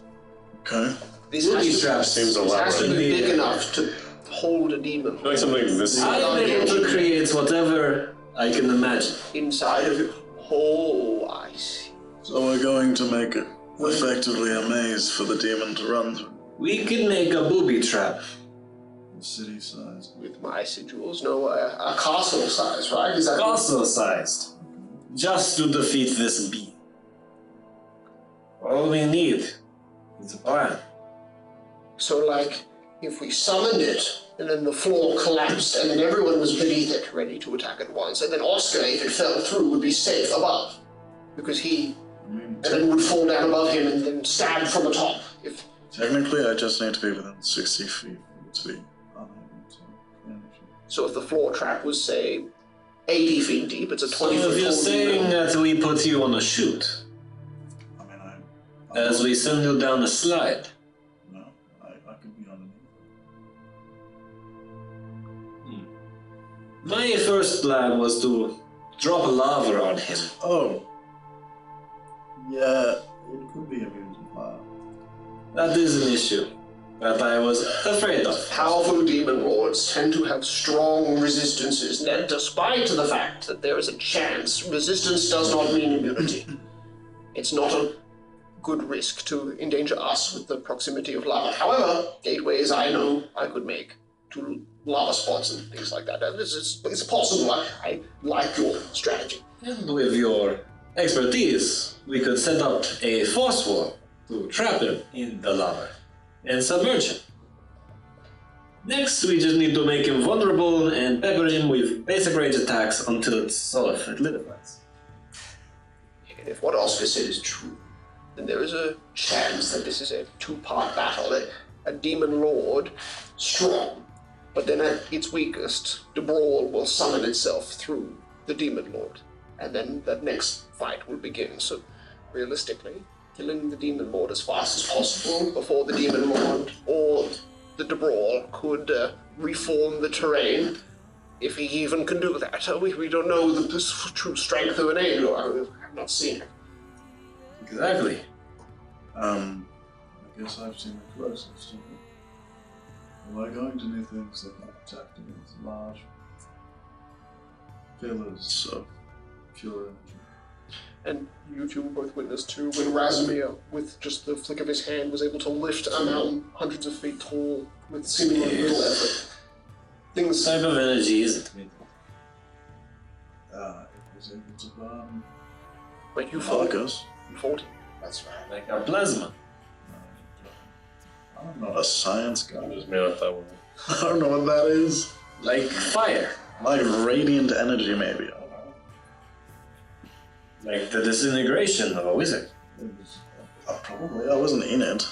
Okay. This has to, Seems this has to elaborate. be big enough to hold a demon. Like something this. I'm able to create whatever I can imagine. Inside of you. Oh, I see. So we're going to make it effectively a maze for the demon to run through. We could make a booby trap. City size. With my sigils, no, a castle size, right? Is that Castle-sized. Just to defeat this beast. All we need is a plan. So, like, if we summoned it, and then the floor collapsed, and then everyone was beneath it, ready to attack at once, and then Oscar, if it fell through, would be safe above, because he, and then would fall down above him and then stab from the top. If Technically, I just need to be within 60 feet to be unable to damage it. so, if the floor trap was say 80 feet deep, it's a 20 So foot if you're tall saying demon. that we put you on a chute, I mean, as we send you down a slide, No, I could be underneath. my first plan was to drop lava on him. Oh. Yeah, it could be immune to fire. That is an issue that I was afraid of. Powerful demon lords tend to have strong resistances, and despite the fact that there is a chance, resistance does not mean immunity. It's not a good risk to endanger us with the proximity of lava. However, gateways I know I could make to lava spots and things like that. It's possible. I like your strategy. And with your expertise, we could set up a force wall to trap him in the lava and submerge him. Next, we just need to make him vulnerable and pepper him with basic range attacks until it solidifies. And if what Oscar said is true, then there is a chance that this is a two-part battle. A demon lord, strong, but then at its weakest, the brawl will summon itself through the demon lord. And then the next fight will begin. So, realistically, killing the demon lord as fast as possible before the demon lord or the brawl could reform the terrain, if he even can do that. We don't know the true strength of an angel. I've not seen it. Exactly. I guess I've seen the closest to it. We're going to need things that can protect against large pillars of pure energy. And you two both witnessed too when Razumir, with just the flick of his hand, was able to lift a mountain hundreds of feet tall with seemingly little effort. Things. What type of energy is it? It was able to burn Wait, you fought? Marcus. You fought him. That's right. Like a plasma. I'm not a science guy. Just made up that one. I don't know what that is. Like fire. Like radiant energy, maybe. Like the disintegration of a wizard. Probably. I wasn't in it.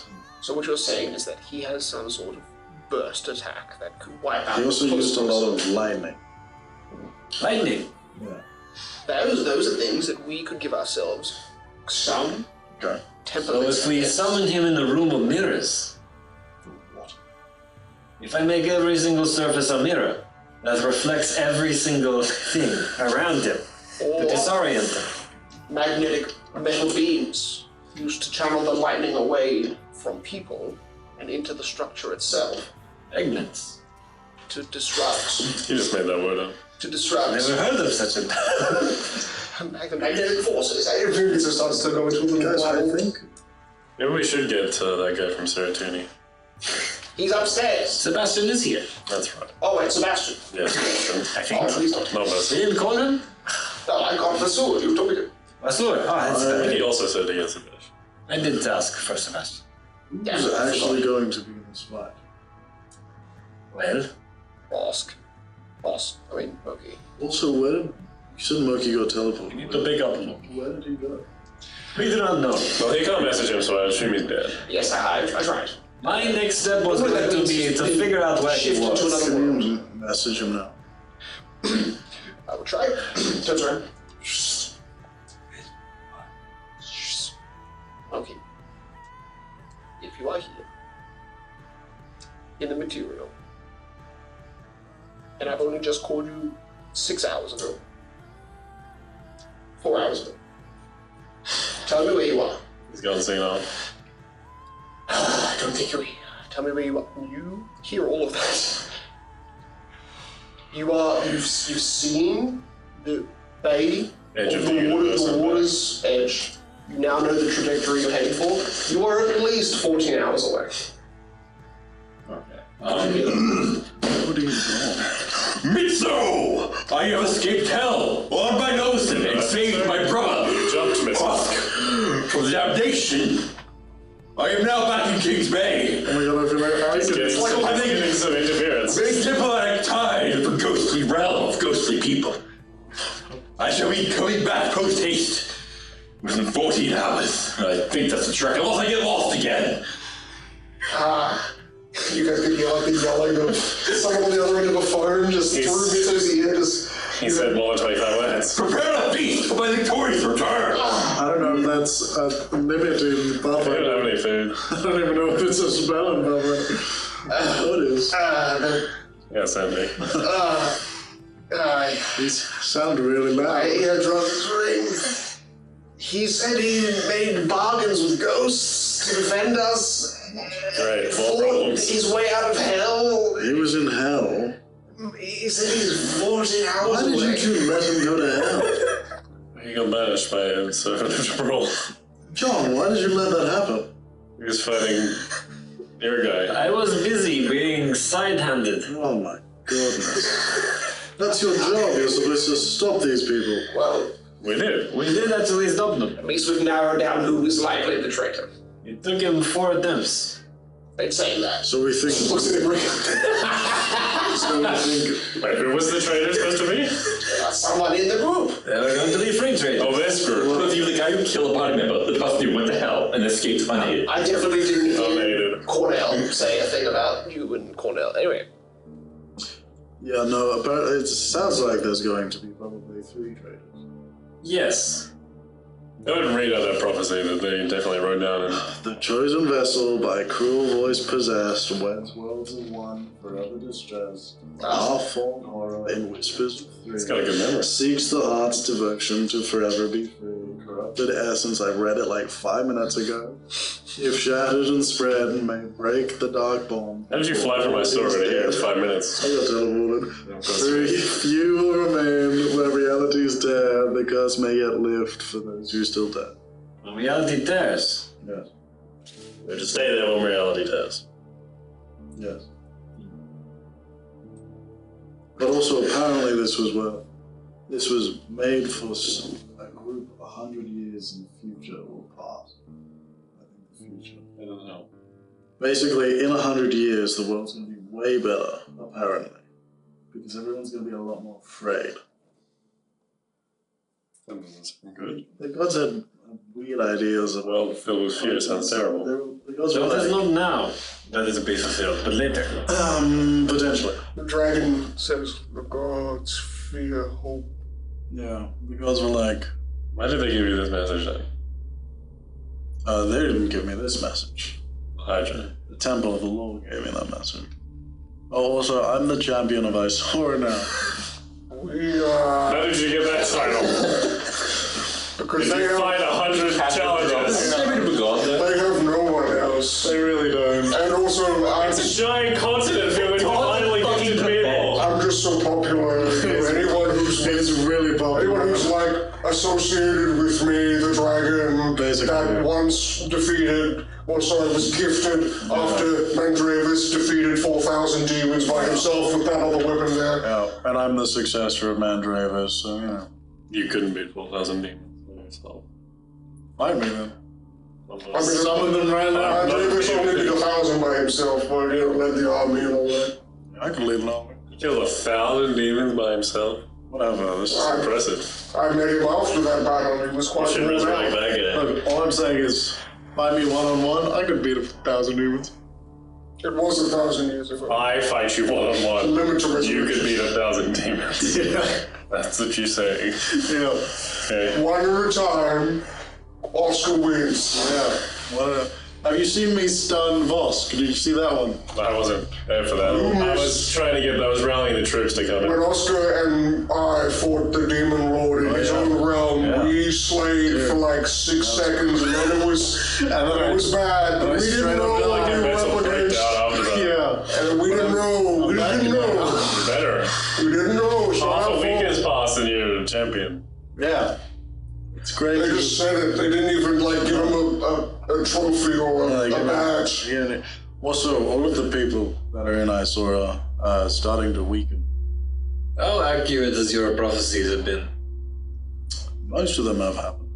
So what you're saying is that he has some sort of burst attack that could wipe out. He also used a lot of lightning. Lightning. Yeah. Those are things that we could give ourselves some Okay. temperament. So if we summon him in the room of mirrors, What? if I make every single surface a mirror that reflects every single thing around him to Or disorient him, magnetic metal beams used to channel the lightning away from people and into the structure itself magnets. to disrupt. You just made that word up. To disrupt. Never heard of such a Magnetic forces. Everything just starts to go into a little Guys, I wild. think Maybe we should get that guy from Seratuni. He's upstairs. Sebastian is here. That's right. Oh wait, Sebastian. Yeah, sure. I think. Oh, he's not. No, but You didn't call him? No, I got Vasur. You told me to. Vasur. Oh, that's I think better. he also said he has a bit. I did ask for Sebastian. Who's actually going to be in this fight? Well, Boss. I mean, Moki. Also, where did... You said Moki got teleported. we need to pick up Moki. Where did he go? We do not know. Well, he can't message him, so I assume he's dead. Yes, I tried. My next step was going to be to figure out where he Shift into was. another world. Can you message him now? I will try. Turns around. Okay. If you are here, in the material, and I've only just called you 6 hours ago, 4 hours ago, tell me where you are. He's gone singing on. I don't think you're here. Tell me where you are. You hear all of that. You've seen the bay, Edge of the the universe. water's edge. You now know the trajectory you're heading for. You are at least 14 hours away. What are you doing? Mitsu! I have escaped hell on my nose and saved my brother. You jumped, Mitsu. Husk from the damnation. I am now back in King's Bay. Oh my god, I feel like I He's getting some interference. Big diplomatic tide of the ghostly realm of ghostly people. I shall be coming back post-haste within 14 hours. I think that's the trick, unless I get lost again. You guys could yelling of someone on the other end of a phone just through Mitsu's ear. He said more than 25 minutes. Prepare a feast for my victorious return. I don't know if that's a limit in I don't Pathfinder. have any food. I don't even know if it's a spell in Pathfinder. What is? Yeah, send me. These sound really My loud. eardrums ring. He said he made bargains with ghosts to defend us. Great, more Fought problems. his way out of hell. He was in hell. He said he's 14 hours Why did away. you two let him go to hell? He got banished by him, so Brawl. John, why did you let that happen? He was fighting your guy. I was busy being side-handed. Oh my goodness. That's your job. You're supposed to stop these people. Well, We did. We did actually stop them. at least we've narrowed down who is likely the traitor. It took him 4 attempts. They'd say that. So we think. Looks at him. So we think. Wait, who was the traitor supposed to be? Someone in the group. They were going to be free traders. Oh, this group. Was you the guy who killed a party member, the person who went to hell and escaped unaided? I definitely didn't hear Dominated. Cornell say a thing about you and Cornell. Anyway. Yeah, no, apparently it sounds like there's going to be probably 3 traders. Yes. I didn't read out that prophecy that they definitely wrote down. The chosen vessel by cruel voice possessed, weds worlds of one, forever distressed, half-formed horror in whispers of 3. It's got a good memory. Seeks the heart's devotion to forever be free. Corrupted essence, I read it like 5 minutes ago. If shattered and spread, may break the dark bomb. How did you fly from my store to here in 5 minutes? I got teleported. Few will remain where reality's dead, the curse may yet lift for those who still dead. When reality tears. Yes. We just stay there when reality does. Yes. But also, apparently, this was made for a group 100 years in the future or past. I think the future. I don't know. Basically, in 100 years, the world's going to be way better, apparently, because everyone's going to be a lot more afraid. That doesn't sound good. The gods had weird ideas of Well, filled with fear sounds terrible. The gods So were that's like, not now. That is a be fulfilled, but later. potentially. The dragon says, the gods fear hope. Yeah, the gods were like, Why did they give you this message then? they didn't give me this message. Hydra. The Temple of the Lord gave me that message. Oh, also, I'm the champion of Isora now. We are... How did you get that title? Because Did they you have, fight 100 challenges? they have no one else. They really don't. And also, It's a giant continent filled with finally fucking people. I'm just so popular. Anyone who's It's really popular. anyone who's like associated with me, the dragon, Basically. that once defeated, was gifted after Mandravis defeated 4,000 demons by himself with that other weapon there. Yeah, and I'm the successor of Mandravis, so, you know. You couldn't beat 4,000 demons by yourself. Fight me then. Well, some of them right now. Davis only did 1,000 by himself, but he didn't let the army and all that. I could lead an army. He killed 1,000 demons by himself. Whatever. This is Impressive. I met him after that battle. He was quite Should worn resurrect out. back in it. Look, all I'm saying is, find me one-on-one, I could beat 1,000 demons. It was 1,000 years ago. I fight you one-on-one. Limit to You could resurrection. beat 1,000 demons. Yeah. That's what you say. Yeah. Okay. One at a time, Oscar wins. Yeah. Have you seen me stun Voss? Did you see that one? I wasn't there for that. I was trying to I was rallying the troops to come When in. Oscar and I fought the demon lord in his own realm, we slayed for like 6 seconds, and then it was bad. We didn't know what Like we a were mental up against. breakdown after that. Yeah. And we didn't know. We didn't know. Better. We didn't know. So Half a I week fought. has passed and you're a champion. Yeah. It's great. They just said it. They didn't even like give him a trophy or a badge. Yeah. Also, all of the people that are in Isora are starting to weaken. How accurate has your prophecies have been? Most of them have happened.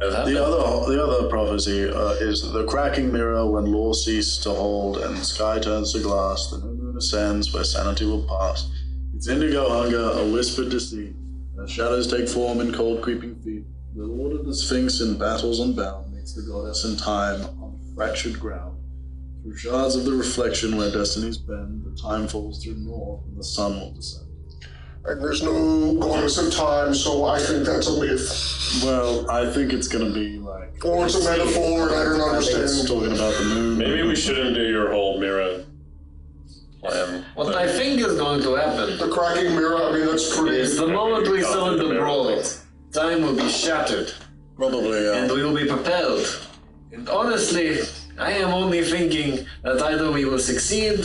Have happened? The other prophecy is the cracking mirror when law ceases to hold and the sky turns to glass, the new moon ascends where sanity will pass. It's indigo hunger, a whispered deceit. As shadows take form in cold creeping feet, the lord of the Sphinx in battles unbound meets the goddess in time on fractured ground. Through shards of the reflection where destinies bend, the time falls through north and the sun will descend. And there's no goddess of time, so I think that's a myth. Well, I think it's gonna be like... Or it's a metaphor, and I don't It's understand. talking about the moon. Maybe we shouldn't do your whole mirror plan. What I think is going to happen The cracking mirror, I mean, that's pretty... is the moment we summon the brawl, time will be shattered, Probably, yeah. and we will be propelled. And honestly, I am only thinking that either we will succeed,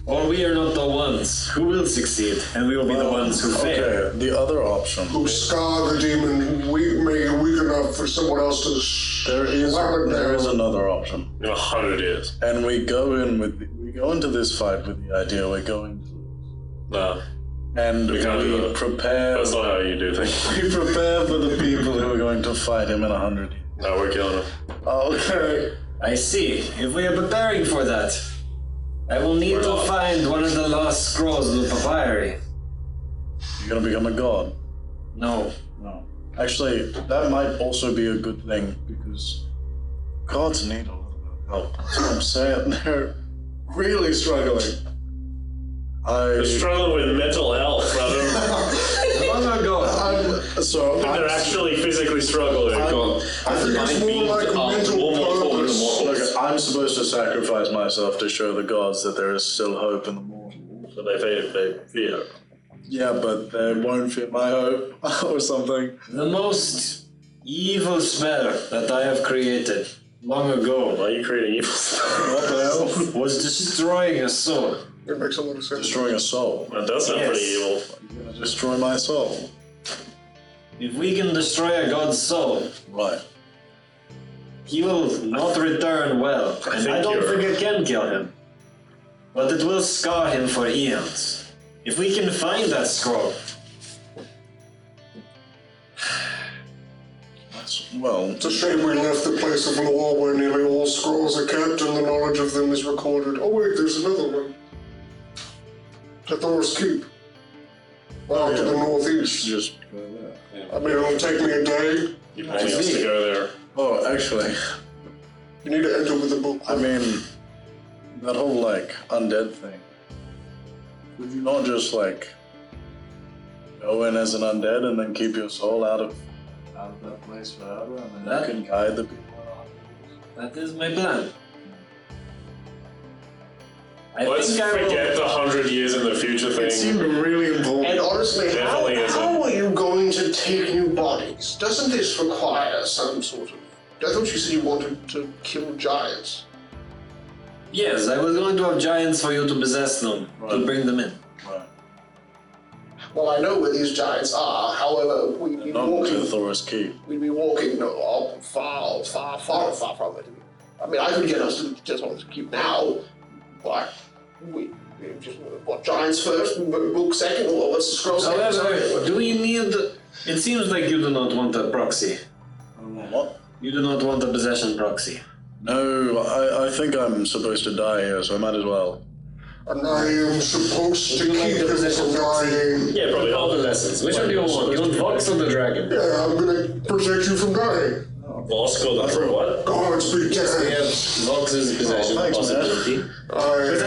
or we are not the ones who will succeed, and we will be the ones who fail. Okay, the other option. Who scar the demon, make it weak enough for someone else to There is down. another option. In 100 years. And we go into this fight with the idea we're going to. No. And We can't do we that. prepare. That's not how you do things. We prepare for the people who are going to fight him in 100 years. No, we're killing him. Okay. I see. If we are preparing for that, I will need to find one of the lost scrolls of the papyri. You're gonna become a god. No. No. Actually, that might also be a good thing because gods need a little bit of help. That's what I'm saying. They're really struggling. They're struggling with mental health, brother. Long ago. They're actually physically struggling. I think it's more like mental purpose. Look, I'm supposed to sacrifice myself to show the gods that there is still hope in the mortal. So they fear. Yeah, but they won't fit my hope or something. The most evil spell that I have created long ago Why are you creating evil stuff? What the hell? was destroying a soul. It makes a lot of sense. Destroying a soul. That does sound Yes. pretty evil. You're gonna destroy my soul. If we can destroy a god's soul, Right. he will not return well. And I don't think it can kill him. But it will scar him for eons. If we can find that scroll, Well, It's a shame we left the place of law where nearly all scrolls are kept and the knowledge of them is recorded. Oh wait, there's another one. Hathor's Keep. Out to the northeast. just go there. I mean, it'll take me a day. You paying us to go there. Oh, actually, You need to enter with a book. I mean, that whole, like, undead thing. Would you not just, like, go in as an undead and then keep your soul out of that place forever and then That- you can guide the people around? that is my plan. I Let's think I forget will. the 100 years in the future thing. It seemed really important. And honestly, Definitely isn't. how are you going to take new bodies? Doesn't this require some sort of... I thought you said you wanted to kill giants. Yes, I was going to have giants for you to possess them, to Right. bring them in. Right. Well, I know where these giants are. However, we'd be Not to walking... Thor's Keep. We'd be walking far from it. I mean, I could get us to just on this keep now, but we just what giants first, book second, or what's the scroll second? However, do we need... It seems like you do not want a proxy. What? You do not want a possession proxy. No, I think I'm supposed to die here, so I might as well. And I am supposed to keep him from dying. Yeah, probably all the lessons. Which one do you want? You want Vox or the dragon? Yeah, I'm gonna protect you from dying. Vox go for what? Gods be dead. Vox's possession thanks, man. possibility. I am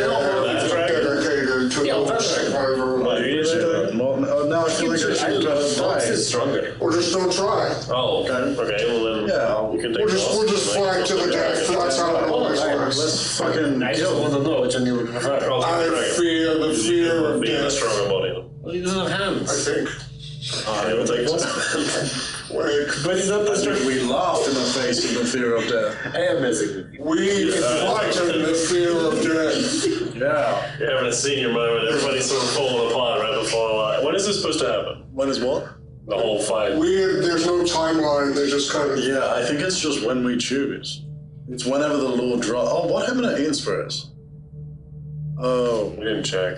dedicated to the survivor. Well, you should. Now I feel like I should Vox die. is stronger. Or just don't try. Oh, okay, well then Yeah, you can take We'll just fight to the death. That's how it always works. Let's fucking I just want to know which one you would prefer. I fear the fear of Being a death. stronger body. Well, he doesn't have I hands. think. I will take one. Wait. But he's not the strongest. We laughed in the face of the fear of death. I am messing with you. We frighten the fear of death. Yeah. You're having a senior moment. Everybody's sort of falling apart right before. When is this supposed to happen? When is what? The whole fight. There's no timeline. They just kind of. Yeah, I think it's just when we choose. It's whenever the Lord draws. Oh, what happened to Inspiris? Oh, We didn't check.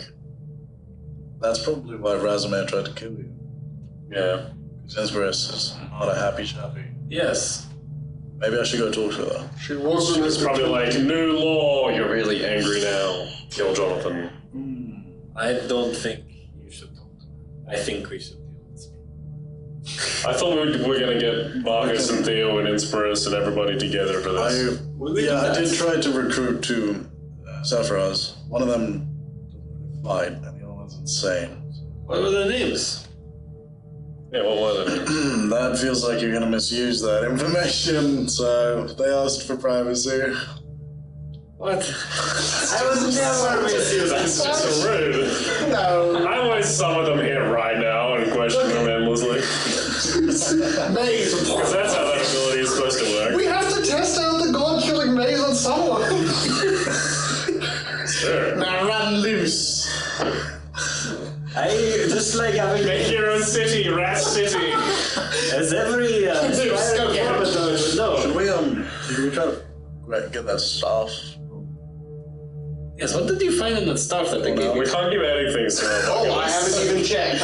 that's probably why Razomir tried to kill you. Yeah. Because Inspiris is not a happy chappy. Yes. Maybe I should go talk to her. She wasn't. It's probably like, new law, you're really angry now. Kill Jonathan. I don't think you should talk to him. I think we should deal with this. I thought we were going to get Marcus and Theo and Inspiris and everybody together for this. I did try to recruit two Sephiroths. One of them doesn't fight, and the other one's insane. What were their names? Yeah, what was it? That feels like you're gonna misuse that information, so they asked for privacy. What? I was never misusing. That's just so rude. No. I want some of them here right now and question them endlessly. Maze. Because that's how that ability is supposed to work. We have to test out the god-killing maze on someone. Sure. Now run loose. I just like having Make your own city, Rat City. as every aspiring capital would know. Should we try to get that staff? Yes, what did you find in that stuff that they gave We you? can't give anything, so. Oh, I haven't even checked.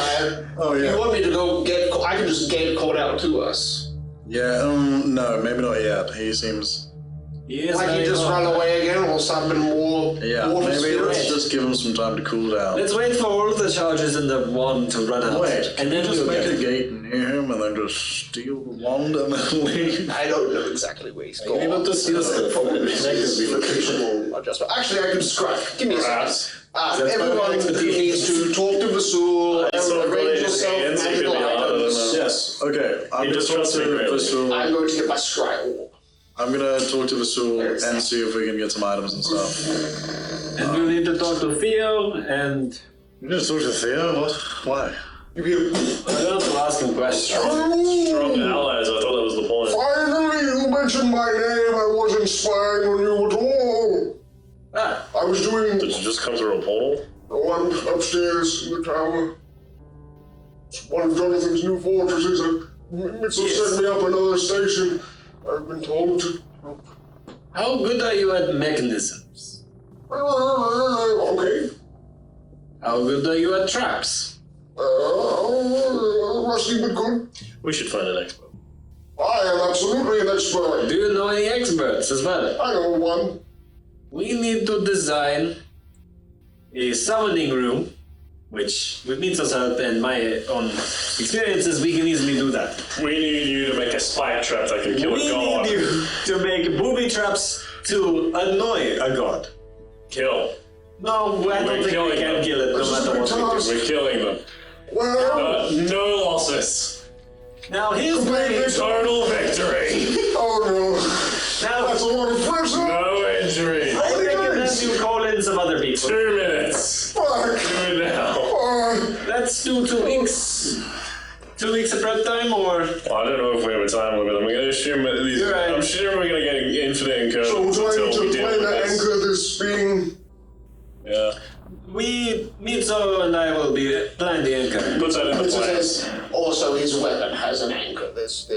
Oh, yeah. You want me to go get? I can just get Cornell to us. Yeah, no, maybe not yet. He seems... He is Like very he just wrong. run away again, or something more. Yeah, water maybe let's spirits? just give him some time to cool down. Let's wait for all the charges in the wand to run out. Wait, and then just we'll make get a gate near him and then just steal the wand and then leave? I don't know exactly where he's You're able to steal stuff. Locational adjustment. Actually, I can describe. Give me a Perhaps. second. Everyone needs to talk to Vasul, arrange yourself, magical items. Yes, okay. I'm He going to just talk trusts to me, really. Vasul. I'm going to get my scry orb. I'm going to talk to Vasul and see if we can get some items and stuff. And we'll need to talk to Theo and... You just talk to Theo? What? Why? I don't have to ask him questions. Strong allies, I thought that was the point. Finally, you mentioned my name. I wasn't spying on you at all. Ah, I was doing. Did you just come through a portal? Oh, I'm upstairs in the tower. It's one of Jonathan's new fortresses. Mitchell set me up another station. I've been told to. how good are you at mechanisms? Okay. How good are you at traps? Rusty but good. We should find an expert. I am absolutely an expert. Do you know any experts as well? I know one. We need to design a summoning room, which with Mitsu's help and my own experiences, we can easily do that. We need you to make a spike trap that can kill We a god. need you to make booby traps to annoy a god. Kill. No, I don't think we can kill it no matter what we do. We're killing them. Well, No losses. Now here's my... Total victory. oh no. Now, That's a lot of pressure. No injury. I recommend you call in some other people. 2 minutes. Fuck. Do it now. Let's do 2 weeks. 2 weeks of prep time, or... Well, I don't know if we have a time limit. I'm going to assume that these. You're right. I'm sure we're going to get infinite So incursions trying until we to deal play with to this. anchor this being. Yeah. Mitsu and I will be playing the anchor. Put that in the Mitchell plan. says also his weapon has an anchor. There's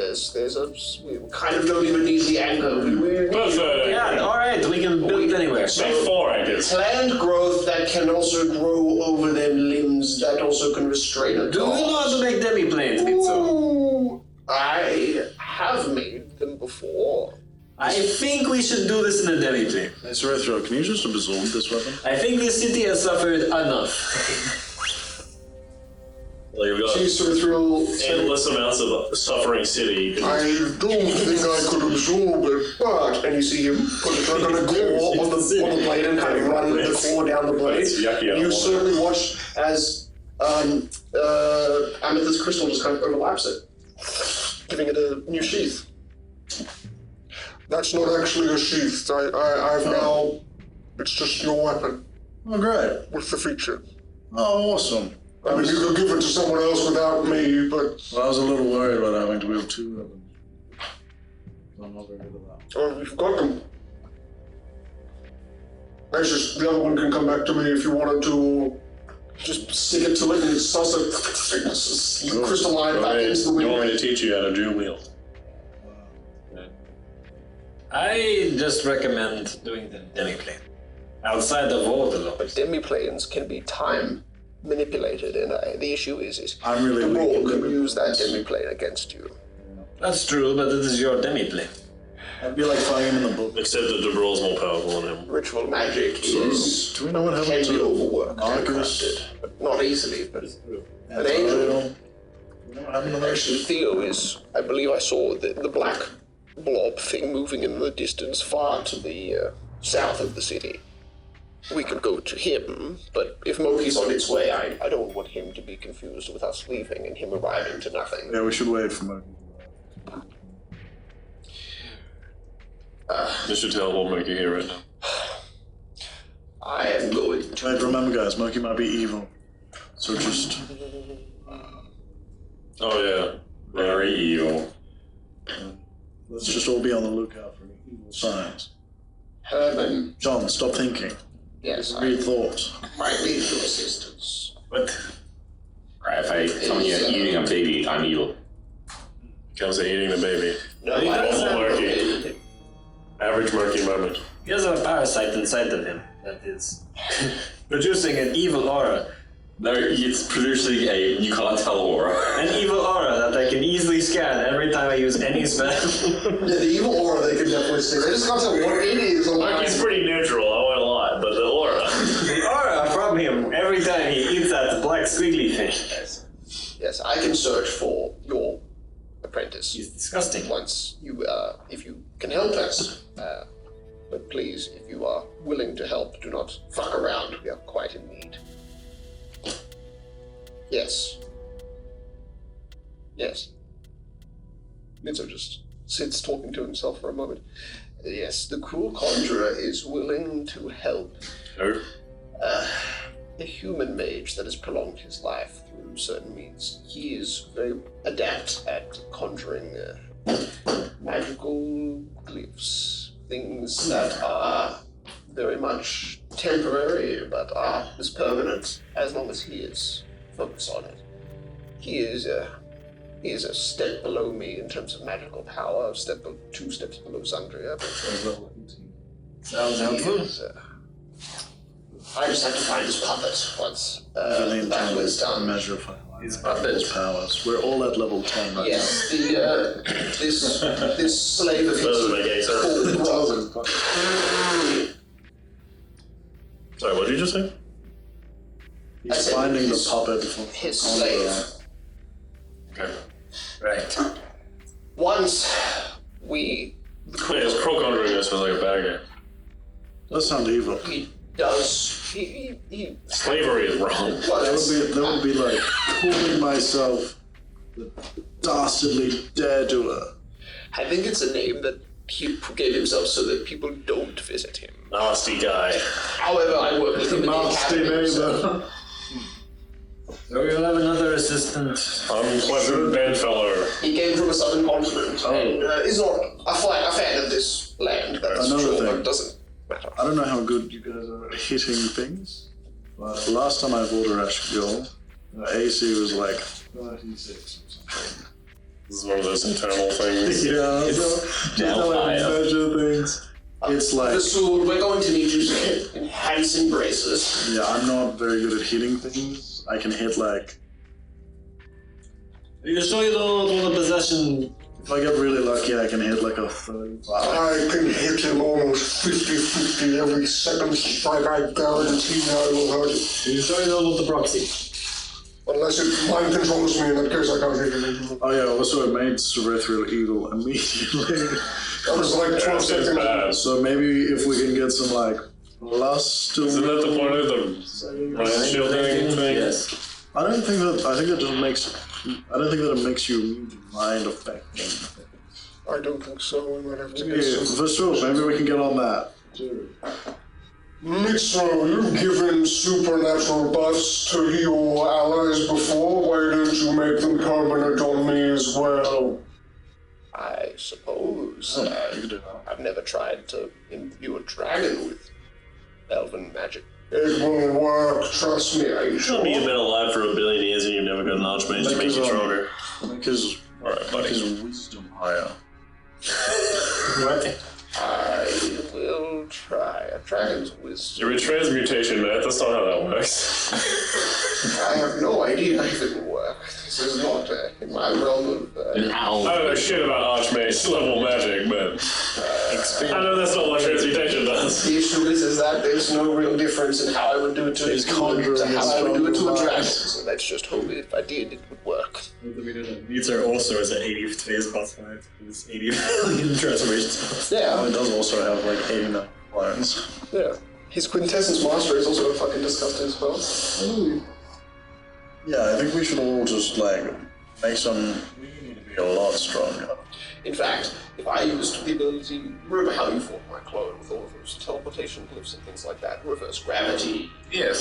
a. We kind of don't even need the anchor. We Put that in. Yeah, alright, we can build anywhere. Make 4 anchors. plant growth that can also grow over them limbs that also can restrain a Do you know how to make demi-planes, Mitsu? Ooh, I have made them before. Or I think we should do this in a demi-plane. Hey, Ceretro, can you just absorb this weapon? I think the city has suffered enough. Well, you've got endless amounts of suffering city. I don't think I could absorb it, but And you see him put the trigger on a claw on the blade and kind of run the claw down the blade. It's yucky. You certainly watch as amethyst crystal just kind of overlaps it, giving it a new sheath. that's not actually a sheath. I've now. It's just your weapon Oh, great. with the feature. Oh, awesome. I mean, you could give it to someone else without me, but Well, I was a little worried about having to wield two weapons. I'm not very good at that. oh, you've got them. That's just the other one can come back to me if you wanted to. Or Just stick it to it and it starts to crystalline back into the You want wind. me to teach you how to dual wield? I just recommend doing the demi-plane. Outside the vault alone. but demiplanes can be time manipulated, and the issue is I'm really the weak role at can them. use that demiplane against you. That's true, but it is your demi-plane. I'd be like finding him in the book. Except that Debrul's more powerful than him. Ritual magic is Do we know what can happened be to overworked and Marcus? corrupted, but not easily. But an angel. Do we know what happened to those? Actually, Theo is. I believe I saw the black blob thing moving in the distance, far to the south of the city. We could go to him, but if Moki's on its way, I don't want him to be confused with us leaving and him arriving to nothing. Yeah, we should wait for Moki. This should tell what Moki here right now. I am going to. Wait, remember guys, Moki might be evil. So just... Oh yeah, very evil. Let's just all be on the lookout for evil signs. Herman, John, stop thinking. yes, I Read thoughts. might need your assistance. What? Right, if I tell you eating a baby, I'm evil. Comes to eating the baby. No, I don't Normal know. Moki. Average Moki moment. He has a parasite inside of him that is producing an evil aura. No, it's producing a you can't tell aura. An evil aura that I can easily scan every time I use any spell. Yeah, the evil aura they can definitely see. They just can't tell what it is. Moki's pretty neutral, I won't lie, but the aura. The aura from him every time he eats that black squiggly thing. Yes, I can search for your apprentice. He's disgusting. Once you, if you can help us. But please, if you are willing to help, do not fuck around. We are quite in need. Yes. Yes. Mitzo just sits talking to himself for a moment. Yes, the cruel conjurer is willing to help. Who? A human mage that has prolonged his life through certain means. He is very adept at conjuring magical glyphs, things that are very much temporary but are as permanent as long as he is focused on it. He is a step below me in terms of magical power, 2 steps below Zandria. Sounds helpful. I just have to find his puppet once Really that was done. measure of His his puppet. powers. We're all at level 10 right Yes, this slave of his Doesn't make any sense. called Grook. Sorry, what did you just say? now. He's finding the puppet for His slave. Okay. Right. Once we Yeah, his pro conjuring this was like a bad guy. That sounds evil. he does he Slavery is wrong. That would be like calling myself the dastardly dare-doer. I think it's a name that he gave himself so that people don't visit him. Nasty guy. However, I work with him in the Nasty academy, so neighbor. So we'll have another assistant. Unpleasant bedfellow. he came from a southern continent and is not a fan of this land, that's Another true, thing. but it doesn't matter. I don't know how good you guys are at hitting things, but last time I rolled a rash kill, the AC was like 36 or something. This is one of those internal things. Yeah, that's how I measure things. It's like, Rasul, we're going to need you to enhance embraces. yeah, I'm not very good at hitting things. I can hit like, Are you sure you don't want a possession If I get really lucky, I can hit like a 35. I can hit him almost 50-50 every second strike. I guarantee I will hurt him. You sure you know about the proxy? Unless it mind controls me, in that case I can't hit him. Oh yeah, also it made Erythrial Eagle immediately. That was like 12 seconds. So maybe if we can get some like plus to... Isn't that the point of the mind shielding thing? Yes. I don't think that just makes... I don't think that it makes you immune to mind affecting. I don't think so. We might have to get Yeah, some. for sure. Maybe we can get on that. Mitro, you've given supernatural buffs to your allies before. Why don't you make them permanent on me as well? I suppose. You can do that. I've never tried to imbue a dragon with elven magic. It will work, trust me. Are you You've sure? been alive for a billion years and you've never got an archmage to make you stronger. Because Alright, buddy. his wisdom higher. What? I will try. A dragon's wisdom. You're a transmutation, man. That's not how that works. I have no idea if it will work. This is not in my realm of... An owl. I don't know shit about archmage level magic, but I know that's not what transmutation does. The issue is that there's no real difference in how I would do it to a human to how I would do it to a dragon. So let's just hope if I did, it would work. Meter also is at 80th phase boss fight. It's 80 million transformations. Yeah, It does also have like 89 clones. yeah. His quintessence master is also a fucking disgusting spell. Yeah, I think we should all just like make some. We need to be a lot stronger. In fact, if I used the ability, remember how you formed my clone with all of those teleportation glyphs and things like that, reverse gravity, Yes.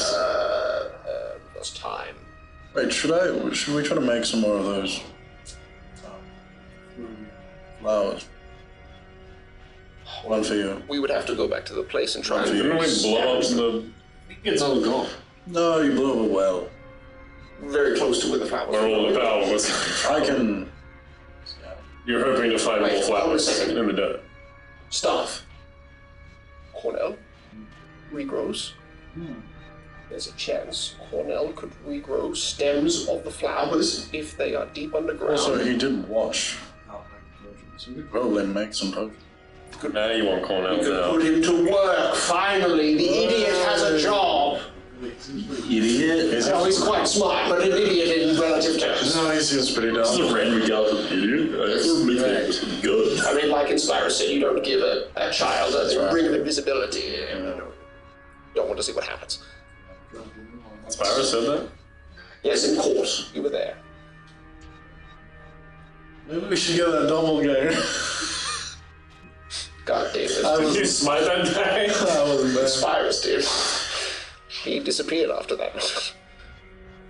reverse time. Wait, should we try to make some more of those flowers? One for you. We would have to go back to the place and try and Didn't we blow up the... It's all gone. No, you blew up a well. very close to where the flowers Where all the were. power was. I can. You're hoping to find Wait, more flowers hold on a second. in the desert. Staff. Cornell regrows. There's a chance Cornell could regrow stems of the flowers if they are deep underground. Also, he did wash. So we could probably make some potions. Now you want Cornell we could now. put him to work, finally. The idiot has a job. Idiot. No, he's quite smart, but an idiot in relative terms. No, he seems pretty This is dumb. a random regard of idiot. I don't think it's good. I mean, like Inspira said, you don't give a child a ring of invisibility. You don't want to see what happens. Spyro said that? Yes, in court. You were there. Maybe we should get that doppelganger. God damn it. Did you smite that guy? I wasn't there. Spyrus did. He disappeared after that.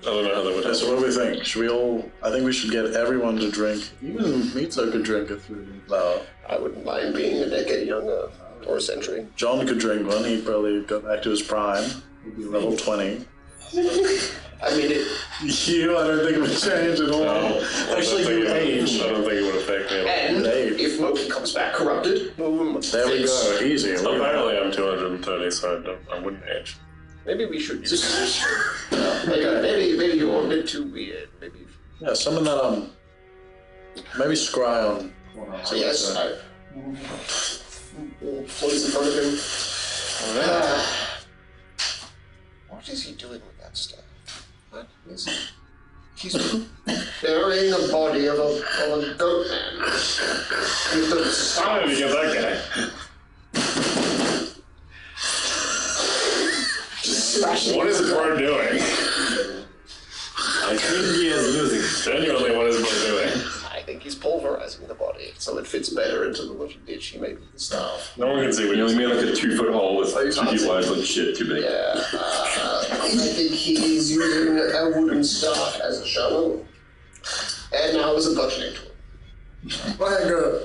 I don't know how that would Okay, happen. so what do we think? Should we all... I think we should get everyone to drink. Even Mitsu could drink a 3D flower. I wouldn't mind being a decade younger, or a century. John could drink one. He'd probably go back to his prime. He'd be level 20. I mean, it. You, I don't think it would change at all. No, Actually, you age. I don't think it would affect me at And Dave. if Moki comes back corrupted, boom. There we go. Easy. all. Apparently I'm 230, so I wouldn't age. Maybe we should just. maybe you're a bit too weird. Maybe. Yeah, summon that, maybe scry on. So yes, I. Floats in front of him. What is he doing with that stuff? What is he? He's burying the body of a goat man. With the How did you staff. get that Just smashing guy? What is it. bro doing? I think he is losing. Genuinely, what is bro doing? I think he's pulverizing the body so it fits better into the little ditch he made with the staff. No one can see what You you're only made like a 2-foot hole with Oh, you can't 2 see. wires like shit too big. Yeah, I think he's using a wooden staff as a shovel, and now as a bludgeoning tool. Okay, well,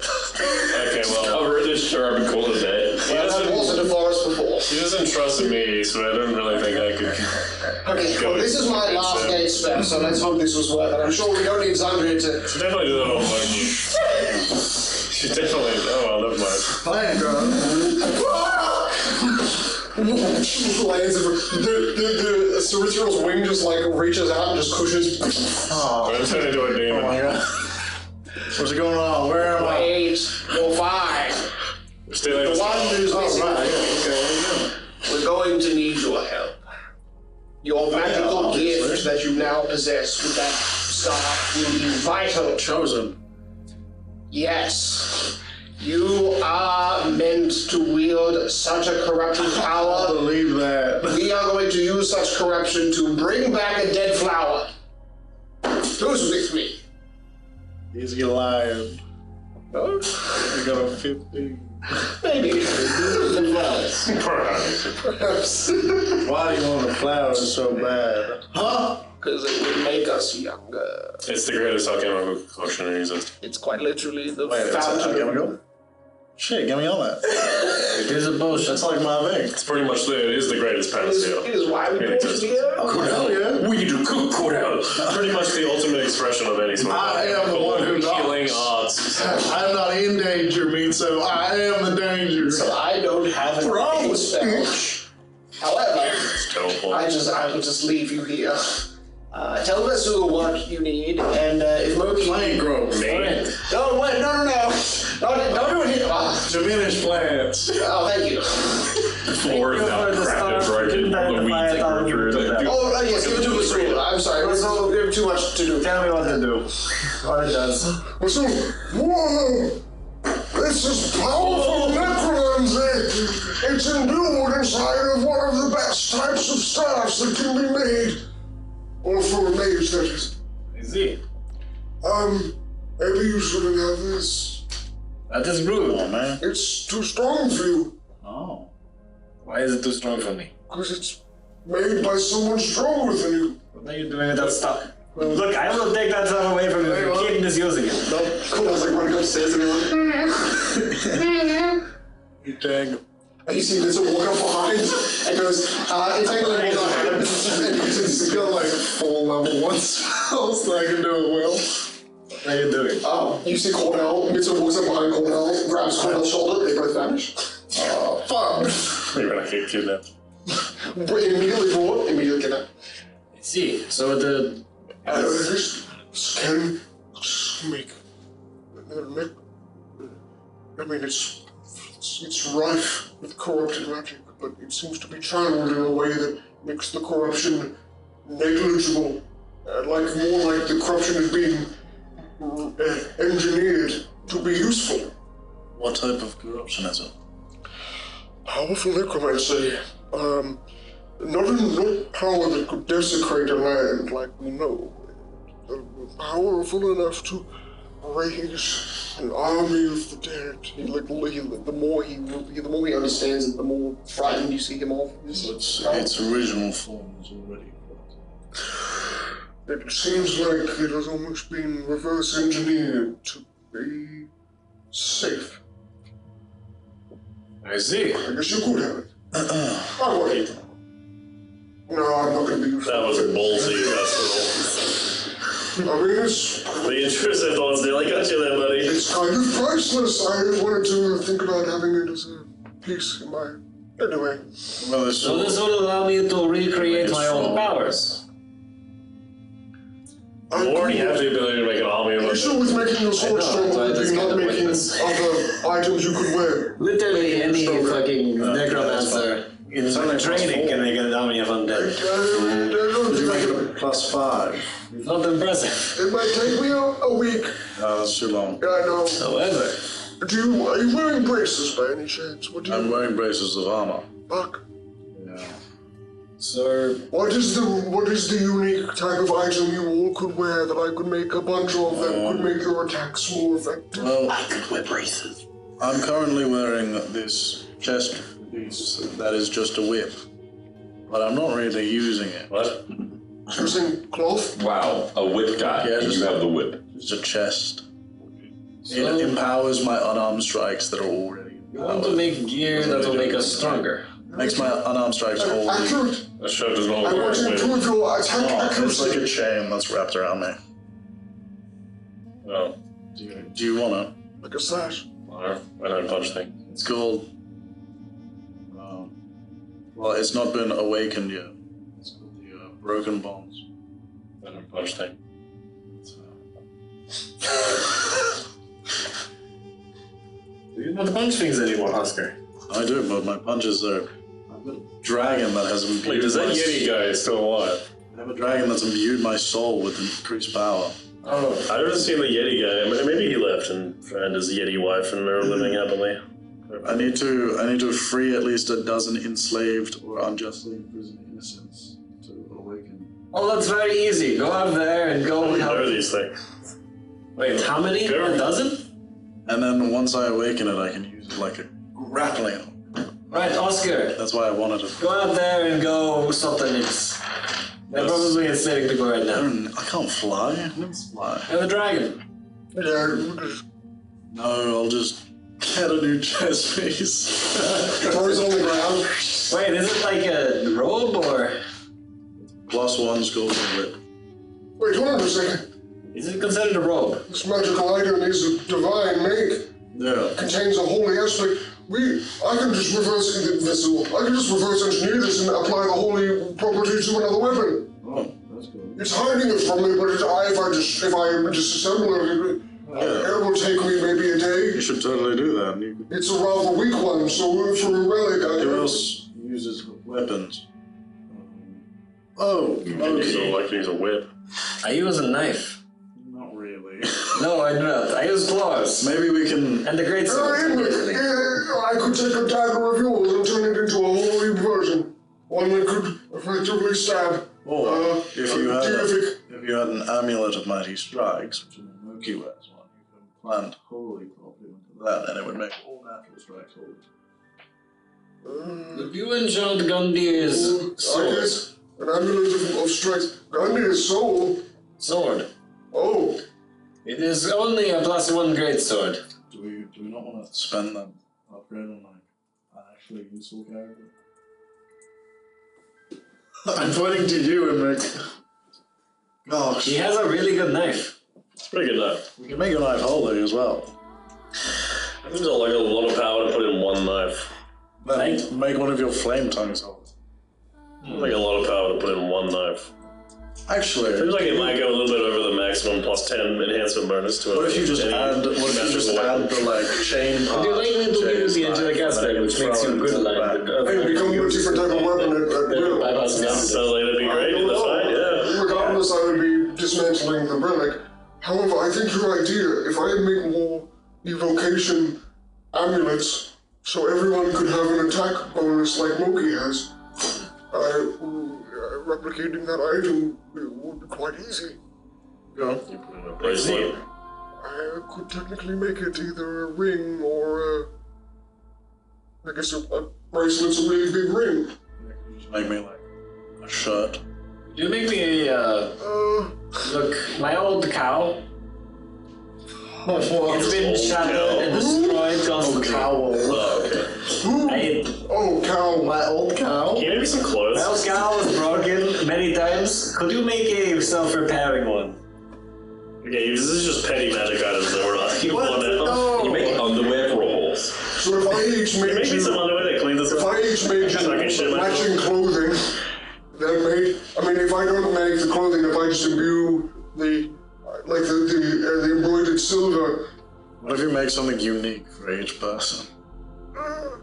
Cover it in sharp and call it a day. I've also the forest before. he doesn't trust me, so I don't really think I could. Okay, well, this is my last gate spell, so let's hope this was worth it. I'm sure we don't need Zandria to. She definitely did that on Moki. She definitely. Oh well, never mind. Lands the Cerebral's wing just like reaches out and just cushions. I'm turning into a demon. Oh my god. What's going on? Where am I? Wait, you're fine. We're still in The one who's missing. Right, yeah, okay, what are you doing? We're going to need your help. Your magical obviously. gift that you now possess with that staff will be vital. Chosen. Yes. You are meant to wield such a corrupting I power. believe that. We are going to use such corruption to bring back a dead flower. Who's with me? Easy lying. No? You got a 50. Maybe. Perhaps. Why do you want the flowers so bad? Huh? Because it will make us younger. It's the greatest alchemical potion in existence. It's quite literally the Wait, it's fountain. Shit, give me all that. It is a potion. That's like my thing. It's pretty much it is the greatest panacea. It is why we in brought you existence. here. Hell yeah. We do cook Cornell. Pretty much the ultimate expression of any sort of I am the one who healing knocks. arts. I'm not in danger, mean, so I am the danger. So I don't have an aim spell. However, It's terrible. I will just leave you here. Tell Vasu what you need, and if Moki... Plant growth. Me? No, wait, no. Don't do it here. Diminished plants. Oh, thank you. Or that crafted right the weeds that grow through. Oh, yes, give it to Vasu. I'm sorry, Vasu, we have too much to do. Tell me what to do. What it does. So, whoa! This is powerful necromancy! It's imbued inside of one of the best types of staffs that can be made. Or for a mage, that is. I see. Maybe you shouldn't have this. That is rude. Oh, man. It's too strong for you. Oh. Why is it too strong for me? Because it's made by someone stronger than you. What are you doing with that stuff? Look, I will take that stuff away from you. You keep misusing it. No, cool. I was like, want to go upstairs, anyone? You tag. And you see Lizzo walk up behind and goes, it's like a little hand. It's got like 4 level 1 spells that I can do it well. How are you doing? You see Cornell, Mitsu walks up behind Cornell, grabs Cornell's shoulder, they both vanish. Fuck. You're gonna get kidnapped. Immediately brought, immediately kidnapped. I see. So the... This can make. I mean, it's rife with corrupted magic, but it seems to be channeled in a way that makes the corruption negligible. More like the corruption is being engineered to be useful. What type of corruption is it? Powerful necromancy. Not power that could desecrate a land like we know. Powerful enough to raise an army of the dead. The more he understands it, the more frightened you see him off. Its original form is already corrupt. It seems like it has almost been reverse engineered to be safe. I see. I guess you could have it. I want it. No, I'm not going to be useful. That was ballsy, Russell. I mean, it's The intrusive thoughts nearly got you there, buddy. It's kind of priceless. I wanted to think about having it as a piece in my... Anyway. Well, So this will allow me to recreate my own powers. You already have the ability to make an army of The issue with making your sword stronger would be not making other items you could wear. Literally any fucking necromancer in training can make an army of undead. Did you make it a +5? It's not impressive. It might take me a week. No, that's too long. Yeah, I know. However, Are you wearing braces by any chance? What do you... I'm wearing braces of armor. Fuck. Yeah. sir, What is the unique type of item you all could wear that I could make a bunch of that could make your attacks more effective? Well, I could wear braces. I'm currently wearing this chest piece that is just a whip, but I'm not really using it. What? Using cloth? Wow, a whip guy. Yeah, and just- you have the whip. It's a chest. So- It empowers my unarmed strikes that are already You want to make gear that will make us stronger. Makes my unarmed strikes whole. Accurate. That shirt does not I want to work. improve your attack Oh, it's accuracy. like a chain that's wrapped around me. No. Do you wanna? Like a sash. I don't punch things. It's called. Well, it's not been awakened yet. It's called the Broken Bonds. I don't punch things. Do you not punch things anymore, Oscar? I do, but my punches are... I've got a dragon that has imbued Wait, does that my Yeti guy still alive? I have a dragon that's imbued my soul with increased power. Oh, I've never seen the Yeti guy. Maybe he left and found his Yeti wife and they're living happily. I need to free at least a dozen enslaved or unjustly imprisoned innocents to awaken. Oh, that's very easy. Go out there and go What help. are these things? Wait, how many? A dozen? And then once I awaken it, I can use it like a grappling hook. Right, Oscar. That's why I wanted to. Go out there and go stop the nymphs. They're probably enslaving people right now. I can't fly. Nymphs fly. I have a dragon. No, I'll just get a new chess piece. Toys on the ground. Wait, is it like a robe or? +1 sculpture whip. Wait, hold on a second. Is it considered a robe? This magical item is a divine make. Yeah. Contains a holy aspect. I can just reverse engineer this and apply the holy properties to another weapon. Oh, that's good. It's hiding it from me, but if I disassemble it, it will take me maybe a day. You should totally do that. It's a rather weak one, so for a relic, Who else uses weapons? Oh, Moki. So like he's a whip. I use a knife. Not really. No, I do not. I use claws. Maybe we can... And the great sword. I could take a dagger of yours and turn it into a holy version. One that could effectively stab. Or if you had an amulet of mighty strikes, which Moki wears one, you could plant holy property into that, and it would make all natural strikes holy. If you enchant Gundir's sword. I guess an amulet of strikes. Gundir's soul. Sword. Oh. It is only a +1 great sword. Do we not want to spend that upgrade on like an actually useful character? I'm pointing to you, Emmerich. Gosh. He has a really good knife. It's pretty good knife. We can make a knife holy as well. I think there's like a lot of power to put in one knife. Then make one of your flame tongues holy. Like a lot of power to put in one knife. Actually, seems like it might go a little bit over the maximum +10 enhancement bonus to it. What if you just add the like chain part? Would you like me to give you the angelic aspect, which makes you good aligned? It becomes a different type of weapon at will. Sounds like that'd be great in the fight, yeah. Regardless, I would be dismantling the relic. However, I think your idea, if I make more evocation amulets, so everyone could have an attack bonus like Moki has, replicating that item would be quite easy. Yeah. You put in a bracelet. I could technically make it either a ring or I guess a bracelet's a really big ring. Just make me like a shirt. You make me look, my old cow. It's been shattered and destroyed constantly. Oh, okay. Cow. My old cow? Can you make me some clothes? My old cow was broken many times. Could you make a self-repairing one? Okay, this is just petty magic items that we're not. You want that? You make underwear rolls. So if I each made Make me some underwear that cleans this if up. I each made you matching clothing, if I don't make the clothing, if I just imbue the embroidered silver. What if you make something unique for each person?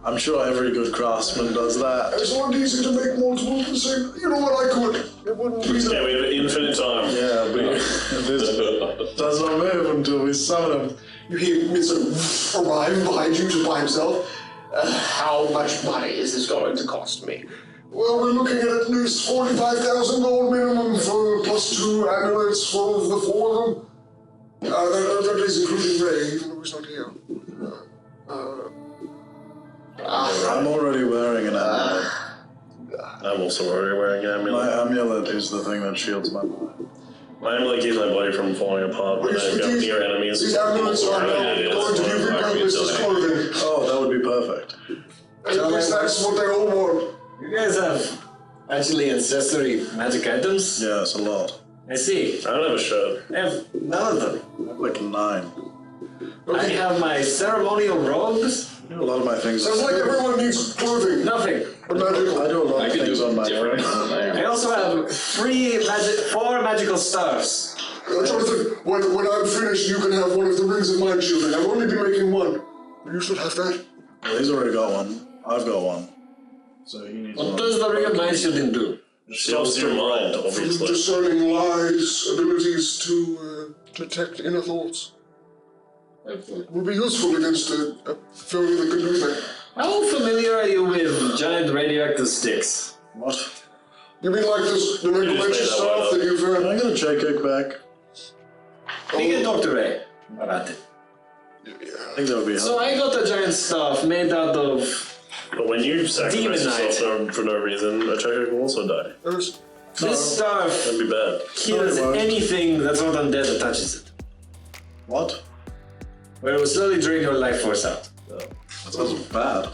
I'm sure every good craftsman does that. It's not easy to make multiple of the same. You know what? I could. It wouldn't be Yeah, we have infinite time. Yeah, this does not move until we summon him. You hear Mr. arrive behind you by himself. How much money is this going to cost me? Well, we're looking at least 45,000 gold minimum for +2 amulets for the 4 of them. That is including Ray, even though he's not here. I'm already wearing an amulet. I'm also already wearing an amulet. My amulet is the thing that shields my mind. My amulet keeps my body from falling apart when I go near enemies. These amulets are going to be repurposed as clothing. Oh, that would be perfect. At least that's what they all want. You guys have actually accessory magic items? Yeah, it's a lot. I see. I don't have a shirt. I have none of them. I have like 9. I have my ceremonial robes. I do a lot of my things. Sounds like everyone needs clothing. Nothing. I do a lot of things on my different. I also have 4 magical staffs. I'm trying to think, when I'm finished, you can have one of the rings of mind shielding. I'll only be making one. You should have that. Well, he's already got one. I've got one. So he needs What one. does the ring of mind shielding do? Stops your mind, From obviously. discerning lies, abilities to detect inner thoughts. It will be useful against a fairy that can do that. How familiar are you with giant radioactive sticks? What? You mean like this, the Reclamation stuff that you've Can I get a J-kick back? We can talk to Ray about it. I think that would be So I got a giant staff made out of... But when you sacrifice yourself for no reason, a tracker will also die. This staff That'd be bad. kills anything that's not undead that touches it. What? Where it will slowly drain your life force out. That sounds bad.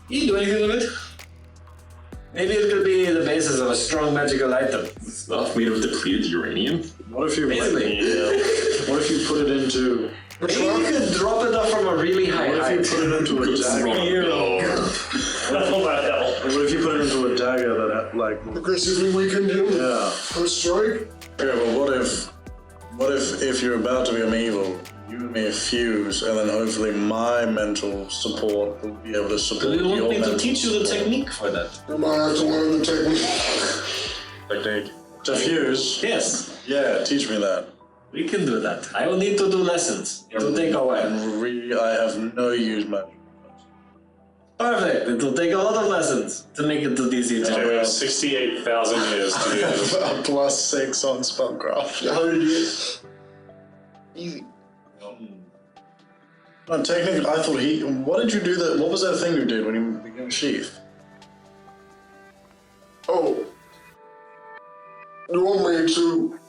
You do anything with it? Maybe it could be the basis of a strong magical item. Stuff made of depleted uranium? What if you Basically. What if you put it into? Maybe you could drop it off from a really high What height. if you put it into a dagger? What if you put it into a dagger that like? Aggressively weakened him? Yeah. First strike? Yeah, but what if you're about to become evil, you and me fuse, and then hopefully my mental support will be able to support Do you your want me to mental teach you the support. technique for that? You might have to learn the technique. Technique. To fuse? Yes. Yeah, teach me that. We can do that. I will need to do lessons. It will take a while. I have no use magic. Perfect. It will take a lot of lessons to make it to DC2. Okay, we have 68,000 years to do this. A +6 on spellcraft. 100 years. Easy. No, technically, I thought what did you do that? What was that thing you did when you became sheath? Oh. You want me to...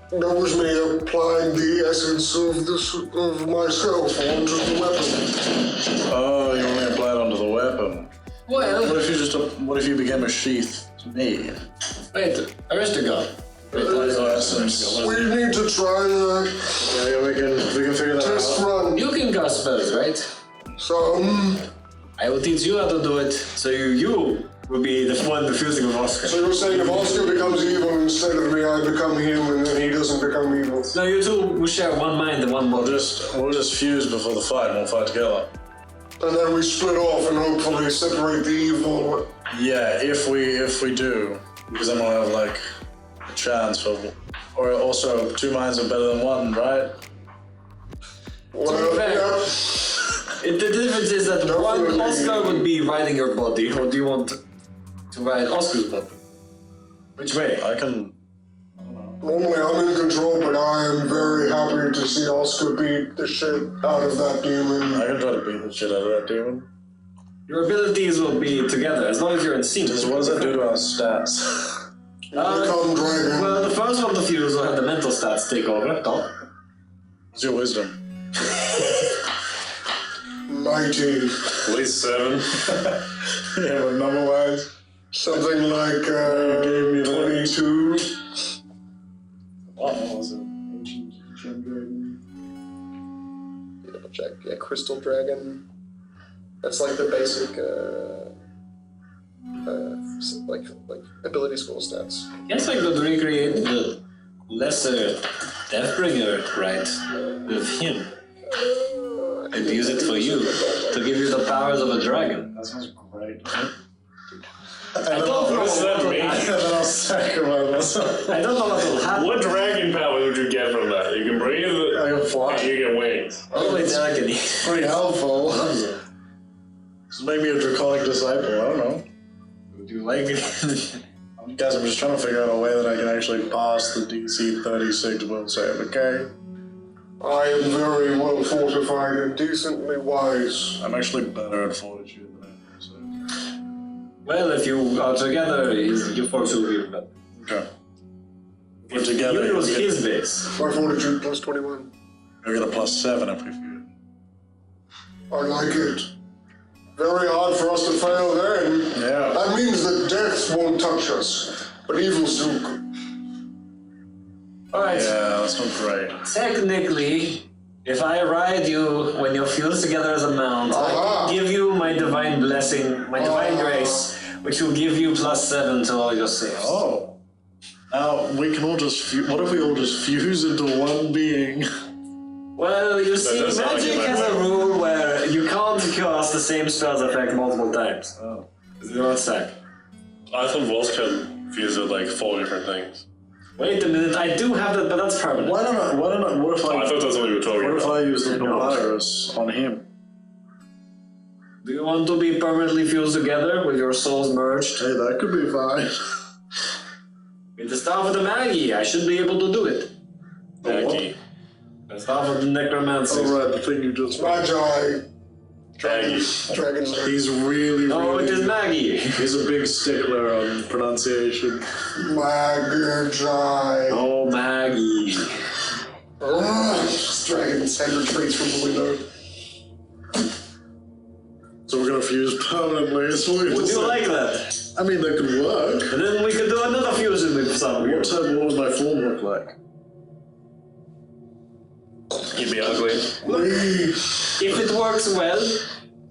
That was me applying the essence of myself onto the weapon. Oh, you want me to apply it onto the weapon? Well... What if you became a sheath to me? Wait, Aristogon. We need to try Yeah, we can figure that test out. run. You can cast spells, right? Some. I will teach you how to do it, so you will be the one diffusing with Oscar. So you're saying if Oscar becomes evil instead of me, I become human, then he doesn't become evil? No, you two will share one mind and one body. We'll just fuse before the fight, and we'll fight together. And then we split off and hopefully separate the evil. Yeah, if we do, because then we'll have like a chance for. Or also, 2 minds are better than 1, right? Well, yeah. The difference is that one Oscar would be riding your body, or do you want to ride Oscar's body? Which way? I can. Normally I'm in control, but I am very happy to see Oscar beat the shit out of that demon. I can try to beat the shit out of that demon. Your abilities will be together, as long as you're in sync. What does that do to our stats? Become dragon. Well, the first one to fuse will have the mental stats take over. Top. What's your wisdom? 90. At least 7. Yeah, but number-wise? Something like 22. What was it? Ancient gem dragon? Double check. Yeah, crystal dragon. That's like the basic, like ability school stats. Guess I could recreate the lesser Deathbringer, right, with him. And use it for you, to give you the powers of a dragon. That sounds great. I don't know What does that mean? And then I'll sacrifice myself. I don't know what will happen. What dragon power would you get from that? You can breathe, I can fly. and you get wings. Only dragon. Pretty helpful. Just make me a draconic disciple, I don't know. Would you like it? Guys, I'm just trying to figure out a way that I can actually pass the DC 36 will save, okay? I am very well fortified and decently wise. I'm actually better at fortitude than I am, so. Well, if you are together, your force will be better. Okay. We're together. You use his base. My fortitude plus 21. I get a +7 if we feud. I like it. Very hard for us to fail then. Yeah. That means that death won't touch us, but evil still could. Alright. Yeah, that's not great. Technically, if I ride you when you're fused together as a mount, I can give you my divine blessing, my divine grace, which will give you +7 to all your saves. Oh. We can all just. What if we all just fuse into one being? Well, you see, does sound like magic it has might a work. rule where you can't cast the same spell's effect multiple times. Oh. It's not stack. I thought Wolves can fuse with like 4 different things. Wait a minute, I do have that, but that's permanent. What if I thought that's what you were talking What if about. I use the virus on him? Do you want to be permanently fused together with your souls merged? Hey, that could be fine. With the staff of the Magi, I should be able to do it. Maggie. The staff of the Necromancer. Oh, right, the thing you just. Magi. Maggie. Dragons. He's really, No, it is Maggie. He's a big stickler on pronunciation. Magi. Oh, Maggie. Dragon's head retreats from the window. So we're gonna fuse permanently. Is what Would you saying. like that? I mean, that could work. And then we could do another fusion with some. What would my form look like? You'd be ugly. If it works well,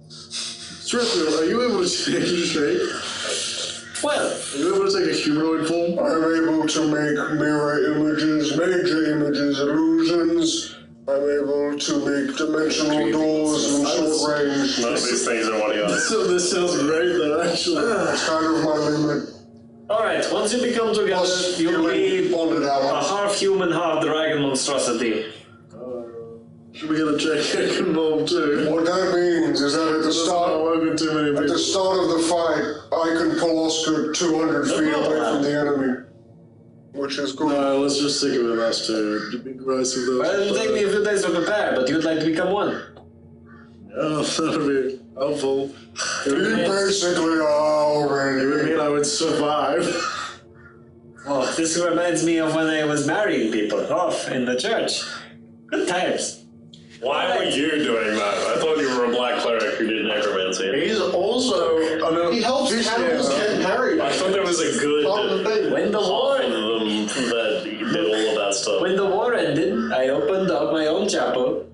Seriously, are you able to change shape? well, Are you able to take a humanoid form? I'm able to make mirror images, major images, illusions. I'm able to make dimensional doors in short range. None of these things are what he has. So this sounds great, though. Actually, That's kind of my limit. alright, once you become together, Plus, you'll be bonded a out. half human, half dragon monstrosity. should we get a check involved too? What that means is that at the Not start, working too many at the people. start of the fight, I can pull Oscar 200 feet away from the enemy, which is good. No, let's just stick it with us two. It'd be gross if those. Well, it'll take me a few days to prepare, but you'd like to become one. Oh, that'd be helpful. It You would basically are already. mean I would survive. Oh, this reminds me of when I was marrying people off in the church. Good times. Why were you doing that? I thought you were a black cleric who did necromancy. He's also. He helps cannibals get married. I thought there was a good Part of the thing. When the half war of them that did all of that stuff. when the war ended, I opened up my own chapel,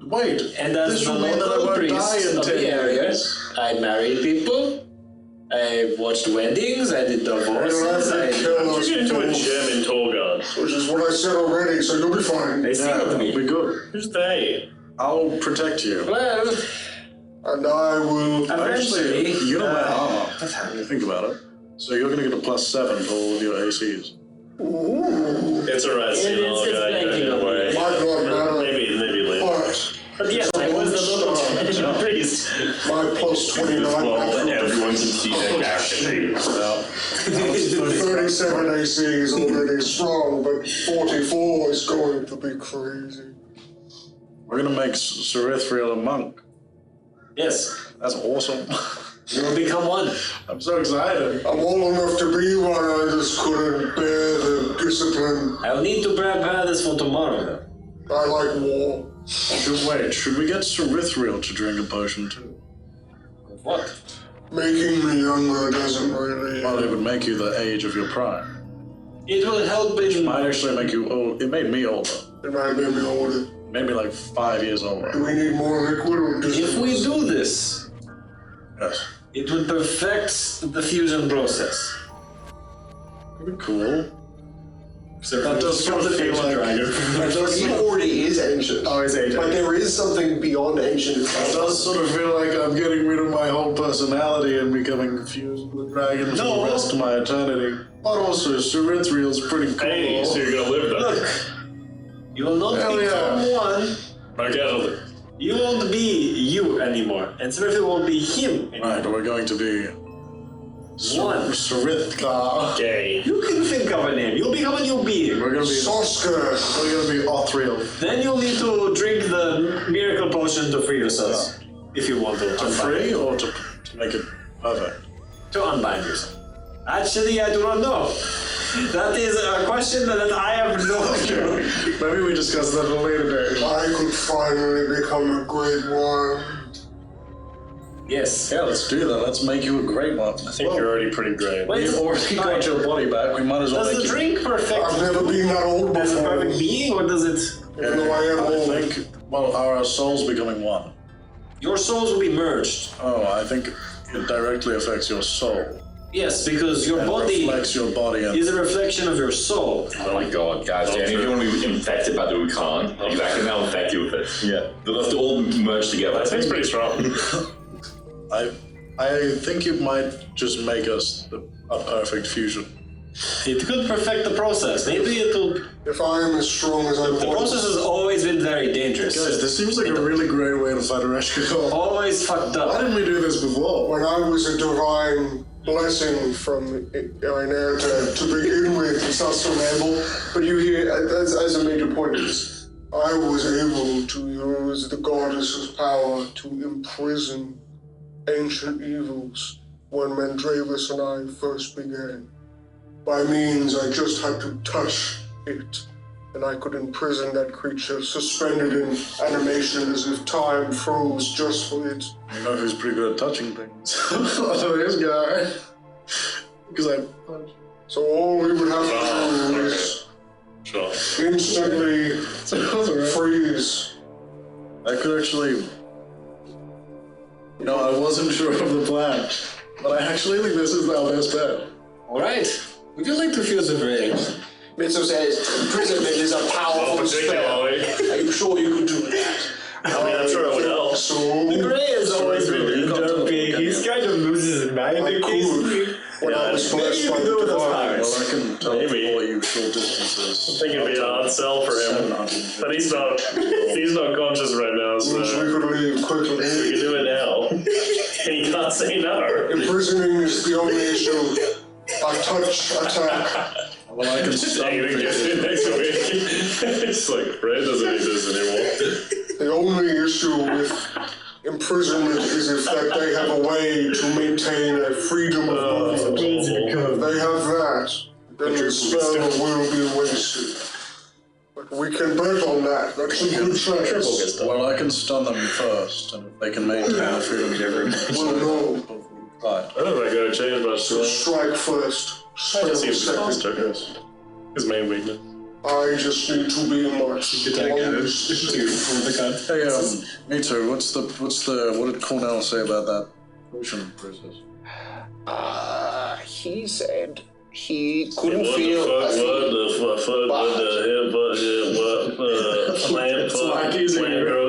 Wait, and as this the will mean that I local won't priest die in of 10 the area, years. I married people. I watched weddings. I did divorces. I You get into a gem in Torgon. Which is what I said already, so you'll be fine. They Yeah, sealed it'll me. be good. Who's they? I'll protect you. Well, And I will. eventually, You know my armor. When you think about it. So you're gonna get a +7 for all of your ACs. Ooh. It's alright, It's Steve. I'll blanking go on anyway. me. Might not matter. Maybe later. But but yes, I was the little priest. my plus 29 Well, natural everyone can see that character. 37 AC is already strong, but 44 is going to be crazy. We're gonna make Serithriel a monk. Yes, That's awesome. you will become one. I'm so excited. I'm old enough to be one, I just couldn't bear the discipline. I'll need to prepare this for tomorrow, though. I like war. Should we get Serithriel to drink a potion too? What? Making me younger doesn't really. Well, it would make you the age of your prime. It will help in Might actually make you old. It made me older. It might make me older. Made me like 5 years older. Do we need more liquid or just. If we do this, Yes. it will perfect the fusion process. That'd be cool. That does sort of feel like- That does he already is ancient. Oh, he's ancient. But there is something beyond ancient. It does sort of feel like I'm getting rid of my whole personality and becoming fused with dragons for the rest of my eternity. But also, Serithriel's pretty cool. Hey, so you're gonna live then? Look, you will not Hell become one. Okay. You won't be you anymore, and Seraphi won't be him anymore. Right, we're going to be One. Serithgar. Gay. You can think of a name. You'll become a new being. We're gonna be Soska. Othriel. Then you'll need to drink the miracle potion to free yourselves. If you want to. To unbind. free or to make it perfect? To unbind yourself. Actually, I do not know. That is a question that I have no clue. Maybe we discuss that at a later date. I could finally become a great one. Yes. Yeah, let's do that. Let's make you a great one. I think you're already pretty great. Wait, We've already got your body back. We might as well does make the you. drink perfect I've never been that old as a before. perfect being, or does it? Even though I am I old. think. Well, are our souls becoming one? Your souls will be merged. Oh, I think it directly affects your soul. Yes, because your body reflects your body. is a reflection of your soul. Oh my god, guys, Danny, if you want to be infected by the Wukong, I can now infect you with it. Yeah. They'll have to all merge together. That seems pretty strong. I think it might just make us a perfect fusion. It could perfect the process. Maybe it'll... If I am as strong as I The process has always been very dangerous. Guys, this seems like a really great way to fight a rescue call. Always fucked up. Why didn't we do this before? When I was a divine blessing from Inerta to begin with, it's not so able, but you hear, as a major point is, I was able to use the goddess's power to imprison ancient evils when Mandravis and I first began. By means, I just had to touch it, and I could imprison that creature, suspended in animation as if time froze just for it. You know who's pretty good at touching things? This guy. Because I punched. So all we would have to do is instantly freeze. I could actually... No, I wasn't sure of the plan, but I actually think this is our best bet. Alright. Would you like to fuse with rage? Mitsu says, imprisonment is a powerful spell. Are you sure you could do that? I mean, I'm sure I would help. The Grey has always been interrupting. He's kind of loses his mind occasionally. When I was Maybe you can do it with those powers. Well, I can teleport you short distances. I think it'd be a hard sell for him. But he's not conscious right now, so which we could leave quickly. we can do it now. And he can't say no. Imprisoning is the only issue. A touch attack. Well, I can stun Next week. It's like, Fred doesn't need this anymore. The only issue with imprisonment is if that they have a way to maintain a freedom of movement. If they have that, then the spell will be wasted. But we can bet on that. That's a good chance. Well, I can stun them first, and if they can maintain the freedom of everything. Well, no. Right. I don't know if I gotta change much to that. Strike first. I just Spell seems second. faster. His main weakness. I just need to be much closer. Hey, me too. What did Cornell say about that potion process? He said he couldn't feel a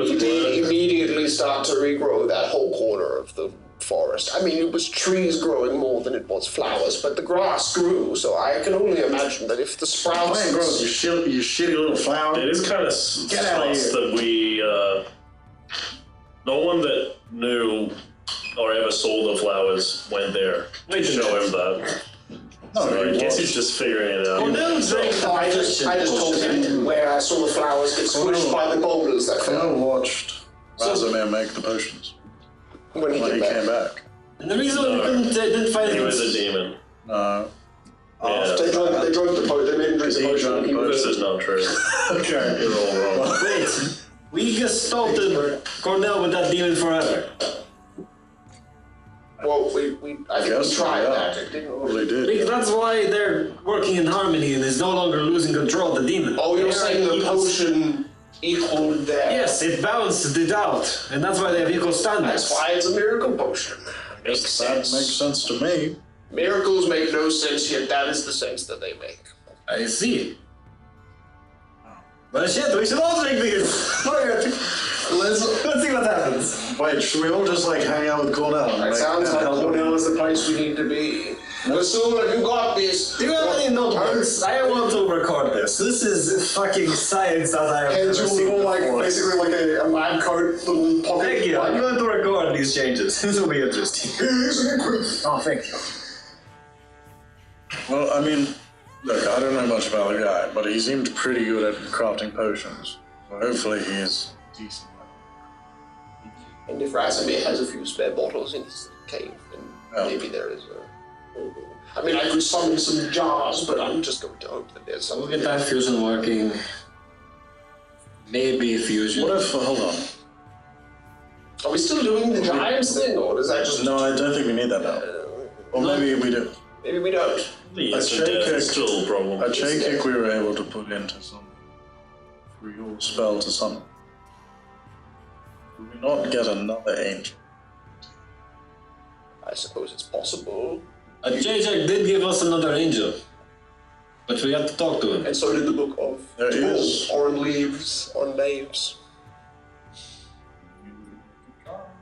He did immediately start to regrow that whole corner of the forest. I mean, it was trees growing more than it was flowers, but the grass grew, so I can only imagine that if the sprouts... Plant grows, you shitty little flower. It is kind of sus that we, no one that knew or ever saw the flowers went there to show him that. No, So I guess he's just figuring it out. I just told him where I saw the flowers get squished by the boulders that fell. Cornell watched Razomir make the potions When he when he came came back. back. And the reason we couldn't identify He him was a demon. No. Yeah. They drank the potion, they made him drink the potion. He was- This is not true. Okay. You're all wrong. Wait, we assaulted Cornell with that demon forever. Well, I think we tried that. It didn't Probably did. That's why they're working in harmony and is no longer losing control of the demon. Oh, you're saying the potion equaled their... Yes, it balanced it out, and that's why they have equal standards. That's why it's a miracle potion. Makes That sense. makes sense to me. Miracles make no sense, yet that is the sense that they make. I see. But shit, we should all drink these! Let's see what happens. Wait, should we all just like hang out with Cornell? and That make- sounds and like help him? Cornell is the place we need to be. Basula, you got this. Do you have any notebooks? I want to record this. This is fucking science that I have And never you seen little, like, before. basically like a lab coat, little pocket. Thank you. I'm Like, going to record these changes. This will be interesting. here's an equipment. Oh, thank you. Well, I mean, look, I don't know much about the guy, but he seemed pretty good at crafting potions. So hopefully he is decent. And if Razomir has a few spare bottles in his cave, then maybe there is a... I mean, I could summon some jars, but I'm just going to hope that there's We'll something. get that fusion working. Maybe fusion. What if, hold on. Are we still doing the giants thing, or does that just... No, I don't think we need that now. Or maybe we do. Maybe we don't. Yes, chain death kick. is still a problem. A chain kick we were able to put into some real spell to summon. Do we not get another angel? I suppose it's possible. JJ did give us another angel, but we had to talk to him. And so did the book of There is. on leaves, on names.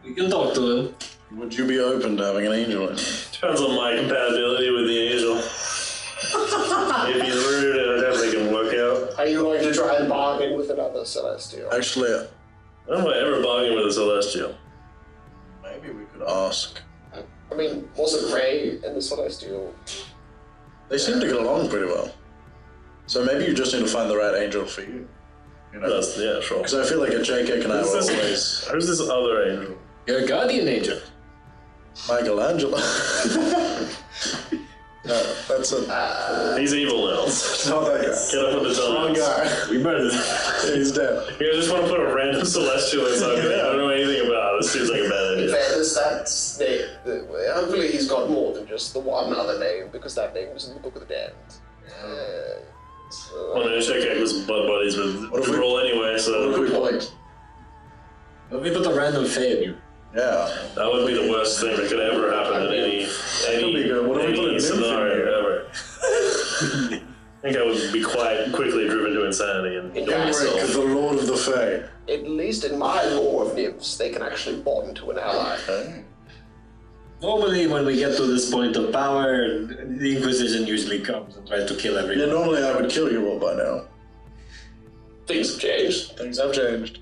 We can talk to him. Would you be open to having an angel in? Depends on my compatibility with the angel. If he's rude, I definitely can work out. Are you going to try and bargain with another Celestial? Actually, I don't know if I ever bargained with a Celestial. maybe we could ask. I mean, wasn't Ray and the Celestial? They seem to get along pretty well. So maybe you just need to find the right angel for you. You know? Yeah, sure. Because I feel like a JK and I Who's were this- always Who's this other angel? You're a guardian angel. Michelangelo. No, that's a... He's evil now. not that guy. Get up on the Wrong tongue. guy. We better. He's dead. You guys just want to put a random celestial inside me. I don't know anything about it. This seems like a bad In idea. fairness, that's hopefully he's got more than just the one other name, because that name was in the Book of the Damned. Well, no, JK was butt buddies with Roll anyway, so Good point. But we put a random Fae in you. Yeah. that would be the worst thing that could ever happen in any be good. What if we put a any nymph in scenario here? ever. I think I would be quite quickly driven to insanity and kill myself. Ulrich, the Lord of the Fae. At least in my lore of nymphs, they can actually bond to an ally. Normally, when we get to this point of power, the Inquisition usually comes and tries to kill Yeah, everyone. normally I would kill you all by now. Things have changed. Things have changed.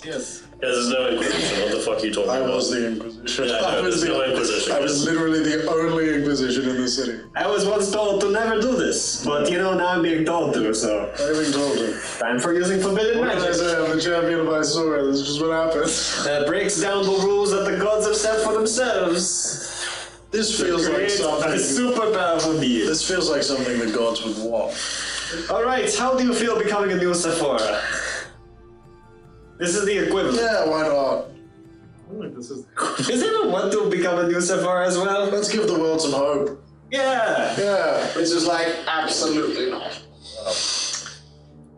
Yes. Yeah, there's no Inquisition. What the fuck are you talking I about? was the Inquisition. Yeah, I no, was there's no Inquisition. I was literally the only Inquisition in the city. I was once told to never do this, but you know, now I'm being told to, so... I even told him. Time for using forbidden What can I magic. say? I'm the champion of Isora. This is just what happens. That breaks down the rules that the gods have set for themselves. This feels like Create something. a super powerful being. This feels like something the gods would want. Alright, how do you feel becoming a new Sephora? This is the equivalent. Yeah, why not? Does anyone want to become a new Sephora as well? Let's give the world some hope. Yeah! Yeah. This is like, absolutely not.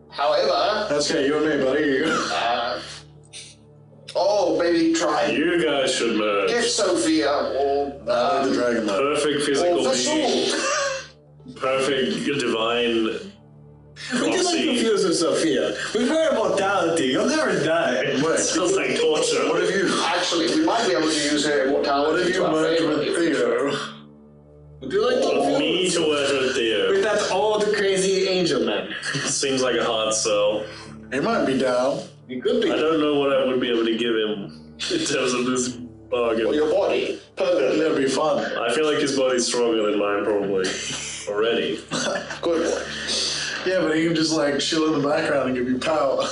However, That's okay, you and me, buddy. maybe try and You guys should merge. get Sophia or The dragon man. Perfect physical or being. Vasul. Perfect divine. Would you like to Moxie. fuse with Sophia? We've heard mortality, you'll never die. Wait, Sounds like torture. what if you... Actually, we might be able to use her immortality. What if you to our merge favor with if we Theo? Would you like to Me fuse to work with Theo. with that old crazy angel man? Seems like a hard sell. He might be down. He could be. I don't know what I would be able to give him in terms of this bargain. Or your body, permanently. That'd be fun. I feel like his body's stronger than mine, probably. Already. Good one. Yeah, but he can just like chill in the background and give you power.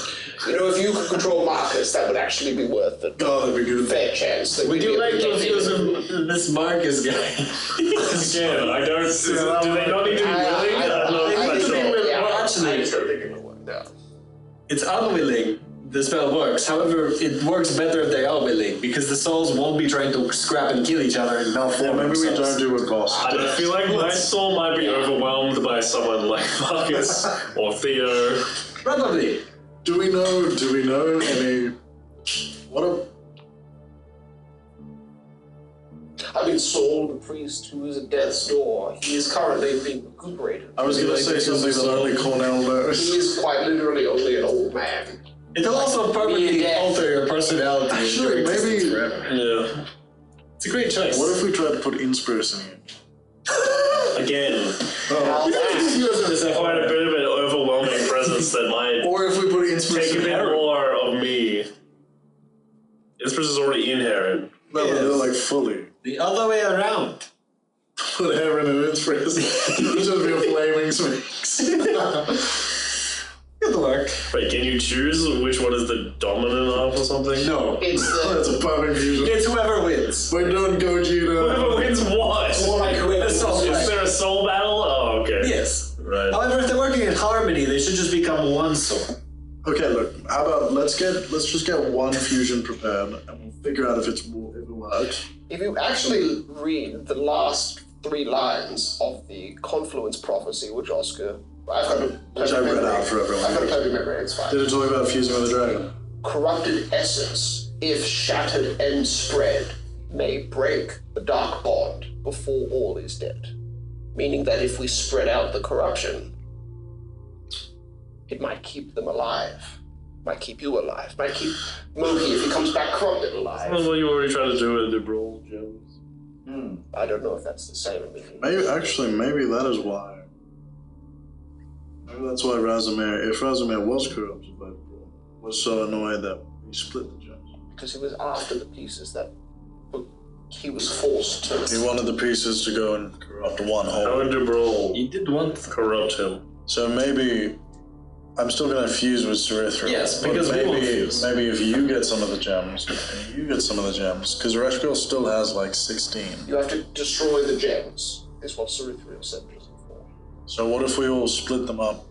You know, if you could control Marcus, that would actually be worth it. Oh, that'd be good. Fair chance. That Would we'd you be like able to get fuse him. with this Marcus guy? Again, I don't. Do they not need to be willing? I don't know. They I'm need not to be sure. willing. Yeah, Well, actually- I'm sure they can work. Yeah. It's unwilling. The spell works. However, it works better if they are willing, because the souls won't be trying to scrap and kill each other and malform Yeah, maybe we themselves. don't do what boss. I don't feel like my soul might be overwhelmed by someone like Marcus or Theo. Probably. Do we know any... What a... I've been Saul, the priest who is at death's door. He is currently being recuperated. I was gonna say something that only Cornell He knows. is quite literally only an old man. It'll also permanently Yeah. alter your personality. Actually, maybe... Yeah. It's a great choice. What if we tried to put inspiration in? Again, Now that- quite a bit of an overwhelming presence that might Or if we put take a inspiration bit in... more of me. This person's already inherent. No, but they're like fully. The other way around. Put heaven in inspiration. It'll just be a flaming sphinx. Good work. Wait, can you choose which one is the dominant half or something? No. It's That's the a perfect fusion. It's whoever wins. But don't go, Gina. Whoever wins what? more like whoever It's all Is right. there a soul battle? Oh, okay. Yes. Right. However, if they're working in harmony, they should just become one soul. Okay, look. How about let's just get one fusion prepared, and we'll figure out if it works. If you actually read the last 3 lines of the Confluence Prophecy, which Oscar... I've got a Which I read out for everyone. I've got a perfect memory, it's fine. Did it talk about fusing with a dragon? Corrupted essence, if shattered and spread, may break the dark bond before all is dead. Meaning that if we spread out the corruption, it might keep them alive. Might keep you alive. Might keep Moki, if he comes back corrupted, alive. That's what you already tried to do with the brawl, Jones. I don't know if that's the same. Maybe that is why. Maybe that's why Razumir, if Razumir was corrupted by the brawl, was so annoyed that he split the gems. Because it was after the pieces that he was forced to. He wanted the pieces to go and corrupt one whole. How did Brawl He did want to corrupt him? So maybe I'm still gonna fuse with Cerithriel. Yes, but because we won't fuse. maybe if you get some of the gems, and you get some of the gems, because Reshgirl still has like 16. You have to destroy the gems, is what Cerithriel said for. So what if we all split them up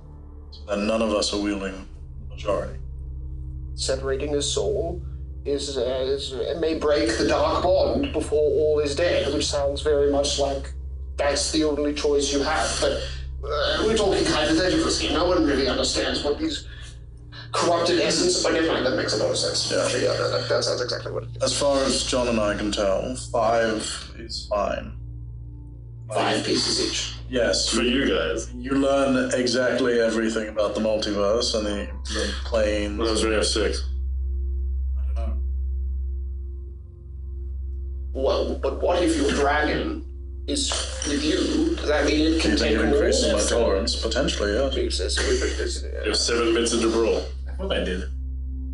so that none of us are wielding the majority? Separating his soul is it may break the dark bond before all is dead, which sounds very much like that's the only choice you have. But we're talking hypotheticals. No one really understands what these corrupted essence. But never mind, that makes a lot of sense. Yeah. Actually, that sounds exactly what it is. As far as John and I can tell, 5 is fine. 5 pieces each. Yes. For you guys. You learn exactly everything about the multiverse and the planes. What else do we have 6? I don't know. Well, but what if your dragon is with you? Does that mean it can You think take it increases my more from- tolerance? Potentially, yes. You have 7 bits into Brawl. I thought I did.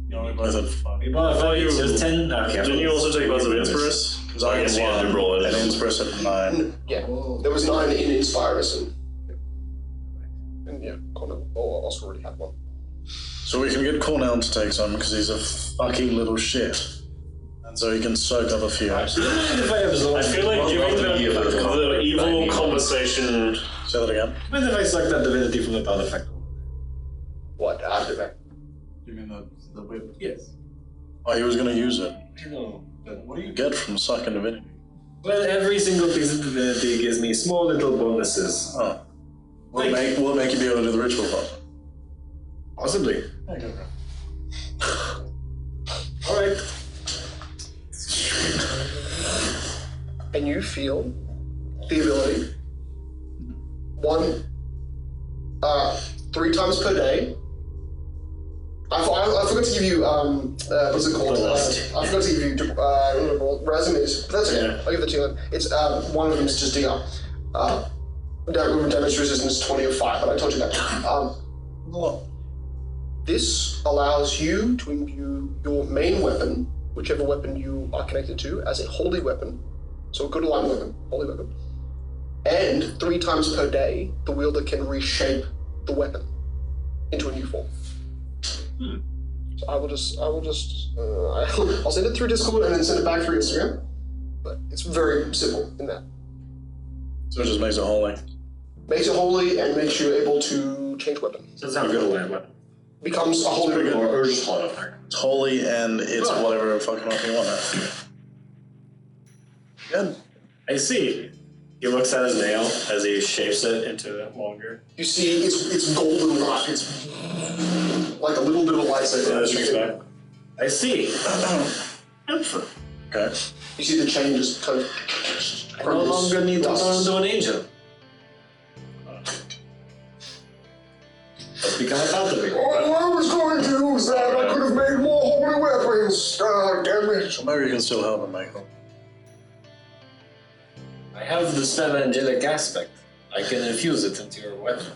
You only both had 5. We bought thought you- it's just 10. Okay. Didn't you also take lots of Inspirus? Because I guess had you had 1, to Brawl it. and Inspirus had 9. Yeah, there was 9 in Inspirus, and yeah, Cornell or Oscar already had 1. So we can get Cornell to take some because he's a fucking little shit. And so he can soak up a few. I feel like giving the evil conversation. Say that again. When if I suck that divinity from the powder factor? What, artifact? You mean the whip? Yes. Oh, he was going to use it. I know. What do you get from sucking divinity? Well, every single piece of divinity gives me small little bonuses. Oh. Will it make you be able to do the ritual part? Possibly. Okay. Alright. And you feel the ability 3 times per day. I forgot to give you what's it called? I forgot to give you resumes. But that's okay. Yeah. I'll give it to you. It's one of them is just DR. Damage resistance 20 of 5, but I told you that. This allows you to imbue your main weapon, whichever weapon you are connected to, as a holy weapon. So a good line weapon, holy weapon. And 3 times per day, the wielder can reshape the weapon into a new form. So I'll send it through Discord and then send it back through Instagram. But it's very simple in that. So it just makes it holy. Makes it holy and makes you able to change weapon. So that's how good a land weapon. Becomes a holy weapon. Or just one of them. It's holy and it's whatever fucking weapon you want now. Good. I see. He looks at his nail as he shapes it into longer. You see, it's golden rock. It's like a little bit of a lightsaber. I see. Okay. You see the chain just kind of. I no longer need to turn into an angel. Let's become a paladin. Oh, I was going to use that. I could have made more holy weapons. Ah, damn it. So maybe you can still help him make them. I have the spell angelic aspect. I can infuse it into your weapon.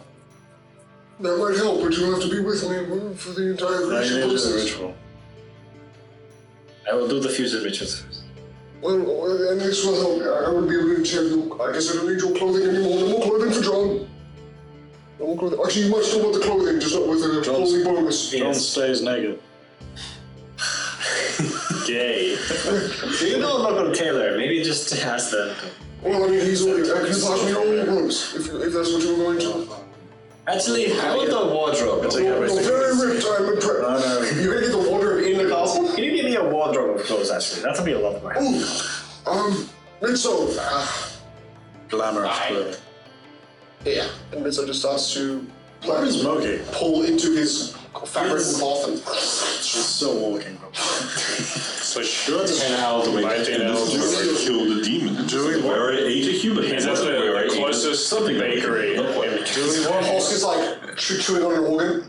That might help, but you'll have to be with me for the entire Now you need to do the ritual. I will do the fusion rituals first. Well, and this will help. I won't be able to tell you. I guess I don't need your clothing anymore. No more clothing for John. No more clothing. Actually, you might still want the clothing, just not with a holy bonus. John stays naked. Gay. You don't look on Taylor. Maybe just ask them. Well, I mean, he's already. I can pass me all your robes if that's what you were going to. Actually, I want the wardrobe. I'll take everything. Very ripped, I'm impressed. I know. You're gonna get the wardrobe in the castle? Can you give me a wardrobe of clothes, actually? That'll be a lot more. Mitso. Glamorous clothing. Yeah. And Mitso just starts to Where is Moki? pull into his fabric and cloth and... She's still walking. So Sure, 10 hours away. 19 hours You away. kill the demon. Do we Where I ate a human. He's at the closest bakery in Oscar's like chewing on an organ.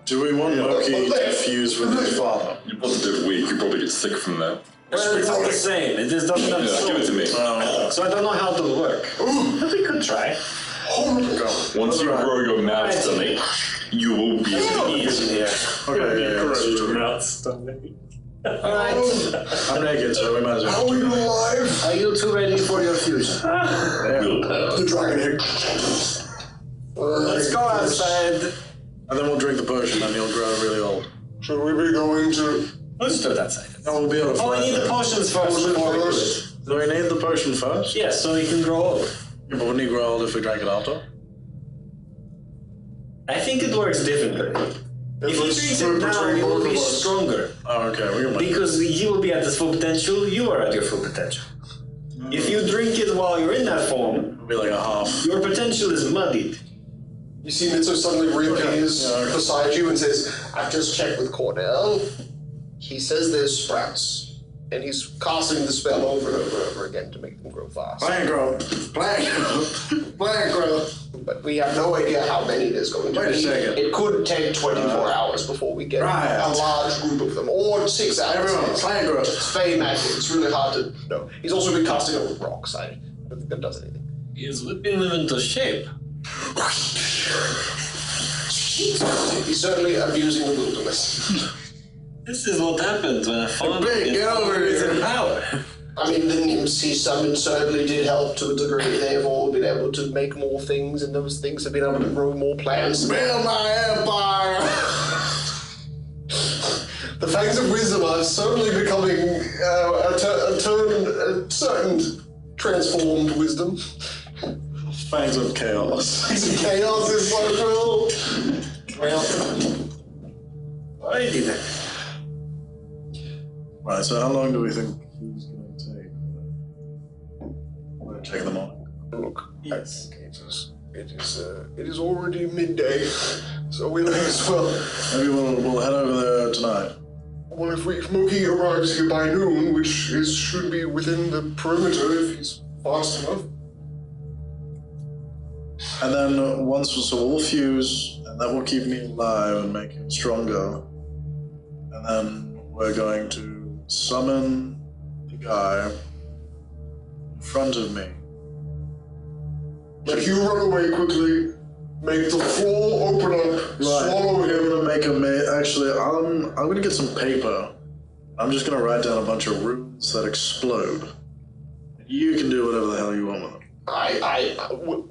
Do we want Moki to fuse with his father? You're positive weak, you probably get sick from that. Well, it's not the same. It is not Yeah, give it to me. So I don't know how it will work. But we could try. Once you grow your mouth stomach, you will be easy. Okay, mouth stomach. Alright. I'm naked, so we might as well. How are you alive? Are you two ready for your fusion? The dragon egg. Let's go outside. And then we'll drink the potion and he'll grow really old. Should we be going to... Let's do it outside. And we'll be able to Oh, fly. we need the potions first. before we do it. Do we need the potion first? Yes, so we can grow old. Yeah, but wouldn't he grow old if we drank it after? I think it works differently. If he drinks it now, he will be stronger. Oh, okay. We can Because he will be at his full potential, you are at your full potential. If you drink it while you're in that form, It'll be like a half. your potential is muddied. You see Mitsu suddenly reappears beside you and says, I've just checked with Cornell. He says there's sprouts. And he's casting the spell over and over and over again to make them grow fast. Plant growth. Plant growth. But we have no idea how many there's going to be. Wait a second. It could take 24 hours before we get a large group of them. Or 6 hours. Everyone, plant growth. It's fey magic. It's really hard to know. He's also been casting over rocks. I don't think that does anything. He is whipping them into shape. He's certainly abusing the wilderness. This is what happens when a farm Big, get over is here. in power. I mean, the nymphs he summoned certainly did help to a degree. They've all been able to make more things, and those things have been able to grow more plants. Build my empire. The fangs of wisdom are certainly becoming a certain transformed wisdom. Fangs of chaos. Chaos is so cool. Well, alrighty then. Right, so how long do we think he's going to take? We're going to check them out. Look, yes. It is already midday, so we may as well. Maybe we'll head over there tonight. Well, if Moki arrives here by noon, which should be within the perimeter if he's fast enough. And then so we'll fuse, and that will keep me alive and make him stronger. And then we're going to summon the guy in front of me. Like you run away quickly, make the floor open up, swallow him. Actually, I'm gonna get some paper. I'm just gonna write down a bunch of runes that explode. You can do whatever the hell you want with them.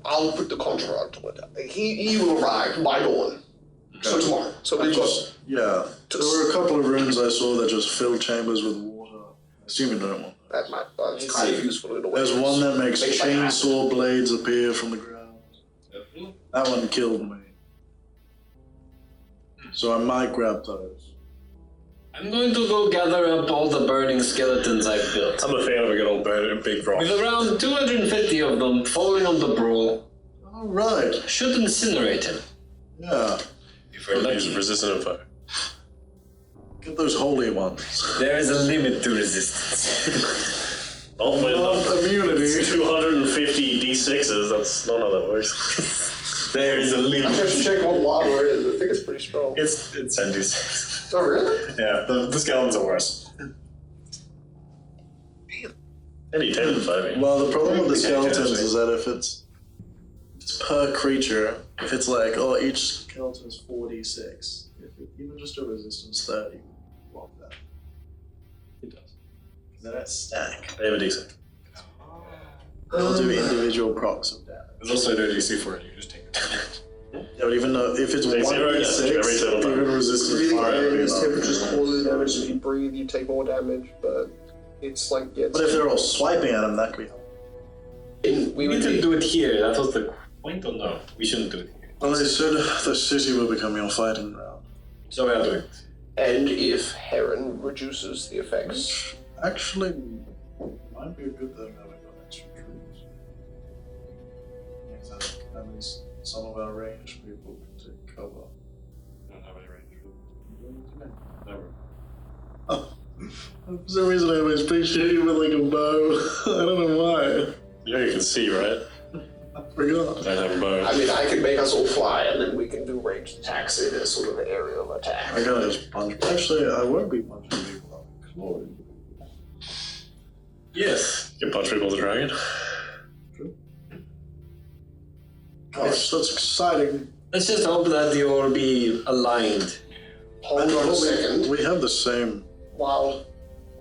I'll put the conjurer onto it. He will arrive by dawn. So tomorrow. So we've got... Yeah. There were a couple of runes I saw that just filled chambers with water. I assume you don't want that. That might that's kind of useful in a way. There's one that makes chainsaw blades appear from the ground. That one killed me. So I might grab those. I'm going to go gather up all the burning skeletons I've built. I'm a fan of a good old big rock. With around 250 of them falling on the brawl. All right. Should incinerate him. Yeah. If we're lucky. He's resistant to fire. Get those holy ones. There is a limit to resistance. Oh, Not immunity. 250 d6s, that's not how that works. There is a limit. I'm just checking what lava it is. I think it's pretty strong. It's 10 d6. Oh, really? Yeah, the skeletons are worse. Any 10 and 5. Well, the problem with the skeletons is that if it's per creature, if it's like, oh, each skeleton is 4d6, even just a resistance 30, block that. It does. Then it's stack. I have a d6. They'll do individual procs of damage. There's also no DC for it, you just take the damage. Yeah, but even though if it's Take 0 damage every 1d6, total time. even resistance Breathing 5 air would be is enough. temperatures causes damage. If you breathe, you take more damage, but it's like, yeah. But if they're all swiping at him, that could be helpful. We need to do it here. That was the point, or no? We shouldn't do it here. Well, they said the city will become your fighting ground. So we are doing it. And if Heron reduces the effects. Actually, might be a good thing that we got extra troops. Means that at least some of our ranged people can take cover. I don't have any range. Never. For some reason, I always picture you with like a bow. I don't know why. Yeah, you can see, right? I forgot. I have a bow. I mean, I can make us all fly, and then we can do ranged attacks in a sort of aerial attack. I gotta just punch. Actually, I won't be punching people. I'm clawing. Yes. You can punch people with a dragon. Gosh, that's exciting. Let's just hope that you will be aligned. Hold on a second. We have the same. While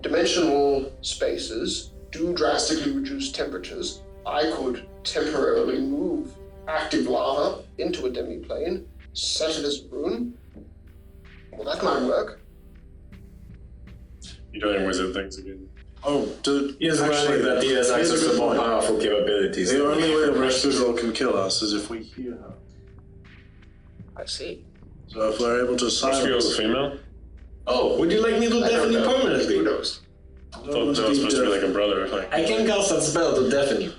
dimensional spaces do drastically reduce temperatures, I could temporarily move active lava into a demiplane, set it as a rune. Well, that might work. You're doing wizard things again. Oh, dude. He is learning that he has access to more powerful capabilities. The only way a rescue girl can kill us is if we hear her. I see. So if we're able to Rescue silence. a female? Oh, would you like me to deafen you permanently? Who knows? I thought that was supposed to be like a brother thing. I can cast that spell to deafen you.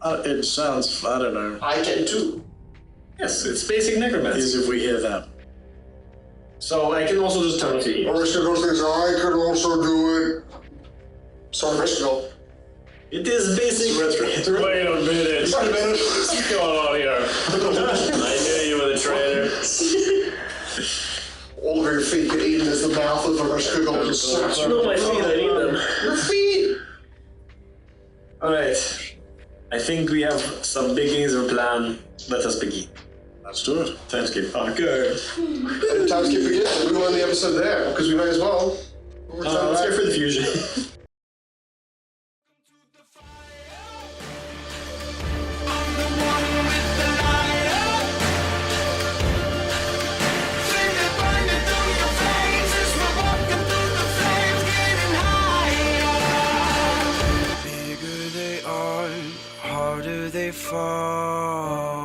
It sounds, I don't know. I can too. Yes, it's basic necromancy. Is if we hear them. So I can also just turn off your ears. Rescue Girl thinks I could also do it. Sorry, Rescue Girl. It is basic. Wait a minute. What's going on here? I knew you were the traitor. All of your feet get eaten as the mouth of the Rescue Girl just snaps. You know my feet, I need them. Your feet! Alright. I think we have some beginnings of a plan. Let us begin. Let's do it. Time skip. Fucker. And time skip again. We will end the episode there, because we might as well. Let's go for the fusion. Bigger they are, harder they fall.